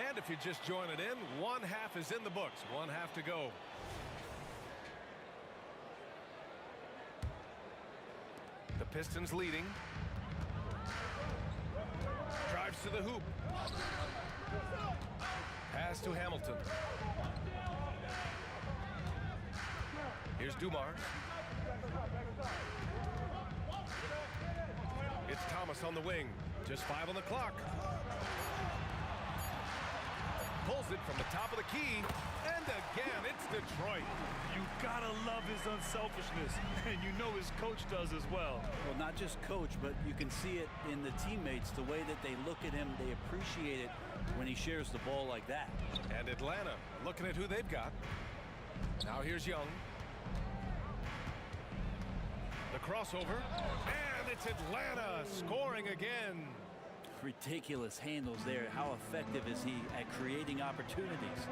And if you just join it in, 1 half is in the books. 1 half to go. The Pistons leading. Drives to the hoop. Pass to Hamilton. Here's Dumars. It's Thomas on the wing. Just 5 on the clock. Pulls it from the top of the key, and again, it's Detroit. You gotta love his unselfishness, and you know his coach does as well. Well, not just coach, but you can see it in the teammates, the way that they look at him. They appreciate it when he shares the ball like that. And Atlanta, looking at who they've got. Now here's Young. The crossover, and it's Atlanta scoring again. Ridiculous handles there. How effective is he at creating opportunities?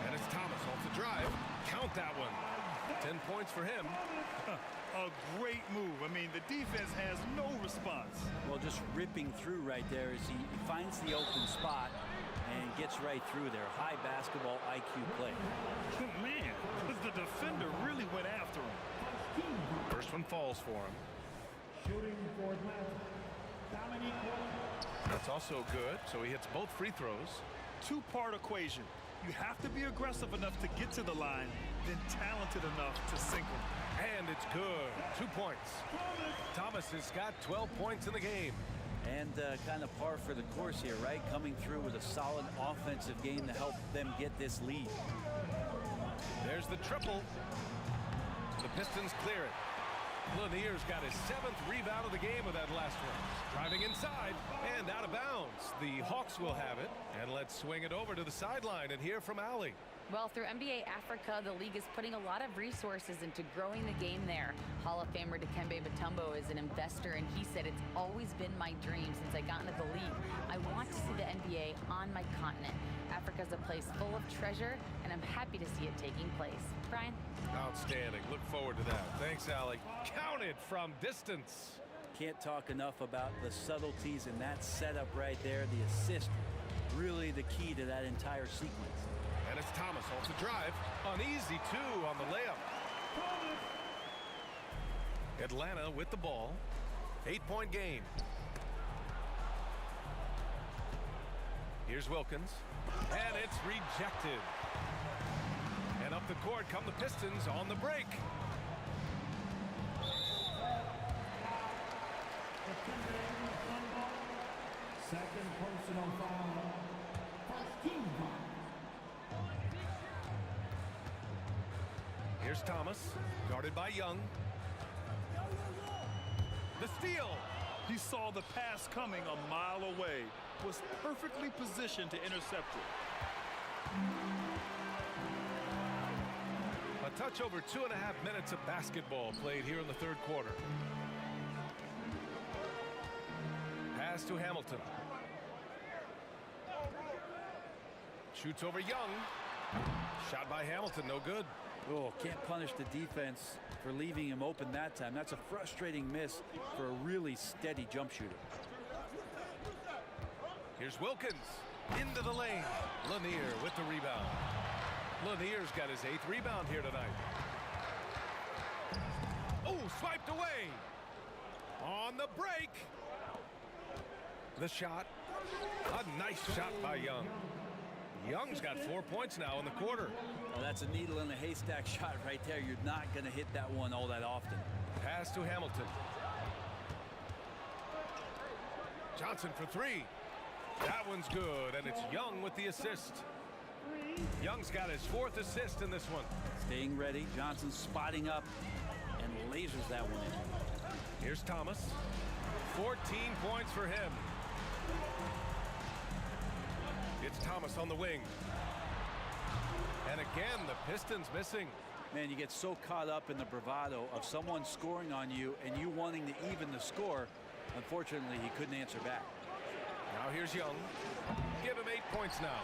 And it's Thomas off the drive. Count that one. 10 points for him. A great move. I mean, the defense has no response. Well, just ripping through right there as he finds the open spot and gets right through there. High basketball IQ play. Man, the defender really went after him. First one falls for him. Shooting for Dominique. That's also good, so he hits both free throws. 2-part equation. You have to be aggressive enough to get to the line, then talented enough to sink them. And it's good. 2 points. Thomas has got 12 points in the game. And kind of par for the course here, right? Coming through with a solid offensive game to help them get this lead. There's the triple. The Pistons clear it. Lanier's got his 7th rebound of the game with that last one. Driving inside and out of bounds. The Hawks will have it. And let's swing it over to the sideline and hear from Allie. Well, through NBA Africa, the league is putting a lot of resources into growing the game there. Hall of Famer Dikembe Mutombo is an investor, and he said, "It's always been my dream since I got into the league. I want to see the NBA on my continent. Africa's a place full of treasure, and I'm happy to see it taking place. Brian? Outstanding. Look forward to that. Thanks, Allie. Counted from distance. Can't talk enough about the subtleties in that setup right there. The assist, really the key to that entire sequence. And it's Thomas off the drive. An easy 2 on the layup. Atlanta with the ball. 8-point game. Here's Wilkins. And it's rejected. And up the court come the Pistons on the break. Second personal foul. First team foul. Here's Thomas, guarded by Young. The steal. He saw the pass coming a mile away, was perfectly positioned to intercept it. A touch over 2.5 minutes of basketball played here in the third quarter. Pass to Hamilton. Shoots over Young. Shot by Hamilton, no good. Oh, can't punish the defense for leaving him open that time. That's a frustrating miss for a really steady jump shooter. Here's Wilkins into the lane. Lanier with the rebound. Lanier's got his 8th rebound here tonight. Oh, swiped away. On the break. The shot. A nice shot by Young. Young's got 4 points now in the quarter. Well, that's a needle in a haystack shot right there. You're not going to hit that one all that often. Pass to Hamilton. Johnson for 3. That one's good, and it's Young with the assist. Young's got his 4th assist in this one. Staying ready. Johnson spotting up and lasers that one in. Here's Thomas. 14 points for him. It's Thomas on the wing. And again, the Pistons missing. Man, you get so caught up in the bravado of someone scoring on you and you wanting to even the score. Unfortunately, he couldn't answer back. Now here's Young. Give him 8 points now.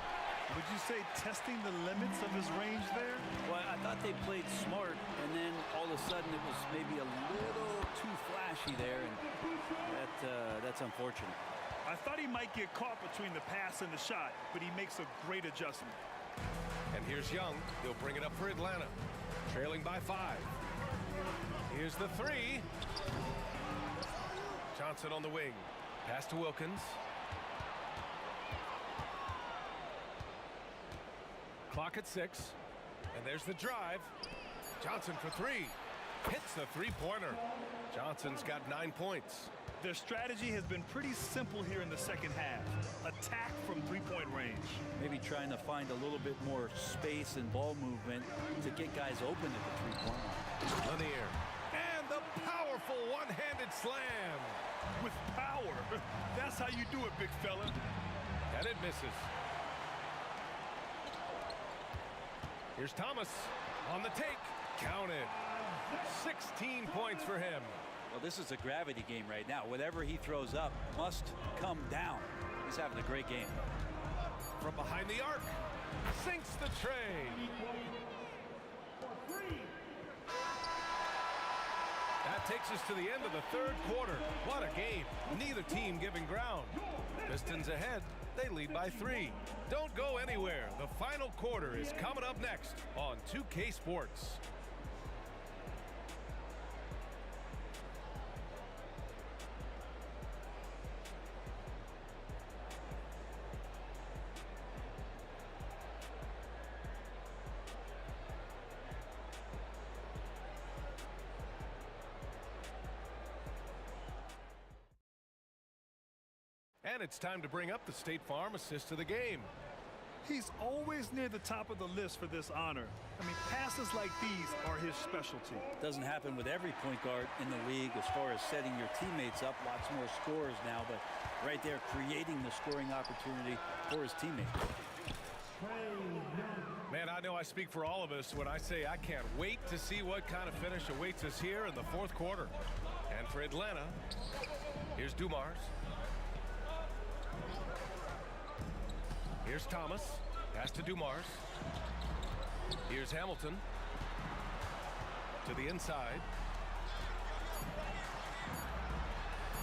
Would you say testing the limits of his range there? Well, I thought they played smart, and then all of a sudden it was maybe a little too flashy there, and that's unfortunate. I thought he might get caught between the pass and the shot, but he makes a great adjustment. And here's Young. He'll bring it up for Atlanta. Trailing by 5. Here's the 3. Johnson on the wing. Pass to Wilkins. Clock at 6. And there's the drive. Johnson for 3. Hits the 3-pointer. Johnson's got 9 points. Their strategy has been pretty simple here in the second half. Attack from 3-point range. Maybe trying to find a little bit more space and ball movement to get guys open at the 3-point line. Lanier. And the powerful one-handed slam. With power. That's how you do it, big fella. And it misses. Here's Thomas on the take. Counted. 16 points for him. Well, this is a gravity game right now. Whatever he throws up must come down. He's having a great game. From behind the arc. Sinks the tray. That takes us to the end of the third quarter. What a game. Neither team giving ground. Pistons ahead. They lead by 3. Don't go anywhere. The final quarter is coming up next on 2K Sports. And it's time to bring up the State Farm assist of the game. He's always near the top of the list for this honor. I mean, passes like these are his specialty. Doesn't happen with every point guard in the league as far as setting your teammates up. Lots more scorers now, but right there creating the scoring opportunity for his teammates. Man, I know I speak for all of us when I say I can't wait to see what kind of finish awaits us here in the fourth quarter. And for Atlanta, here's Dumars. Here's Thomas. Pass to Dumars. Here's Hamilton. To the inside.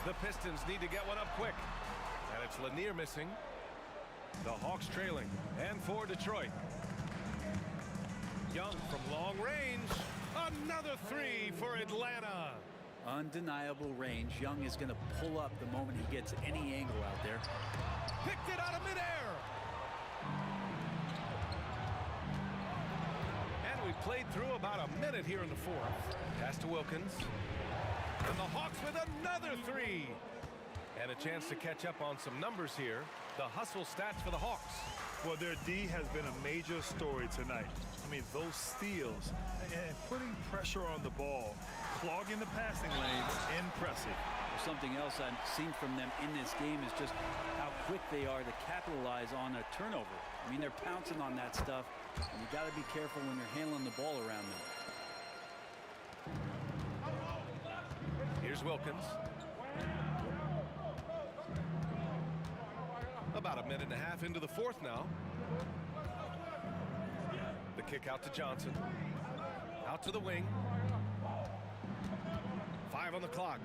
The Pistons need to get one up quick. And it's Lanier missing. The Hawks trailing. And for Detroit. Young from long range. Another three for Atlanta. Undeniable range. Young is going to pull up the moment he gets any angle out there. Picked it out of midair. And we played through about a minute here in the fourth. Pass to Wilkins. And the Hawks with another three. And a chance to catch up on some numbers here. The hustle stats for the Hawks. Well, their D has been a major story tonight. I mean, those steals and putting pressure on the ball, clogging the passing lanes, impressive. Something else I've seen from them in this game is just how quick they are to capitalize on a turnover. I mean, they're pouncing on that stuff, and you got to be careful when you're handling the ball around them. Here's Wilkins. About a minute and a half into the fourth now. The kick out to Johnson. Out to the wing. 5 on the clock.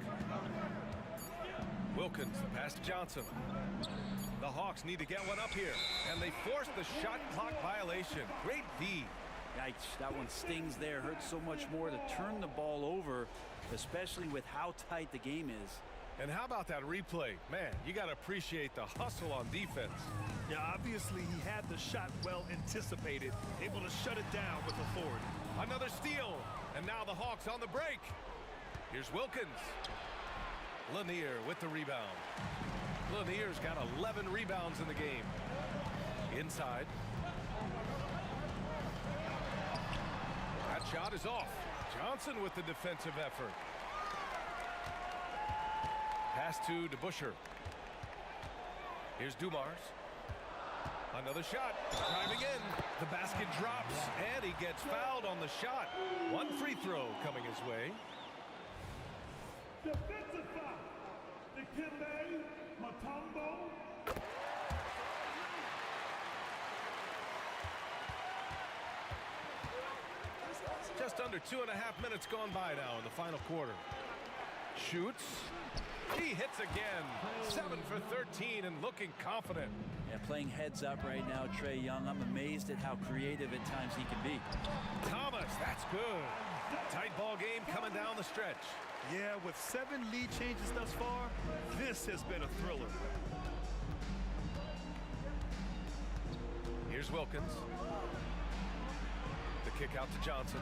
Wilkins, the pass to Johnson. The Hawks need to get one up here, and they force the shot clock violation. Great D. Yikes, that one stings there. Hurts so much more to turn the ball over, especially with how tight the game is. And how about that replay? Man, you got to appreciate the hustle on defense. Yeah, obviously he had the shot well anticipated, able to shut it down with authority. Another steal, and now the Hawks on the break. Here's Wilkins. Lanier with the rebound. Lanier's got 11 rebounds in the game. Inside. That shot is off. Johnson with the defensive effort. Pass to DeBusschere. Here's Dumars. Another shot. Driving in. The basket drops, and he gets fouled on the shot. One free throw coming his way. Defensive foul. Dikembe Mutombo. Just under 2.5 minutes gone by now in the final quarter. Shoots. He hits again. 7 for 13 and looking confident. Yeah, playing heads up right now, Trae Young. I'm amazed at how creative at times he can be. Thomas, that's good. Tight ball game coming down the stretch. Yeah, with 7 lead changes thus far, this has been a thriller. Here's Wilkins. The kick out to Johnson.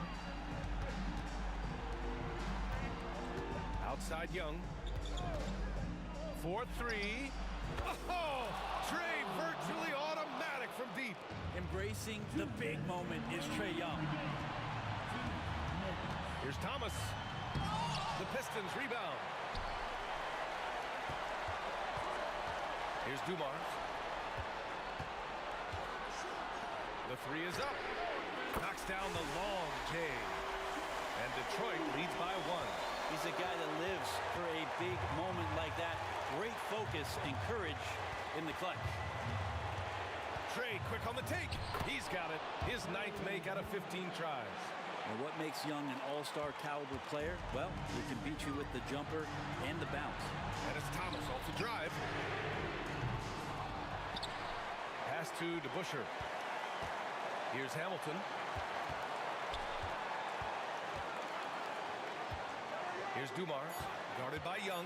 Outside Young. 4-3. Oh! Trae virtually automatic from deep. Embracing the big moment is Trae Young. Here's Thomas. The Pistons rebound. Here's Dumars. The three is up. Knocks down the long J. And Detroit leads by 1. He's a guy that lives for a big moment like that. Great focus and courage in the clutch. Trae quick on the take. He's got it. His 9th make out of 15 tries. And what makes Young an all-star caliber player? Well, he can beat you with the jumper and the bounce. And it's Thomas off the drive. Pass to DeBusschere. Here's Hamilton. Here's Dumars, guarded by Young.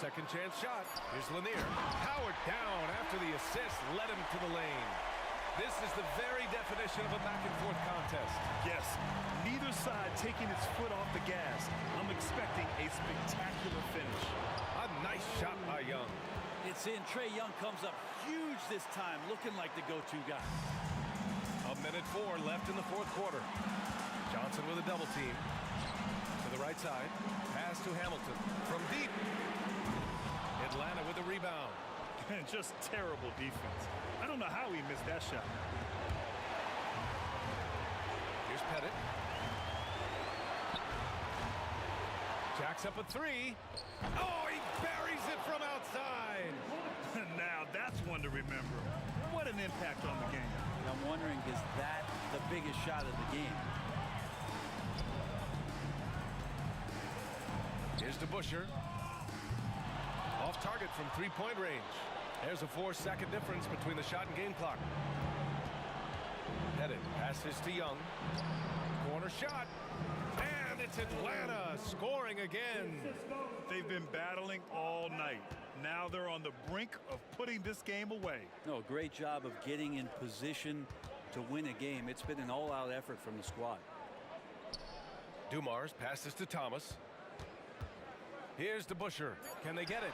Second chance shot. Here's Lanier. Powered down after the assist led him to the lane. This is the very definition of a back-and-forth contest. Yes, neither side taking its foot off the gas. I'm expecting a spectacular finish. A nice shot by Young. It's in. Trae Young comes up huge this time, looking like the go-to guy. 1:04 left in the fourth quarter. Johnson with a double team. To the right side. Pass to Hamilton. From deep. Atlanta with a rebound. And just terrible defense. I don't know how he missed that shot. Here's Pettit. Jacks up a three. Oh, he buries it from outside. Now that's one to remember. What an impact on the game. I'm wondering, is that the biggest shot of the game? Here's DeBusschere. Off target from three-point range. There's a 4-second difference between the shot and game clock. Headed, passes to Young. Corner shot. And it's Atlanta scoring again. They've been battling all night. Now they're on the brink of putting this game away. No, great job of getting in position to win a game. It's been an all-out effort from the squad. Dumars passes to Thomas. Here's DeBusschere. Can they get it?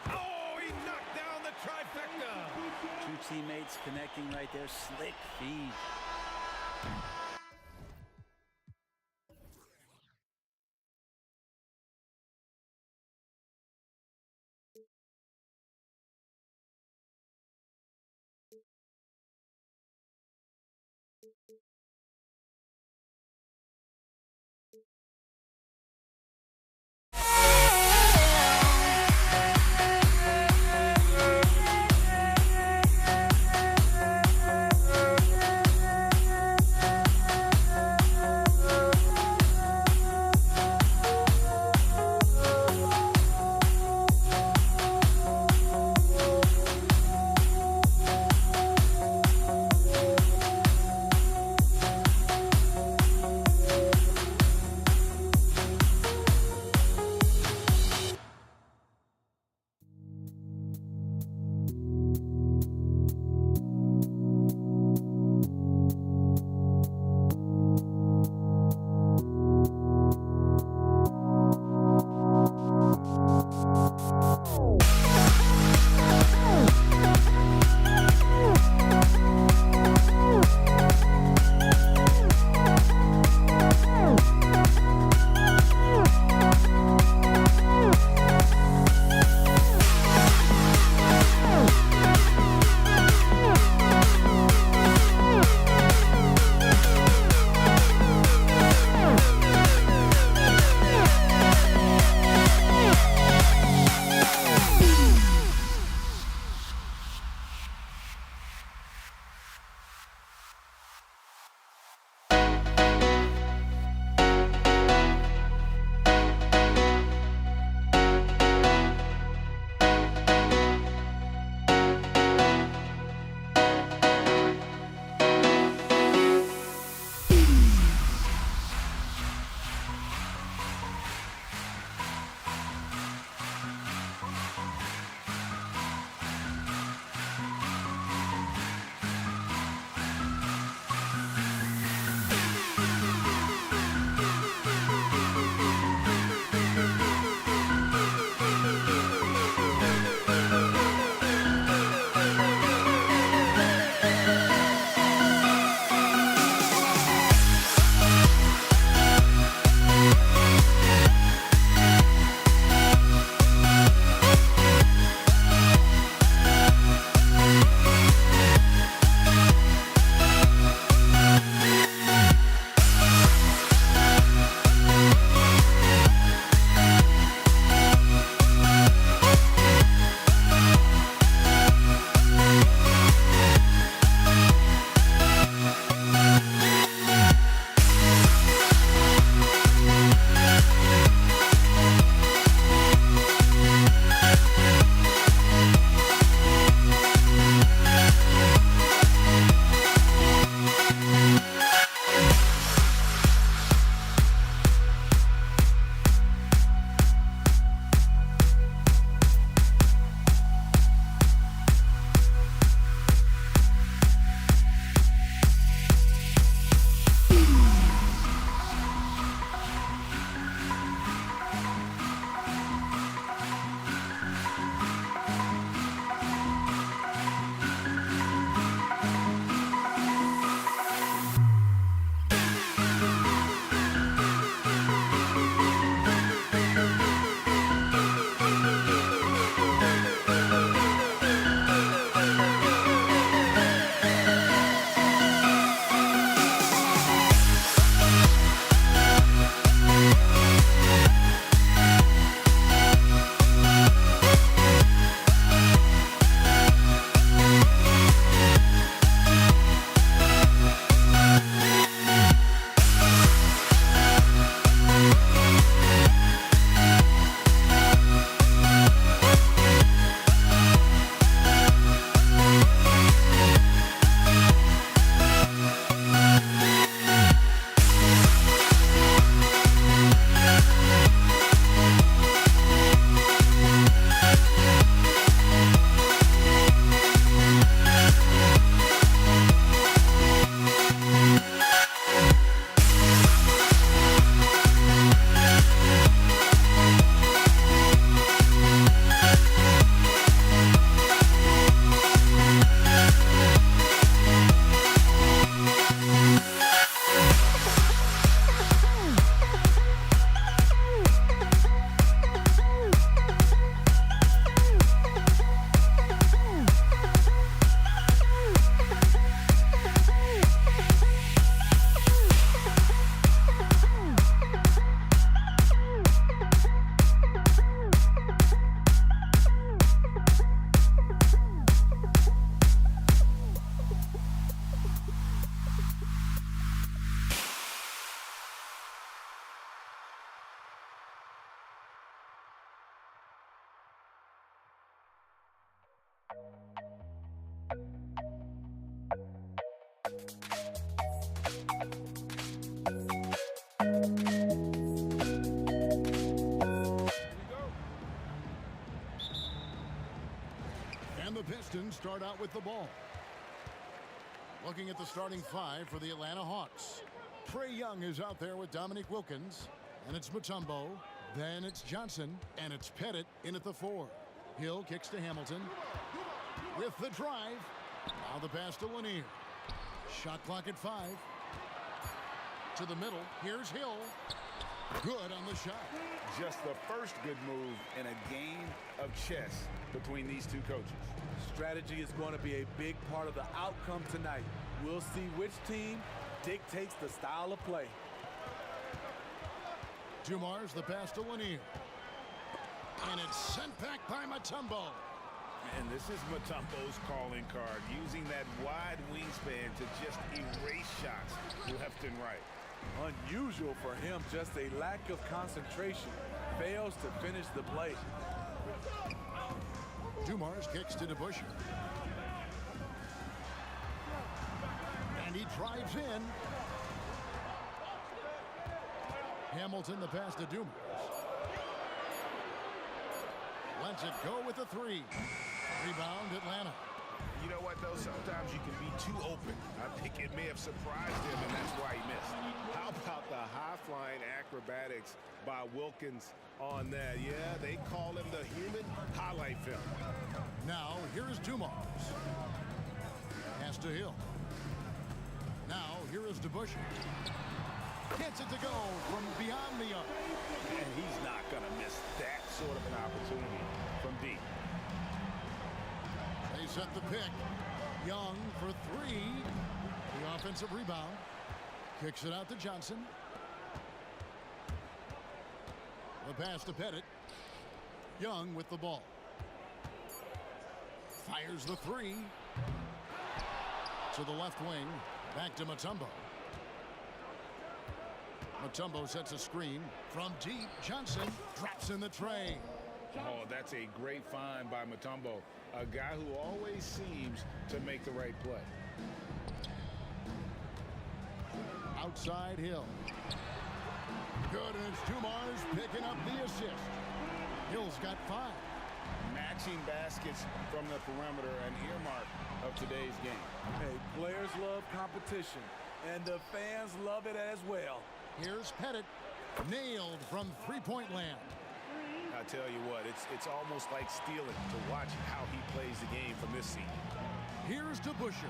Oh, he knocked down the trifecta. Two teammates connecting right there. Slick feed. And the Pistons start out with the ball. Looking at the starting five for the Atlanta Hawks. Trae Young is out there with Dominique Wilkins. And it's Mutombo. Then it's Johnson. And it's Pettit in at the 4. Hill kicks to Hamilton. With the drive. Now the pass to Lanier. Shot clock at 5. To the middle. Here's Hill. Good on the shot. Just the first good move in a game of chess between these two coaches. Strategy is going to be a big part of the outcome tonight. We'll see which team dictates the style of play. Dumars the pass to Lanier. And it's sent back by Mutombo. And this is Mutombo's calling card, using that wide wingspan to just erase shots left and right. Unusual for him, just a lack of concentration. Fails to finish the play. Dumars kicks to DeBusschere. And he drives in. Hamilton the pass to Dumars. Lets it go with the 3. Rebound Atlanta. You know what, though? Sometimes you can be too open. I think it may have surprised him, and that's why he missed. How about the high-flying acrobatics by Wilkins on that? Yeah, they call him the human highlight film. Now, here's Dumars. Pass to Hill. Now, here is DeBusschere. Gets it to go from beyond the arc. And he's not going to miss that sort of an opportunity from deep. They set the pick. Young for 3. The offensive rebound. Kicks it out to Johnson. The pass to Pettit. Young with the ball. Fires the 3. To the left wing. Back to Mutombo. Mutombo sets a screen. From deep, Johnson drops in the tray. Oh, that's a great find by Mutombo. A guy who always seems to make the right play. Outside Hill. Good, and it's Dumars picking up the assist. Hill's got 5. Matching baskets from the perimeter, an earmark of today's game. Hey, players love competition, and the fans love it as well. Here's Pettit. Nailed from three-point land. I tell you what, it's almost like stealing to watch how he plays the game from this seat. Here's DeBusschere.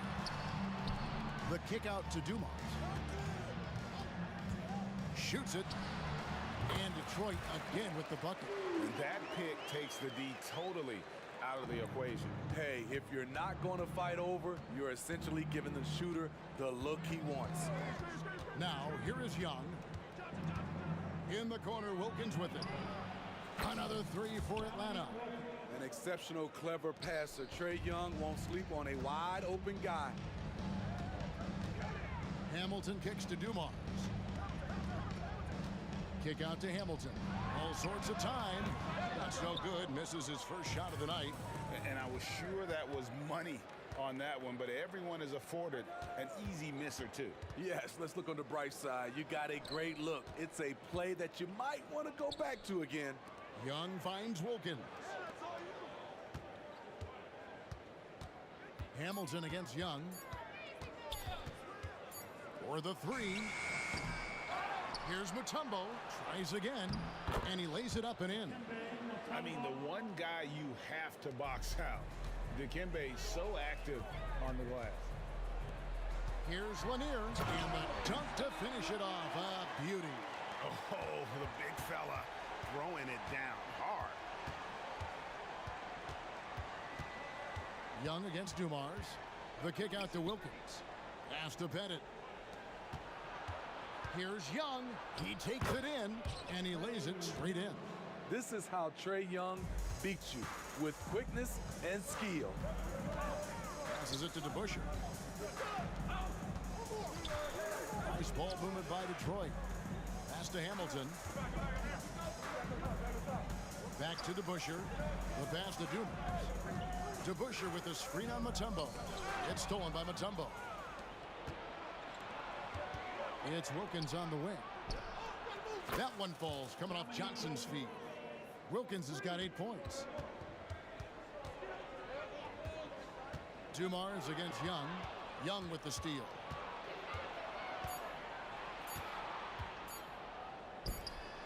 The kick out to Dumars. Shoots it. And Detroit again with the bucket. That pick takes the D totally out of the equation. Hey, if you're not going to fight over, you're essentially giving the shooter the look he wants. Now, here is Young. In the corner, Wilkins with it. Another 3 for Atlanta. An exceptional, clever passer. Trae Young won't sleep on a wide-open guy. Hamilton kicks to Dumars. Kick out to Hamilton. All sorts of time. That's no good. Misses his first shot of the night. And I was sure that was money on that one, but everyone is afforded an easy miss or 2. Yes, let's look on the bright side. You got a great look. It's a play that you might want to go back to again. Young finds Wilkins. Hamilton against Young. For the 3. Here's Mutombo. Tries again. And he lays it up and in. I mean, the one guy you have to box out. Dikembe so active on the glass. Here's Lanier. And the dunk to finish it off. A beauty. Oh, the big fella throwing it down hard. Young against Dumars. The kick out to Wilkins. Pass to Pettit. Here's Young. He takes it in, and he lays it straight in. This is how Trae Young beats you, with quickness and skill. Passes it to DeBusschere. Nice ball movement by Detroit. Pass to Hamilton. Back to DeBusschere. The pass to Dumars. DeBusschere with the screen on Mutombo. It's stolen by Mutombo. It's Wilkins on the wing. That one falls, coming off Johnson's feet. Wilkins has got 8 points. Dumars against Young. Young with the steal.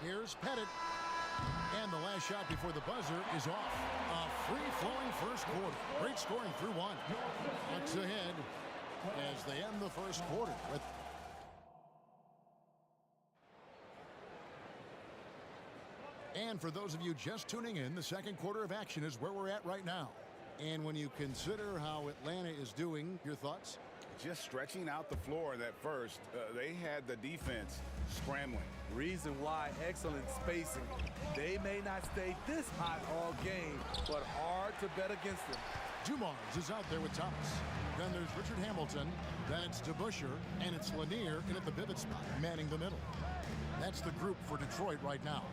Here's Pettit. And the last shot before the buzzer is off. A free-flowing first quarter. Great scoring through one. Bucks ahead as they end the first quarter. And for those of you just tuning in, the second quarter of action is where we're at right now. And when you consider how Atlanta is doing, your thoughts? Just stretching out the floor that first. They had the defense scrambling. Reason why, excellent spacing. They may not stay this hot all game, but hard to bet against them. Dumars is out there with Thomas. Then there's Richard Hamilton. Then it's DeBusschere, and it's Lanier in at the pivot spot, manning the middle. That's the group for Detroit right now.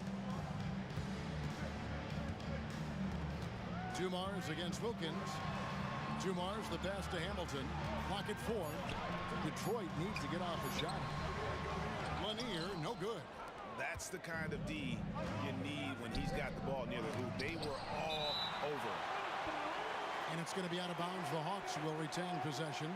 Dumars against Wilkins. Dumars the pass to Hamilton. Clock at 4. Detroit needs to get off a shot. Lanier, no good. That's the kind of D you need when he's got the ball near the hoop. They were all over. And it's going to be out of bounds. The Hawks will retain possession.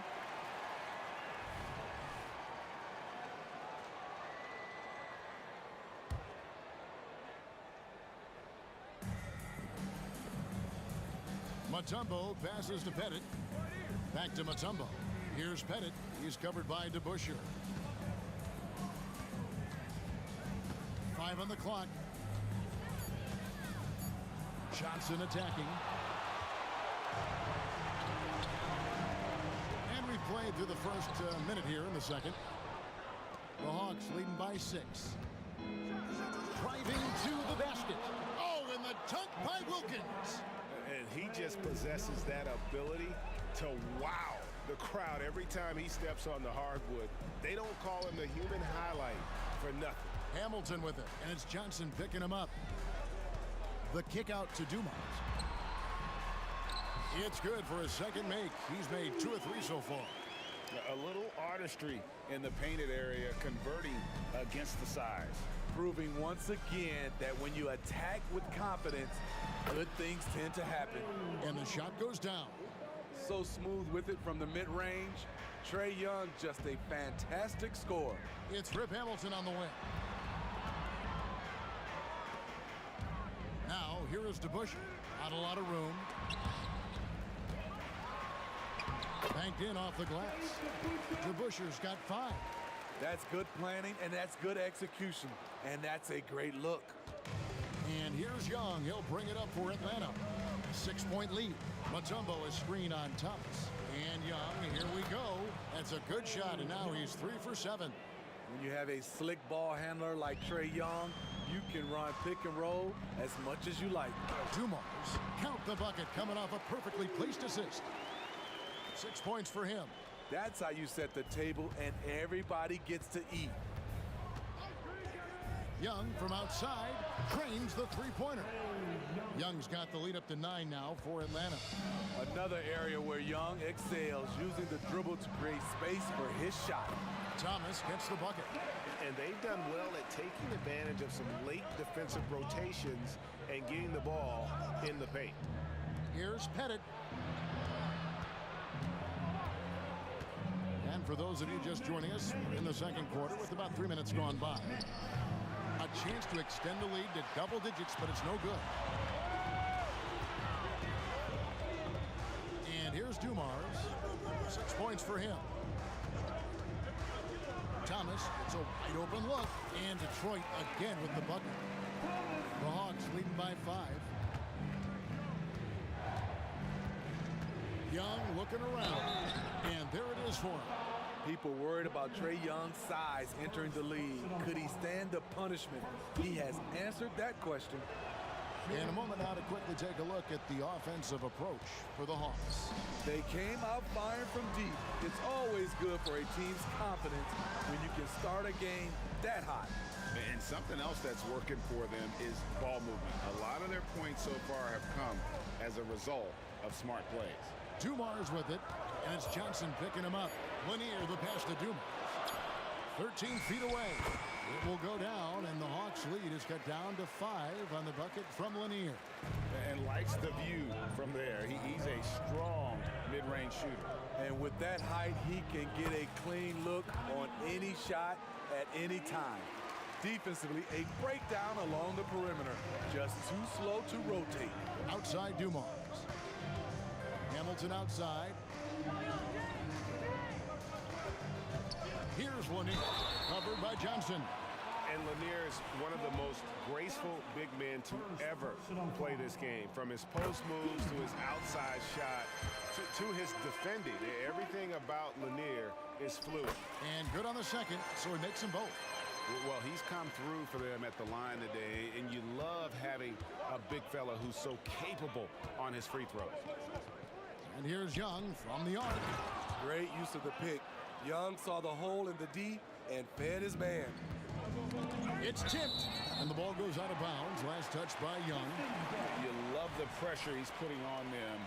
Mutombo passes to Pettit. Back to Mutombo. Here's Pettit. He's covered by DeBusschere. 5 on the clock. Johnson attacking. And we've played through the first minute here in the second. The Hawks leading by 6. Driving to the basket. Oh, and the dunk by Wilkins. And he just possesses that ability to wow the crowd every time he steps on the hardwood. They don't call him the human highlight for nothing. Hamilton with it, and it's Johnson picking him up. The kick out to Dumars. It's good for a second make. He's made 2 or 3 so far. A little artistry in the painted area, converting against the size. Proving once again that when you attack with confidence, good things tend to happen. And the shot goes down. So smooth with it from the mid-range. Trae Young, just a fantastic scorer. It's Rip Hamilton on the wing. Now, here is DeBusschere. Not a lot of room. Banked in off the glass. DeBusschere's got 5. That's good planning, and that's good execution. And that's a great look. And here's Young. He'll bring it up for Atlanta. 6-point lead. Mutombo is screen on Thomas. And Young, here we go. That's a good shot, and now he's 3 for 7. When you have a slick ball handler like Trae Young, you can run pick and roll as much as you like. Dumars, count the bucket, coming off a perfectly placed assist. 6 points for him. That's how you set the table, and everybody gets to eat. Young from outside trains the three-pointer. Young's got the lead up to 9 now for Atlanta. Another area where Young excels, using the dribble to create space for his shot. Thomas gets the bucket. And they've done well at taking advantage of some late defensive rotations and getting the ball in the paint. Here's Pettit. And for those of you just joining us, we're in the second quarter with about 3 minutes gone by. A chance to extend the lead to double digits, but it's no good. And here's Dumars. 6 points for him. Thomas gets a wide open look, and Detroit again with the bucket. The Hawks leading by 5. Young looking around, and there it is for him. People worried about Trae Young's size entering the league. Could he stand the punishment? He has answered that question. In a moment now to quickly take a look at the offensive approach for the Hawks. They came out firing from deep. It's always good for a team's confidence when you can start a game that hot. And something else that's working for them is ball movement. A lot of their points so far have come as a result of smart plays. Dumars with it, and it's Johnson picking him up. Lanier the pass to Dumars. 13 feet away. It will go down, and the Hawks' lead is cut down to 5 on the bucket from Lanier. And likes the view from there. He's a strong mid-range mid-range shooter. And with that height, he can get a clean look on any shot at any time. Defensively, a breakdown along the perimeter. Just too slow to rotate. Outside Dumars. Hamilton outside. Here's Lanier, covered by Johnson. And Lanier is one of the most graceful big men to ever play this game. From his post moves to his outside shot to his defending. Everything about Lanier is fluid. And good on the second, so he makes them both. Well, he's come through for them at the line today, and you love having a big fella who's so capable on his free throws. And here's Young from the arc. Great use of the pick. Young saw the hole in the D and fed his man. It's tipped, and the ball goes out of bounds. Last touch by Young. You love the pressure he's putting on them.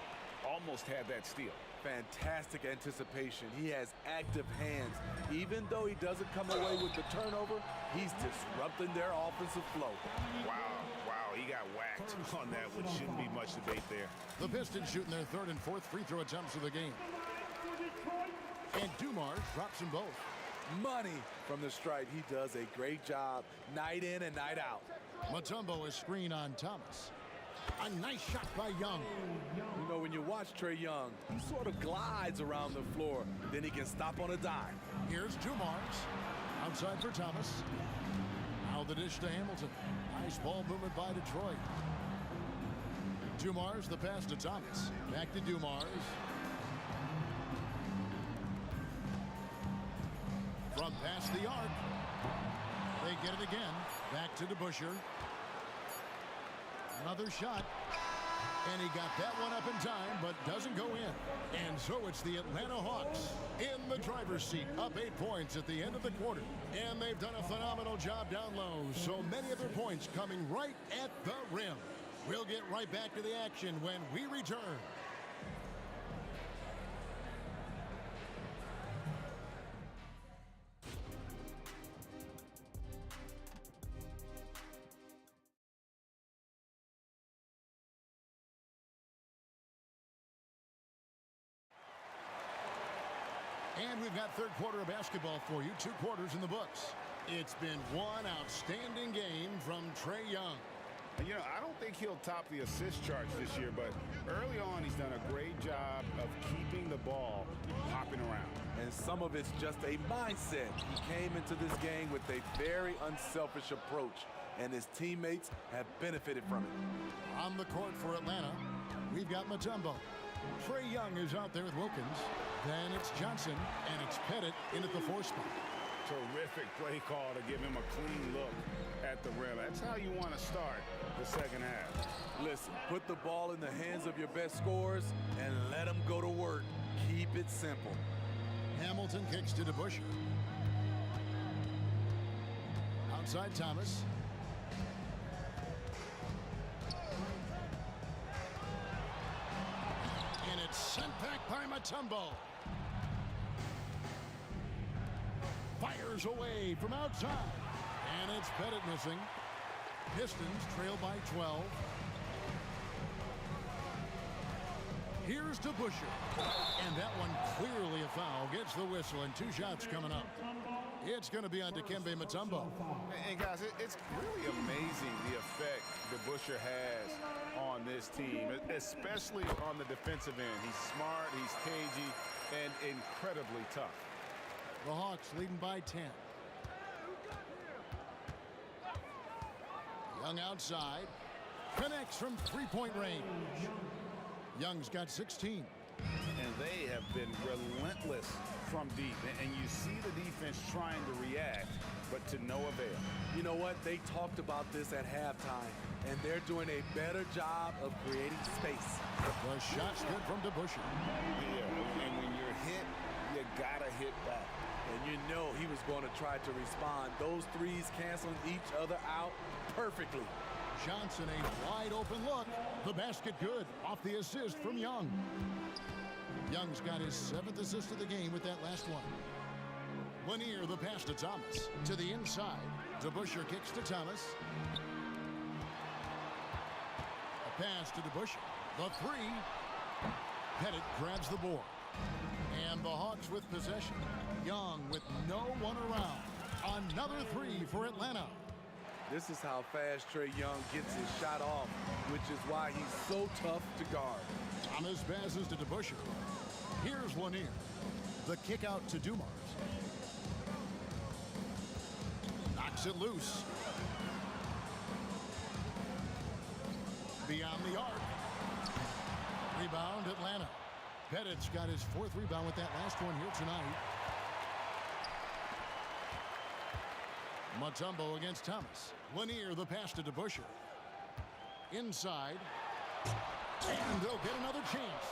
Almost had that steal. Fantastic anticipation. He has active hands. Even though he doesn't come away with the turnover, he's disrupting their offensive flow. Wow, he got whacked on that one. Shouldn't be much debate there. The Pistons shooting their third and fourth free throw attempts of the game. And Dumars drops them both. Money from the stripe. He does a great job night in and night out. Mutombo is screen on Thomas. A nice shot by Young. You know, when you watch Trae Young, he sort of glides around the floor. Then he can stop on a dime. Here's Dumars. Outside for Thomas. Now the dish to Hamilton. Nice ball movement by Detroit. Dumars, the pass to Thomas. Back to Dumars. From past the arc. They get it again. Back to DeBusschere. Another shot. And he got that one up in time, but doesn't go in. And so it's the Atlanta Hawks in the driver's seat, up 8 points at the end of the quarter. And they've done a phenomenal job down low. So many of their points coming right at the rim. We'll get right back to the action when we return. And we've got third quarter of basketball for you. 2 quarters in the books. It's been one outstanding game from Trae Young. You know, I don't think he'll top the assist charge this year, but early on he's done a great job of keeping the ball hopping around. And some of it's just a mindset. He came into this game with a very unselfish approach, and his teammates have benefited from it. On the court for Atlanta, we've got Mutombo. Trae Young is out there with Wilkins. Then it's Johnson, and it's Pettit in at the 4 spot. Terrific play call to give him a clean look at the rim. That's how you want to start the second half. Listen, put the ball in the hands of your best scorers and let them go to work. Keep it simple. Hamilton kicks to DeBusschere. Outside Thomas. And it's sent back by Mutombo. Fires away from outside. And it's Pettit missing. Pistons trail by 12. Here's DeBusschere. And that one clearly a foul. Gets the whistle and 2 shots coming up. It's going to be on Dikembe Mutombo. And guys, it's really amazing the effect DeBusschere has on this team, especially on the defensive end. He's smart, he's cagey, and incredibly tough. The Hawks leading by 10. Young outside. Connects from 3-point range. Young's got 16. And they have been relentless from deep. And you see the defense trying to react, but to no avail. You know what? They talked about this at halftime, and they're doing a better job of creating space. The shot's good from DeBusschere. Yeah, and when you're hit, you gotta hit back. And you know he was going to try to respond. Those threes canceling each other out perfectly. Johnson, a wide open look. The basket good off the assist from Young. Young's got his 7th assist of the game with that last one. Lanier, the pass to Thomas. To the inside. DeBusschere kicks to Thomas. A pass to DeBusschere. The 3. Pettit grabs the board. And the Hawks with possession. Young with no one around. Another three for Atlanta. This is how fast Trae Young gets his shot off, which is why he's so tough to guard. Thomas passes to DeBusschere. Here's Lanier. The kick out to Dumars. Knocks it loose. Beyond the arc. Rebound Atlanta. Pettit's got his fourth rebound with that last one here tonight. Mutombo against Thomas. Lanier the pass to DeBusschere. Inside. And they'll get another chance.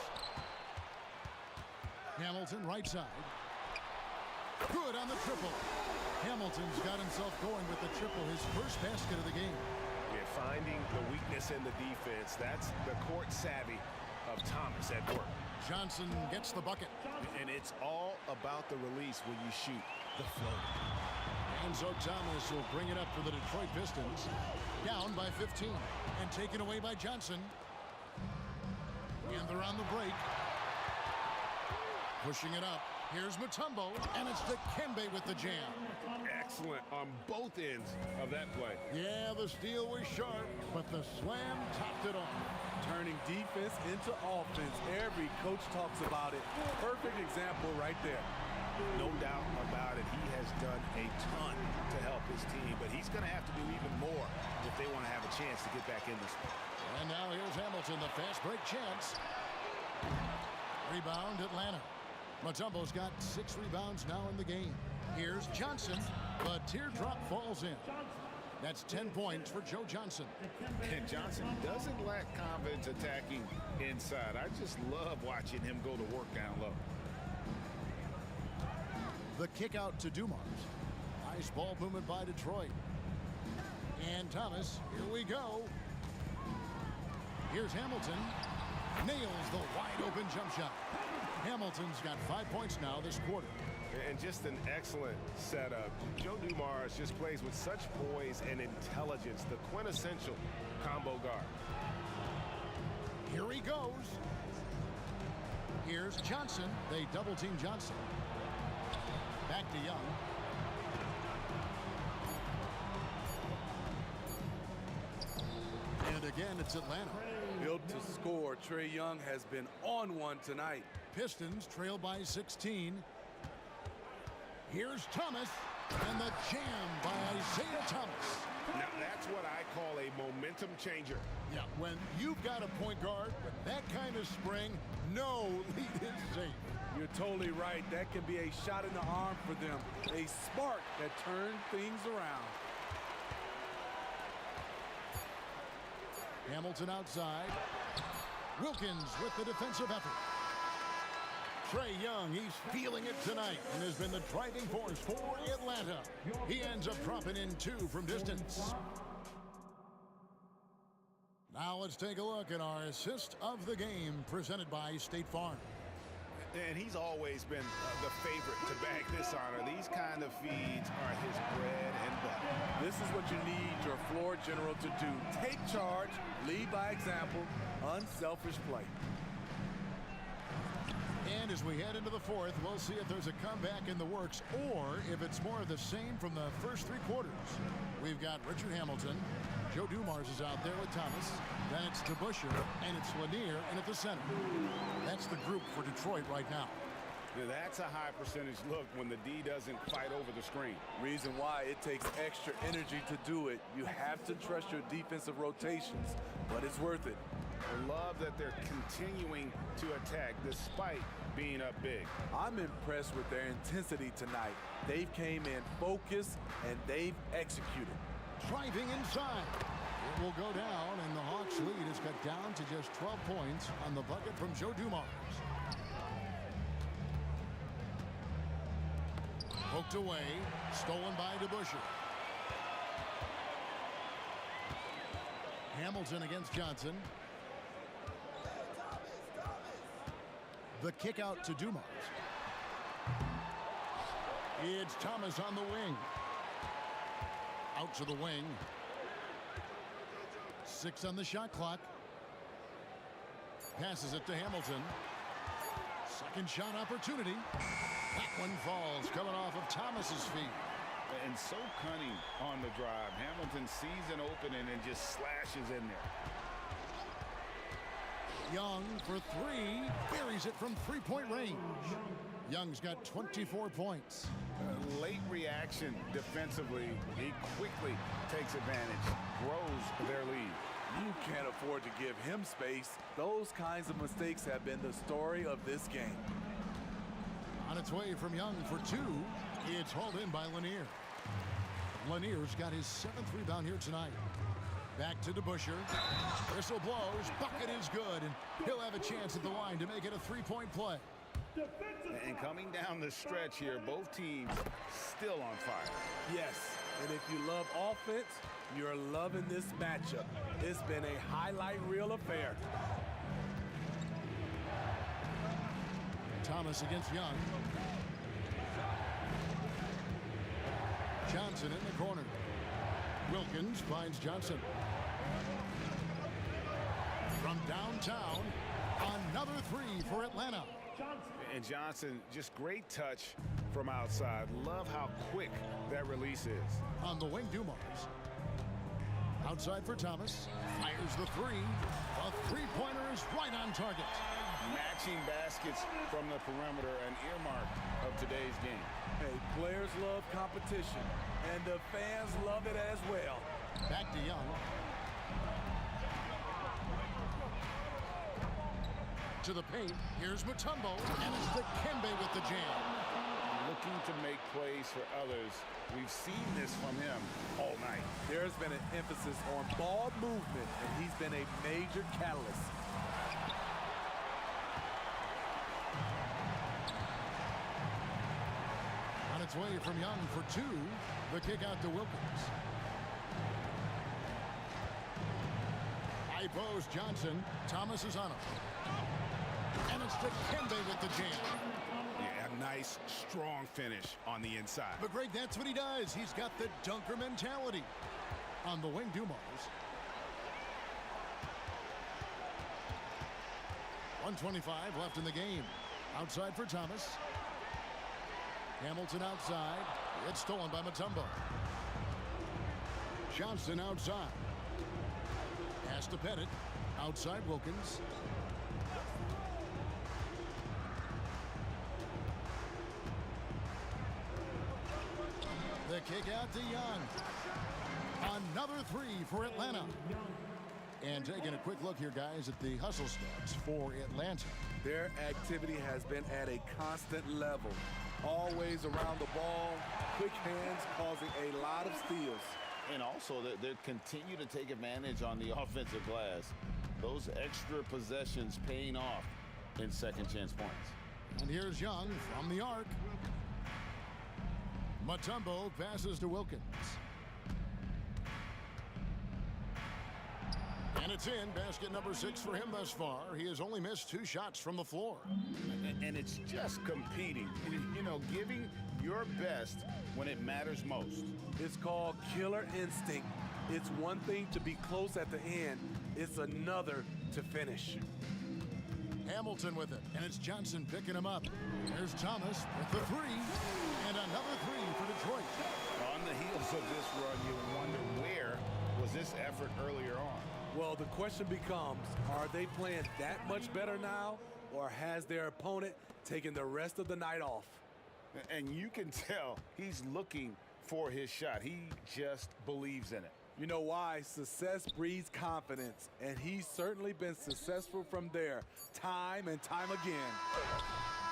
Hamilton right side. Good on the triple. Hamilton's got himself going with the triple, his first basket of the game. Yeah, finding the weakness in the defense. That's the court savvy of Thomas at work. Johnson gets the bucket. And it's all about the release when you shoot the floater. And so Thomas will bring it up for the Detroit Pistons. Down by 15 and taken away by Johnson. And they're on the break. Pushing it up. Here's Mutombo, and it's Dikembe with the jam. Excellent on both ends of that play. Yeah, the steal was sharp, but the slam topped it off. Turning defense into offense. Every coach talks about it. Perfect example right there. No doubt about it. He has done a ton to help his team, but he's going to have to do even more if they want to have a chance to get back in this one. And now here's Hamilton, the fast break chance. Rebound Atlanta. Mutombo's got 6 rebounds now in the game. Here's Johnson, but teardrop falls in. That's 10 points for Joe Johnson. And Johnson doesn't lack confidence attacking inside. I just love watching him go to work down low. The kick out to Dumars. Nice ball movement by Detroit. And Thomas, here we go. Here's Hamilton. Nails the wide open jump shot. Hamilton's got 5 points now this quarter. And just an excellent setup. Joe Dumars just plays with such poise and intelligence, the quintessential combo guard. Here he goes. Here's Johnson. They double team Johnson. Back to Young. And again, it's Atlanta. Built to score, Trae Young has been on one tonight. Pistons trail by 16. Here's Thomas, and the jam by Isaiah Thomas. Now that's what I call a momentum changer. Yeah, when you've got a point guard with that kind of spring, no lead is safe. You're totally right. That can be a shot in the arm for them. A spark that turns things around. Hamilton outside. Wilkins with the defensive effort. Trae Young, he's feeling it tonight and has been the driving force for Atlanta. He ends up dropping in 2 from distance. Now let's take a look at our assist of the game presented by State Farm. And he's always been the favorite to bag this honor. These kind of feeds are his bread and butter. This is what you need your floor general to do. Take charge, lead by example, unselfish play. And as we head into the fourth, we'll see if there's a comeback in the works or if it's more of the same from the first 3 quarters. We've got Richard Hamilton. Joe Dumars is out there with Thomas. Then it's DeBusschere, and it's Lanier, and at the center. That's the group for Detroit right now. Yeah, that's a high percentage look when the D doesn't fight over the screen. Reason why it takes extra energy to do it. You have to trust your defensive rotations, but it's worth it. I love that they're continuing to attack despite being up big. I'm impressed with their intensity tonight. They've came in focused and they've executed. Driving inside. It will go down, and the Hawks' lead is cut down to just 12 points on the bucket from Joe Dumars. Poked away, stolen by DeBusschere. Hamilton against Johnson. The kick out to Dumars. It's Thomas on the wing. Out to the wing. 6 on the shot clock. Passes it to Hamilton. Second shot opportunity. That one falls, coming off of Thomas's feet. And so cunning on the drive. Hamilton sees an opening and just slashes in there. Young for three. Buries it from three-point range. Young's got 24 points. Late reaction defensively. He quickly takes advantage, grows their lead. You can't afford to give him space. Those kinds of mistakes have been the story of this game. On its way from Young for two. It's hauled in by Lanier. Lanier's got his 7th rebound here tonight. Back to DeBuscher. Whistle blows. Bucket is good, and he'll have a chance at the line to make it a three-point play. And coming down the stretch here, both teams still on fire. Yes, and if you love offense, you're loving this matchup. It's been a highlight reel affair. Thomas against Young. Johnson in the corner. Wilkins finds Johnson. From downtown, another three for Atlanta. And Johnson, just great touch from outside. Love how quick that release is. On the wing, Dumars. Outside for Thomas. Fires the three. A three-pointer is right on target. Matching baskets from the perimeter, an earmark of today's game. Hey, players love competition, and the fans love it as well. Back to Young. To the paint. Here's Mutombo, and it's Dikembe with the jam. Looking to make plays for others. We've seen this from him all night. There's been an emphasis on ball movement, and he's been a major catalyst. On its way from Young for two. The kick out to Wilkins. High post Johnson. Thomas is on him. And it's Dikembe with the jam. Yeah, a nice, strong finish on the inside. But Greg, that's what he does. He's got the dunker mentality. On the wing, Dumars. 1:25 left in the game. Outside for Thomas. Hamilton outside. It's stolen by Mutombo. Johnson outside. Pass to Pettit. Outside Wilkins. The kick out to Young. Another three for Atlanta. And taking a quick look here, guys, at the hustle stats for Atlanta. Their activity has been at a constant level. Always around the ball, quick hands causing a lot of steals. And also, they continue to take advantage on the offensive glass. Those extra possessions paying off in second chance points. And here's Young from the arc. Mutombo passes to Wilkins. And it's in. Basket number 6 for him thus far. He has only missed 2 shots from the floor. And it's just competing. You know, giving your best when it matters most. It's called killer instinct. It's one thing to be close at the end. It's another to finish. Hamilton with it, and it's Johnson picking him up. There's Thomas with the three, and another three for Detroit. On the heels of this run, you wonder where was this effort earlier on? Well, the question becomes, are they playing that much better now, or has their opponent taken the rest of the night off? And you can tell he's looking for his shot. He just believes in it. You know why? Success breeds confidence, and he's certainly been successful from there time and time again.